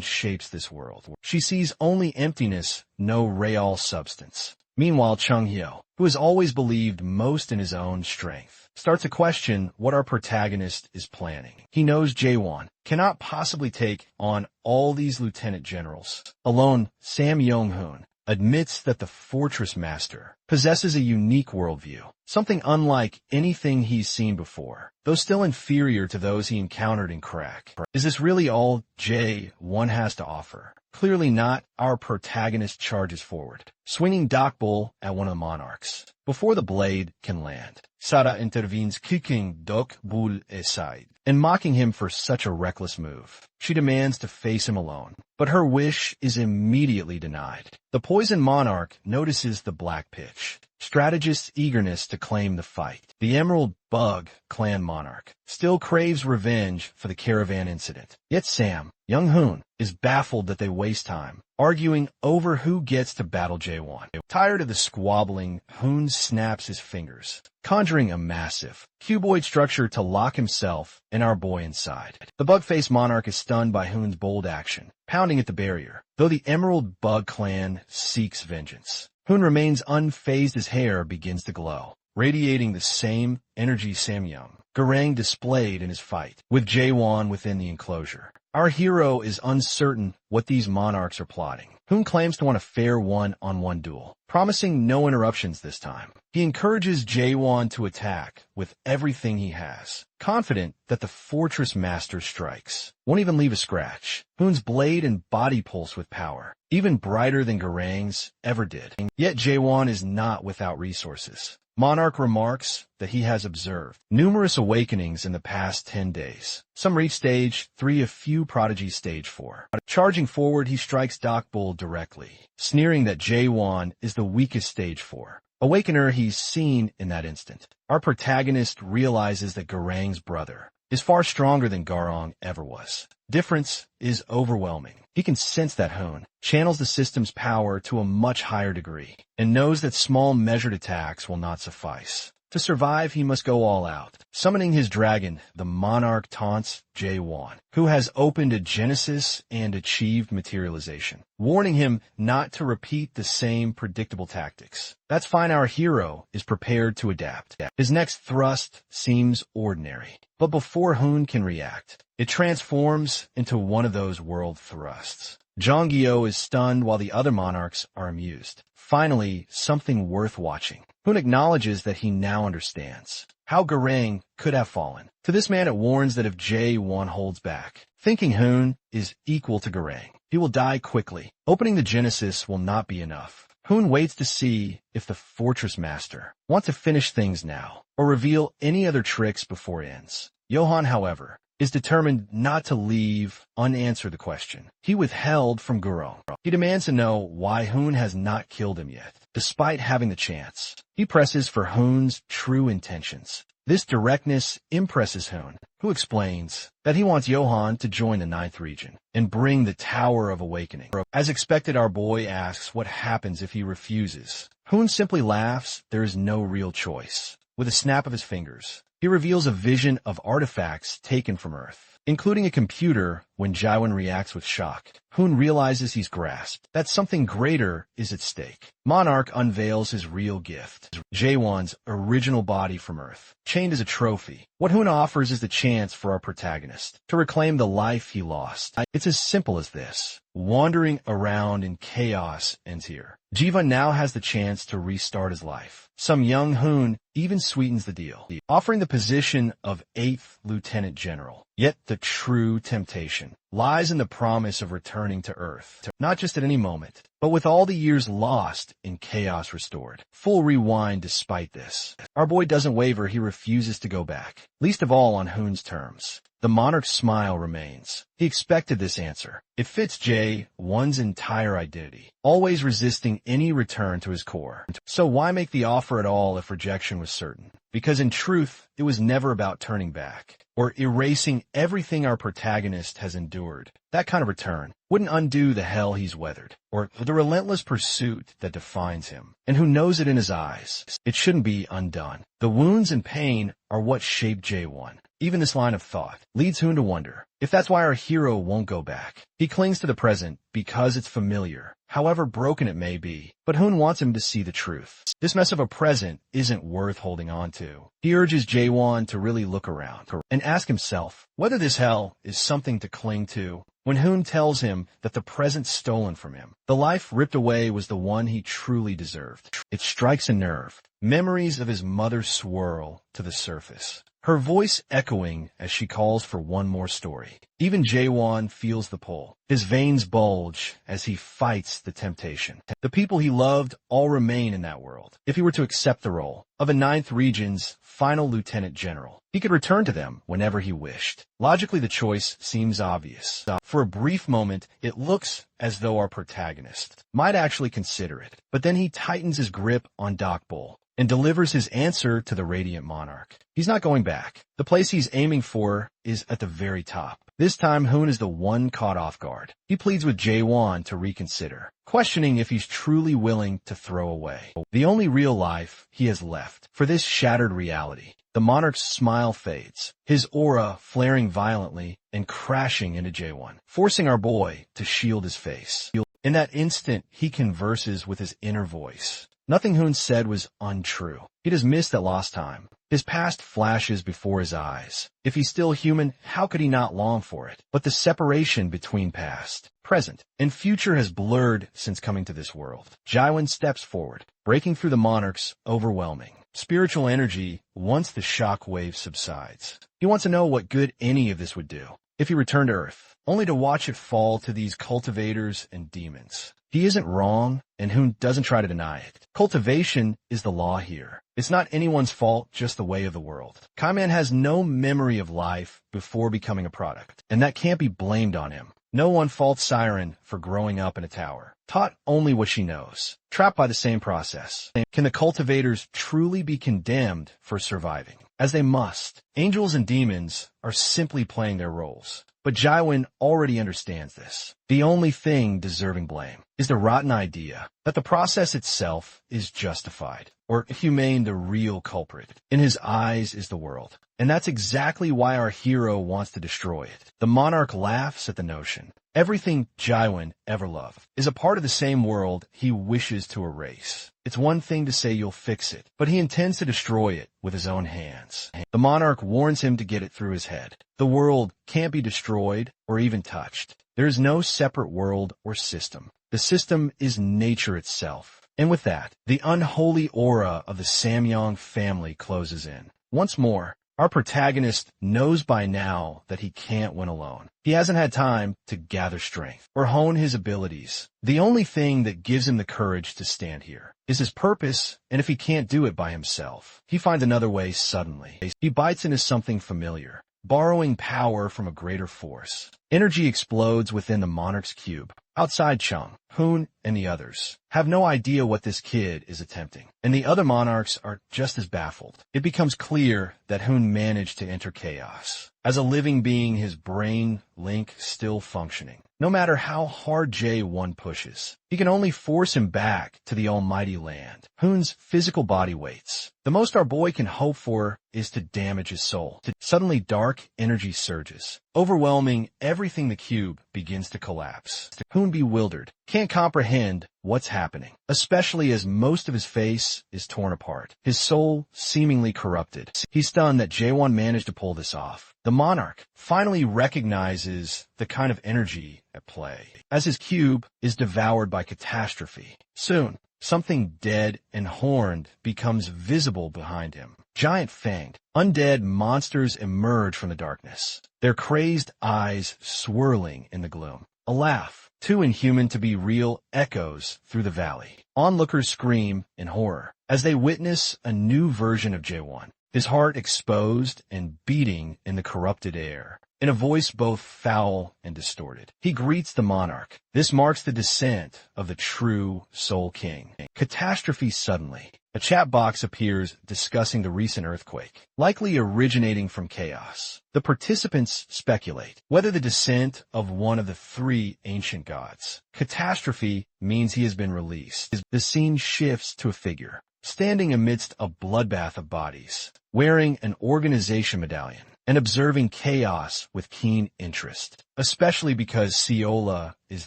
shapes this world, she sees only emptiness, no real substance. Meanwhile, Chung-hyo, who has always believed most in his own strength, starts to question what our protagonist is planning. He knows Jae-won cannot possibly take on all these lieutenant generals alone. Sam Young-hoon admits that the Fortress Master possesses a unique worldview, something unlike anything he's seen before, though still inferior to those he encountered in Crack. Is this really all Jae-won has to offer? Clearly not. Our protagonist charges forward, swinging Bull at one of the monarchs. Before the blade can land, Sara intervenes, kicking Bull aside and mocking him for such a reckless move. She demands to face him alone, but her wish is immediately denied. The poison monarch notices the black pitch, strategist's eagerness to claim the fight. The Emerald Bug clan monarch still craves revenge for the caravan incident. Yet Sam Young-hoon is baffled that they waste time, arguing over who gets to battle Jae-won. Tired of the squabbling, Hoon snaps his fingers, conjuring a massive, cuboid structure to lock himself and our boy inside. The bug-faced monarch is stunned by Hoon's bold action, pounding at the barrier, though the Emerald Bug clan seeks vengeance. Hoon remains unfazed. His hair begins to glow, radiating the same energy Sam Young-hoon displayed in his fight with Jae-won within the enclosure. Our hero is uncertain what these monarchs are plotting. Hoon claims to want a fair one-on-one duel, promising no interruptions this time. He encourages Jae-won to attack with everything he has, confident that the Fortress Master strikes won't even leave a scratch. Hoon's blade and body pulse with power, even brighter than Garang's ever did. Yet Jae-won is not without resources. Monarch remarks that he has observed numerous awakenings in the past 10 days. Some reach stage 3, a few prodigy stage 4. Charging forward, he strikes Bull directly, sneering that Jae-won is the weakest stage 4 awakener he's seen in that instant. Our protagonist realizes that Garang's brother is far stronger than Garong ever was. Difference is overwhelming. He can sense that Hoon channels the system's power to a much higher degree and knows that small measured attacks will not suffice. To survive, he must go all out. Summoning his dragon, the monarch taunts Jae-won, who has opened a genesis and achieved materialization, warning him not to repeat the same predictable tactics. That's fine, our hero is prepared to adapt. His next thrust seems ordinary, but before Hoon can react, it transforms into one of those world thrusts. Jongyo is stunned while the other monarchs are amused. Finally, something worth watching. Hoon acknowledges that he now understands how Garang could have fallen. To this man it warns that if Jae-won holds back, thinking Hoon is equal to Garang, he will die quickly. Opening the Genesis will not be enough. Hoon waits to see if the Fortress Master wants to finish things now, or reveal any other tricks before it ends. Johan, however, is determined not to leave unanswered the question he withheld from Garong. He demands to know why Hoon has not killed him yet, despite having the chance. He presses for Hoon's true intentions. This directness impresses Hoon, who explains that he wants Johan to join the 9th region and bring the Tower of Awakening. As expected, our boy asks what happens if he refuses. Hoon simply laughs. There is no real choice. With a snap of his fingers, he reveals a vision of artifacts taken from Earth, including a computer. When Jae-won reacts with shock, Hoon realizes he's grasped that something greater is at stake. Monarch unveils his real gift, Jae-won's original body from Earth, chained as a trophy. What Hoon offers is the chance for our protagonist to reclaim the life he lost. It's as simple as this. Wandering around in chaos ends here. Jiva now has the chance to restart his life. Some young Hoon even sweetens the deal, offering the position of 8th Lieutenant General. Yet the true temptation lies in the promise of returning to Earth, not just at any moment, but with all the years lost in chaos restored. Full rewind despite this. Our boy doesn't waver. He refuses to go back, least of all on Hoon's terms. The monarch's smile remains. He expected this answer. It fits Jae-won's entire identity, always resisting any return to his core. So why make the offer at all if rejection was certain? Because in truth, it was never about turning back or erasing everything our protagonist has endured. That kind of return wouldn't undo the hell he's weathered or the relentless pursuit that defines him. And who knows it in his eyes? It shouldn't be undone. The wounds and pain are what shaped Jae-won. Even this line of thought leads Hoon to wonder if that's why our hero won't go back. He clings to the present because it's familiar, however broken it may be, but Hoon wants him to see the truth. This mess of a present isn't worth holding on to. He urges Jae-won to really look around and ask himself whether this hell is something to cling to. When Hoon tells him that the present stolen from him, the life ripped away, was the one he truly deserved, it strikes a nerve. Memories of his mother swirl to the surface, her voice echoing as she calls for one more story. Even Jae-won feels the pull. His veins bulge as he fights the temptation. The people he loved all remain in that world. If he were to accept the role of a 9th Region's final Lieutenant General, he could return to them whenever he wished. Logically, the choice seems obvious. For a brief moment, it looks as though our protagonist might actually consider it. But then he tightens his grip on Dak Bull and delivers his answer to the Radiant Monarch. He's not going back. The place he's aiming for is at the very top. This time, Hoon is the one caught off guard. He pleads with Jae-won to reconsider, questioning if he's truly willing to throw away the only real life he has left for this shattered reality. The monarch's smile fades, his aura flaring violently and crashing into Jae-won, forcing our boy to shield his face. In that instant, he converses with his inner voice. Nothing Hoon said was untrue. He just missed that lost time. His past flashes before his eyes. If he's still human, how could he not long for it? But the separation between past, present, and future has blurred since coming to this world. Jae-won steps forward, breaking through the monarch's overwhelming spiritual energy once the shock wave subsides. He wants to know what good any of this would do if he returned to Earth, only to watch it fall to these cultivators and demons. He isn't wrong, and Hoon doesn't try to deny it. Cultivation is the law here. It's not anyone's fault, just the way of the world. Kaiman has no memory of life before becoming a product, and that can't be blamed on him. No one faults Siren for growing up in a tower, taught only what she knows, trapped by the same process. Can the cultivators truly be condemned for surviving? as they must. Angels and demons are simply playing their roles. But Jaiwan already understands this. The only thing deserving blame is the rotten idea that the process itself is justified, or humane the real culprit. In his eyes is the world. And that's exactly why our hero wants to destroy it. The monarch laughs at the notion. Everything Jaiwan ever loved is a part of the same world he wishes to erase. It's one thing to say you'll fix it, but he intends to destroy it with his own hands. The monarch warns him to get it through his head. The world can't be destroyed or even touched. There is no separate world or system. The system is nature itself. And with that, the unholy aura of the Samyang family closes in. Once more, our protagonist knows by now that he can't win alone. He hasn't had time to gather strength or hone his abilities. The only thing that gives him the courage to stand here is his purpose, and if he can't do it by himself, he finds another way suddenly. He bites into something familiar, borrowing power from a greater force. Energy explodes within the monarch's cube. Outside, Chung, Hoon, and the others have no idea what this kid is attempting, and the other monarchs are just as baffled. It becomes clear that Hoon managed to enter chaos. As a living being, his brain link still functioning. No matter how hard J1 pushes, he can only force him back to the almighty land. Hoon's physical body waits. The most our boy can hope for is to damage his soul. Suddenly, dark energy surges, overwhelming everything. The cube begins to collapse. Hoon, bewildered, can't comprehend what's happening, especially as most of his face is torn apart, his soul seemingly corrupted. He's stunned that J1 managed to pull this off. The monarch finally recognizes the kind of energy at play, as his cube is devoured by catastrophe. Soon, something dead and horned becomes visible behind him. Giant fanged, undead monsters emerge from the darkness, their crazed eyes swirling in the gloom. A laugh, too inhuman to be real, echoes through the valley. Onlookers scream in horror as they witness a new version of J1, his heart exposed and beating in the corrupted air. In a voice both foul and distorted, he greets the monarch. This marks the descent of the true Soul King. Catastrophe suddenly. A chat box appears discussing the recent earthquake, likely originating from chaos. The participants speculate whether the descent of one of the three ancient gods. Catastrophe means he has been released. The scene shifts to a figure standing amidst a bloodbath of bodies, wearing an organization medallion and observing chaos with keen interest, especially because Seola is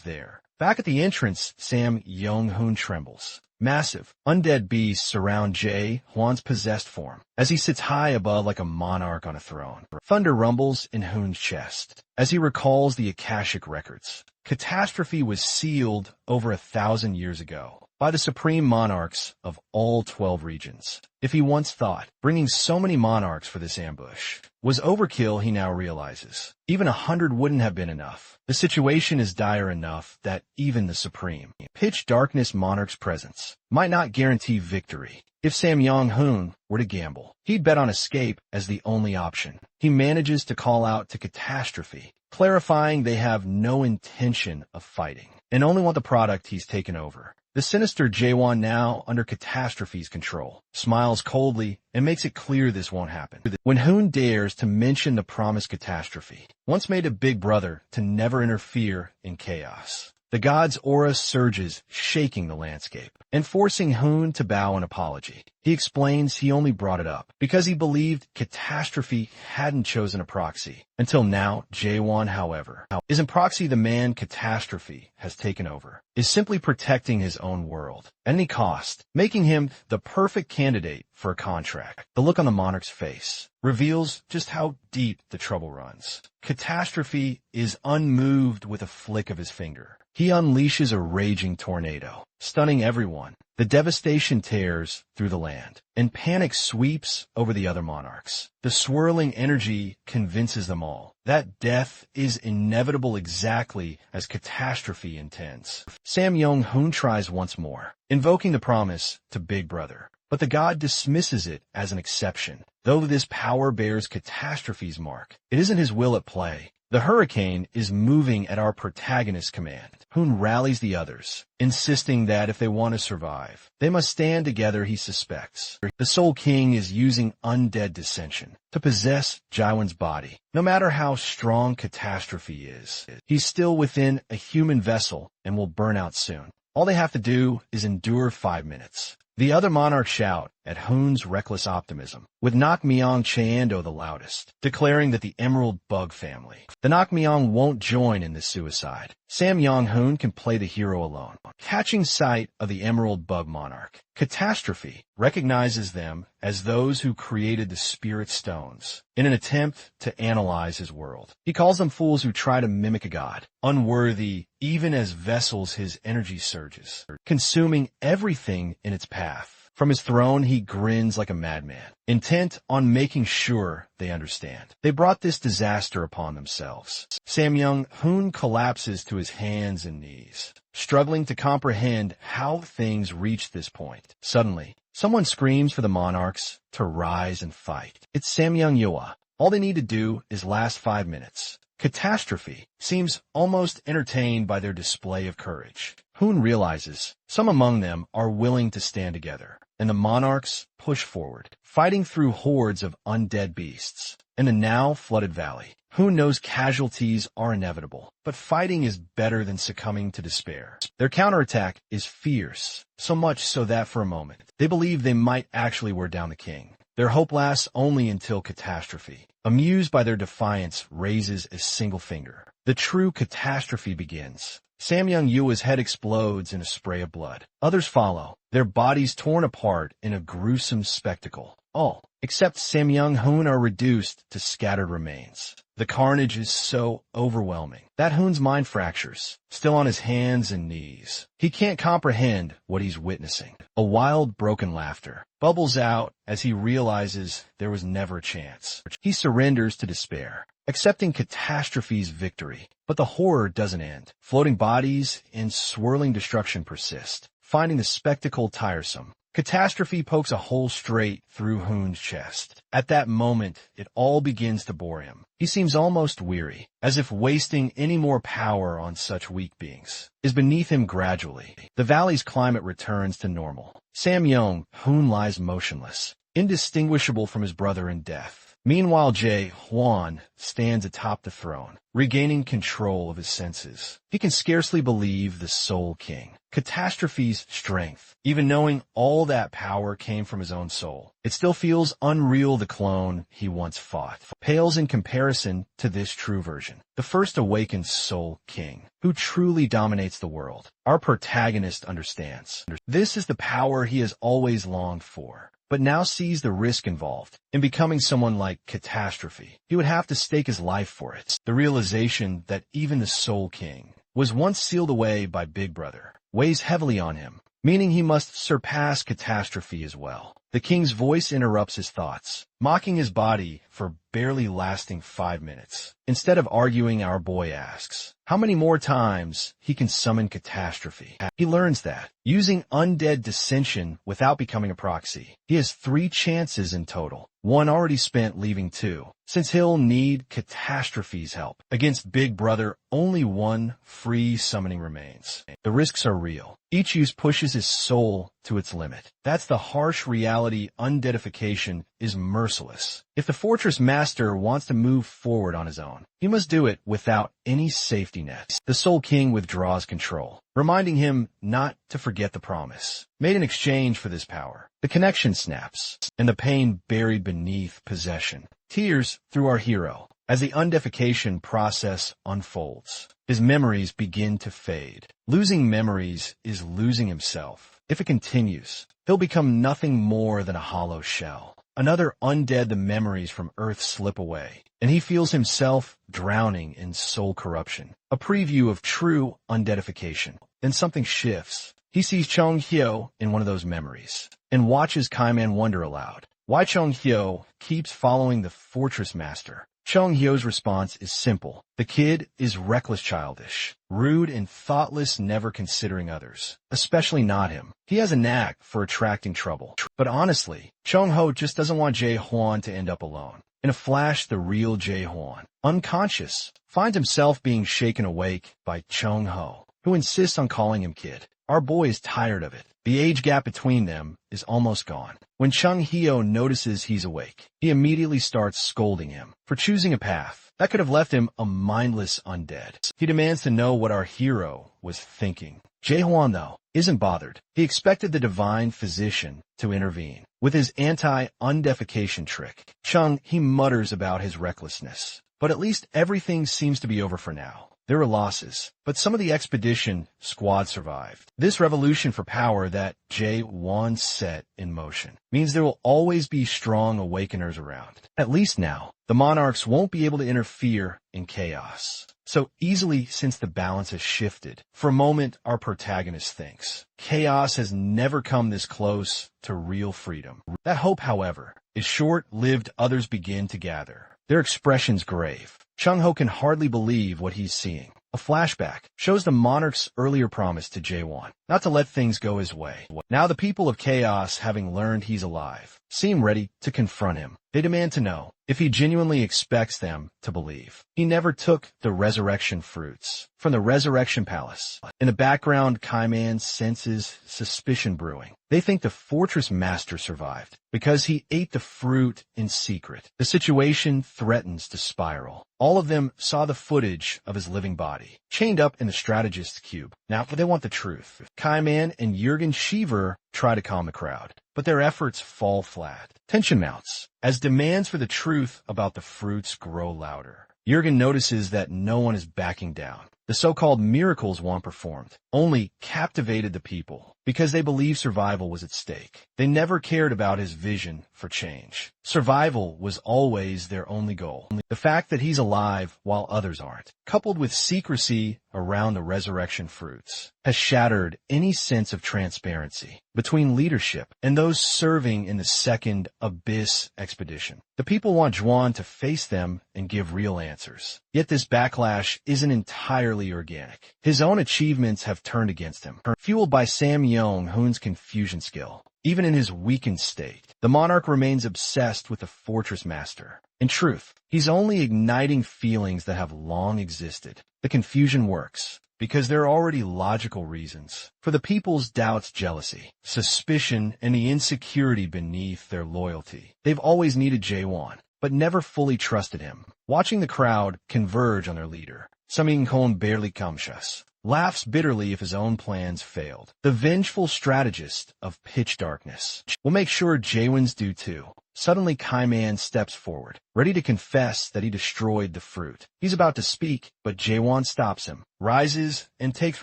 there. Back at the entrance, Sam Young-hoon trembles. Massive, undead beasts surround Jae Hwan's possessed form as he sits high above like a monarch on a throne. Thunder rumbles in Hoon's chest as he recalls the Akashic records. Catastrophe was sealed over 1,000 years ago by the supreme monarchs of all 12 regions. If he once thought bringing so many monarchs for this ambush was overkill, he now realizes even 100 wouldn't have been enough. The situation is dire enough that even the supreme pitch darkness monarch's presence might not guarantee victory. If Sam Young-hoon were to gamble, he'd bet on escape as the only option. He manages to call out to Catastrophe, clarifying they have no intention of fighting and only want the product he's taken over. The sinister Jaewon, now under Catastrophe's control, smiles coldly and makes it clear this won't happen. When Hoon dares to mention the promised Catastrophe, once made a big brother to never interfere in chaos, the god's aura surges, shaking the landscape and forcing Hoon to bow an apology. He explains he only brought it up because he believed Catastrophe hadn't chosen a proxy. Until now, Jaewon, however, isn't proxy the man Catastrophe has taken over, is simply protecting his own world at any cost, making him the perfect candidate for a contract. The look on the monarch's face reveals just how deep the trouble runs. Catastrophe is unmoved with a flick of his finger. He unleashes a raging tornado, stunning everyone. The devastation tears through the land, and panic sweeps over the other monarchs. The swirling energy convinces them all that death is inevitable, exactly as Catastrophe intends. Sam Young-hoon tries once more, invoking the promise to Big Brother, but the god dismisses it as an exception. Though this power bears Catastrophe's mark, it isn't his will at play. The hurricane is moving at our protagonist's command. Hoon rallies the others, insisting that if they want to survive, they must stand together, he suspects. The Soul King is using undead dissension to possess Jaiwan's body. No matter how strong Catastrophe is, he's still within a human vessel and will burn out soon. All they have to do is endure 5 minutes. The other monarchs shout at Hoon's reckless optimism, with Nakmyeong Cheando the loudest, declaring that the Emerald Bug family, the Nakmyeong, won't join in this suicide. Samyong Hoon can play the hero alone. Catching sight of the Emerald Bug monarch, Catastrophe recognizes them as those who created the spirit stones in an attempt to analyze his world. He calls them fools who try to mimic a god, unworthy even as vessels his energy surges, consuming everything in its path. From his throne, he grins like a madman, intent on making sure they understand. They brought this disaster upon themselves. Samyong Hoon collapses to his hands and knees, struggling to comprehend how things reached this point. Suddenly, someone screams for the monarchs to rise and fight. It's Samyong Yua. All they need to do is last 5 minutes. Catastrophe seems almost entertained by their display of courage. Hoon realizes some among them are willing to stand together, and the monarchs push forward, fighting through hordes of undead beasts. In the now flooded valley, Hoon knows casualties are inevitable, but fighting is better than succumbing to despair. Their counterattack is fierce, so much so that for a moment, they believe they might actually wear down the king. Their hope lasts only until Catastrophe, amused by their defiance, raises a single finger. The true Catastrophe begins. Samyong Yua's head explodes in a spray of blood. Others follow, their bodies torn apart in a gruesome spectacle. All, except Samyong Hoon, are reduced to scattered remains. The carnage is so overwhelming that Hoon's mind fractures, still on his hands and knees. He can't comprehend what he's witnessing. A wild, broken laughter bubbles out as he realizes there was never a chance. He surrenders to despair, accepting Catastrophe's victory. But the horror doesn't end. Floating bodies and swirling destruction persist, finding the spectacle tiresome. Catastrophe pokes a hole straight through Hoon's chest. At that moment, it all begins to bore him. He seems almost weary, as if wasting any more power on such weak beings is beneath him gradually. The valley's climate returns to normal. Samyong Hoon lies motionless, indistinguishable from his brother in death. Meanwhile, Jae Hwan stands atop the throne, regaining control of his senses. He can scarcely believe the Soul King, Catastrophe's strength. Even knowing all that power came from his own soul, it still feels unreal. The clone he once fought pales in comparison to this true version, the first awakened Soul King, who truly dominates the world. Our protagonist understands. This is the power he has always longed for, but now sees the risk involved in becoming someone like Catastrophe. He would have to stake his life for it. The realization that even the Soul King was once sealed away by Big Brother weighs heavily on him, meaning he must surpass Catastrophe as well. The king's voice interrupts his thoughts, mocking his body for barely lasting 5 minutes. Instead of arguing, our boy asks how many more times he can summon Catastrophe. He learns that, using undead dissension without becoming a proxy, he has 3 chances in total, one already spent, leaving 2. Since he'll need Catastrophe's help against Big Brother, only 1 free summoning remains. The risks are real. Each use pushes his soul to its limit. That's the harsh reality. Undeadification is merciless. If the Fortress Master wants to move forward on his own, he must do it without any safety net. The Soul King withdraws control, reminding him not to forget the promise made in exchange for this power. The connection snaps, and the pain buried beneath possession tears through our hero as the undeification process unfolds. His memories begin to fade. Losing memories is losing himself. If it continues, he'll become nothing more than a hollow shell. Another undead, the memories from Earth slip away, and he feels himself drowning in soul corruption. A preview of true undeadification. Then something shifts. He sees Chong Hyo in one of those memories, and watches Kaiman wonder aloud why Chong Hyo keeps following the Fortress Master. Chong Hyo's response is simple. The kid is reckless, childish, rude, and thoughtless, never considering others, especially not him. He has a knack for attracting trouble. But honestly, Chong Ho just doesn't want Jae Hwan to end up alone. In a flash, the real Jae-hwan, unconscious, finds himself being shaken awake by Chung-ho, who insists on calling him kid. Our boy is tired of it. The age gap between them is almost gone. When Chung-hyo notices he's awake, he immediately starts scolding him for choosing a path that could have left him a mindless undead. He demands to know what our hero was thinking. Jae-hwan, though, isn't bothered. He expected the divine physician to intervene. With his anti-undefecation trick, he mutters about his recklessness. But at least everything seems to be over for now. There were losses, but some of the expedition squad survived. This revolution for power that Jae-hwan set in motion means there will always be strong awakeners around. At least now, the monarchs won't be able to interfere in chaos so easily since the balance has shifted. For a moment, our protagonist thinks chaos has never come this close to real freedom. That hope, however, is short-lived. Others begin to gather, their expressions grave. Chung-ho can hardly believe what he's seeing. A flashback shows the monarch's earlier promise to Jae-hwan not to let things go his way. Now the people of Chaos, having learned he's alive, seem ready to confront him. They demand to know if he genuinely expects them to believe. He never took the resurrection fruits from the Resurrection Palace. In the background, Kaiman senses suspicion brewing. They think the fortress master survived because he ate the fruit in secret. The situation threatens to spiral. All of them saw the footage of his living body, chained up in the strategist's cube. Now they want the truth. Kaiman and Jürgen Schiever try to calm the crowd, but their efforts fall flat. Tension mounts as demands for the truth about the fruits grow louder. Jürgen notices that no one is backing down. The so-called miracles Juan performed only captivated the people because they believed survival was at stake. They never cared about his vision for change. Survival was always their only goal. The fact that he's alive while others aren't, coupled with secrecy around the resurrection fruits, has shattered any sense of transparency between leadership and those serving in the second Abyss expedition. The people want Juan to face them and give real answers. Yet this backlash isn't entirely organic. His own achievements have turned against him, fueled by Sam Yong-hoon's confusion skill. Even in his weakened state, the monarch remains obsessed with the fortress master. In truth, he's only igniting feelings that have long existed. The confusion works because there are already logical reasons for the people's doubts, jealousy, suspicion, and the insecurity beneath their loyalty. They've always needed Jae-hwan, but never fully trusted him. Watching the crowd converge on their leader, Saming-kon barely kamshas, laughs bitterly if his own plans failed. The vengeful strategist of pitch darkness will make sure Jaewon's do too. Suddenly, Kaiman steps forward, ready to confess that he destroyed the fruit. He's about to speak, but Jae-won stops him, rises, and takes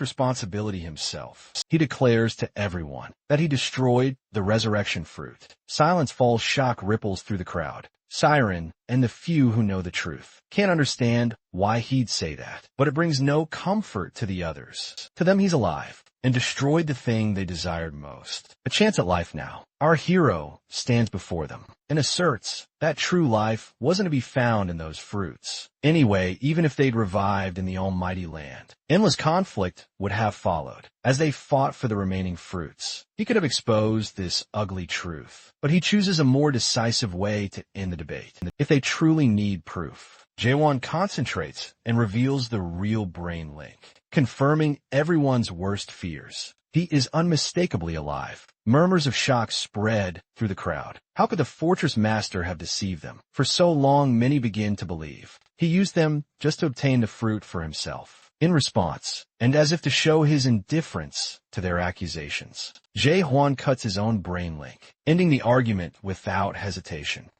responsibility himself. He declares to everyone that he destroyed the resurrection fruit. Silence falls, shock ripples through the crowd. Siren and the few who know the truth can't understand why he'd say that, but it brings no comfort to the others. To them, he's alive and destroyed the thing they desired most. A chance at life now. Our hero stands before them and asserts that true life wasn't to be found in those fruits. Anyway, even if they'd revived in the almighty land, endless conflict would have followed as they fought for the remaining fruits. He could have exposed this ugly truth, but he chooses a more decisive way to end the debate. If they truly need proof, Jae-won concentrates and reveals the real brain link, confirming everyone's worst fears. He is unmistakably alive. Murmurs of shock spread through the crowd. How could the fortress master have deceived them? For so long, many begin to believe he used them just to obtain the fruit for himself. In response, and as if to show his indifference to their accusations, Jae-hwan cuts his own brain link, ending the argument without hesitation.